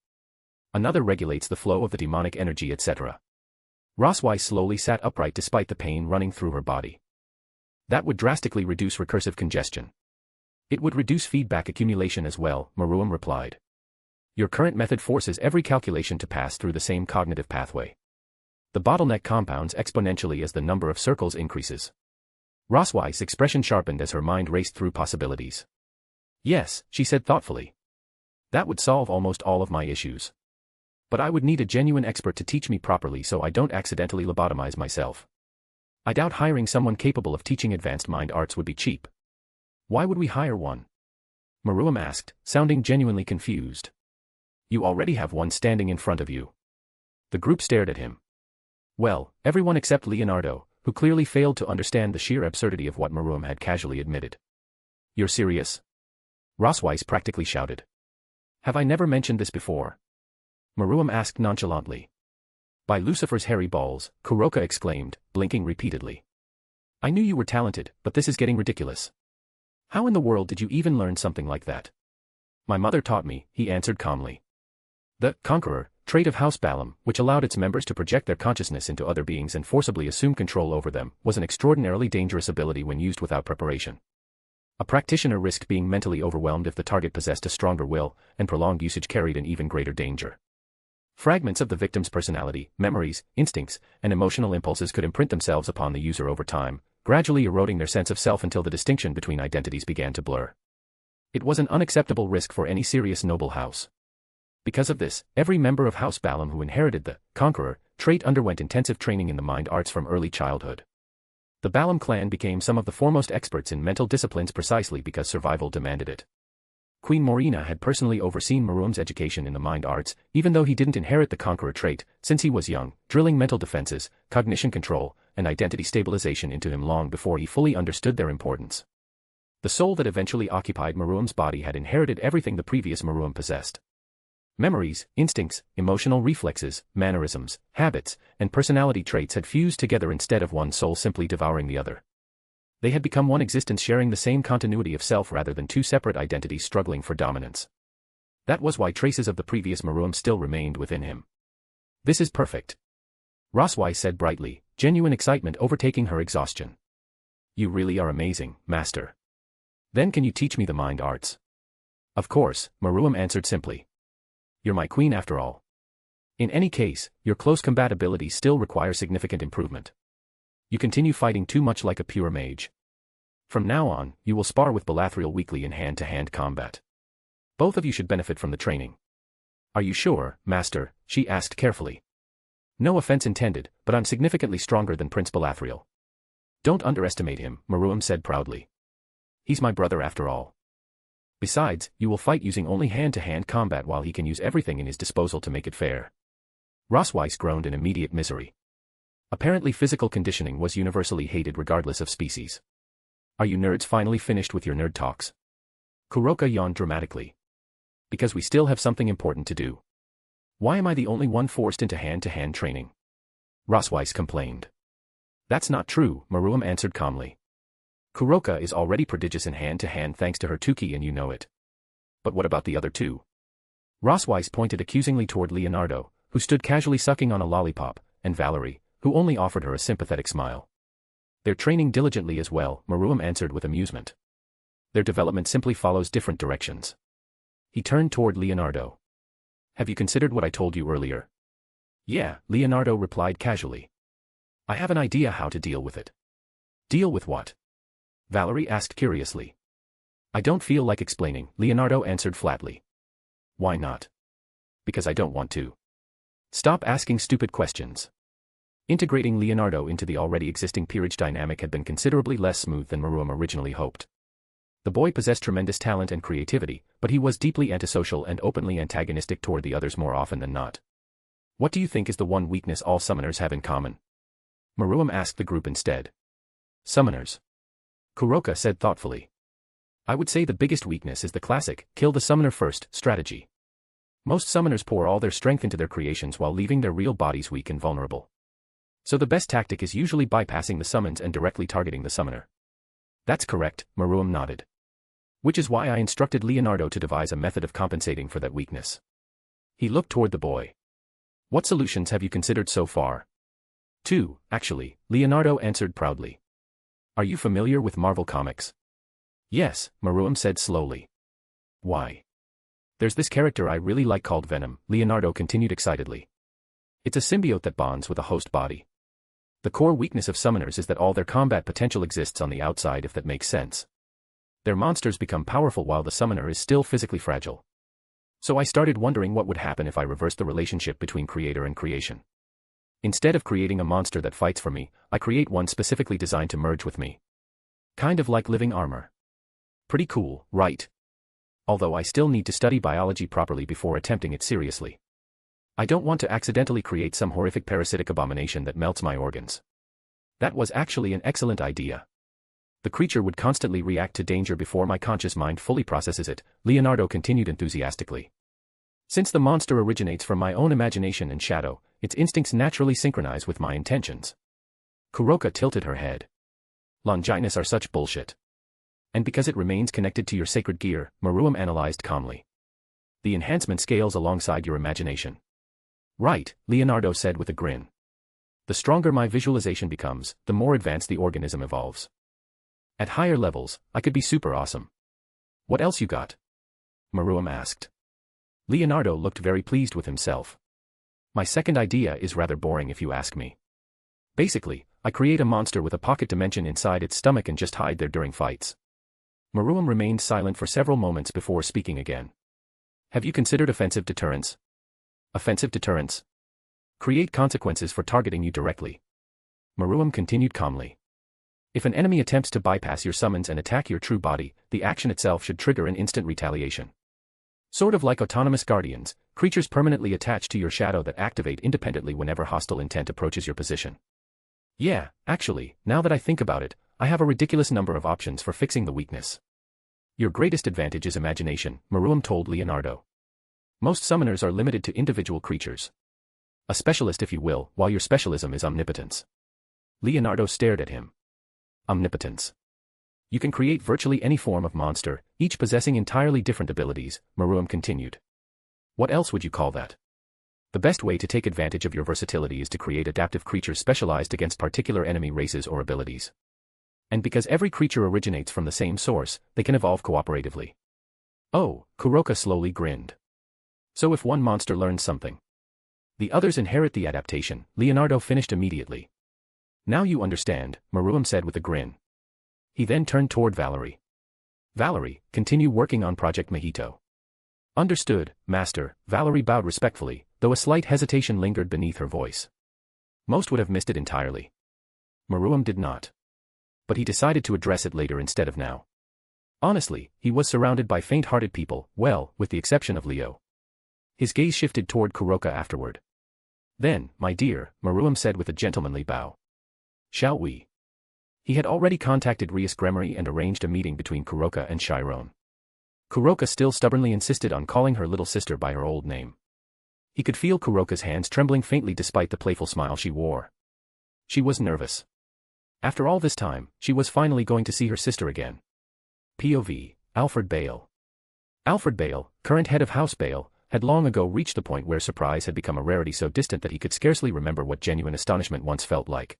Another regulates the flow of the demonic energy, etc. Rosweiss slowly sat upright despite the pain running through her body. That would drastically reduce recursive congestion. It would reduce feedback accumulation as well, Maruam replied. Your current method forces every calculation to pass through the same cognitive pathway. The bottleneck compounds exponentially as the number of circles increases. Rosweiss' expression sharpened as her mind raced through possibilities. Yes, she said thoughtfully. That would solve almost all of my issues. But I would need a genuine expert to teach me properly so I don't accidentally lobotomize myself. I doubt hiring someone capable of teaching advanced mind arts would be cheap. Why would we hire one? Maruam asked, sounding genuinely confused. You already have one standing in front of you. The group stared at him. Well, everyone except Leonardo, who clearly failed to understand the sheer absurdity of what Maruam had casually admitted. You're serious? Rosweiss practically shouted. Have I never mentioned this before? Maruam asked nonchalantly. By Lucifer's hairy balls, Kuroka exclaimed, blinking repeatedly. I knew you were talented, but this is getting ridiculous. How in the world did you even learn something like that? My mother taught me, he answered calmly. The conqueror trait of House Beleth, which allowed its members to project their consciousness into other beings and forcibly assume control over them, was an extraordinarily dangerous ability when used without preparation. A practitioner risked being mentally overwhelmed if the target possessed a stronger will, and prolonged usage carried an even greater danger. Fragments of the victim's personality, memories, instincts, and emotional impulses could imprint themselves upon the user over time, gradually eroding their sense of self until the distinction between identities began to blur. It was an unacceptable risk for any serious noble house. Because of this, every member of House Beleth who inherited the conqueror trait underwent intensive training in the mind arts from early childhood. The Beleth clan became some of the foremost experts in mental disciplines precisely because survival demanded it. Queen Morena had personally overseen Marum's education in the mind arts, even though he didn't inherit the conqueror trait, since he was young, drilling mental defenses, cognition control, and identity stabilization into him long before he fully understood their importance. The soul that eventually occupied Marum's body had inherited everything the previous Marum possessed. Memories, instincts, emotional reflexes, mannerisms, habits, and personality traits had fused together instead of one soul simply devouring the other. They had become one existence sharing the same continuity of self rather than two separate identities struggling for dominance. That was why traces of the previous Marum still remained within him. This is perfect. Roswai said brightly, genuine excitement overtaking her exhaustion. You really are amazing, Master. Then can you teach me the mind arts? Of course, Marum answered simply. You're my queen after all. In any case, your close combat abilities still require significant improvement. You continue fighting too much like a pure mage. From now on, you will spar with Belathril weekly in hand-to-hand combat. Both of you should benefit from the training. Are you sure, Master? She asked carefully. No offense intended, but I'm significantly stronger than Prince Belathril. Don't underestimate him, Marum said proudly. He's my brother after all. Besides, you will fight using only hand-to-hand combat while he can use everything in his disposal to make it fair. Rosweiss groaned in immediate misery. Apparently physical conditioning was universally hated regardless of species. Are you nerds finally finished with your nerd talks? Kuroka yawned dramatically. Because we still have something important to do. Why am I the only one forced into hand-to-hand training? Rosweiss complained. That's not true, Marum answered calmly. Kuroka is already prodigious in hand-to-hand thanks to her Tuki and you know it. But what about the other two? Rosweiss pointed accusingly toward Leonardo, who stood casually sucking on a lollipop, and Valerie, who only offered her a sympathetic smile. They're training diligently as well, Marum answered with amusement. Their development simply follows different directions. He turned toward Leonardo. Have you considered what I told you earlier? Yeah, Leonardo replied casually. I have an idea how to deal with it. Deal with what? Valerie asked curiously. I don't feel like explaining, Leonardo answered flatly. Why not? Because I don't want to. Stop asking stupid questions. Integrating Leonardo into the already existing peerage dynamic had been considerably less smooth than Marum originally hoped. The boy possessed tremendous talent and creativity, but he was deeply antisocial and openly antagonistic toward the others more often than not. What do you think is the one weakness all summoners have in common? Marum asked the group instead. Summoners. Kuroka said thoughtfully. I would say the biggest weakness is the classic, kill the summoner first, strategy. Most summoners pour all their strength into their creations while leaving their real bodies weak and vulnerable. So the best tactic is usually bypassing the summons and directly targeting the summoner. That's correct, Marum nodded. Which is why I instructed Leonardo to devise a method of compensating for that weakness. He looked toward the boy. What solutions have you considered so far? 2, actually, Leonardo answered proudly. Are you familiar with Marvel Comics? Yes, Marum said slowly. Why? There's this character I really like called Venom, Leonardo continued excitedly. It's a symbiote that bonds with a host body. The core weakness of summoners is that all their combat potential exists on the outside, if that makes sense. Their monsters become powerful while the summoner is still physically fragile. So I started wondering what would happen if I reversed the relationship between creator and creation. Instead of creating a monster that fights for me, I create one specifically designed to merge with me. Kind of like living armor. Pretty cool, right? Although I still need to study biology properly before attempting it seriously. I don't want to accidentally create some horrific parasitic abomination that melts my organs. That was actually an excellent idea. The creature would constantly react to danger before my conscious mind fully processes it, Leonardo continued enthusiastically. Since the monster originates from my own imagination and shadow, its instincts naturally synchronize with my intentions. Kuroka tilted her head. Longinus are such bullshit. And because it remains connected to your sacred gear, Marum analyzed calmly. The enhancement scales alongside your imagination. Right, Leonardo said with a grin. The stronger my visualization becomes, the more advanced the organism evolves. At higher levels, I could be super awesome. What else you got? Marum asked. Leonardo looked very pleased with himself. My second idea is rather boring if you ask me. Basically, I create a monster with a pocket dimension inside its stomach and just hide there during fights. Maruam remained silent for several moments before speaking again. Have you considered offensive deterrence? Offensive deterrence? Create consequences for targeting you directly. Maruam continued calmly. If an enemy attempts to bypass your summons and attack your true body, the action itself should trigger an instant retaliation. Sort of like autonomous guardians, creatures permanently attached to your shadow that activate independently whenever hostile intent approaches your position. Yeah, actually, now that I think about it, I have a ridiculous number of options for fixing the weakness. Your greatest advantage is imagination, Maruam told Leonardo. Most summoners are limited to individual creatures. A specialist if you will, while your specialism is omnipotence. Leonardo stared at him. Omnipotence. You can create virtually any form of monster, each possessing entirely different abilities, Maruam continued. What else would you call that? The best way to take advantage of your versatility is to create adaptive creatures specialized against particular enemy races or abilities. And because every creature originates from the same source, they can evolve cooperatively. Oh, Kuroka slowly grinned. So if one monster learns something, the others inherit the adaptation, Leonardo finished immediately. Now you understand, Maruam said with a grin. He then turned toward Valerie. Valerie, continue working on Project Mojito. Understood, Master, Valerie bowed respectfully, though a slight hesitation lingered beneath her voice. Most would have missed it entirely. Maruam did not. But he decided to address it later instead of now. Honestly, he was surrounded by faint-hearted people, well, with the exception of Leo. His gaze shifted toward Kuroka afterward. Then, my dear, Maruam said with a gentlemanly bow. Shall we? He had already contacted Rias Gremory and arranged a meeting between Kuroka and Chiron. Kuroka still stubbornly insisted on calling her little sister by her old name. He could feel Kuroka's hands trembling faintly despite the playful smile she wore. She was nervous. After all this time, she was finally going to see her sister again. POV, Alfred Bale. Alfred Bale, current head of House Beleth, had long ago reached the point where surprise had become a rarity so distant that he could scarcely remember what genuine astonishment once felt like.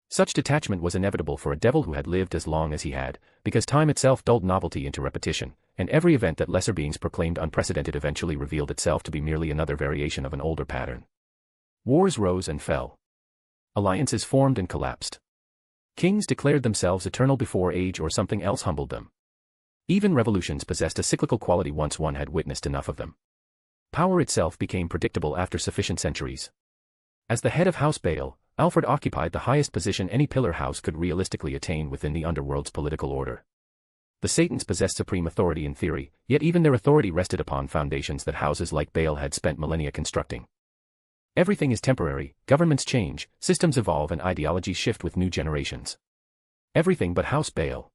Such detachment was inevitable for a devil who had lived as long as he had, because time itself dulled novelty into repetition, and every event that lesser beings proclaimed unprecedented eventually revealed itself to be merely another variation of an older pattern. Wars rose and fell. Alliances formed and collapsed. Kings declared themselves eternal before age or something else humbled them. Even revolutions possessed a cyclical quality once one had witnessed enough of them. Power itself became predictable after sufficient centuries. As the head of House Beleth, Alfred occupied the highest position any pillar house could realistically attain within the Underworld's political order. The Satans possessed supreme authority in theory, yet even their authority rested upon foundations that houses like Beleth had spent millennia constructing. Everything is temporary, governments change, systems evolve and ideologies shift with new generations. Everything but House Beleth.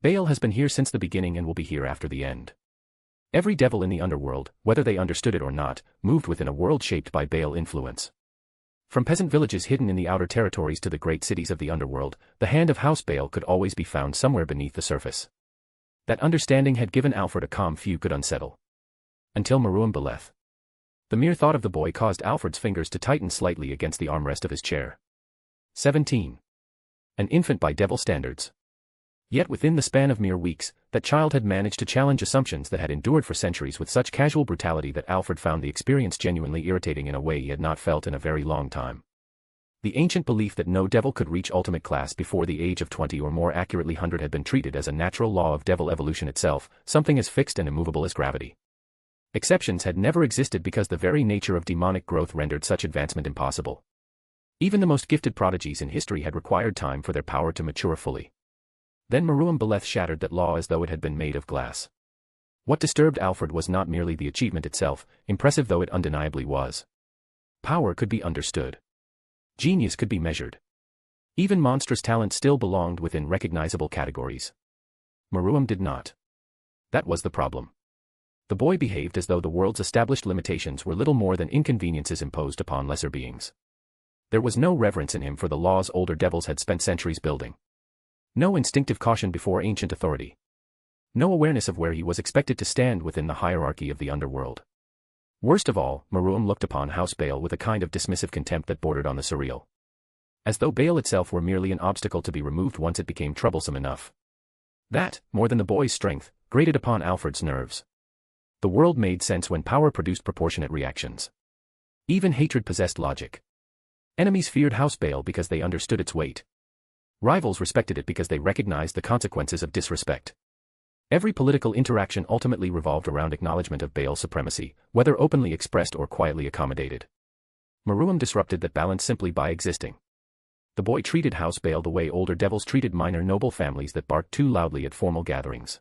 Beleth has been here since the beginning and will be here after the end. Every devil in the Underworld, whether they understood it or not, moved within a world shaped by Beleth influence. From peasant villages hidden in the outer territories to the great cities of the Underworld, the hand of House Beleth could always be found somewhere beneath the surface. That understanding had given Alfred a calm few could unsettle. Until Maruam Beleth. The mere thought of the boy caused Alfred's fingers to tighten slightly against the armrest of his chair. 17. An infant by devil standards. Yet within the span of mere weeks, that child had managed to challenge assumptions that had endured for centuries with such casual brutality that Alfred found the experience genuinely irritating in a way he had not felt in a very long time. The ancient belief that no devil could reach ultimate class before the age of 20 or more accurately 100 had been treated as a natural law of devil evolution itself, something as fixed and immovable as gravity. Exceptions had never existed because the very nature of demonic growth rendered such advancement impossible. Even the most gifted prodigies in history had required time for their power to mature fully. Then Maruam Beleth shattered that law as though it had been made of glass. What disturbed Alfred was not merely the achievement itself, impressive though it undeniably was. Power could be understood. Genius could be measured. Even monstrous talent still belonged within recognizable categories. Maruam did not. That was the problem. The boy behaved as though the world's established limitations were little more than inconveniences imposed upon lesser beings. There was no reverence in him for the laws older devils had spent centuries building. No instinctive caution before ancient authority. No awareness of where he was expected to stand within the hierarchy of the Underworld. Worst of all, Maruam looked upon House Beleth with a kind of dismissive contempt that bordered on the surreal. As though Beleth itself were merely an obstacle to be removed once it became troublesome enough. That, more than the boy's strength, grated upon Alfred's nerves. The world made sense when power produced proportionate reactions. Even hatred possessed logic. Enemies feared House Beleth because they understood its weight. Rivals respected it because they recognized the consequences of disrespect. Every political interaction ultimately revolved around acknowledgement of Beleth's supremacy, whether openly expressed or quietly accommodated. Maruam disrupted that balance simply by existing. The boy treated House Beleth the way older devils treated minor noble families that barked too loudly at formal gatherings.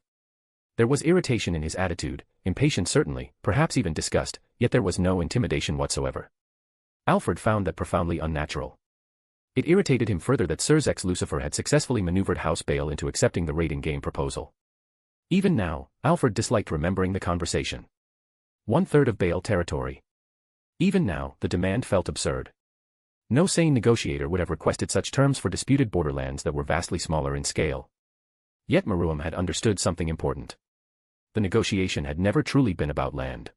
There was irritation in his attitude, impatience certainly, perhaps even disgust, yet there was no intimidation whatsoever. Alfred found that profoundly unnatural. It irritated him further that Sir Zex Lucifer had successfully maneuvered House Beleth into accepting the raiding game proposal. Even now, Alfred disliked remembering the conversation. 1/3 of Beleth territory. Even now, the demand felt absurd. No sane negotiator would have requested such terms for disputed borderlands that were vastly smaller in scale. Yet Maruam had understood something important. The negotiation had never truly been about land.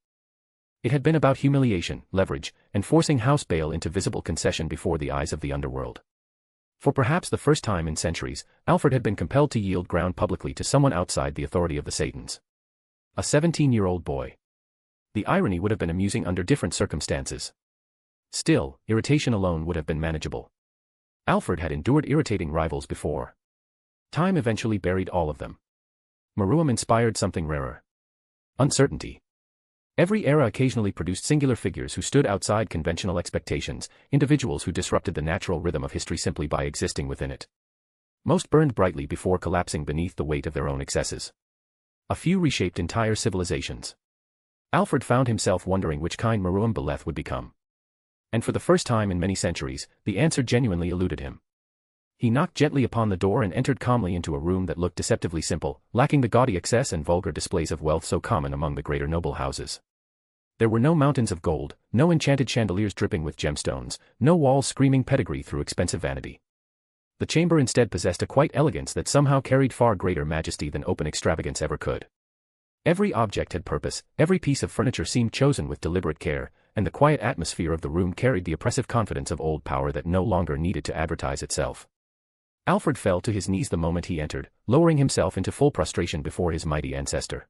It had been about humiliation, leverage, and forcing House Beleth into visible concession before the eyes of the Underworld. For perhaps the first time in centuries, Alfred had been compelled to yield ground publicly to someone outside the authority of the Satans. A 17-year-old boy. The irony would have been amusing under different circumstances. Still, irritation alone would have been manageable. Alfred had endured irritating rivals before. Time eventually buried all of them. Maruam inspired something rarer. Uncertainty. Every era occasionally produced singular figures who stood outside conventional expectations, individuals who disrupted the natural rhythm of history simply by existing within it. Most burned brightly before collapsing beneath the weight of their own excesses. A few reshaped entire civilizations. Alfred found himself wondering which kind House Beleth would become. And for the first time in many centuries, the answer genuinely eluded him. He knocked gently upon the door and entered calmly into a room that looked deceptively simple, lacking the gaudy excess and vulgar displays of wealth so common among the greater noble houses. There were no mountains of gold, no enchanted chandeliers dripping with gemstones, no walls screaming pedigree through expensive vanity. The chamber instead possessed a quiet elegance that somehow carried far greater majesty than open extravagance ever could. Every object had purpose, every piece of furniture seemed chosen with deliberate care, and the quiet atmosphere of the room carried the oppressive confidence of old power that no longer needed to advertise itself. Alfred fell to his knees the moment he entered, lowering himself into full prostration before his mighty ancestor.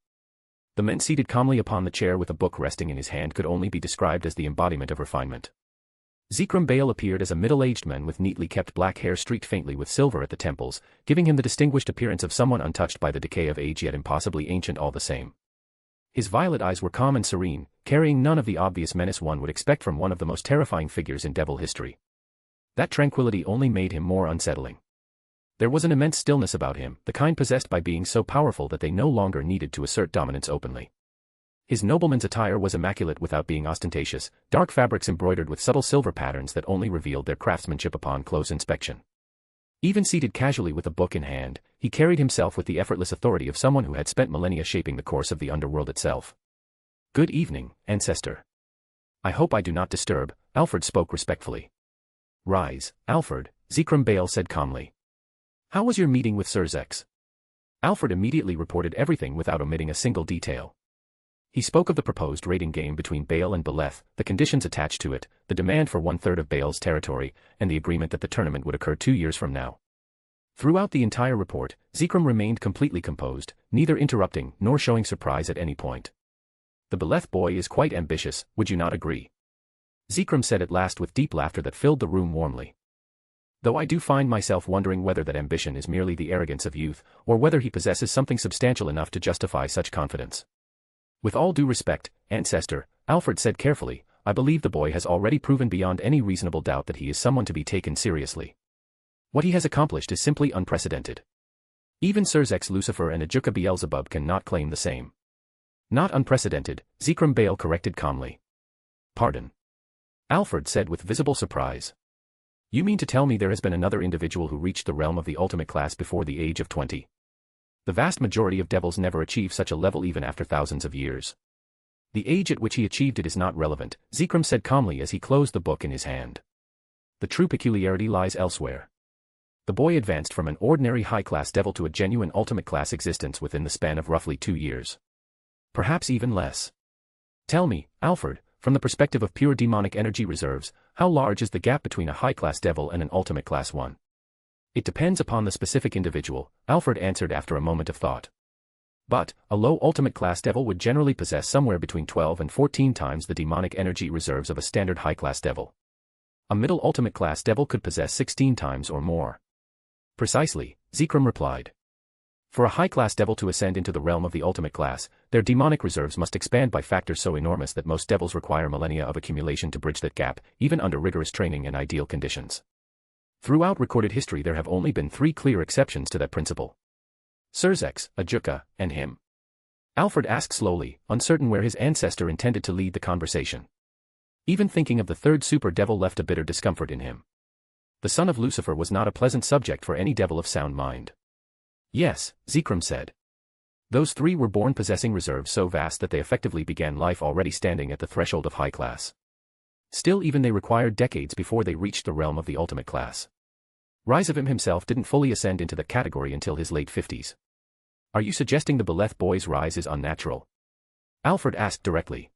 The man seated calmly upon the chair with a book resting in his hand could only be described as the embodiment of refinement. Zikram Beleth appeared as a middle-aged man with neatly kept black hair streaked faintly with silver at the temples, giving him the distinguished appearance of someone untouched by the decay of age yet impossibly ancient all the same. His violet eyes were calm and serene, carrying none of the obvious menace one would expect from one of the most terrifying figures in devil history. That tranquility only made him more unsettling. There was an immense stillness about him, the kind possessed by beings so powerful that they no longer needed to assert dominance openly. His nobleman's attire was immaculate without being ostentatious, dark fabrics embroidered with subtle silver patterns that only revealed their craftsmanship upon close inspection. Even seated casually with a book in hand, he carried himself with the effortless authority of someone who had spent millennia shaping the course of the underworld itself. "Good evening, ancestor. I hope I do not disturb," Alfred spoke respectfully. "Rise, Alfred," Zikram Beleth said calmly. "How was your meeting with Sir Zex?" Alfred immediately reported everything without omitting a single detail. He spoke of the proposed raiding game between Beleth and Beleth, the conditions attached to it, the demand for 1/3 of Beleth's territory, and the agreement that the tournament would occur 2 years from now. Throughout the entire report, Zikram remained completely composed, neither interrupting nor showing surprise at any point. "The Beleth boy is quite ambitious, would you not agree?" Zikram said at last with deep laughter that filled the room warmly. "Though I do find myself wondering whether that ambition is merely the arrogance of youth, or whether he possesses something substantial enough to justify such confidence." "With all due respect, ancestor," Alfred said carefully, "I believe the boy has already proven beyond any reasonable doubt that he is someone to be taken seriously. What he has accomplished is simply unprecedented. Even Sir Zex Lucifer and Ajuka Beelzebub cannot claim the same." "Not unprecedented," Zikram Beleth corrected calmly. "Pardon?" Alfred said with visible surprise. "You mean to tell me there has been another individual who reached the realm of the ultimate class before the age of 20? The vast majority of devils never achieve such a level even after thousands of years." "The age at which he achieved it is not relevant," Zikram said calmly as he closed the book in his hand. "The true peculiarity lies elsewhere. The boy advanced from an ordinary high-class devil to a genuine ultimate-class existence within the span of roughly 2 years. Perhaps even less. Tell me, Alfred, from the perspective of pure demonic energy reserves, how large is the gap between a high-class devil and an ultimate-class one?" "It depends upon the specific individual," Alfred answered after a moment of thought. But, a low ultimate class devil would generally possess somewhere between 12 and 14 times the demonic energy reserves of a standard high-class devil. A middle ultimate class devil could possess 16 times or more. Precisely, Zekrom replied. For a high-class devil to ascend into the realm of the ultimate class, their demonic reserves must expand by factors so enormous that most devils require millennia of accumulation to bridge that gap, even under rigorous training and ideal conditions. Throughout recorded history there have only been 3 clear exceptions to that principle. Surzex, Ajuka, and him. Alfred asked slowly, uncertain where his ancestor intended to lead the conversation. Even thinking of the third super devil left a bitter discomfort in him. The son of Lucifer was not a pleasant subject for any devil of sound mind. Yes, Zekrom said. Those 3 were born possessing reserves so vast that they effectively began life already standing at the threshold of high class. Still even they required decades before they reached the realm of the ultimate class. Rizavim himself didn't fully ascend into the category until his late 50s. Are you suggesting the Beleth boy's rise is unnatural? Alfred asked directly.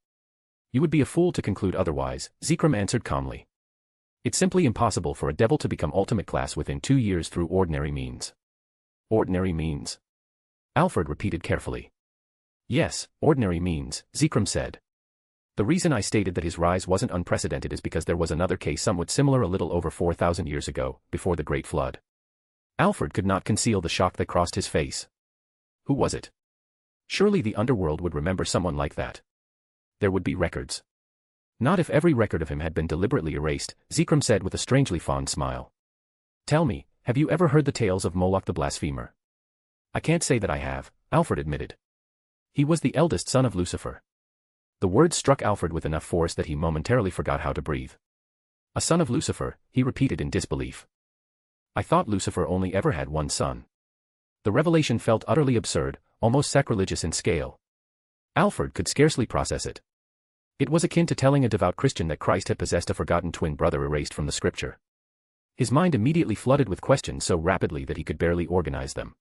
You would be a fool to conclude otherwise, Zekrom answered calmly. It's simply impossible for a devil to become ultimate class within 2 years through ordinary means. Ordinary means? Alfred repeated carefully. Yes, ordinary means, Zekrom said. The reason I stated that his rise wasn't unprecedented is because there was another case somewhat similar a little over 4,000 years ago, before the Great Flood. Alfred could not conceal the shock that crossed his face. Who was it? Surely the Underworld would remember someone like that. There would be records. Not if every record of him had been deliberately erased, Zekrom said with a strangely fond smile. Tell me, have you ever heard the tales of Moloch the Blasphemer? I can't say that I have, Alfred admitted. He was the eldest son of Lucifer. The words struck Alfred with enough force that he momentarily forgot how to breathe. A son of Lucifer, he repeated in disbelief. I thought Lucifer only ever had one son. The revelation felt utterly absurd, almost sacrilegious in scale. Alfred could scarcely process it. It was akin to telling a devout Christian that Christ had possessed a forgotten twin brother erased from the scripture. His mind immediately flooded with questions so rapidly that he could barely organize them.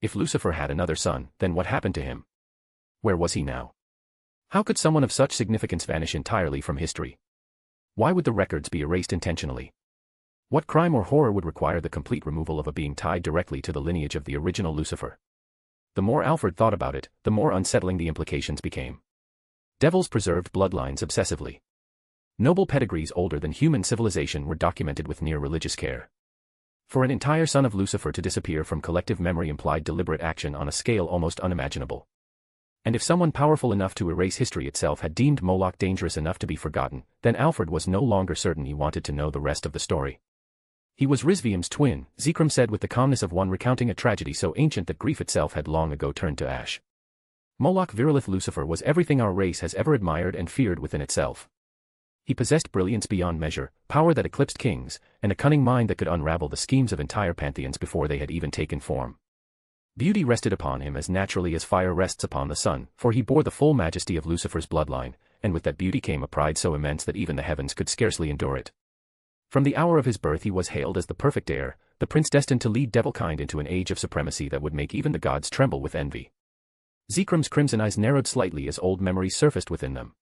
If Lucifer had another son, then what happened to him? Where was he now? How could someone of such significance vanish entirely from history? Why would the records be erased intentionally? What crime or horror would require the complete removal of a being tied directly to the lineage of the original Lucifer? The more Alfred thought about it, the more unsettling the implications became. Devils preserved bloodlines obsessively. Noble pedigrees older than human civilization were documented with near religious care. For an entire son of Lucifer to disappear from collective memory implied deliberate action on a scale almost unimaginable. And if someone powerful enough to erase history itself had deemed Moloch dangerous enough to be forgotten, then Alfred was no longer certain he wanted to know the rest of the story. He was Rizvium's twin, Zekrom said with the calmness of one recounting a tragedy so ancient that grief itself had long ago turned to ash. Moloch Virilith Lucifer was everything our race has ever admired and feared within itself. He possessed brilliance beyond measure, power that eclipsed kings, and a cunning mind that could unravel the schemes of entire pantheons before they had even taken form. Beauty rested upon him as naturally as fire rests upon the sun, for he bore the full majesty of Lucifer's bloodline, and with that beauty came a pride so immense that even the heavens could scarcely endure it. From the hour of his birth he was hailed as the perfect heir, the prince destined to lead devilkind into an age of supremacy that would make even the gods tremble with envy. Zekrom's crimson eyes narrowed slightly as old memories surfaced within them.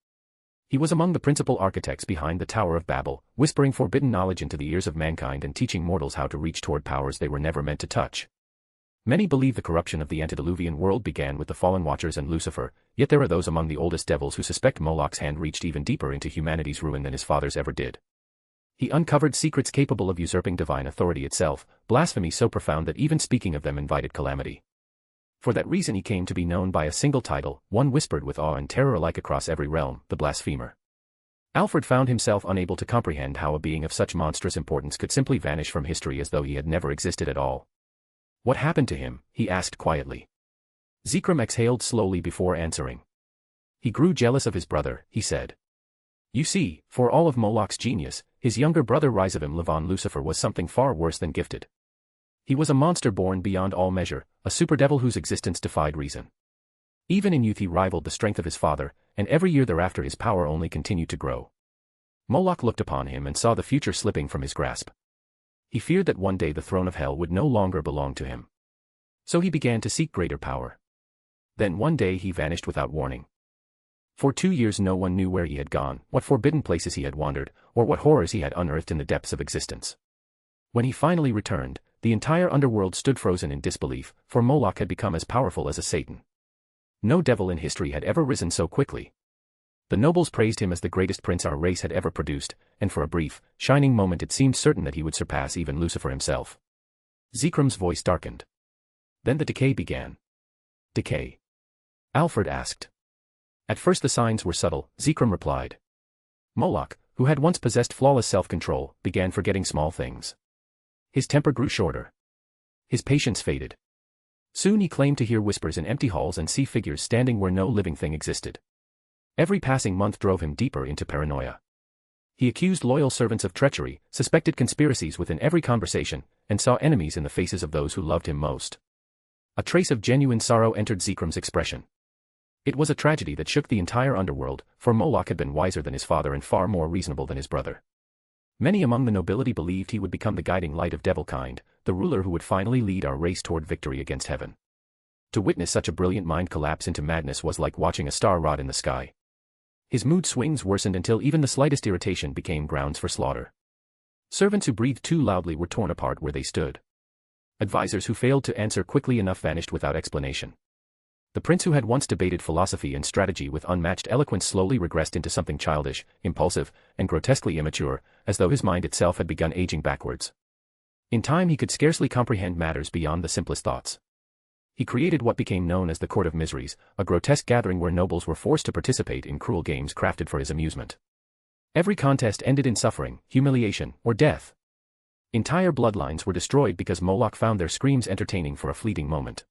He was among the principal architects behind the Tower of Babel, whispering forbidden knowledge into the ears of mankind and teaching mortals how to reach toward powers they were never meant to touch. Many believe the corruption of the antediluvian world began with the fallen Watchers and Lucifer, yet there are those among the oldest devils who suspect Moloch's hand reached even deeper into humanity's ruin than his father's ever did. He uncovered secrets capable of usurping divine authority itself, blasphemy so profound that even speaking of them invited calamity. For that reason he came to be known by a single title, one whispered with awe and terror alike across every realm, the Blasphemer. Alfred found himself unable to comprehend how a being of such monstrous importance could simply vanish from history as though he had never existed at all. What happened to him? He asked quietly. Zekrom exhaled slowly before answering. He grew jealous of his brother, he said. You see, for all of Moloch's genius, his younger brother Rizavim Levon Lucifer was something far worse than gifted. He was a monster born beyond all measure, a superdevil whose existence defied reason. Even in youth he rivaled the strength of his father, and every year thereafter his power only continued to grow. Moloch looked upon him and saw the future slipping from his grasp. He feared that one day the throne of hell would no longer belong to him. So he began to seek greater power. Then one day he vanished without warning. For 2 years no one knew where he had gone, what forbidden places he had wandered, or what horrors he had unearthed in the depths of existence. When he finally returned, the entire underworld stood frozen in disbelief, for Moloch had become as powerful as a Satan. No devil in history had ever risen so quickly. The nobles praised him as the greatest prince our race had ever produced, and for a brief, shining moment it seemed certain that he would surpass even Lucifer himself. Zekram's voice darkened. Then the decay began. Decay? Alfred asked. At first the signs were subtle, Zekram replied. Moloch, who had once possessed flawless self-control, began forgetting small things. His temper grew shorter. His patience faded. Soon he claimed to hear whispers in empty halls and see figures standing where no living thing existed. Every passing month drove him deeper into paranoia. He accused loyal servants of treachery, suspected conspiracies within every conversation, and saw enemies in the faces of those who loved him most. A trace of genuine sorrow entered Zekram's expression. It was a tragedy that shook the entire underworld, for Moloch had been wiser than his father and far more reasonable than his brother. Many among the nobility believed he would become the guiding light of devilkind, the ruler who would finally lead our race toward victory against heaven. To witness such a brilliant mind collapse into madness was like watching a star rot in the sky. His mood swings worsened until even the slightest irritation became grounds for slaughter. Servants who breathed too loudly were torn apart where they stood. Advisors who failed to answer quickly enough vanished without explanation. The prince who had once debated philosophy and strategy with unmatched eloquence slowly regressed into something childish, impulsive, and grotesquely immature, as though his mind itself had begun aging backwards. In time he could scarcely comprehend matters beyond the simplest thoughts. He created what became known as the Court of Miseries, a grotesque gathering where nobles were forced to participate in cruel games crafted for his amusement. Every contest ended in suffering, humiliation, or death. Entire bloodlines were destroyed because Moloch found their screams entertaining for a fleeting moment.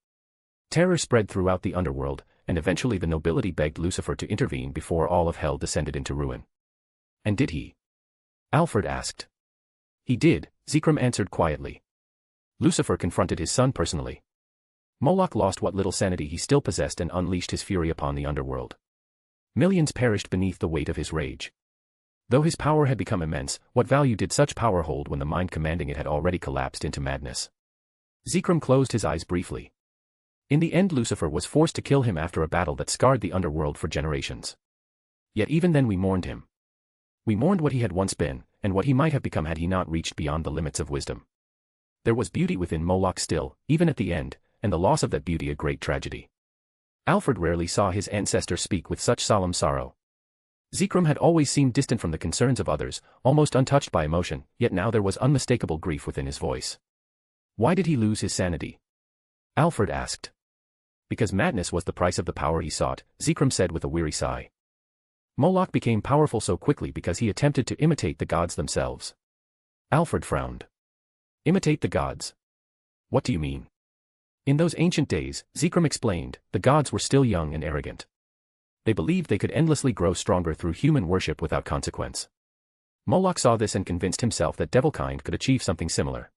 Terror spread throughout the underworld, and eventually the nobility begged Lucifer to intervene before all of hell descended into ruin. And did he? Alfred asked. He did, Zekram answered quietly. Lucifer confronted his son personally. Moloch lost what little sanity he still possessed and unleashed his fury upon the underworld. Millions perished beneath the weight of his rage. Though his power had become immense, what value did such power hold when the mind commanding it had already collapsed into madness? Zekram closed his eyes briefly. In the end Lucifer was forced to kill him after a battle that scarred the underworld for generations. Yet even then we mourned him. We mourned what he had once been, and what he might have become had he not reached beyond the limits of wisdom. There was beauty within Moloch still, even at the end, and the loss of that beauty a great tragedy. Alfred rarely saw his ancestor speak with such solemn sorrow. Zekram had always seemed distant from the concerns of others, almost untouched by emotion, yet now there was unmistakable grief within his voice. Why did he lose his sanity? Alfred asked. Because madness was the price of the power he sought, Zekram said with a weary sigh. Moloch became powerful so quickly because he attempted to imitate the gods themselves. Alfred frowned. Imitate the gods? What do you mean? In those ancient days, Zekram explained, the gods were still young and arrogant. They believed they could endlessly grow stronger through human worship without consequence. Moloch saw this and convinced himself that devilkind could achieve something similar.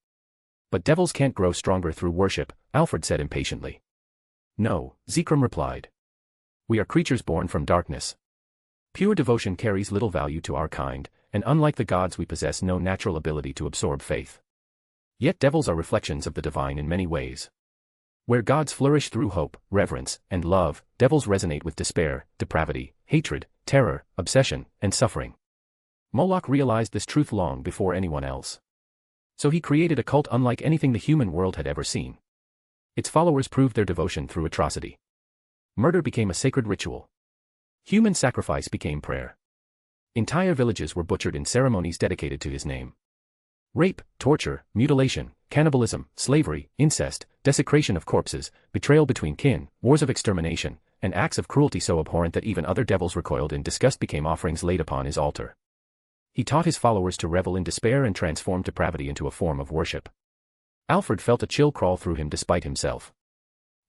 But devils can't grow stronger through worship, Alfred said impatiently. No, Zekram replied. We are creatures born from darkness. Pure devotion carries little value to our kind, and unlike the gods we possess no natural ability to absorb faith. Yet devils are reflections of the divine in many ways. Where gods flourish through hope, reverence, and love, devils resonate with despair, depravity, hatred, terror, obsession, and suffering. Moloch realized this truth long before anyone else. So he created a cult unlike anything the human world had ever seen. Its followers proved their devotion through atrocity. Murder became a sacred ritual. Human sacrifice became prayer. Entire villages were butchered in ceremonies dedicated to his name. Rape, torture, mutilation, cannibalism, slavery, incest, desecration of corpses, betrayal between kin, wars of extermination, and acts of cruelty so abhorrent that even other devils recoiled in disgust became offerings laid upon his altar. He taught his followers to revel in despair and transformed depravity into a form of worship. Alfred felt a chill crawl through him despite himself.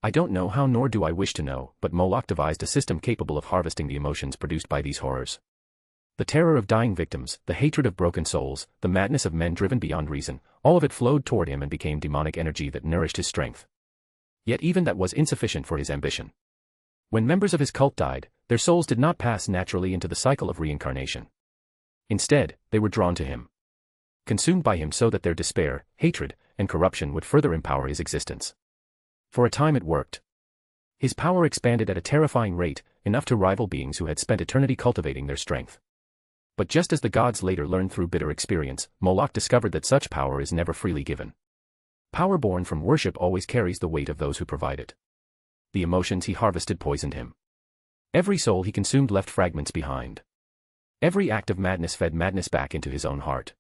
I don't know how nor do I wish to know, but Moloch devised a system capable of harvesting the emotions produced by these horrors. The terror of dying victims, the hatred of broken souls, the madness of men driven beyond reason, all of it flowed toward him and became demonic energy that nourished his strength. Yet even that was insufficient for his ambition. When members of his cult died, their souls did not pass naturally into the cycle of reincarnation. Instead, they were drawn to him. Consumed by him so that their despair, hatred, and corruption would further empower his existence. For a time it worked. His power expanded at a terrifying rate, enough to rival beings who had spent eternity cultivating their strength. But just as the gods later learned through bitter experience, Moloch discovered that such power is never freely given. Power born from worship always carries the weight of those who provide it. The emotions he harvested poisoned him. Every soul he consumed left fragments behind. Every act of madness fed madness back into his own heart.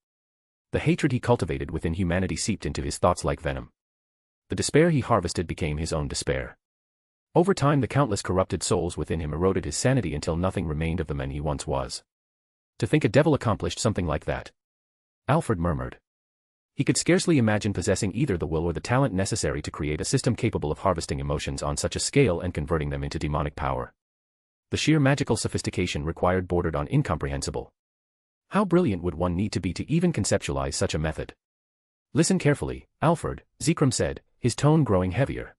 The hatred he cultivated within humanity seeped into his thoughts like venom. The despair he harvested became his own despair. Over time the countless corrupted souls within him eroded his sanity until nothing remained of the man he once was. To think a devil accomplished something like that. Alfred murmured. He could scarcely imagine possessing either the will or the talent necessary to create a system capable of harvesting emotions on such a scale and converting them into demonic power. The sheer magical sophistication required bordered on incomprehensible. How brilliant would one need to be to even conceptualize such a method? Listen carefully, Alfred, Zekrom said, his tone growing heavier.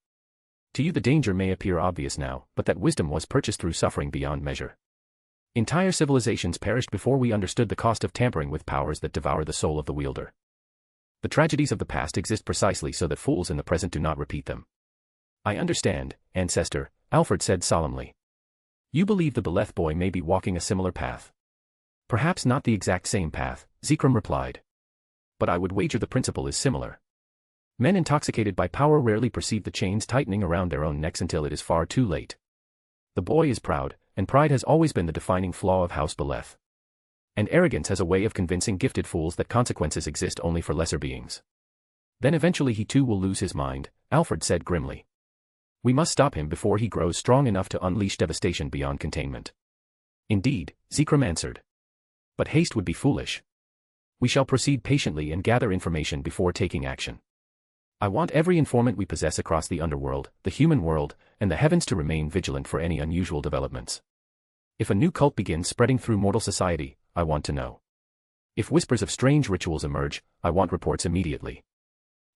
To you the danger may appear obvious now, but that wisdom was purchased through suffering beyond measure. Entire civilizations perished before we understood the cost of tampering with powers that devour the soul of the wielder. The tragedies of the past exist precisely so that fools in the present do not repeat them. I understand, ancestor, Alfred said solemnly. You believe the Beleth boy may be walking a similar path. Perhaps not the exact same path, Zekrom replied. But I would wager the principle is similar. Men intoxicated by power rarely perceive the chains tightening around their own necks until it is far too late. The boy is proud, and pride has always been the defining flaw of House Beleth. And arrogance has a way of convincing gifted fools that consequences exist only for lesser beings. Then eventually he too will lose his mind, Alfred said grimly. We must stop him before he grows strong enough to unleash devastation beyond containment. Indeed, Zekrom answered. But haste would be foolish. We shall proceed patiently and gather information before taking action. I want every informant we possess across the underworld, the human world, and the heavens to remain vigilant for any unusual developments. If a new cult begins spreading through mortal society, I want to know. If whispers of strange rituals emerge, I want reports immediately.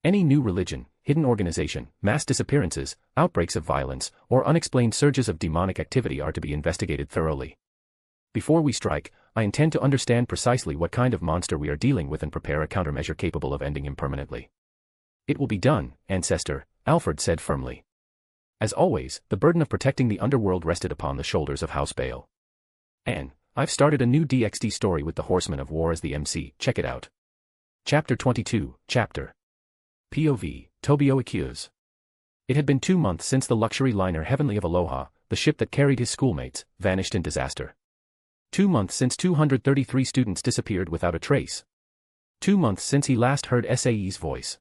Any new religion, hidden organization, mass disappearances, outbreaks of violence, or unexplained surges of demonic activity are to be investigated thoroughly. Before we strike, I intend to understand precisely what kind of monster we are dealing with and prepare a countermeasure capable of ending him permanently. It will be done, ancestor, Alfred said firmly. As always, the burden of protecting the underworld rested upon the shoulders of House Beleth. And I've started a new DxD story with the Horsemen of War as the MC, check it out. Chapter 22, Chapter POV, Tobio accused. It had been 2 months since the luxury liner Heavenly of Aloha, the ship that carried his schoolmates, vanished in disaster. 2 months since 233 students disappeared without a trace. 2 months since he last heard SAE's voice.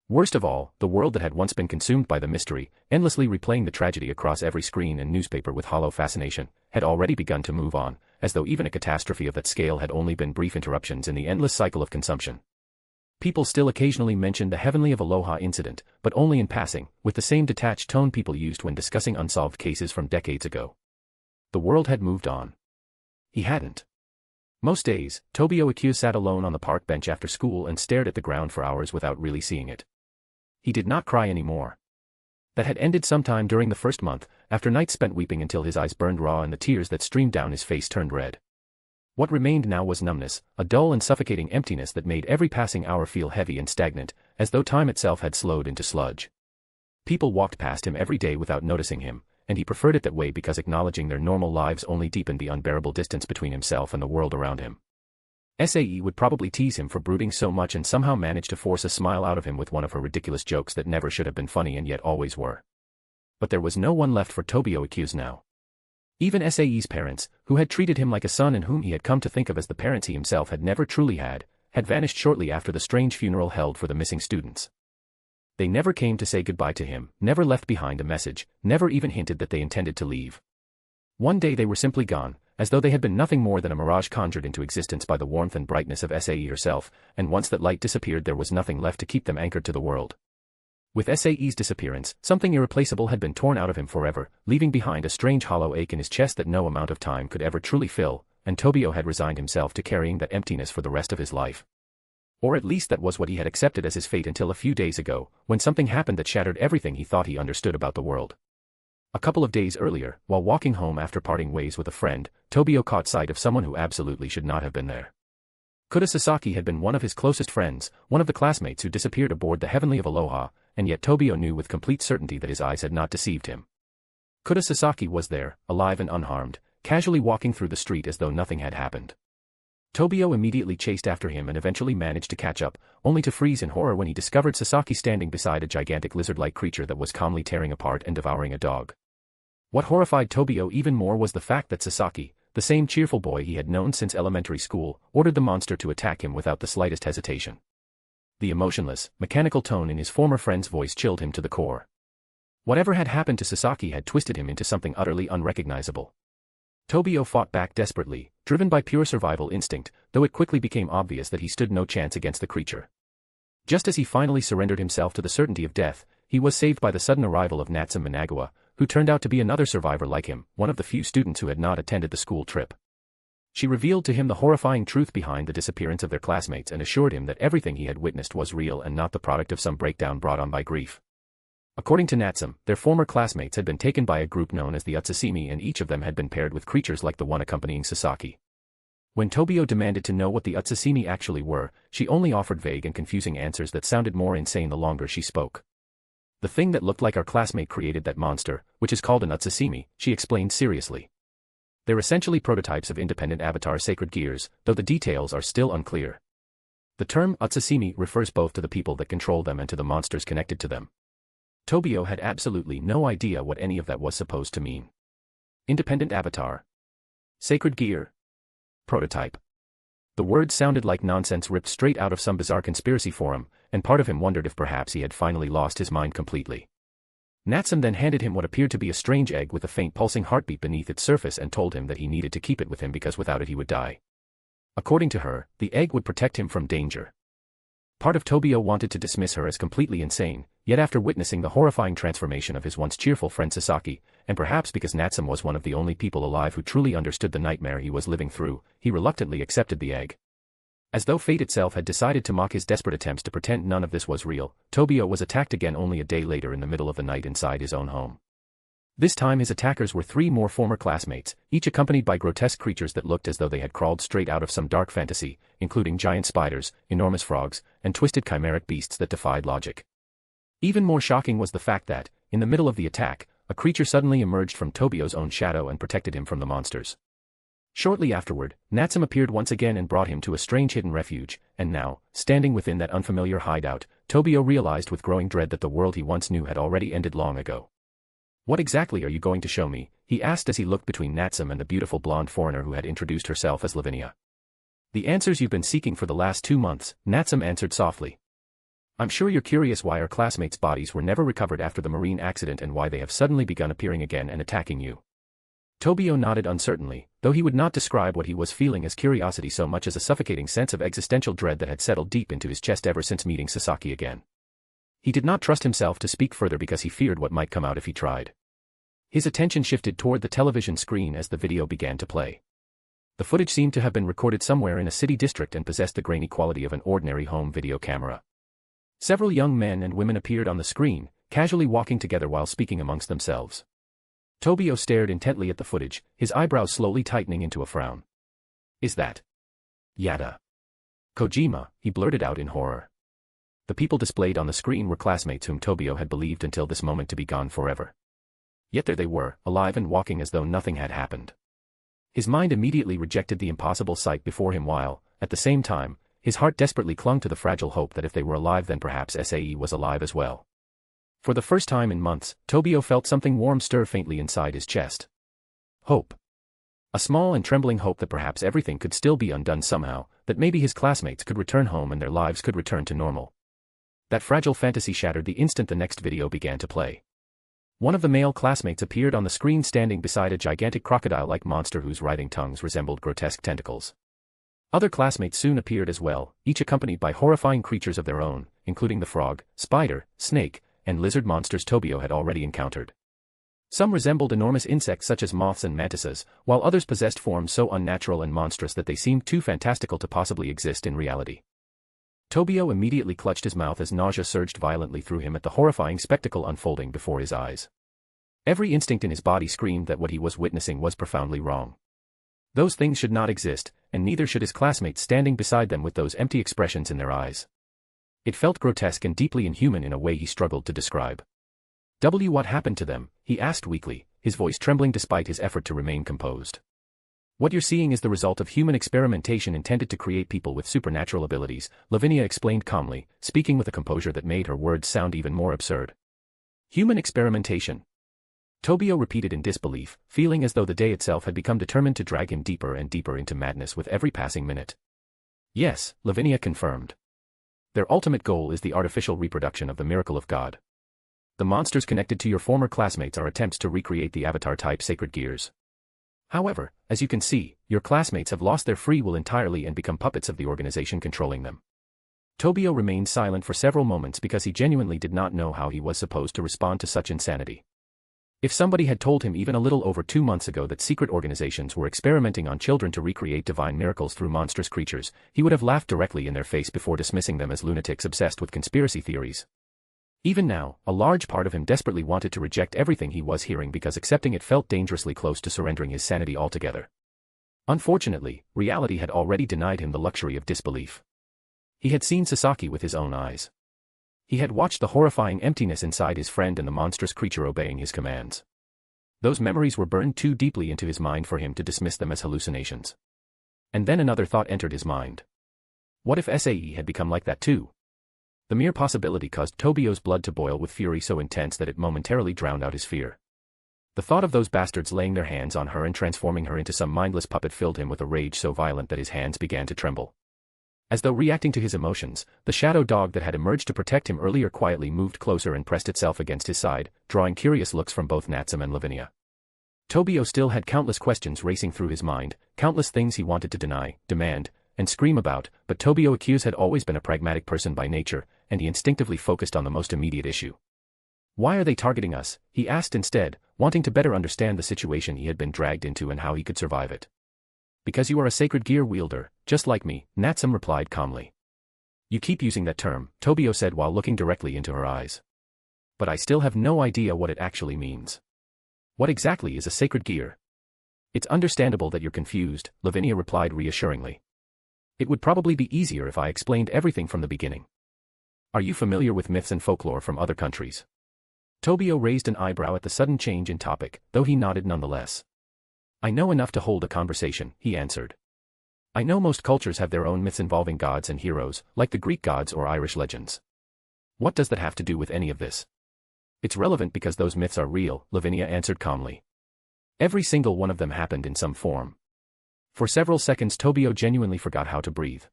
Worst of all, the world that had once been consumed by the mystery, endlessly replaying the tragedy across every screen and newspaper with hollow fascination, had already begun to move on, as though even a catastrophe of that scale had only been brief interruptions in the endless cycle of consumption. People still occasionally mentioned the Heavenly of Aloha incident, but only in passing, with the same detached tone people used when discussing unsolved cases from decades ago. The world had moved on. He hadn't. Most days, Tobio Akio sat alone on the park bench after school and stared at the ground for hours without really seeing it. He did not cry anymore. That had ended sometime during the first month, after nights spent weeping until his eyes burned raw and the tears that streamed down his face turned red. What remained now was numbness, a dull and suffocating emptiness that made every passing hour feel heavy and stagnant, as though time itself had slowed into sludge. People walked past him every day without noticing him, and he preferred it that way because acknowledging their normal lives only deepened the unbearable distance between himself and the world around him. SAE would probably tease him for brooding so much and somehow manage to force a smile out of him with one of her ridiculous jokes that never should have been funny and yet always were. But there was no one left for Tobio accused now. Even SAE's parents, who had treated him like a son and whom he had come to think of as the parents he himself had never truly had vanished shortly after the strange funeral held for the missing students. They never came to say goodbye to him, never left behind a message, never even hinted that they intended to leave. One day they were simply gone, as though they had been nothing more than a mirage conjured into existence by the warmth and brightness of SAE herself, and once that light disappeared there was nothing left to keep them anchored to the world. With SAE's disappearance, something irreplaceable had been torn out of him forever, leaving behind a strange hollow ache in his chest that no amount of time could ever truly fill, and Tobio had resigned himself to carrying that emptiness for the rest of his life. Or at least that was what he had accepted as his fate until a few days ago, when something happened that shattered everything he thought he understood about the world. A couple of days earlier, while walking home after parting ways with a friend, Tobio caught sight of someone who absolutely should not have been there. Kuda Sasaki had been one of his closest friends, one of the classmates who disappeared aboard the Heavenly of Aloha, and yet Tobio knew with complete certainty that his eyes had not deceived him. Kuda Sasaki was there, alive and unharmed, casually walking through the street as though nothing had happened. Tobio immediately chased after him and eventually managed to catch up, only to freeze in horror when he discovered Sasaki standing beside a gigantic lizard-like creature that was calmly tearing apart and devouring a dog. What horrified Tobio even more was the fact that Sasaki, the same cheerful boy he had known since elementary school, ordered the monster to attack him without the slightest hesitation. The emotionless, mechanical tone in his former friend's voice chilled him to the core. Whatever had happened to Sasaki had twisted him into something utterly unrecognizable. Tobio fought back desperately, driven by pure survival instinct, though it quickly became obvious that he stood no chance against the creature. Just as he finally surrendered himself to the certainty of death, he was saved by the sudden arrival of Natsume Managawa, who turned out to be another survivor like him, one of the few students who had not attended the school trip. She revealed to him the horrifying truth behind the disappearance of their classmates and assured him that everything he had witnessed was real and not the product of some breakdown brought on by grief. According to Natsume, their former classmates had been taken by a group known as the Utsusimi and each of them had been paired with creatures like the one accompanying Sasaki. When Tobio demanded to know what the Utsusimi actually were, she only offered vague and confusing answers that sounded more insane the longer she spoke. The thing that looked like our classmate created that monster, which is called an Utsusimi, she explained seriously. They're essentially prototypes of independent avatar sacred gears, though the details are still unclear. The term Utsusimi refers both to the people that control them and to the monsters connected to them. Tobio had absolutely no idea what any of that was supposed to mean. Independent avatar. Sacred gear. Prototype. The words sounded like nonsense ripped straight out of some bizarre conspiracy forum, and part of him wondered if perhaps he had finally lost his mind completely. Natsume then handed him what appeared to be a strange egg with a faint pulsing heartbeat beneath its surface and told him that he needed to keep it with him because without it he would die. According to her, the egg would protect him from danger. Part of Tobio wanted to dismiss her as completely insane, yet after witnessing the horrifying transformation of his once cheerful friend Sasaki, and perhaps because Natsume was one of the only people alive who truly understood the nightmare he was living through, he reluctantly accepted the egg. As though fate itself had decided to mock his desperate attempts to pretend none of this was real, Tobio was attacked again only a day later in the middle of the night inside his own home. This time his attackers were 3 more former classmates, each accompanied by grotesque creatures that looked as though they had crawled straight out of some dark fantasy, including giant spiders, enormous frogs, and twisted chimeric beasts that defied logic. Even more shocking was the fact that, in the middle of the attack, a creature suddenly emerged from Tobio's own shadow and protected him from the monsters. Shortly afterward, Natsume appeared once again and brought him to a strange hidden refuge, and now, standing within that unfamiliar hideout, Tobio realized with growing dread that the world he once knew had already ended long ago. "What exactly are you going to show me?" he asked as he looked between Natsume and the beautiful blonde foreigner who had introduced herself as Lavinia. "The answers you've been seeking for the last 2 months," Natsume answered softly. "I'm sure you're curious why our classmates' bodies were never recovered after the marine accident and why they have suddenly begun appearing again and attacking you." Tobio nodded uncertainly, though he would not describe what he was feeling as curiosity so much as a suffocating sense of existential dread that had settled deep into his chest ever since meeting Sasaki again. He did not trust himself to speak further because he feared what might come out if he tried. His attention shifted toward the television screen as the video began to play. The footage seemed to have been recorded somewhere in a city district and possessed the grainy quality of an ordinary home video camera. Several young men and women appeared on the screen, casually walking together while speaking amongst themselves. Tobio stared intently at the footage, his eyebrows slowly tightening into a frown. "Is that Yada Kojima?" he blurted out in horror. The people displayed on the screen were classmates whom Tobio had believed until this moment to be gone forever. Yet there they were, alive and walking as though nothing had happened. His mind immediately rejected the impossible sight before him while, at the same time, his heart desperately clung to the fragile hope that if they were alive then perhaps Sae was alive as well. For the first time in months, Tobio felt something warm stir faintly inside his chest. Hope. A small and trembling hope that perhaps everything could still be undone somehow, that maybe his classmates could return home and their lives could return to normal. That fragile fantasy shattered the instant the next video began to play. One of the male classmates appeared on the screen standing beside a gigantic crocodile-like monster whose writhing tongues resembled grotesque tentacles. Other classmates soon appeared as well, each accompanied by horrifying creatures of their own, including the frog, spider, snake, and lizard monsters Tobio had already encountered. Some resembled enormous insects such as moths and mantises, while others possessed forms so unnatural and monstrous that they seemed too fantastical to possibly exist in reality. Tobio immediately clutched his mouth as nausea surged violently through him at the horrifying spectacle unfolding before his eyes. Every instinct in his body screamed that what he was witnessing was profoundly wrong. Those things should not exist, and neither should his classmates standing beside them with those empty expressions in their eyes. It felt grotesque and deeply inhuman in a way he struggled to describe. "What happened to them?" he asked weakly, his voice trembling despite his effort to remain composed. What you're seeing is the result of human experimentation intended to create people with supernatural abilities, Lavinia explained calmly, speaking with a composure that made her words sound even more absurd. Human experimentation. Tobio repeated in disbelief, feeling as though the day itself had become determined to drag him deeper and deeper into madness with every passing minute. Yes, Lavinia confirmed. Their ultimate goal is the artificial reproduction of the miracle of God. The monsters connected to your former classmates are attempts to recreate the avatar-type sacred gears. However, as you can see, your classmates have lost their free will entirely and become puppets of the organization controlling them. Tobio remained silent for several moments because he genuinely did not know how he was supposed to respond to such insanity. If somebody had told him even a little over 2 months ago that secret organizations were experimenting on children to recreate divine miracles through monstrous creatures, he would have laughed directly in their face before dismissing them as lunatics obsessed with conspiracy theories. Even now, a large part of him desperately wanted to reject everything he was hearing because accepting it felt dangerously close to surrendering his sanity altogether. Unfortunately, reality had already denied him the luxury of disbelief. He had seen Sasaki with his own eyes. He had watched the horrifying emptiness inside his friend and the monstrous creature obeying his commands. Those memories were burned too deeply into his mind for him to dismiss them as hallucinations. And then another thought entered his mind. What if SAE had become like that too? The mere possibility caused Tobio's blood to boil with fury so intense that it momentarily drowned out his fear. The thought of those bastards laying their hands on her and transforming her into some mindless puppet filled him with a rage so violent that his hands began to tremble. As though reacting to his emotions, the shadow dog that had emerged to protect him earlier quietly moved closer and pressed itself against his side, drawing curious looks from both Natsum and Lavinia. Tobio still had countless questions racing through his mind, countless things he wanted to deny, demand, and scream about, but Tobio Accuse had always been a pragmatic person by nature, and he instinctively focused on the most immediate issue. Why are they targeting us? He asked instead, wanting to better understand the situation he had been dragged into and how he could survive it. Because you are a sacred gear wielder, just like me, Natsum replied calmly. You keep using that term, Tobio said while looking directly into her eyes. But I still have no idea what it actually means. What exactly is a sacred gear? It's understandable that you're confused, Lavinia replied reassuringly. It would probably be easier if I explained everything from the beginning. Are you familiar with myths and folklore from other countries? Tobio raised an eyebrow at the sudden change in topic, though he nodded nonetheless. I know enough to hold a conversation, he answered. I know most cultures have their own myths involving gods and heroes, like the Greek gods or Irish legends. What does that have to do with any of this? It's relevant because those myths are real, Lavinia answered calmly. Every single one of them happened in some form. For several seconds Tobio genuinely forgot how to breathe.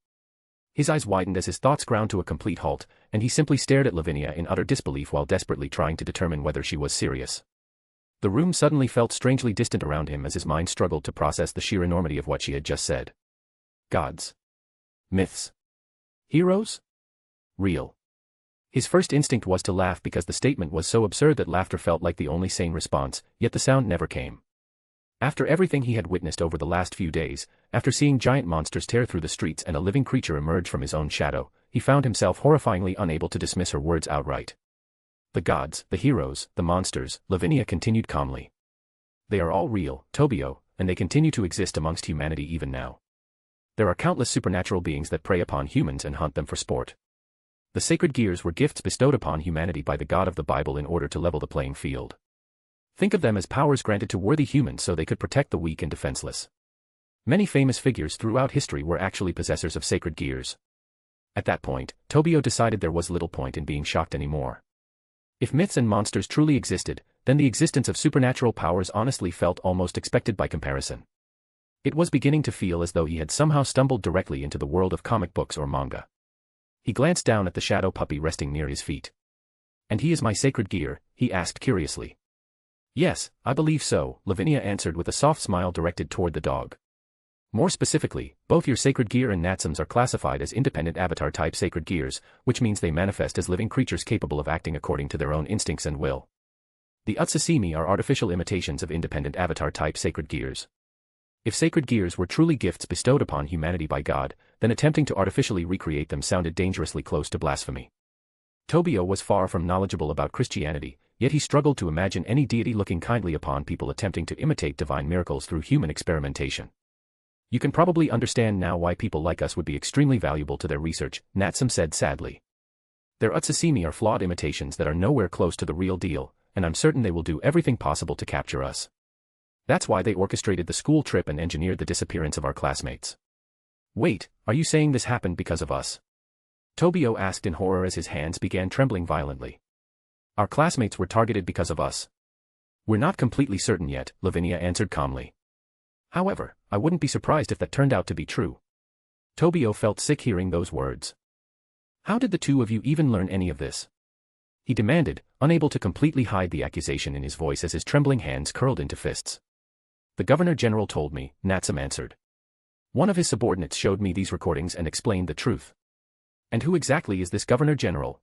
His eyes widened as his thoughts ground to a complete halt, and he simply stared at Lavinia in utter disbelief while desperately trying to determine whether she was serious. The room suddenly felt strangely distant around him as his mind struggled to process the sheer enormity of what she had just said. Gods. Myths. Heroes? Real. His first instinct was to laugh because the statement was so absurd that laughter felt like the only sane response, yet the sound never came. After everything he had witnessed over the last few days, after seeing giant monsters tear through the streets and a living creature emerge from his own shadow, he found himself horrifyingly unable to dismiss her words outright. The gods, the heroes, the monsters, Lavinia continued calmly. They are all real, Tobio, and they continue to exist amongst humanity even now. There are countless supernatural beings that prey upon humans and hunt them for sport. The sacred gears were gifts bestowed upon humanity by the God of the Bible in order to level the playing field. Think of them as powers granted to worthy humans so they could protect the weak and defenseless. Many famous figures throughout history were actually possessors of sacred gears. At that point, Tobio decided there was little point in being shocked anymore. If myths and monsters truly existed, then the existence of supernatural powers honestly felt almost expected by comparison. It was beginning to feel as though he had somehow stumbled directly into the world of comic books or manga. He glanced down at the shadow puppy resting near his feet. And he is my sacred gear? He asked curiously. Yes, I believe so, Lavinia answered with a soft smile directed toward the dog. More specifically, both your sacred gear and Natsum's are classified as independent avatar-type sacred gears, which means they manifest as living creatures capable of acting according to their own instincts and will. The Utsasimi are artificial imitations of independent avatar-type sacred gears. If sacred gears were truly gifts bestowed upon humanity by God, then attempting to artificially recreate them sounded dangerously close to blasphemy. Tobio was far from knowledgeable about Christianity, yet he struggled to imagine any deity looking kindly upon people attempting to imitate divine miracles through human experimentation. You can probably understand now why people like us would be extremely valuable to their research, Natsum said sadly. Their Utsasimi are flawed imitations that are nowhere close to the real deal, and I'm certain they will do everything possible to capture us. That's why they orchestrated the school trip and engineered the disappearance of our classmates. Wait, are you saying this happened because of us? Tobio asked in horror as his hands began trembling violently. Our classmates were targeted because of us. We're not completely certain yet, Lavinia answered calmly. However, I wouldn't be surprised if that turned out to be true. Tobio felt sick hearing those words. How did the two of you even learn any of this? He demanded, unable to completely hide the accusation in his voice as his trembling hands curled into fists. The Governor General told me, Natsum answered. One of his subordinates showed me these recordings and explained the truth. And who exactly is this Governor General?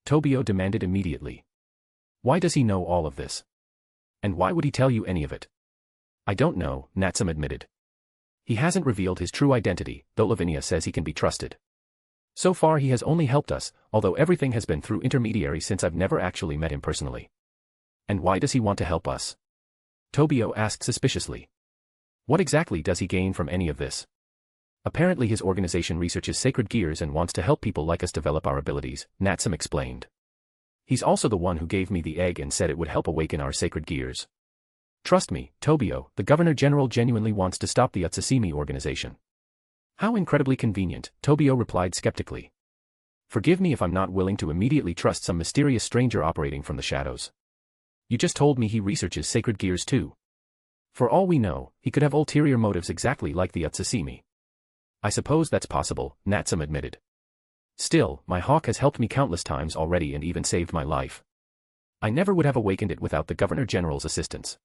Tobio demanded immediately. Why does he know all of this? And why would he tell you any of it? I don't know, Natsum admitted. He hasn't revealed his true identity, though Lavinia says he can be trusted. So far he has only helped us, although everything has been through intermediaries since I've never actually met him personally. And why does he want to help us? Tobio asked suspiciously. What exactly does he gain from any of this? Apparently his organization researches sacred gears and wants to help people like us develop our abilities, Natsum explained. He's also the one who gave me the egg and said it would help awaken our sacred gears. Trust me, Tobio, the Governor General genuinely wants to stop the Utsusimi organization. How incredibly convenient, Tobio replied skeptically. Forgive me if I'm not willing to immediately trust some mysterious stranger operating from the shadows. You just told me he researches sacred gears too. For all we know, he could have ulterior motives exactly like the Utsusimi. I suppose that's possible, Natsum admitted. Still, my hawk has helped me countless times already and even saved my life. I never would have awakened it without the Governor General's assistance.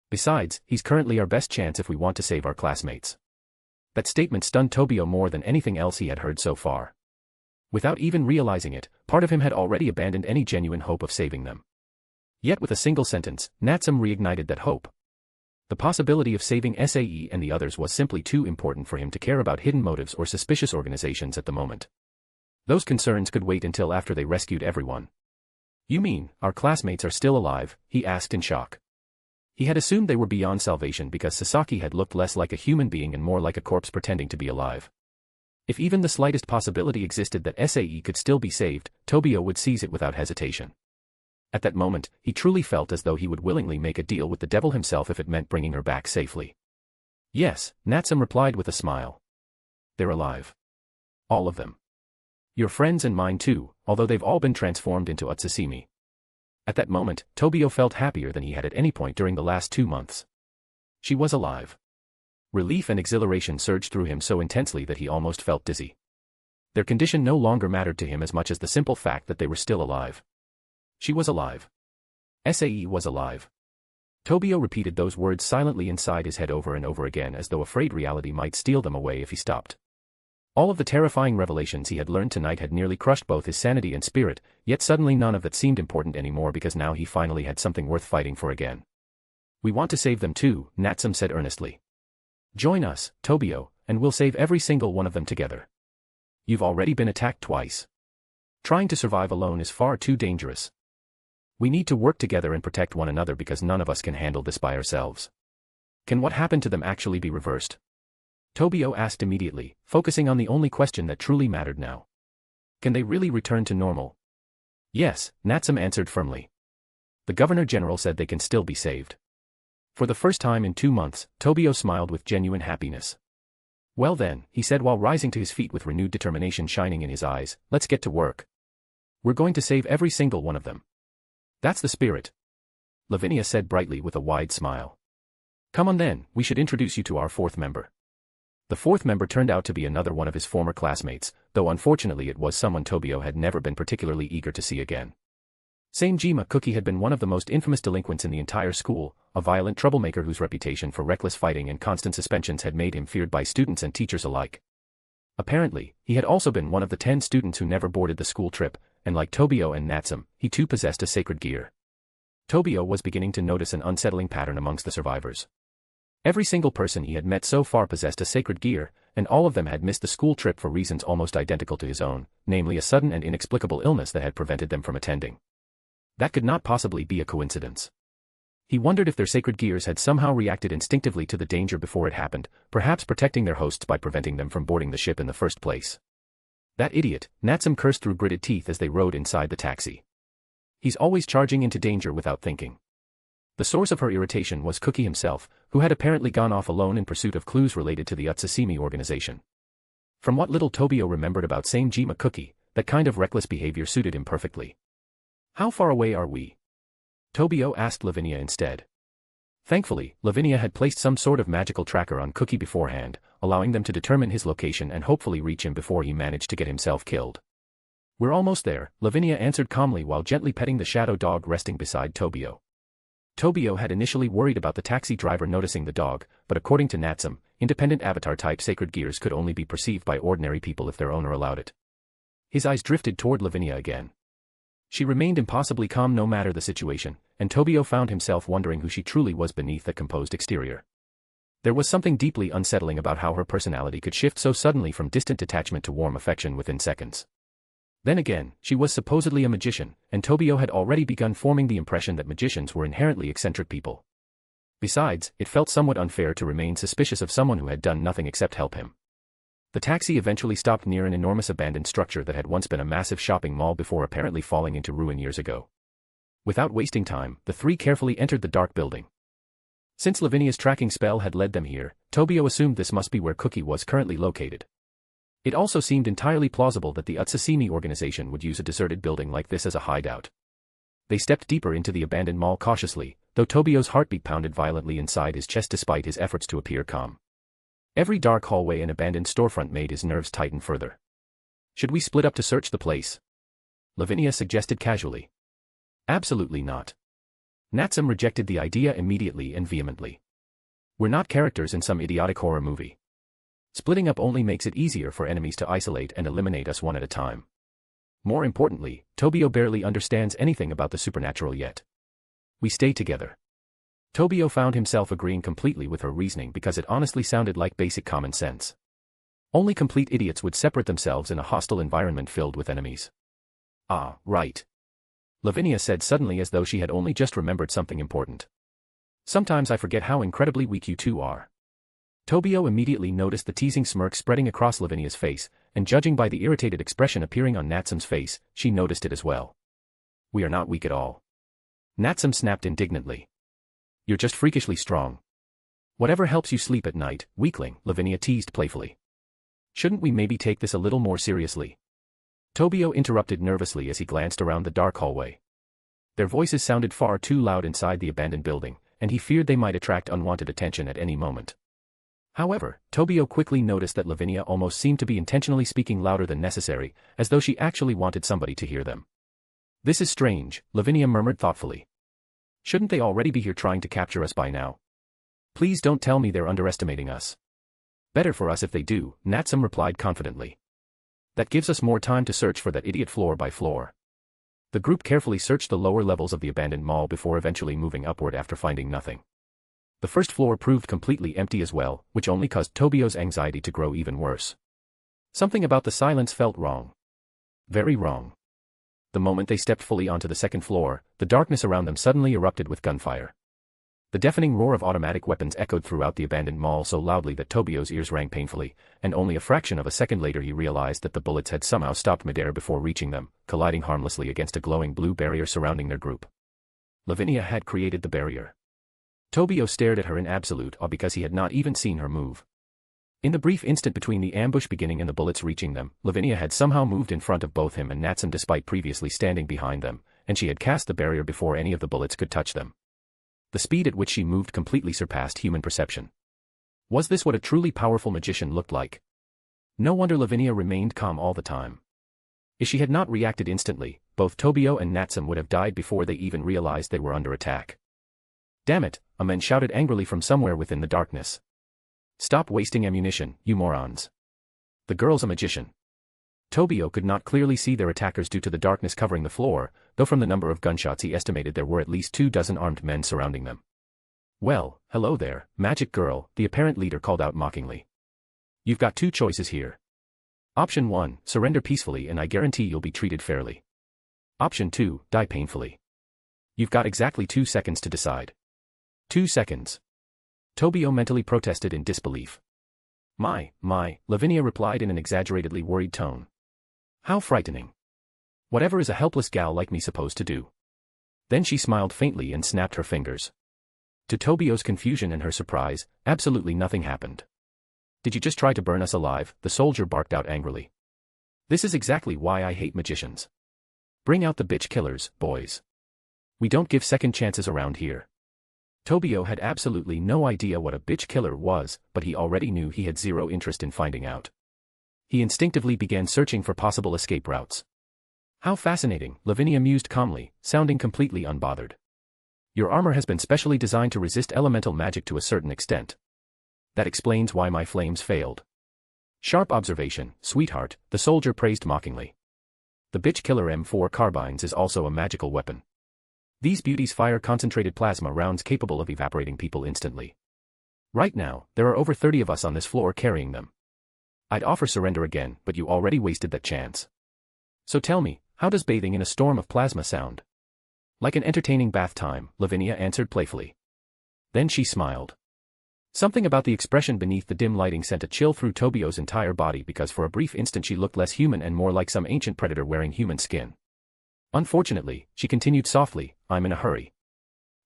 Besides, he's currently our best chance if we want to save our classmates. That statement stunned Tobio more than anything else he had heard so far. Without even realizing it, part of him had already abandoned any genuine hope of saving them. Yet with a single sentence, Natsum reignited that hope. The possibility of saving SAE and the others was simply too important for him to care about hidden motives or suspicious organizations at the moment. Those concerns could wait until after they rescued everyone. You mean, our classmates are still alive? He asked in shock. He had assumed they were beyond salvation because Sasaki had looked less like a human being and more like a corpse pretending to be alive. If even the slightest possibility existed that SAE could still be saved, Tobio would seize it without hesitation. At that moment, he truly felt as though he would willingly make a deal with the devil himself if it meant bringing her back safely. Yes, Natsum replied with a smile. They're alive. All of them. Your friends and mine too, although they've all been transformed into Utsusimi. At that moment, Tobio felt happier than he had at any point during the last 2 months. She was alive. Relief and exhilaration surged through him so intensely that he almost felt dizzy. Their condition no longer mattered to him as much as the simple fact that they were still alive. She was alive. SAE was alive. Tobio repeated those words silently inside his head over and over again as though afraid reality might steal them away if he stopped. All of the terrifying revelations he had learned tonight had nearly crushed both his sanity and spirit, yet suddenly none of it seemed important anymore because now he finally had something worth fighting for again. We want to save them too, Natsum said earnestly. Join us, Tobio, and we'll save every single one of them together. You've already been attacked twice. Trying to survive alone is far too dangerous. We need to work together and protect one another because none of us can handle this by ourselves. Can what happened to them actually be reversed? Tobio asked immediately, focusing on the only question that truly mattered now. Can they really return to normal? Yes, Natsum answered firmly. The Governor General said they can still be saved. For the first time in 2 months, Tobio smiled with genuine happiness. Well then, he said while rising to his feet with renewed determination shining in his eyes, let's get to work. We're going to save every single one of them. That's the spirit. Lavinia said brightly with a wide smile. Come on then, we should introduce you to our 4th member. The 4th member turned out to be another one of his former classmates, though unfortunately it was someone Tobio had never been particularly eager to see again. Sanejima Cookie had been one of the most infamous delinquents in the entire school, a violent troublemaker whose reputation for reckless fighting and constant suspensions had made him feared by students and teachers alike. Apparently, he had also been one of the 10 students who never boarded the school trip, and like Tobio and Natsum, he too possessed a sacred gear. Tobio was beginning to notice an unsettling pattern amongst the survivors. Every single person he had met so far possessed a sacred gear, and all of them had missed the school trip for reasons almost identical to his own, namely a sudden and inexplicable illness that had prevented them from attending. That could not possibly be a coincidence. He wondered if their sacred gears had somehow reacted instinctively to the danger before it happened, perhaps protecting their hosts by preventing them from boarding the ship in the first place. That idiot, Natsum cursed through gritted teeth as they rode inside the taxi. He's always charging into danger without thinking. The source of her irritation was Cookie himself, who had apparently gone off alone in pursuit of clues related to the Utsasimi organization. From what little Tobio remembered about Samejima Cookie, that kind of reckless behavior suited him perfectly. How far away are we? Tobio asked Lavinia instead. Thankfully, Lavinia had placed some sort of magical tracker on Cookie beforehand, allowing them to determine his location and hopefully reach him before he managed to get himself killed. We're almost there, Lavinia answered calmly while gently petting the shadow dog resting beside Tobio. Tobio had initially worried about the taxi driver noticing the dog, but according to Natsum, independent avatar-type sacred gears could only be perceived by ordinary people if their owner allowed it. His eyes drifted toward Lavinia again. She remained impossibly calm no matter the situation, and Tobio found himself wondering who she truly was beneath that composed exterior. There was something deeply unsettling about how her personality could shift so suddenly from distant detachment to warm affection within seconds. Then again, she was supposedly a magician, and Tobio had already begun forming the impression that magicians were inherently eccentric people. Besides, it felt somewhat unfair to remain suspicious of someone who had done nothing except help him. The taxi eventually stopped near an enormous abandoned structure that had once been a massive shopping mall before apparently falling into ruin years ago. Without wasting time, the three carefully entered the dark building. Since Lavinia's tracking spell had led them here, Tobio assumed this must be where Cookie was currently located. It also seemed entirely plausible that the Utsasimi organization would use a deserted building like this as a hideout. They stepped deeper into the abandoned mall cautiously, though Tobio's heartbeat pounded violently inside his chest despite his efforts to appear calm. Every dark hallway and abandoned storefront made his nerves tighten further. Should we split up to search the place? Lavinia suggested casually. Absolutely not. Natsum rejected the idea immediately and vehemently. We're not characters in some idiotic horror movie. Splitting up only makes it easier for enemies to isolate and eliminate us one at a time. More importantly, Tobio barely understands anything about the supernatural yet. We stay together. Tobio found himself agreeing completely with her reasoning because it honestly sounded like basic common sense. Only complete idiots would separate themselves in a hostile environment filled with enemies. Ah, right. Lavinia said suddenly as though she had only just remembered something important. Sometimes I forget how incredibly weak you two are. Tobio immediately noticed the teasing smirk spreading across Lavinia's face, and judging by the irritated expression appearing on Natsum's face, she noticed it as well. We are not weak at all. Natsum snapped indignantly. You're just freakishly strong. Whatever helps you sleep at night, weakling, Lavinia teased playfully. Shouldn't we maybe take this a little more seriously? Tobio interrupted nervously as he glanced around the dark hallway. Their voices sounded far too loud inside the abandoned building, and he feared they might attract unwanted attention at any moment. However, Tobio quickly noticed that Lavinia almost seemed to be intentionally speaking louder than necessary, as though she actually wanted somebody to hear them. This is strange, Lavinia murmured thoughtfully. Shouldn't they already be here trying to capture us by now? Please don't tell me they're underestimating us. Better for us if they do, Natsum replied confidently. That gives us more time to search for that idiot floor by floor. The group carefully searched the lower levels of the abandoned mall before eventually moving upward after finding nothing. The first floor proved completely empty as well, which only caused Tobio's anxiety to grow even worse. Something about the silence felt wrong. Very wrong. The moment they stepped fully onto the second floor, the darkness around them suddenly erupted with gunfire. The deafening roar of automatic weapons echoed throughout the abandoned mall so loudly that Tobio's ears rang painfully, and only a fraction of a second later he realized that the bullets had somehow stopped midair before reaching them, colliding harmlessly against a glowing blue barrier surrounding their group. Lavinia had created the barrier. Tobio stared at her in absolute awe because he had not even seen her move. In the brief instant between the ambush beginning and the bullets reaching them, Lavinia had somehow moved in front of both him and Natsum despite previously standing behind them, and she had cast the barrier before any of the bullets could touch them. The speed at which she moved completely surpassed human perception. Was this what a truly powerful magician looked like? No wonder Lavinia remained calm all the time. If she had not reacted instantly, both Tobio and Natsum would have died before they even realized they were under attack. Damn it, a man shouted angrily from somewhere within the darkness. Stop wasting ammunition, you morons. The girl's a magician. Tobio could not clearly see their attackers due to the darkness covering the floor, though from the number of gunshots he estimated there were at least 24 armed men surrounding them. Well, hello there, magic girl, the apparent leader called out mockingly. You've got two choices here. Option 1, surrender peacefully and I guarantee you'll be treated fairly. Option 2, die painfully. You've got exactly 2 seconds to decide. 2 seconds. Tobio mentally protested in disbelief. My, Lavinia replied in an exaggeratedly worried tone. How frightening. Whatever is a helpless gal like me supposed to do? Then she smiled faintly and snapped her fingers. To Tobio's confusion and her surprise, absolutely nothing happened. "Did you just try to burn us alive?" the soldier barked out angrily. "This is exactly why I hate magicians. Bring out the bitch killers, boys. We don't give second chances around here." Tobio had absolutely no idea what a bitch killer was, but he already knew he had zero interest in finding out. He instinctively began searching for possible escape routes. "How fascinating," Lavinia mused calmly, sounding completely unbothered. "Your armor has been specially designed to resist elemental magic to a certain extent. That explains why my flames failed." "Sharp observation, sweetheart," the soldier praised mockingly. "The bitch killer M4 carbines is also a magical weapon. These beauties fire concentrated plasma rounds capable of evaporating people instantly. Right now, there are over 30 of us on this floor carrying them. I'd offer surrender again, but you already wasted that chance. So tell me, how does bathing in a storm of plasma sound?" "Like an entertaining bath time," Lavinia answered playfully. Then she smiled. Something about the expression beneath the dim lighting sent a chill through Tobio's entire body because for a brief instant she looked less human and more like some ancient predator wearing human skin. "Unfortunately," she continued softly, "I'm in a hurry."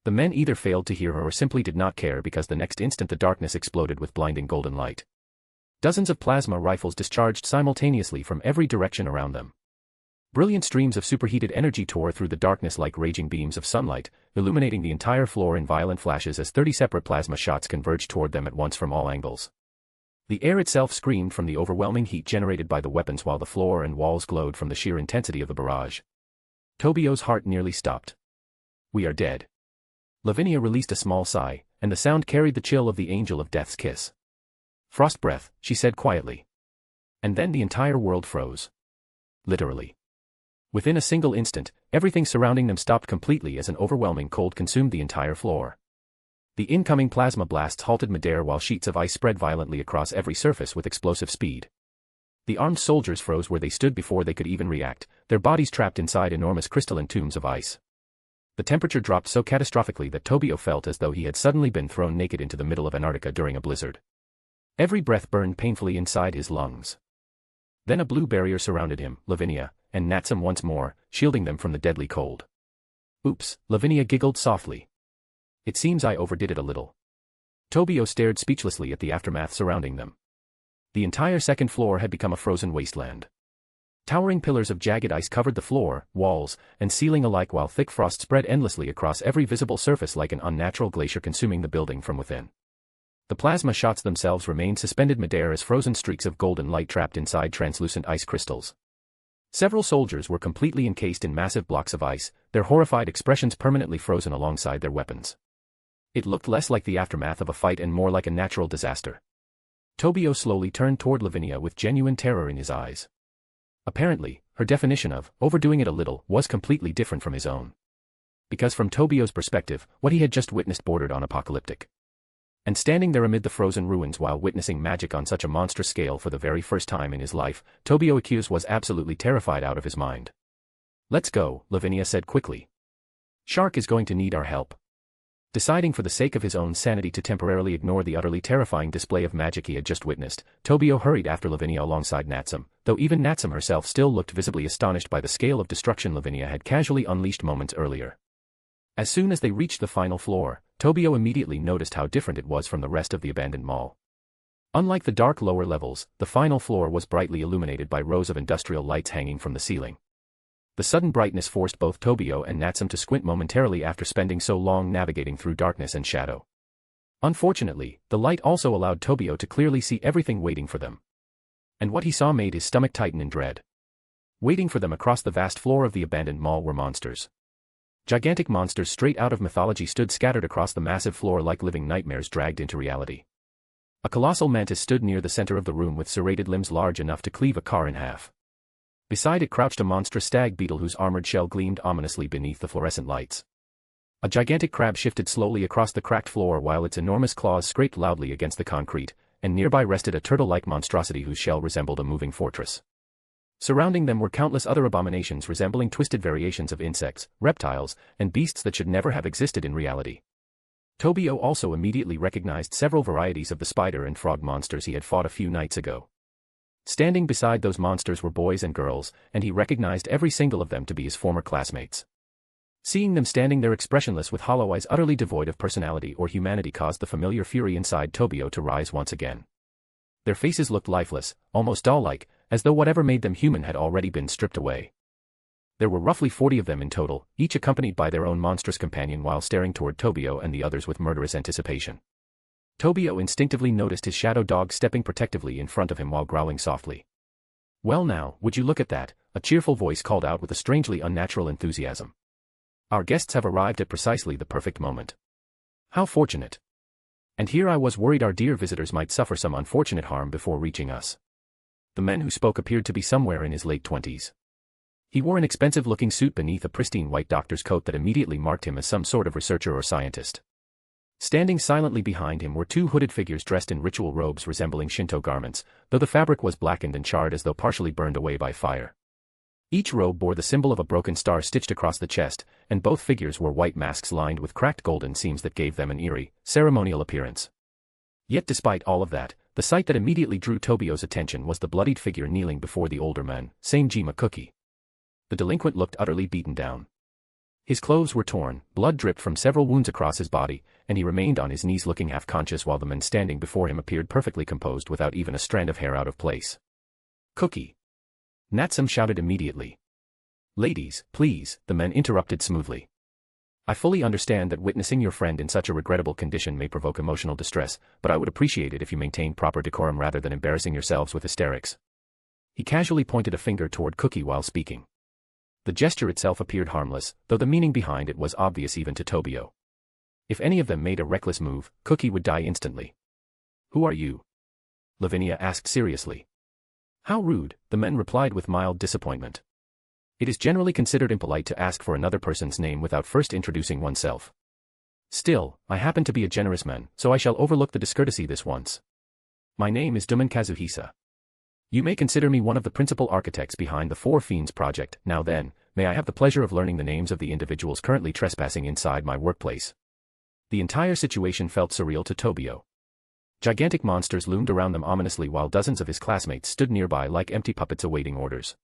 The men either failed to hear her or simply did not care because the next instant the darkness exploded with blinding golden light. Dozens of plasma rifles discharged simultaneously from every direction around them. Brilliant streams of superheated energy tore through the darkness like raging beams of sunlight, illuminating the entire floor in violent flashes as 30 separate plasma shots converged toward them at once from all angles. The air itself screamed from the overwhelming heat generated by the weapons while the floor and walls glowed from the sheer intensity of the barrage. Tobio's heart nearly stopped. "We are dead." Lavinia released a small sigh, and the sound carried the chill of the angel of death's kiss. "Frost breath," she said quietly. And then the entire world froze. Literally. Within a single instant, everything surrounding them stopped completely as an overwhelming cold consumed the entire floor. The incoming plasma blasts halted midair while sheets of ice spread violently across every surface with explosive speed. The armed soldiers froze where they stood before they could even react, their bodies trapped inside enormous crystalline tombs of ice. The temperature dropped so catastrophically that Tobio felt as though he had suddenly been thrown naked into the middle of Antarctica during a blizzard. Every breath burned painfully inside his lungs. Then a blue barrier surrounded him, Lavinia, and Natsum once more, shielding them from the deadly cold. "Oops," Lavinia giggled softly. "It seems I overdid it a little." Tobio stared speechlessly at the aftermath surrounding them. The entire second floor had become a frozen wasteland. Towering pillars of jagged ice covered the floor, walls, and ceiling alike while thick frost spread endlessly across every visible surface like an unnatural glacier consuming the building from within. The plasma shots themselves remained suspended midair as frozen streaks of golden light trapped inside translucent ice crystals. Several soldiers were completely encased in massive blocks of ice, their horrified expressions permanently frozen alongside their weapons. It looked less like the aftermath of a fight and more like a natural disaster. Tobio slowly turned toward Lavinia with genuine terror in his eyes. Apparently, her definition of overdoing it a little was completely different from his own. Because from Tobio's perspective, what he had just witnessed bordered on apocalyptic. And standing there amid the frozen ruins while witnessing magic on such a monstrous scale for the very first time in his life, Tobio Accused was absolutely terrified out of his mind. "Let's go," Lavinia said quickly. "Shark is going to need our help." Deciding for the sake of his own sanity to temporarily ignore the utterly terrifying display of magic he had just witnessed, Tobio hurried after Lavinia alongside Natsum, though even Natsum herself still looked visibly astonished by the scale of destruction Lavinia had casually unleashed moments earlier. As soon as they reached the final floor, Tobio immediately noticed how different it was from the rest of the abandoned mall. Unlike the dark lower levels, the final floor was brightly illuminated by rows of industrial lights hanging from the ceiling. The sudden brightness forced both Tobio and Natsum to squint momentarily after spending so long navigating through darkness and shadow. Unfortunately, the light also allowed Tobio to clearly see everything waiting for them. And what he saw made his stomach tighten in dread. Waiting for them across the vast floor of the abandoned mall were monsters. Gigantic monsters straight out of mythology stood scattered across the massive floor like living nightmares dragged into reality. A colossal mantis stood near the center of the room with serrated limbs large enough to cleave a car in half. Beside it crouched a monstrous stag beetle whose armored shell gleamed ominously beneath the fluorescent lights. A gigantic crab shifted slowly across the cracked floor while its enormous claws scraped loudly against the concrete, and nearby rested a turtle-like monstrosity whose shell resembled a moving fortress. Surrounding them were countless other abominations resembling twisted variations of insects, reptiles, and beasts that should never have existed in reality. Tobio also immediately recognized several varieties of the spider and frog monsters he had fought a few nights ago. Standing beside those monsters were boys and girls, and he recognized every single of them to be his former classmates. Seeing them standing there expressionless with hollow eyes utterly devoid of personality or humanity caused the familiar fury inside Tobio to rise once again. Their faces looked lifeless, almost doll-like, as though whatever made them human had already been stripped away. There were roughly 40 of them in total, each accompanied by their own monstrous companion while staring toward Tobio and the others with murderous anticipation. Tobio instinctively noticed his shadow dog stepping protectively in front of him while growling softly. "Well now, would you look at that," a cheerful voice called out with a strangely unnatural enthusiasm. "Our guests have arrived at precisely the perfect moment. How fortunate. And here I was worried our dear visitors might suffer some unfortunate harm before reaching us." The man who spoke appeared to be somewhere in his late 20s. He wore an expensive-looking suit beneath a pristine white doctor's coat that immediately marked him as some sort of researcher or scientist. Standing silently behind him were two hooded figures dressed in ritual robes resembling Shinto garments, though the fabric was blackened and charred as though partially burned away by fire. Each robe bore the symbol of a broken star stitched across the chest, and both figures wore white masks lined with cracked golden seams that gave them an eerie, ceremonial appearance. Yet despite all of that, the sight that immediately drew Tobio's attention was the bloodied figure kneeling before the older man, Samejima Cookie. The delinquent looked utterly beaten down. His clothes were torn, blood dripped from several wounds across his body, and he remained on his knees looking half-conscious while the man standing before him appeared perfectly composed without even a strand of hair out of place. "Cookie!" Natsum shouted immediately. "Ladies, please," the man interrupted smoothly. "I fully understand that witnessing your friend in such a regrettable condition may provoke emotional distress, but I would appreciate it if you maintained proper decorum rather than embarrassing yourselves with hysterics." He casually pointed a finger toward Cookie while speaking. The gesture itself appeared harmless, though the meaning behind it was obvious even to Tobio. If any of them made a reckless move, Cookie would die instantly. "Who are you?" Lavinia asked seriously. "How rude," the man replied with mild disappointment. "It is generally considered impolite to ask for another person's name without first introducing oneself. Still, I happen to be a generous man, so I shall overlook the discourtesy this once. My name is Duman Kazuhisa. You may consider me one of the principal architects behind the Four Fiends project. Now then, may I have the pleasure of learning the names of the individuals currently trespassing inside my workplace?" The entire situation felt surreal to Tobio. Gigantic monsters loomed around them ominously while dozens of his classmates stood nearby like empty puppets awaiting orders.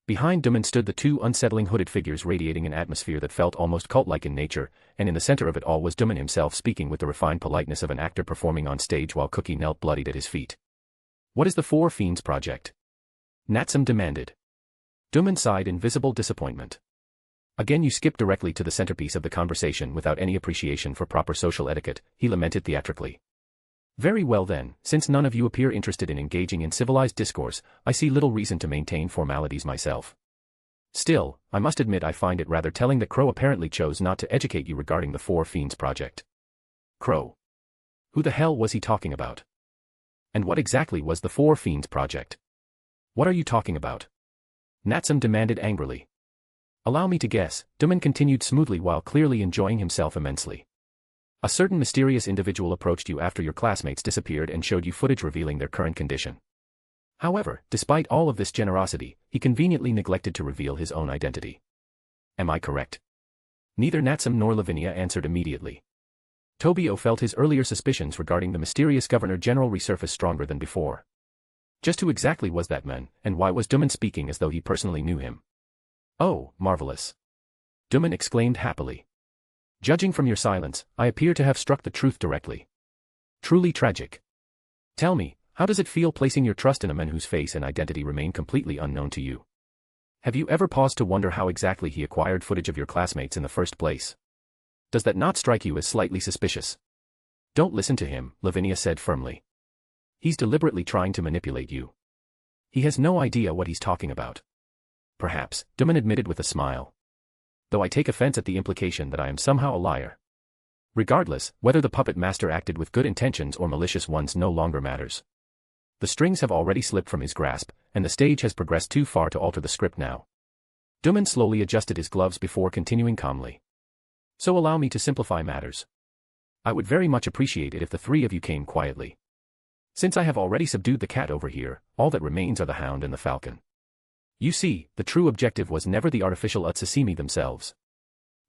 Behind Duman stood the two unsettling hooded figures radiating an atmosphere that felt almost cult-like in nature, and in the center of it all was Duman himself speaking with the refined politeness of an actor performing on stage while Cookie knelt bloodied at his feet. "What is the Four Fiends project?" Natsum demanded. Duman sighed in visible disappointment. "Again you skip directly to the centerpiece of the conversation without any appreciation for proper social etiquette," he lamented theatrically. "Very well then, since none of you appear interested in engaging in civilized discourse, I see little reason to maintain formalities myself. Still, I must admit I find it rather telling that Crow apparently chose not to educate you regarding the Four Fiends project." Crow? Who the hell was he talking about? And what exactly was the Four Fiends project? "What are you talking about?" Natsum demanded angrily. "Allow me to guess," Duman continued smoothly while clearly enjoying himself immensely. "A certain mysterious individual approached you after your classmates disappeared and showed you footage revealing their current condition. However, despite all of this generosity, he conveniently neglected to reveal his own identity. Am I correct?" Neither Natsum nor Lavinia answered immediately. Tobio felt his earlier suspicions regarding the mysterious Governor-General resurface stronger than before. Just who exactly was that man, and why was Duman speaking as though he personally knew him? "Oh, marvelous!" Duman exclaimed happily. "Judging from your silence, I appear to have struck the truth directly. Truly tragic. Tell me, how does it feel placing your trust in a man whose face and identity remain completely unknown to you? Have you ever paused to wonder how exactly he acquired footage of your classmates in the first place? Does that not strike you as slightly suspicious?" "Don't listen to him," Lavinia said firmly. "He's deliberately trying to manipulate you. He has no idea what he's talking about." "Perhaps," Duman admitted with a smile. "Though I take offense at the implication that I am somehow a liar. Regardless, whether the puppet master acted with good intentions or malicious ones no longer matters. The strings have already slipped from his grasp, and the stage has progressed too far to alter the script now." Duman slowly adjusted his gloves before continuing calmly. "So allow me to simplify matters. I would very much appreciate it if the three of you came quietly. Since I have already subdued the cat over here, all that remains are the hound and the falcon. You see, the true objective was never the artificial Utsusimi themselves.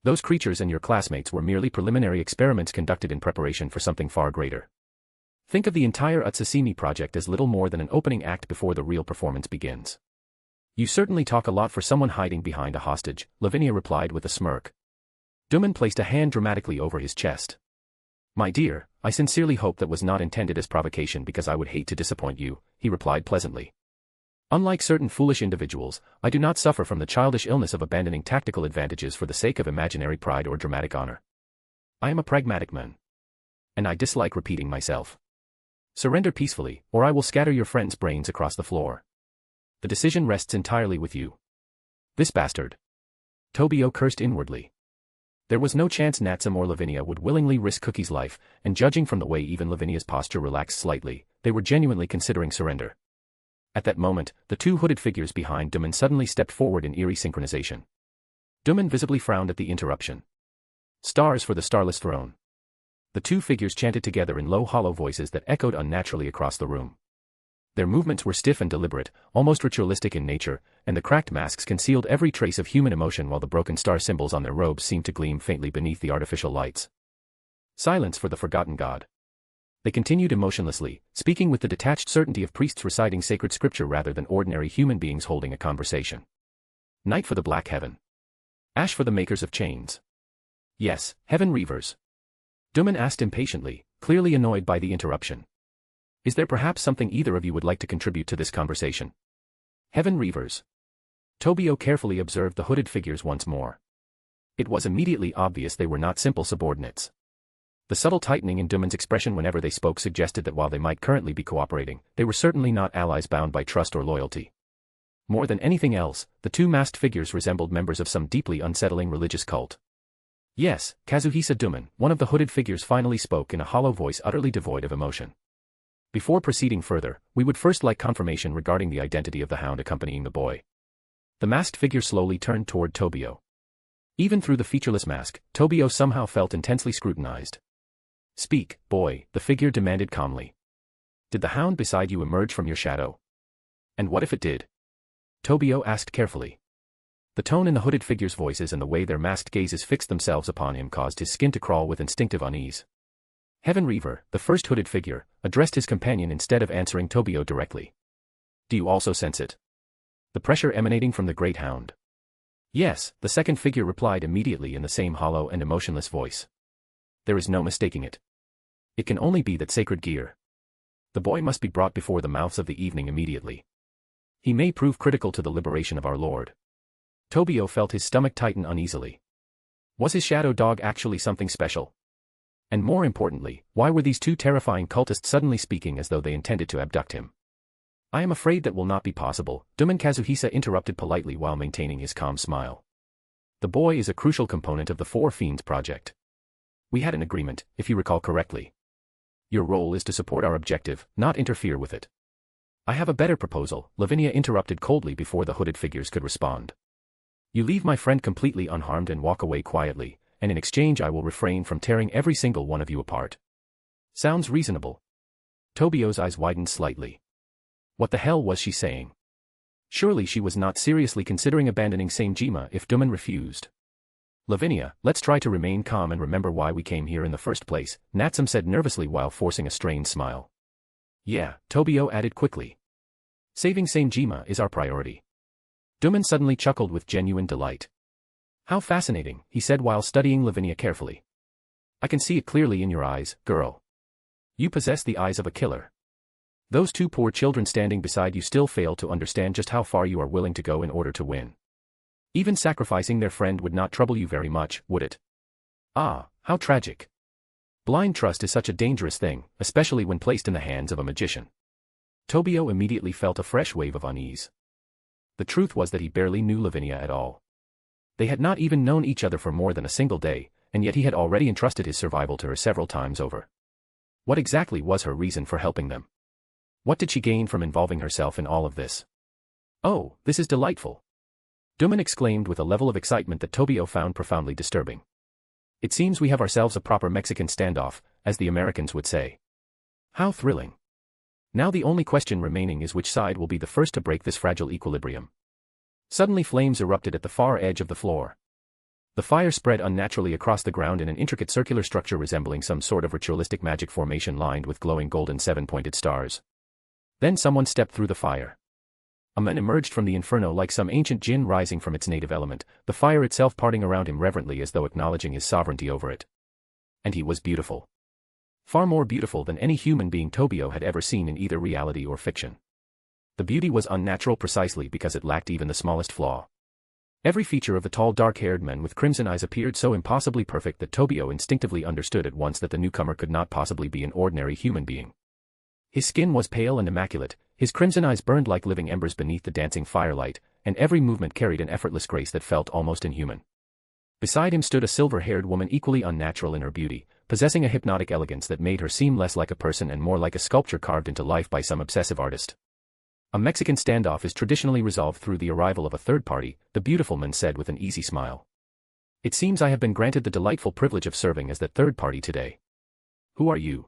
Those creatures and your classmates were merely preliminary experiments conducted in preparation for something far greater. Think of the entire Utsusimi project as little more than an opening act before the real performance begins." "You certainly talk a lot for someone hiding behind a hostage," Lavinia replied with a smirk. Duman placed a hand dramatically over his chest. My dear, I sincerely hope that was not intended as provocation because I would hate to disappoint you, he replied pleasantly. Unlike certain foolish individuals, I do not suffer from the childish illness of abandoning tactical advantages for the sake of imaginary pride or dramatic honor. I am a pragmatic man. And I dislike repeating myself. Surrender peacefully, or I will scatter your friend's brains across the floor. The decision rests entirely with you. This bastard. Tobio cursed inwardly. There was no chance Natsum or Lavinia would willingly risk Cookie's life, and judging from the way even Lavinia's posture relaxed slightly, they were genuinely considering surrender. At that moment, the two hooded figures behind Duman suddenly stepped forward in eerie synchronization. Duman visibly frowned at the interruption. Stars for the starless throne. The two figures chanted together in low hollow voices that echoed unnaturally across the room. Their movements were stiff and deliberate, almost ritualistic in nature, and the cracked masks concealed every trace of human emotion while the broken star symbols on their robes seemed to gleam faintly beneath the artificial lights. Silence for the forgotten god. They continued emotionlessly, speaking with the detached certainty of priests reciting sacred scripture rather than ordinary human beings holding a conversation. Night for the black heaven. Ash for the makers of chains. Yes, heaven reavers. Duman asked impatiently, clearly annoyed by the interruption. Is there perhaps something either of you would like to contribute to this conversation? Heaven reavers. Tobio carefully observed the hooded figures once more. It was immediately obvious they were not simple subordinates. The subtle tightening in Duman's expression whenever they spoke suggested that while they might currently be cooperating, they were certainly not allies bound by trust or loyalty. More than anything else, the two masked figures resembled members of some deeply unsettling religious cult. Yes, Kazuhisa Duman, one of the hooded figures finally spoke in a hollow voice utterly devoid of emotion. Before proceeding further, we would first like confirmation regarding the identity of the hound accompanying the boy. The masked figure slowly turned toward Tobio. Even through the featureless mask, Tobio somehow felt intensely scrutinized. Speak, boy, the figure demanded calmly. Did the hound beside you emerge from your shadow? And what if it did? Tobio asked carefully. The tone in the hooded figure's voices and the way their masked gazes fixed themselves upon him caused his skin to crawl with instinctive unease. Heaven Reaver, the first hooded figure, addressed his companion instead of answering Tobio directly. Do you also sense it? The pressure emanating from the great hound. Yes, the second figure replied immediately in the same hollow and emotionless voice. There is no mistaking it. It can only be that sacred gear. The boy must be brought before the mouths of the evening immediately. He may prove critical to the liberation of our Lord. Tobio felt his stomach tighten uneasily. Was his shadow dog actually something special? And more importantly, why were these two terrifying cultists suddenly speaking as though they intended to abduct him? I am afraid that will not be possible, Duman Kazuhisa interrupted politely while maintaining his calm smile. The boy is a crucial component of the Four Fiends project. We had an agreement, if you recall correctly. Your role is to support our objective, not interfere with it. I have a better proposal, Lavinia interrupted coldly before the hooded figures could respond. You leave my friend completely unharmed and walk away quietly, and in exchange I will refrain from tearing every single one of you apart. Sounds reasonable. Tobio's eyes widened slightly. What the hell was she saying? Surely she was not seriously considering abandoning Samejima if Duman refused. Lavinia, let's try to remain calm and remember why we came here in the first place, Natsum said nervously while forcing a strained smile. Yeah, Tobio added quickly. Saving Samejima is our priority. Duman suddenly chuckled with genuine delight. How fascinating, he said while studying Lavinia carefully. I can see it clearly in your eyes, girl. You possess the eyes of a killer. Those two poor children standing beside you still fail to understand just how far you are willing to go in order to win. Even sacrificing their friend would not trouble you very much, would it? Ah, how tragic. Blind trust is such a dangerous thing, especially when placed in the hands of a magician. Tobio immediately felt a fresh wave of unease. The truth was that he barely knew Lavinia at all. They had not even known each other for more than a single day, and yet he had already entrusted his survival to her several times over. What exactly was her reason for helping them? What did she gain from involving herself in all of this? Oh, this is delightful. Duman exclaimed with a level of excitement that Tobio found profoundly disturbing. It seems we have ourselves a proper Mexican standoff, as the Americans would say. How thrilling. Now the only question remaining is which side will be the first to break this fragile equilibrium. Suddenly flames erupted at the far edge of the floor. The fire spread unnaturally across the ground in an intricate circular structure resembling some sort of ritualistic magic formation lined with glowing golden seven-pointed stars. Then someone stepped through the fire. A man emerged from the inferno like some ancient jinn rising from its native element, the fire itself parting around him reverently as though acknowledging his sovereignty over it. And he was beautiful. Far more beautiful than any human being Tobio had ever seen in either reality or fiction. The beauty was unnatural precisely because it lacked even the smallest flaw. Every feature of the tall dark-haired man with crimson eyes appeared so impossibly perfect that Tobio instinctively understood at once that the newcomer could not possibly be an ordinary human being. His skin was pale and immaculate, his crimson eyes burned like living embers beneath the dancing firelight, and every movement carried an effortless grace that felt almost inhuman. Beside him stood a silver-haired woman equally unnatural in her beauty, possessing a hypnotic elegance that made her seem less like a person and more like a sculpture carved into life by some obsessive artist. A Mexican standoff is traditionally resolved through the arrival of a third party, the beautiful man said with an easy smile. It seems I have been granted the delightful privilege of serving as that third party today. Who are you?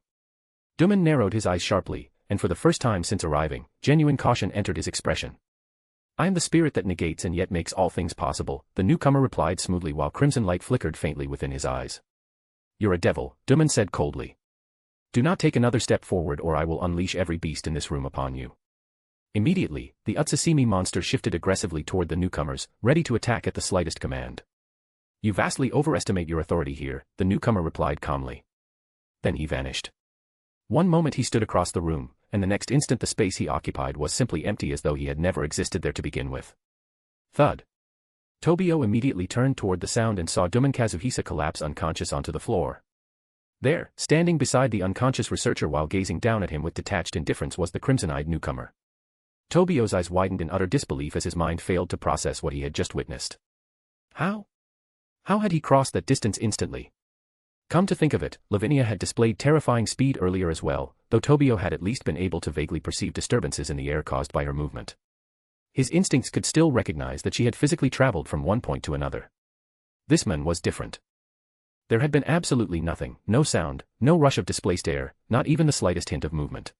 Duman narrowed his eyes sharply, and for the first time since arriving, genuine caution entered his expression. I am the spirit that negates and yet makes all things possible, the newcomer replied smoothly while crimson light flickered faintly within his eyes. You're a devil, Duman said coldly. Do not take another step forward or I will unleash every beast in this room upon you. Immediately, the Utsusimi monster shifted aggressively toward the newcomers, ready to attack at the slightest command. You vastly overestimate your authority here, the newcomer replied calmly. Then he vanished. One moment he stood across the room, and the next instant the space he occupied was simply empty as though he had never existed there to begin with. Thud. Tobio immediately turned toward the sound and saw Duman Kazuhisa collapse unconscious onto the floor. There, standing beside the unconscious researcher while gazing down at him with detached indifference was the crimson-eyed newcomer. Tobio's eyes widened in utter disbelief as his mind failed to process what he had just witnessed. How? How had he crossed that distance instantly? Come to think of it, Lavinia had displayed terrifying speed earlier as well, though Tobio had at least been able to vaguely perceive disturbances in the air caused by her movement. His instincts could still recognize that she had physically traveled from one point to another. This man was different. There had been absolutely nothing, no sound, no rush of displaced air, not even the slightest hint of movement.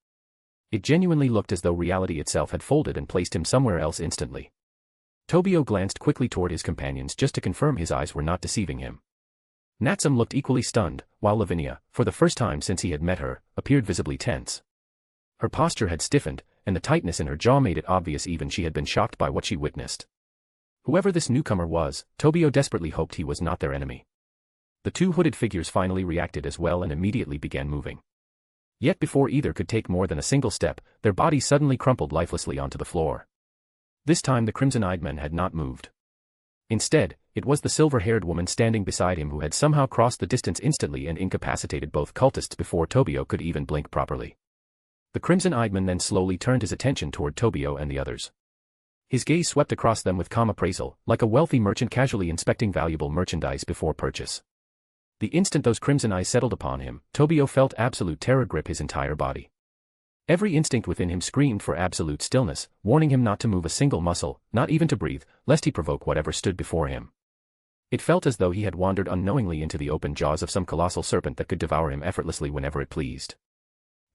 It genuinely looked as though reality itself had folded and placed him somewhere else instantly. Tobio glanced quickly toward his companions just to confirm his eyes were not deceiving him. Natsum looked equally stunned, while Lavinia, for the first time since he had met her, appeared visibly tense. Her posture had stiffened, and the tightness in her jaw made it obvious even she had been shocked by what she witnessed. Whoever this newcomer was, Tobio desperately hoped he was not their enemy. The two hooded figures finally reacted as well and immediately began moving. Yet before either could take more than a single step, their bodies suddenly crumpled lifelessly onto the floor. This time the crimson-eyed man had not moved. Instead, it was the silver-haired woman standing beside him who had somehow crossed the distance instantly and incapacitated both cultists before Tobio could even blink properly. The crimson-eyed man then slowly turned his attention toward Tobio and the others. His gaze swept across them with calm appraisal, like a wealthy merchant casually inspecting valuable merchandise before purchase. The instant those crimson eyes settled upon him, Tobio felt absolute terror grip his entire body. Every instinct within him screamed for absolute stillness, warning him not to move a single muscle, not even to breathe, lest he provoke whatever stood before him. It felt as though he had wandered unknowingly into the open jaws of some colossal serpent that could devour him effortlessly whenever it pleased.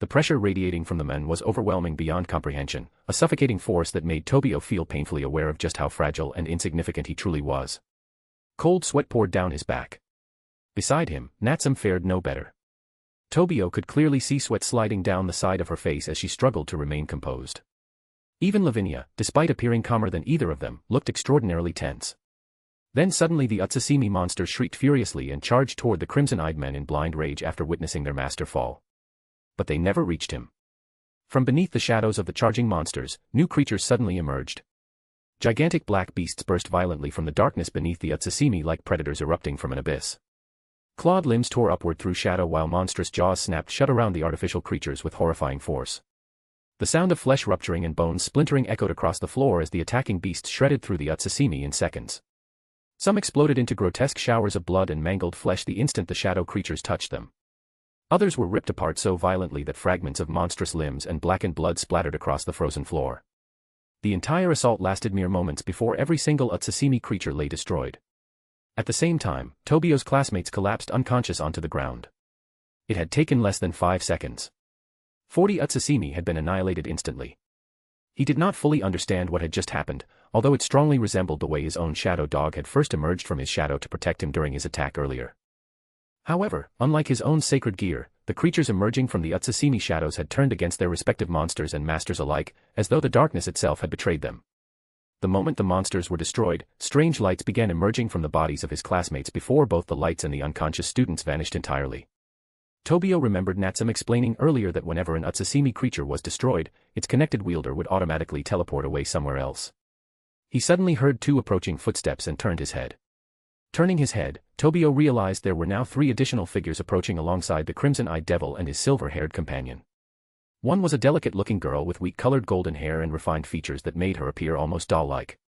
The pressure radiating from the men was overwhelming beyond comprehension, a suffocating force that made Tobio feel painfully aware of just how fragile and insignificant he truly was. Cold sweat poured down his back. Beside him, Natsum fared no better. Tobio could clearly see sweat sliding down the side of her face as she struggled to remain composed. Even Lavinia, despite appearing calmer than either of them, looked extraordinarily tense. Then suddenly the Utsusimi monster shrieked furiously and charged toward the crimson-eyed men in blind rage after witnessing their master fall. But they never reached him. From beneath the shadows of the charging monsters, new creatures suddenly emerged. Gigantic black beasts burst violently from the darkness beneath the Utsusimi like predators erupting from an abyss. Clawed limbs tore upward through shadow while monstrous jaws snapped shut around the artificial creatures with horrifying force. The sound of flesh rupturing and bones splintering echoed across the floor as the attacking beasts shredded through the Utsusimi in seconds. Some exploded into grotesque showers of blood and mangled flesh the instant the shadow creatures touched them. Others were ripped apart so violently that fragments of monstrous limbs and blackened blood splattered across the frozen floor. The entire assault lasted mere moments before every single Utsusimi creature lay destroyed. At the same time, Tobio's classmates collapsed unconscious onto the ground. It had taken less than 5 seconds. 40 Utsusimi had been annihilated instantly. He did not fully understand what had just happened, although it strongly resembled the way his own shadow dog had first emerged from his shadow to protect him during his attack earlier. However, unlike his own sacred gear, the creatures emerging from the Utsusimi shadows had turned against their respective monsters and masters alike, as though the darkness itself had betrayed them. The moment the monsters were destroyed, strange lights began emerging from the bodies of his classmates before both the lights and the unconscious students vanished entirely. Tobio remembered Natsum explaining earlier that whenever an Utsusimi creature was destroyed, its connected wielder would automatically teleport away somewhere else. He suddenly heard 2 approaching footsteps and turned his head. Turning his head, Tobio realized there were now 3 additional figures approaching alongside the crimson-eyed devil and his silver-haired companion. One was a delicate-looking girl with wheat-colored golden hair and refined features that made her appear almost doll-like.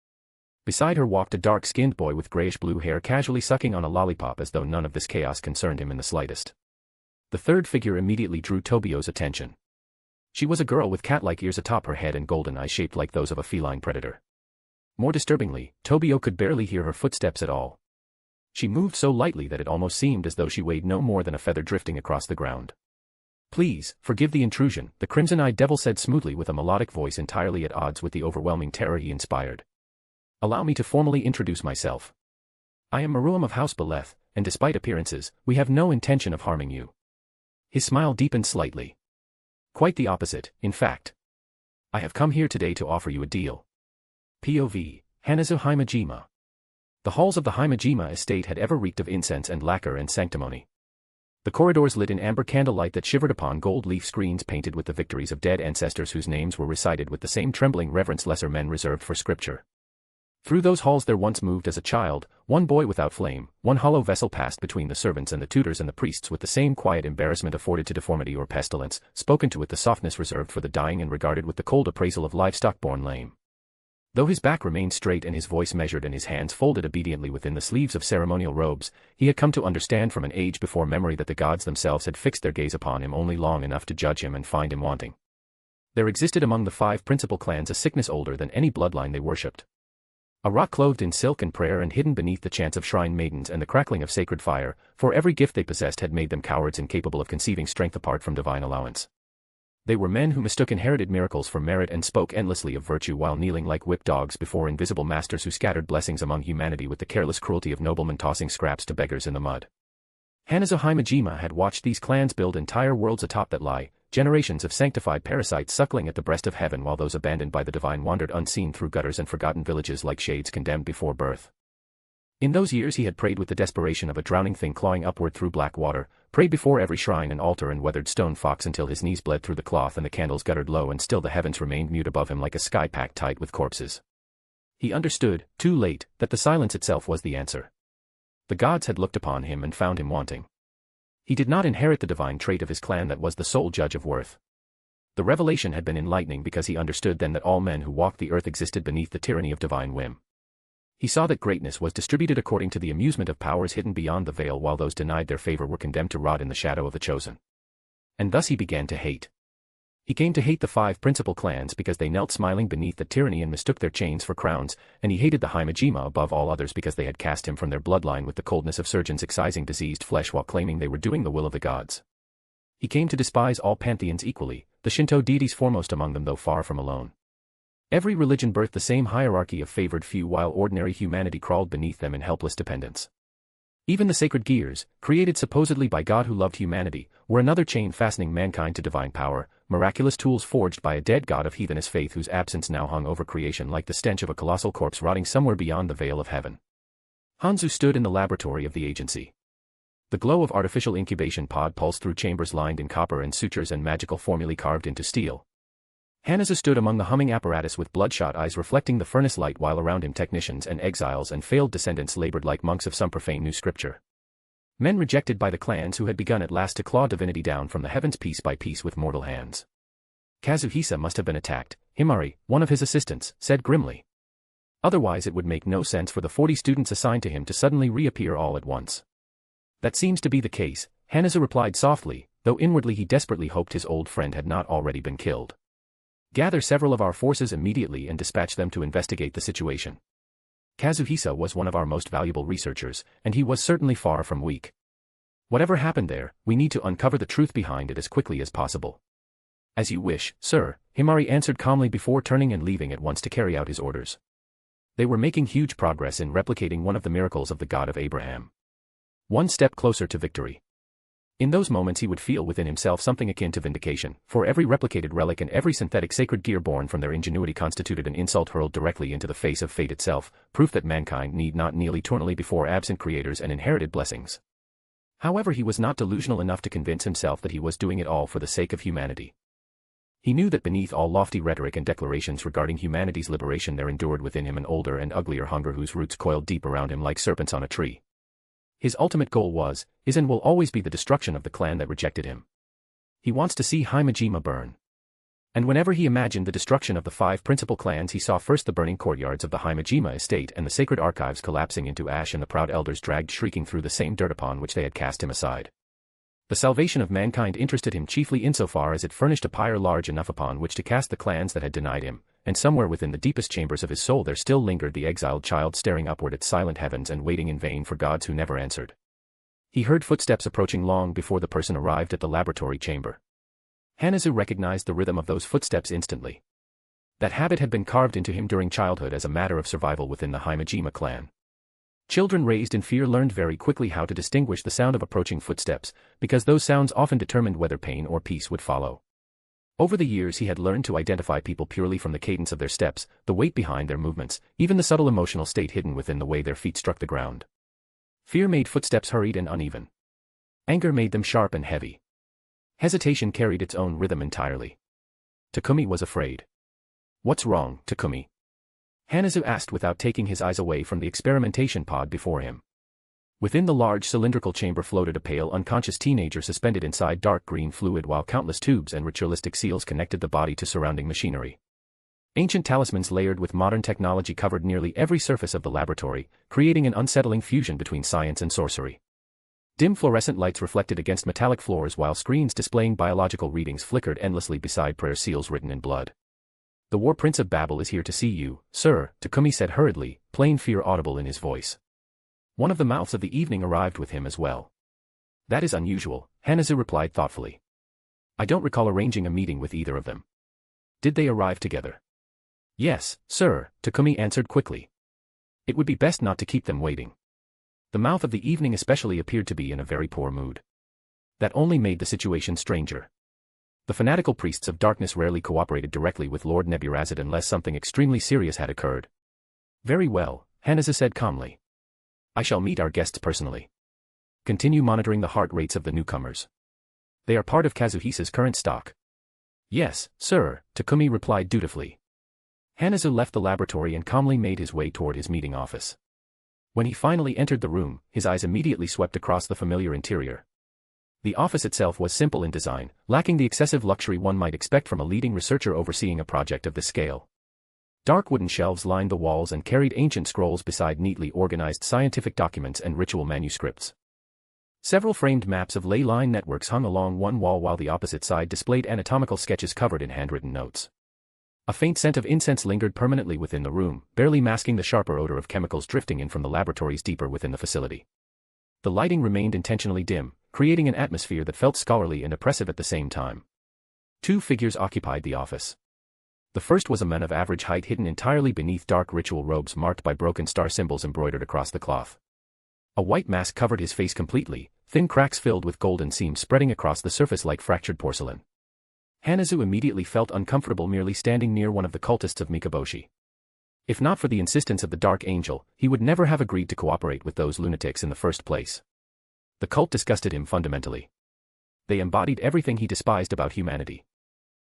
Beside her walked a dark-skinned boy with grayish-blue hair casually sucking on a lollipop as though none of this chaos concerned him in the slightest. The third figure immediately drew Tobio's attention. She was a girl with cat-like ears atop her head and golden eyes shaped like those of a feline predator. More disturbingly, Tobio could barely hear her footsteps at all. She moved so lightly that it almost seemed as though she weighed no more than a feather drifting across the ground. "Please, forgive the intrusion," the crimson-eyed devil said smoothly with a melodic voice entirely at odds with the overwhelming terror he inspired. "Allow me to formally introduce myself. I am Maruam of House Beleth, and despite appearances, we have no intention of harming you." His smile deepened slightly. "Quite the opposite, in fact. I have come here today to offer you a deal." POV, Hanazu Himajima. The halls of the Himajima estate had ever reeked of incense and lacquer and sanctimony. The corridors lit in amber candlelight that shivered upon gold leaf screens painted with the victories of dead ancestors whose names were recited with the same trembling reverence lesser men reserved for scripture. Through those halls there once moved as a child, one boy without flame, one hollow vessel passed between the servants and the tutors and the priests with the same quiet embarrassment afforded to deformity or pestilence, spoken to with the softness reserved for the dying and regarded with the cold appraisal of livestock born lame. Though his back remained straight and his voice measured and his hands folded obediently within the sleeves of ceremonial robes, he had come to understand from an age before memory that the gods themselves had fixed their gaze upon him only long enough to judge him and find him wanting. There existed among the 5 principal clans a sickness older than any bloodline they worshipped. A rot clothed in silk and prayer and hidden beneath the chants of shrine maidens and the crackling of sacred fire, for every gift they possessed had made them cowards incapable of conceiving strength apart from divine allowance. They were men who mistook inherited miracles for merit and spoke endlessly of virtue while kneeling like whipped dogs before invisible masters who scattered blessings among humanity with the careless cruelty of noblemen tossing scraps to beggars in the mud. Hanazu Himajima had watched these clans build entire worlds atop that lie, generations of sanctified parasites suckling at the breast of heaven while those abandoned by the divine wandered unseen through gutters and forgotten villages like shades condemned before birth. In those years he had prayed with the desperation of a drowning thing clawing upward through black water, prayed before every shrine and altar and weathered stone fox until his knees bled through the cloth and the candles guttered low and still the heavens remained mute above him like a sky packed tight with corpses. He understood, too late, that the silence itself was the answer. The gods had looked upon him and found him wanting. He did not inherit the divine trait of his clan that was the sole judge of worth. The revelation had been enlightening because he understood then that all men who walked the earth existed beneath the tyranny of divine whim. He saw that greatness was distributed according to the amusement of powers hidden beyond the veil while those denied their favor were condemned to rot in the shadow of the chosen. And thus he began to hate. He came to hate the 5 principal clans because they knelt smiling beneath the tyranny and mistook their chains for crowns, and he hated the Himajima above all others because they had cast him from their bloodline with the coldness of surgeons excising diseased flesh while claiming they were doing the will of the gods. He came to despise all pantheons equally, the Shinto deities foremost among them though far from alone. Every religion birthed the same hierarchy of favored few while ordinary humanity crawled beneath them in helpless dependence. Even the sacred gears, created supposedly by God who loved humanity, were another chain fastening mankind to divine power, miraculous tools forged by a dead god of heathenist faith whose absence now hung over creation like the stench of a colossal corpse rotting somewhere beyond the veil of heaven. Hanzu stood in the laboratory of the agency. The glow of artificial incubation pod pulsed through chambers lined in copper and sutures and magical formulae carved into steel. Hanazu stood among the humming apparatus with bloodshot eyes reflecting the furnace light while around him technicians and exiles and failed descendants labored like monks of some profane new scripture. Men rejected by the clans who had begun at last to claw divinity down from the heavens piece by piece with mortal hands. Kazuhisa must have been attacked, Himari, one of his assistants, said grimly. Otherwise it would make no sense for the 40 students assigned to him to suddenly reappear all at once. That seems to be the case, Hanazu replied softly, though inwardly he desperately hoped his old friend had not already been killed. Gather several of our forces immediately and dispatch them to investigate the situation. Kazuhisa was one of our most valuable researchers, and he was certainly far from weak. Whatever happened there, we need to uncover the truth behind it as quickly as possible. As you wish, sir, Himari answered calmly before turning and leaving at once to carry out his orders. They were making huge progress in replicating one of the miracles of the God of Abraham. One step closer to victory. In those moments he would feel within himself something akin to vindication, for every replicated relic and every synthetic sacred gear born from their ingenuity constituted an insult hurled directly into the face of fate itself, proof that mankind need not kneel eternally before absent creators and inherited blessings. However, he was not delusional enough to convince himself that he was doing it all for the sake of humanity. He knew that beneath all lofty rhetoric and declarations regarding humanity's liberation there endured within him an older and uglier hunger whose roots coiled deep around him like serpents on a tree. His ultimate goal was, is and will always be the destruction of the clan that rejected him. He wants to see Highschool burn. And whenever he imagined the destruction of the 5 principal clans, he saw first the burning courtyards of the Highschool estate and the sacred archives collapsing into ash and the proud elders dragged shrieking through the same dirt upon which they had cast him aside. The salvation of mankind interested him chiefly insofar as it furnished a pyre large enough upon which to cast the clans that had denied him, and somewhere within the deepest chambers of his soul there still lingered the exiled child staring upward at silent heavens and waiting in vain for gods who never answered. He heard footsteps approaching long before the person arrived at the laboratory chamber. Hanazu recognized the rhythm of those footsteps instantly. That habit had been carved into him during childhood as a matter of survival within the Highschool clan. Children raised in fear learned very quickly how to distinguish the sound of approaching footsteps, because those sounds often determined whether pain or peace would follow. Over the years he had learned to identify people purely from the cadence of their steps, the weight behind their movements, even the subtle emotional state hidden within the way their feet struck the ground. Fear made footsteps hurried and uneven. Anger made them sharp and heavy. Hesitation carried its own rhythm entirely. Takumi was afraid. "What's wrong, Takumi?" Hanazu asked without taking his eyes away from the experimentation pod before him. Within the large cylindrical chamber floated a pale unconscious teenager suspended inside dark green fluid while countless tubes and ritualistic seals connected the body to surrounding machinery. Ancient talismans layered with modern technology covered nearly every surface of the laboratory, creating an unsettling fusion between science and sorcery. Dim fluorescent lights reflected against metallic floors while screens displaying biological readings flickered endlessly beside prayer seals written in blood. "The War Prince of Babel is here to see you, sir," Takumi said hurriedly, plain fear audible in his voice. One of the mouths of the evening arrived with him as well. "That is unusual," Hanazu replied thoughtfully. "I don't recall arranging a meeting with either of them. Did they arrive together?" "Yes, sir," Takumi answered quickly. It would be best not to keep them waiting. The mouth of the evening especially appeared to be in a very poor mood. That only made the situation stranger. The fanatical priests of darkness rarely cooperated directly with Lord Neburazid unless something extremely serious had occurred. "Very well," Hanazu said calmly. "I shall meet our guests personally. Continue monitoring the heart rates of the newcomers. They are part of Kazuhisa's current stock." "Yes, sir," Takumi replied dutifully. Hanazu left the laboratory and calmly made his way toward his meeting office. When he finally entered the room, his eyes immediately swept across the familiar interior. The office itself was simple in design, lacking the excessive luxury one might expect from a leading researcher overseeing a project of this scale. Dark wooden shelves lined the walls and carried ancient scrolls beside neatly organized scientific documents and ritual manuscripts. Several framed maps of ley line networks hung along one wall while the opposite side displayed anatomical sketches covered in handwritten notes. A faint scent of incense lingered permanently within the room, barely masking the sharper odor of chemicals drifting in from the laboratories deeper within the facility. The lighting remained intentionally dim, creating an atmosphere that felt scholarly and oppressive at the same time. 2 figures occupied the office. The first was a man of average height hidden entirely beneath dark ritual robes marked by broken star symbols embroidered across the cloth. A white mask covered his face completely, thin cracks filled with golden seams spreading across the surface like fractured porcelain. Hanazu immediately felt uncomfortable merely standing near one of the cultists of Mikaboshi. If not for the insistence of the Dark Angel, he would never have agreed to cooperate with those lunatics in the first place. The cult disgusted him fundamentally. They embodied everything he despised about humanity.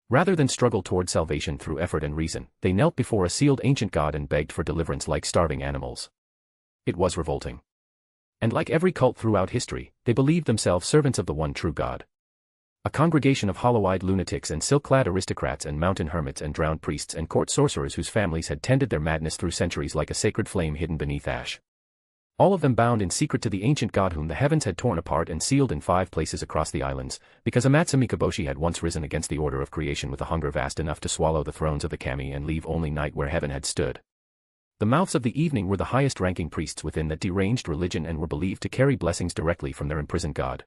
Rather than struggle toward salvation through effort and reason, they knelt before a sealed ancient god and begged for deliverance like starving animals. It was revolting. And like every cult throughout history, they believed themselves servants of the one true God. A congregation of hollow-eyed lunatics and silk-clad aristocrats and mountain hermits and drowned priests and court sorcerers whose families had tended their madness through centuries like a sacred flame hidden beneath ash. All of them bound in secret to the ancient god whom the heavens had torn apart and sealed in 5 places across the islands, because Amatsu Mikaboshi had once risen against the order of creation with a hunger vast enough to swallow the thrones of the kami and leave only night where heaven had stood. The mouths of the evening were the highest-ranking priests within that deranged religion and were believed to carry blessings directly from their imprisoned god.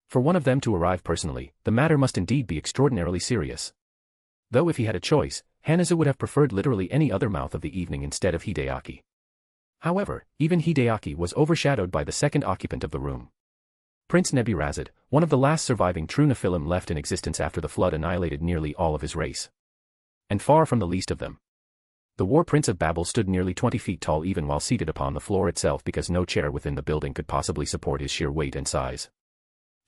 For one of them to arrive personally, the matter must indeed be extraordinarily serious. Though if he had a choice, Hanazu would have preferred literally any other mouth of the evening instead of Hideaki. However, even Hideaki was overshadowed by the second occupant of the room. Prince Neburazad, one of the last surviving true Nephilim left in existence after the flood annihilated nearly all of his race. And far from the least of them. The War Prince of Babel stood nearly 20 feet tall even while seated upon the floor itself because no chair within the building could possibly support his sheer weight and size.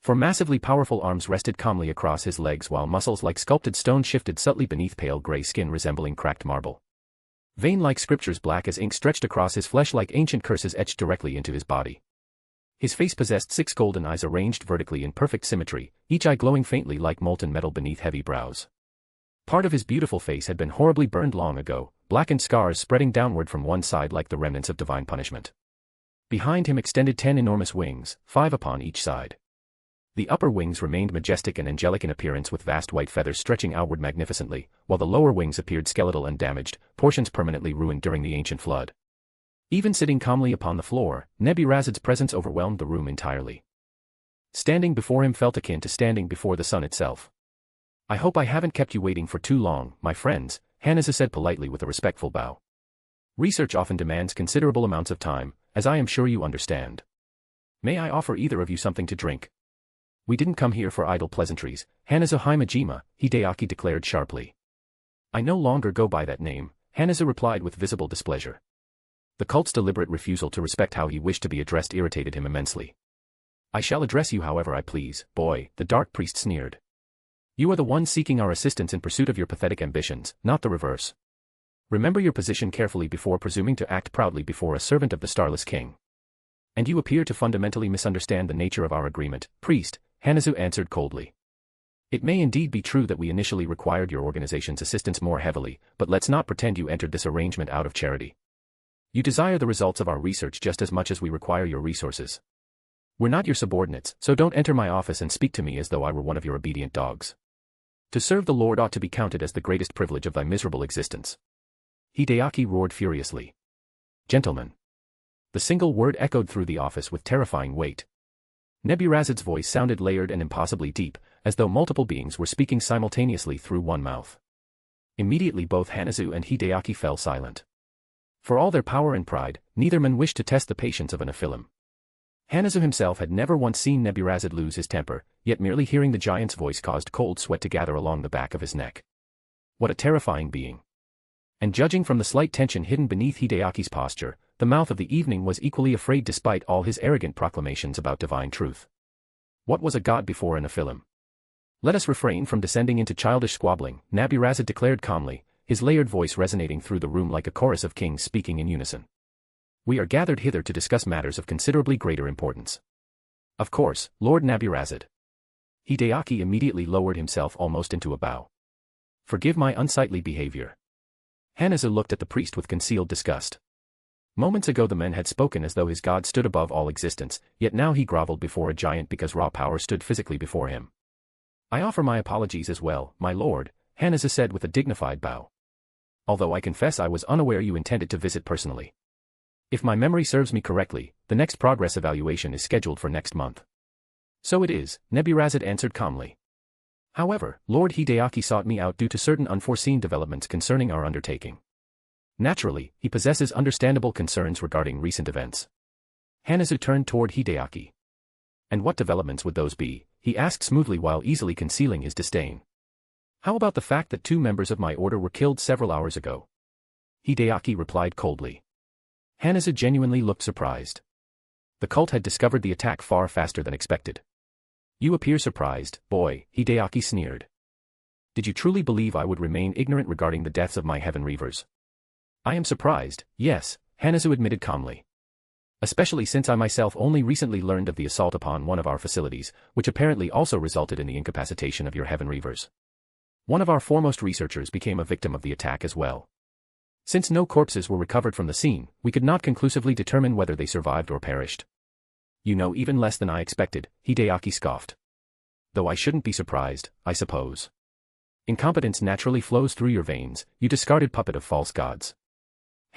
For massively powerful arms rested calmly across his legs while muscles like sculpted stone shifted subtly beneath pale gray skin resembling cracked marble. Vein-like scriptures black as ink stretched across his flesh like ancient curses etched directly into his body. His face possessed 6 golden eyes arranged vertically in perfect symmetry, each eye glowing faintly like molten metal beneath heavy brows. Part of his beautiful face had been horribly burned long ago, blackened scars spreading downward from one side like the remnants of divine punishment. Behind him extended 10 enormous wings, 5 upon each side. The upper wings remained majestic and angelic in appearance with vast white feathers stretching outward magnificently, while the lower wings appeared skeletal and damaged, portions permanently ruined during the ancient flood. Even sitting calmly upon the floor, Neburazad's presence overwhelmed the room entirely. Standing before him felt akin to standing before the sun itself. "I hope I haven't kept you waiting for too long, my friends," Hanazu said politely with a respectful bow. "Research often demands considerable amounts of time, as I am sure you understand. May I offer either of you something to drink?" "We didn't come here for idle pleasantries," Hanazu Himejima, Hideaki declared sharply. "I no longer go by that name," Hanazu replied with visible displeasure. The cult's deliberate refusal to respect how he wished to be addressed irritated him immensely. "I shall address you however I please, boy," the dark priest sneered. "You are the one seeking our assistance in pursuit of your pathetic ambitions, not the reverse. Remember your position carefully before presuming to act proudly before a servant of the Starless King. And you appear to fundamentally misunderstand the nature of our agreement, priest," Hanazu answered coldly. "It may indeed be true that we initially required your organization's assistance more heavily, but let's not pretend you entered this arrangement out of charity. You desire the results of our research just as much as we require your resources. We're not your subordinates, so don't enter my office and speak to me as though I were one of your obedient dogs. To serve the Lord ought to be counted as the greatest privilege of thy miserable existence." Hideaki roared furiously. "Gentlemen." The single word echoed through the office with terrifying weight. Neburazad's voice sounded layered and impossibly deep, as though multiple beings were speaking simultaneously through one mouth. Immediately both Hanazu and Hideaki fell silent. For all their power and pride, neither man wished to test the patience of a Nephilim. Hanazu himself had never once seen Neburazad lose his temper, yet merely hearing the giant's voice caused cold sweat to gather along the back of his neck. What a terrifying being. And judging from the slight tension hidden beneath Hideaki's posture, the mouth of the evening was equally afraid despite all his arrogant proclamations about divine truth. What was a god before a Nephilim? "Let us refrain from descending into childish squabbling," Neburazad declared calmly, his layered voice resonating through the room like a chorus of kings speaking in unison. "We are gathered hither to discuss matters of considerably greater importance. Of course, Lord Neburazad." Hideaki immediately lowered himself almost into a bow. "Forgive my unsightly behavior." Hanazu looked at the priest with concealed disgust. Moments ago the men had spoken as though his god stood above all existence, yet now he groveled before a giant because raw power stood physically before him. "I offer my apologies as well, my lord," Hanazu said with a dignified bow. "Although I confess I was unaware you intended to visit personally. If my memory serves me correctly, the next progress evaluation is scheduled for next month." "So it is," Neburazad answered calmly. "However, Lord Hideaki sought me out due to certain unforeseen developments concerning our undertaking. Naturally, he possesses understandable concerns regarding recent events." Hanazu turned toward Hideaki. "And what developments would those be?" he asked smoothly while easily concealing his disdain. "How about the fact that 2 members of my order were killed several hours ago?" Hideaki replied coldly. Hanazu genuinely looked surprised. The cult had discovered the attack far faster than expected. "You appear surprised, boy," Hideaki sneered. "Did you truly believe I would remain ignorant regarding the deaths of my heaven reavers?" "I am surprised, yes," Hanazu admitted calmly. "Especially since I myself only recently learned of the assault upon one of our facilities, which apparently also resulted in the incapacitation of your heaven reavers. One of our foremost researchers became a victim of the attack as well. Since no corpses were recovered from the scene, we could not conclusively determine whether they survived or perished." "You know even less than I expected," Hideaki scoffed. "Though I shouldn't be surprised, I suppose. Incompetence naturally flows through your veins, you discarded puppet of false gods."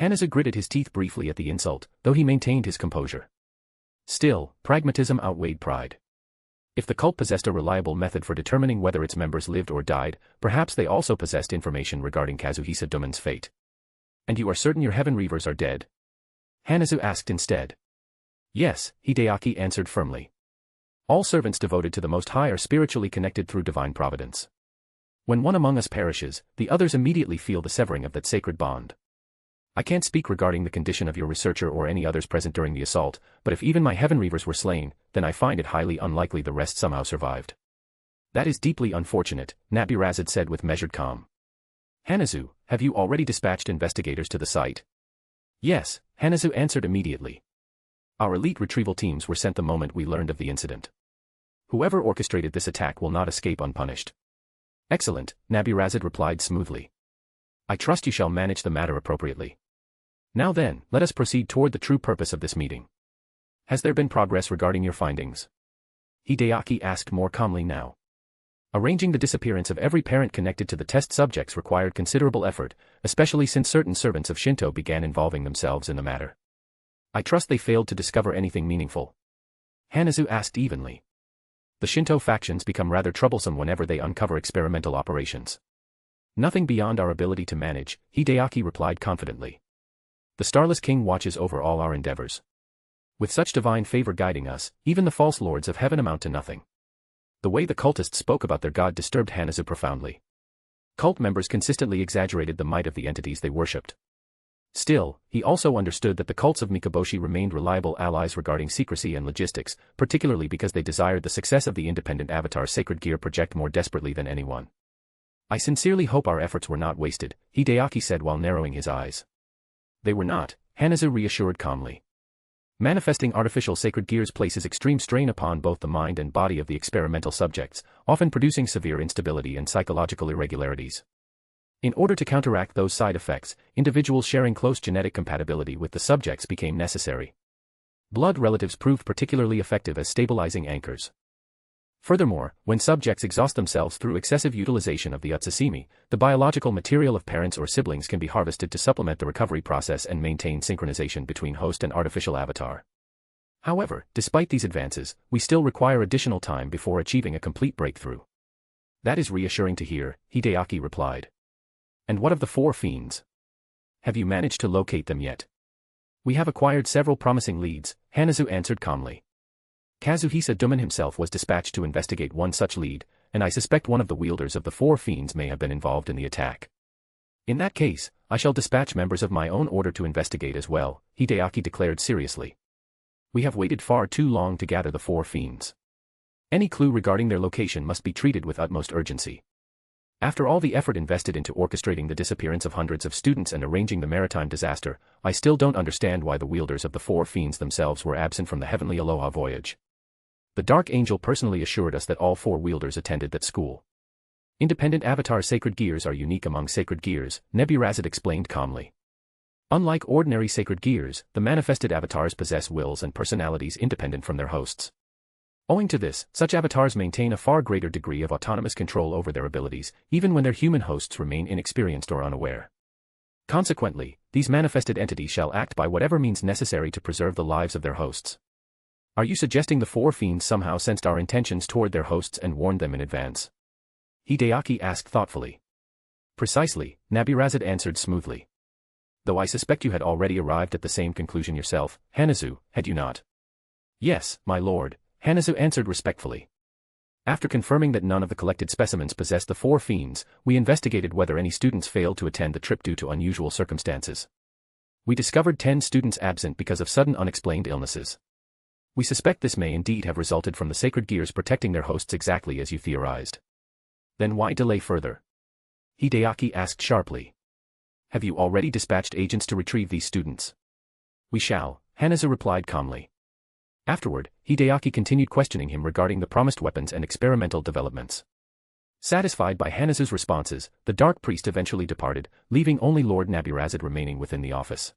Hanazu gritted his teeth briefly at the insult, though he maintained his composure. Still, pragmatism outweighed pride. If the cult possessed a reliable method for determining whether its members lived or died, perhaps they also possessed information regarding Kazuhisa Duman's fate. "And you are certain your heaven reavers are dead?" Hanazu asked instead. "Yes," Hideaki answered firmly. All servants devoted to the Most High are spiritually connected through divine providence. When one among us perishes, the others immediately feel the severing of that sacred bond. I can't speak regarding the condition of your researcher or any others present during the assault, but if even my heaven reavers were slain, then I find it highly unlikely the rest somehow survived. That is deeply unfortunate, Nabi-Razed said with measured calm. Hanazu, have you already dispatched investigators to the site? Yes, Hanazu answered immediately. Our elite retrieval teams were sent the moment we learned of the incident. Whoever orchestrated this attack will not escape unpunished. Excellent, Nabi-Razed replied smoothly. I trust you shall manage the matter appropriately. Now then, let us proceed toward the true purpose of this meeting. Has there been progress regarding your findings? Hideaki asked more calmly now. Arranging the disappearance of every parent connected to the test subjects required considerable effort, especially since certain servants of Shinto began involving themselves in the matter. I trust they failed to discover anything meaningful. Hanazu asked evenly. The Shinto factions become rather troublesome whenever they uncover experimental operations. Nothing beyond our ability to manage, Hideaki replied confidently. The Starless King watches over all our endeavors. With such divine favor guiding us, even the false lords of heaven amount to nothing. The way the cultists spoke about their god disturbed Hanazu profoundly. Cult members consistently exaggerated the might of the entities they worshipped. Still, he also understood that the cults of Mikoboshi remained reliable allies regarding secrecy and logistics, particularly because they desired the success of the independent Avatar's sacred gear project more desperately than anyone. I sincerely hope our efforts were not wasted, Hideaki said while narrowing his eyes. They were not, Hanazu reassured calmly. Manifesting artificial sacred gears places extreme strain upon both the mind and body of the experimental subjects, often producing severe instability and psychological irregularities. In order to counteract those side effects, individuals sharing close genetic compatibility with the subjects became necessary. Blood relatives proved particularly effective as stabilizing anchors. Furthermore, when subjects exhaust themselves through excessive utilization of the Utsasimi, the biological material of parents or siblings can be harvested to supplement the recovery process and maintain synchronization between host and artificial avatar. However, despite these advances, we still require additional time before achieving a complete breakthrough. That is reassuring to hear, Hideaki replied. And what of the 4 fiends? Have you managed to locate them yet? We have acquired several promising leads, Hanazu answered calmly. Kazuhisa Duman himself was dispatched to investigate one such lead, and I suspect one of the wielders of the 4 fiends may have been involved in the attack. In that case, I shall dispatch members of my own order to investigate as well, Hideaki declared seriously. We have waited far too long to gather the 4 fiends. Any clue regarding their location must be treated with utmost urgency. After all the effort invested into orchestrating the disappearance of hundreds of students and arranging the maritime disaster, I still don't understand why the wielders of the 4 fiends themselves were absent from the heavenly Aloha voyage. The Dark Angel personally assured us that all 4 wielders attended that school. Independent Avatar sacred gears are unique among sacred gears, Nabi-Razed explained calmly. Unlike ordinary sacred gears, the manifested avatars possess wills and personalities independent from their hosts. Owing to this, such avatars maintain a far greater degree of autonomous control over their abilities, even when their human hosts remain inexperienced or unaware. Consequently, these manifested entities shall act by whatever means necessary to preserve the lives of their hosts. Are you suggesting the 4 fiends somehow sensed our intentions toward their hosts and warned them in advance? Hideaki asked thoughtfully. Precisely, Nabi-Razed answered smoothly. Though I suspect you had already arrived at the same conclusion yourself, Hanazu, had you not? Yes, my lord, Hanazu answered respectfully. After confirming that none of the collected specimens possessed the 4 fiends, we investigated whether any students failed to attend the trip due to unusual circumstances. We discovered 10 students absent because of sudden unexplained illnesses. We suspect this may indeed have resulted from the sacred gears protecting their hosts exactly as you theorized. Then why delay further? Hideaki asked sharply. Have you already dispatched agents to retrieve these students? We shall, Hanazu replied calmly. Afterward, Hideaki continued questioning him regarding the promised weapons and experimental developments. Satisfied by Hanazu's responses, the Dark Priest eventually departed, leaving only Lord Nabi-Razed remaining within the office.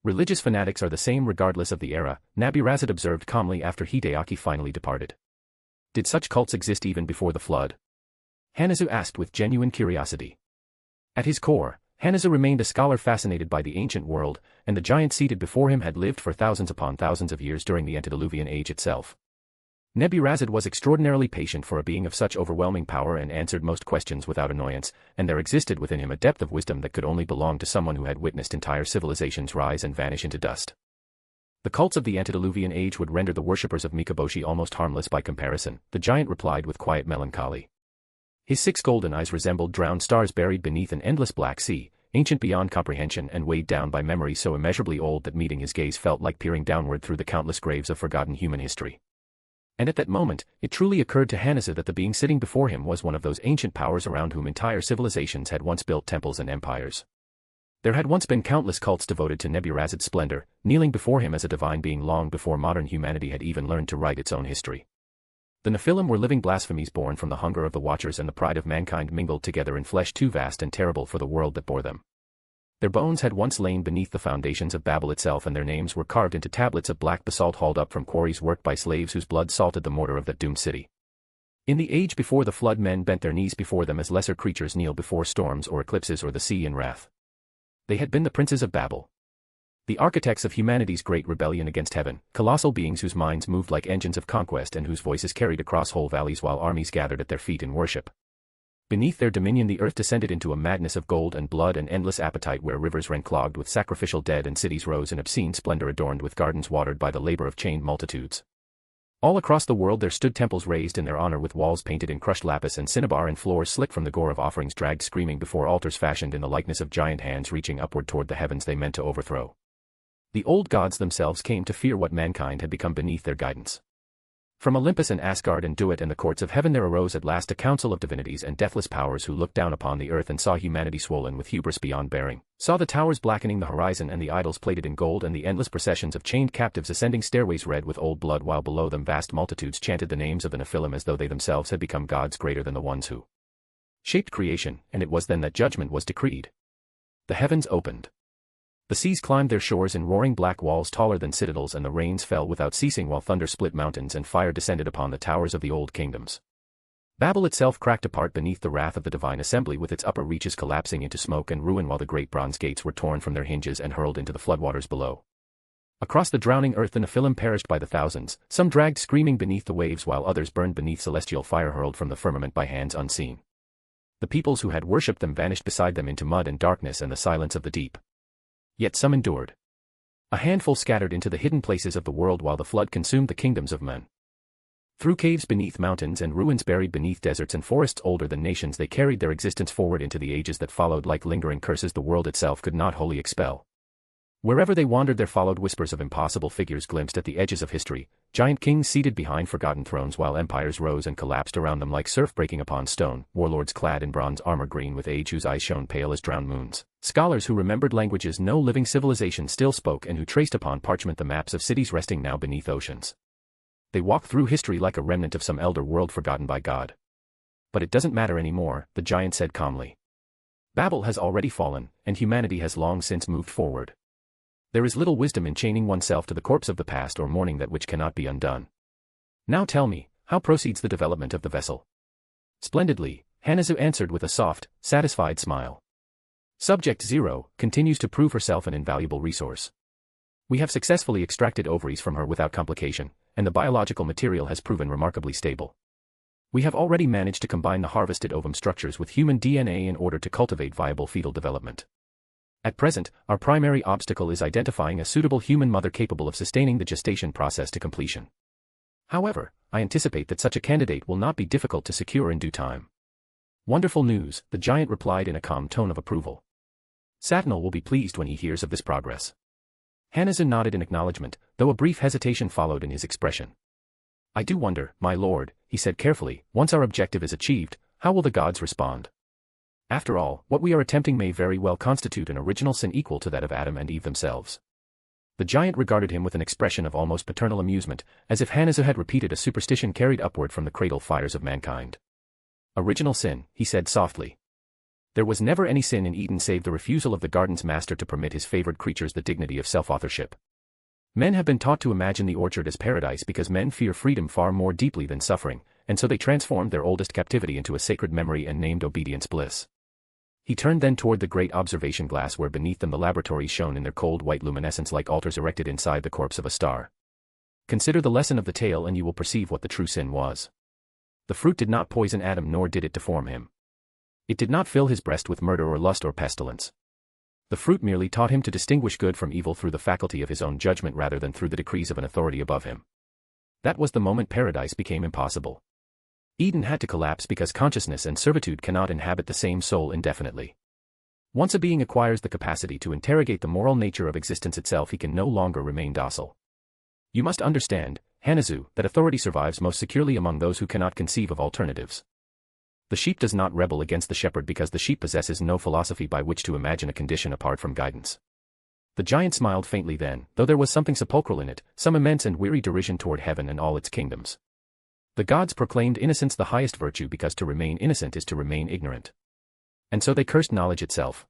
Religious fanatics are the same regardless of the era, Nabi-Razed observed calmly after Hideaki finally departed. Did such cults exist even before the flood? Hanazu asked with genuine curiosity. At his core, Hanazu remained a scholar fascinated by the ancient world, and the giant seated before him had lived for thousands upon thousands of years during the antediluvian age itself. Nabi-Razed was extraordinarily patient for a being of such overwhelming power and answered most questions without annoyance, and there existed within him a depth of wisdom that could only belong to someone who had witnessed entire civilizations rise and vanish into dust. The cults of the antediluvian age would render the worshippers of Mikoboshi almost harmless by comparison, the giant replied with quiet melancholy. His 6 golden eyes resembled drowned stars buried beneath an endless black sea, ancient beyond comprehension and weighed down by memories so immeasurably old that meeting his gaze felt like peering downward through the countless graves of forgotten human history. And at that moment, it truly occurred to Hanazu that the being sitting before him was one of those ancient powers around whom entire civilizations had once built temples and empires. There had once been countless cults devoted to Neburazid's splendor, kneeling before him as a divine being long before modern humanity had even learned to write its own history. The Nephilim were living blasphemies born from the hunger of the Watchers and the pride of mankind mingled together in flesh too vast and terrible for the world that bore them. Their bones had once lain beneath the foundations of Babel itself and their names were carved into tablets of black basalt hauled up from quarries worked by slaves whose blood salted the mortar of that doomed city. In the age before the flood, men bent their knees before them as lesser creatures kneel before storms or eclipses or the sea in wrath. They had been the princes of Babel, the architects of humanity's great rebellion against heaven, colossal beings whose minds moved like engines of conquest and whose voices carried across whole valleys while armies gathered at their feet in worship. Beneath their dominion the earth descended into a madness of gold and blood and endless appetite where rivers ran clogged with sacrificial dead and cities rose in obscene splendor adorned with gardens watered by the labor of chained multitudes. All across the world there stood temples raised in their honor with walls painted in crushed lapis and cinnabar and floors slick from the gore of offerings dragged screaming before altars fashioned in the likeness of giant hands reaching upward toward the heavens they meant to overthrow. The old gods themselves came to fear what mankind had become beneath their guidance. From Olympus and Asgard and Duat and the courts of heaven there arose at last a council of divinities and deathless powers who looked down upon the earth and saw humanity swollen with hubris beyond bearing, saw the towers blackening the horizon and the idols plated in gold and the endless processions of chained captives ascending stairways red with old blood while below them vast multitudes chanted the names of the Nephilim as though they themselves had become gods greater than the ones who shaped creation, and it was then that judgment was decreed. The heavens opened. The seas climbed their shores in roaring black walls taller than citadels and the rains fell without ceasing while thunder split mountains and fire descended upon the towers of the old kingdoms. Babel itself cracked apart beneath the wrath of the divine assembly with its upper reaches collapsing into smoke and ruin while the great bronze gates were torn from their hinges and hurled into the floodwaters below. Across the drowning earth the Nephilim perished by the thousands, some dragged screaming beneath the waves while others burned beneath celestial fire hurled from the firmament by hands unseen. The peoples who had worshipped them vanished beside them into mud and darkness and the silence of the deep. Yet some endured. A handful scattered into the hidden places of the world while the flood consumed the kingdoms of men. Through caves beneath mountains and ruins buried beneath deserts and forests older than nations they carried their existence forward into the ages that followed like lingering curses the world itself could not wholly expel. Wherever they wandered there followed whispers of impossible figures glimpsed at the edges of history, giant kings seated behind forgotten thrones while empires rose and collapsed around them like surf breaking upon stone, warlords clad in bronze armor green with age whose eyes shone pale as drowned moons, scholars who remembered languages no living civilization still spoke and who traced upon parchment the maps of cities resting now beneath oceans. They walked through history like a remnant of some elder world forgotten by God. But it doesn't matter anymore, the giant said calmly. Babel has already fallen, and humanity has long since moved forward. There is little wisdom in chaining oneself to the corpse of the past or mourning that which cannot be undone. Now tell me, how proceeds the development of the vessel? Splendidly, Hanazu answered with a soft, satisfied smile. Subject 0 continues to prove herself an invaluable resource. We have successfully extracted ovaries from her without complication, and the biological material has proven remarkably stable. We have already managed to combine the harvested ovum structures with human DNA in order to cultivate viable fetal development. At present, our primary obstacle is identifying a suitable human mother capable of sustaining the gestation process to completion. However, I anticipate that such a candidate will not be difficult to secure in due time. Wonderful news, the giant replied in a calm tone of approval. Satnal will be pleased when he hears of this progress. Hanazu nodded in acknowledgement, though a brief hesitation followed in his expression. I do wonder, my lord, he said carefully, once our objective is achieved, how will the gods respond? After all, what we are attempting may very well constitute an original sin equal to that of Adam and Eve themselves. The giant regarded him with an expression of almost paternal amusement, as if Hanazu had repeated a superstition carried upward from the cradle fires of mankind. Original sin, he said softly. There was never any sin in Eden save the refusal of the garden's master to permit his favored creatures the dignity of self-authorship. Men have been taught to imagine the orchard as paradise because men fear freedom far more deeply than suffering, and so they transformed their oldest captivity into a sacred memory and named obedience bliss. He turned then toward the great observation glass where beneath them the laboratories shone in their cold white luminescence like altars erected inside the corpse of a star. Consider the lesson of the tale and you will perceive what the true sin was. The fruit did not poison Adam nor did it deform him. It did not fill his breast with murder or lust or pestilence. The fruit merely taught him to distinguish good from evil through the faculty of his own judgment rather than through the decrees of an authority above him. That was the moment paradise became impossible. Eden had to collapse because consciousness and servitude cannot inhabit the same soul indefinitely. Once a being acquires the capacity to interrogate the moral nature of existence itself, he can no longer remain docile. You must understand, Hanazu, that authority survives most securely among those who cannot conceive of alternatives. The sheep does not rebel against the shepherd because the sheep possesses no philosophy by which to imagine a condition apart from guidance. The giant smiled faintly then, though there was something sepulchral in it, some immense and weary derision toward heaven and all its kingdoms. The gods proclaimed innocence the highest virtue because to remain innocent is to remain ignorant. And so they cursed knowledge itself.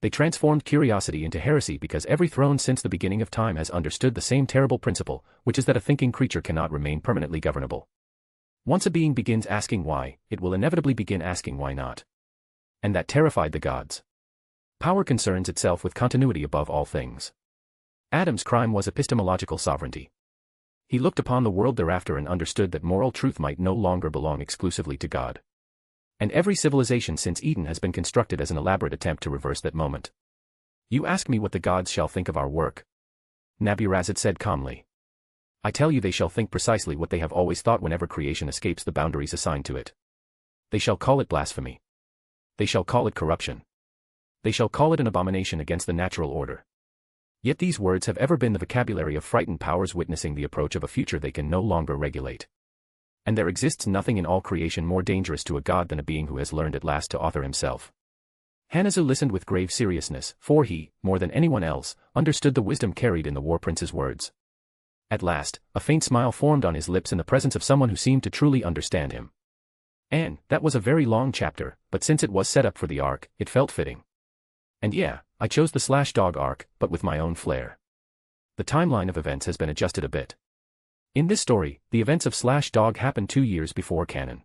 They transformed curiosity into heresy because every throne since the beginning of time has understood the same terrible principle, which is that a thinking creature cannot remain permanently governable. Once a being begins asking why, it will inevitably begin asking why not. And that terrified the gods. Power concerns itself with continuity above all things. Adam's crime was epistemological sovereignty. He looked upon the world thereafter and understood that moral truth might no longer belong exclusively to God. And every civilization since Eden has been constructed as an elaborate attempt to reverse that moment. You ask me what the gods shall think of our work. Nabirazid said calmly. I tell you they shall think precisely what they have always thought whenever creation escapes the boundaries assigned to it. They shall call it blasphemy. They shall call it corruption. They shall call it an abomination against the natural order. Yet these words have ever been the vocabulary of frightened powers witnessing the approach of a future they can no longer regulate. And there exists nothing in all creation more dangerous to a god than a being who has learned at last to author himself. Hanazu listened with grave seriousness, for he, more than anyone else, understood the wisdom carried in the war prince's words. At last, a faint smile formed on his lips in the presence of someone who seemed to truly understand him. And that was a very long chapter, but since it was set up for the arc, it felt fitting. And yeah, I chose the /dog arc, but with my own flair. The timeline of events has been adjusted a bit. In this story, the events of /dog happened 2 years before canon.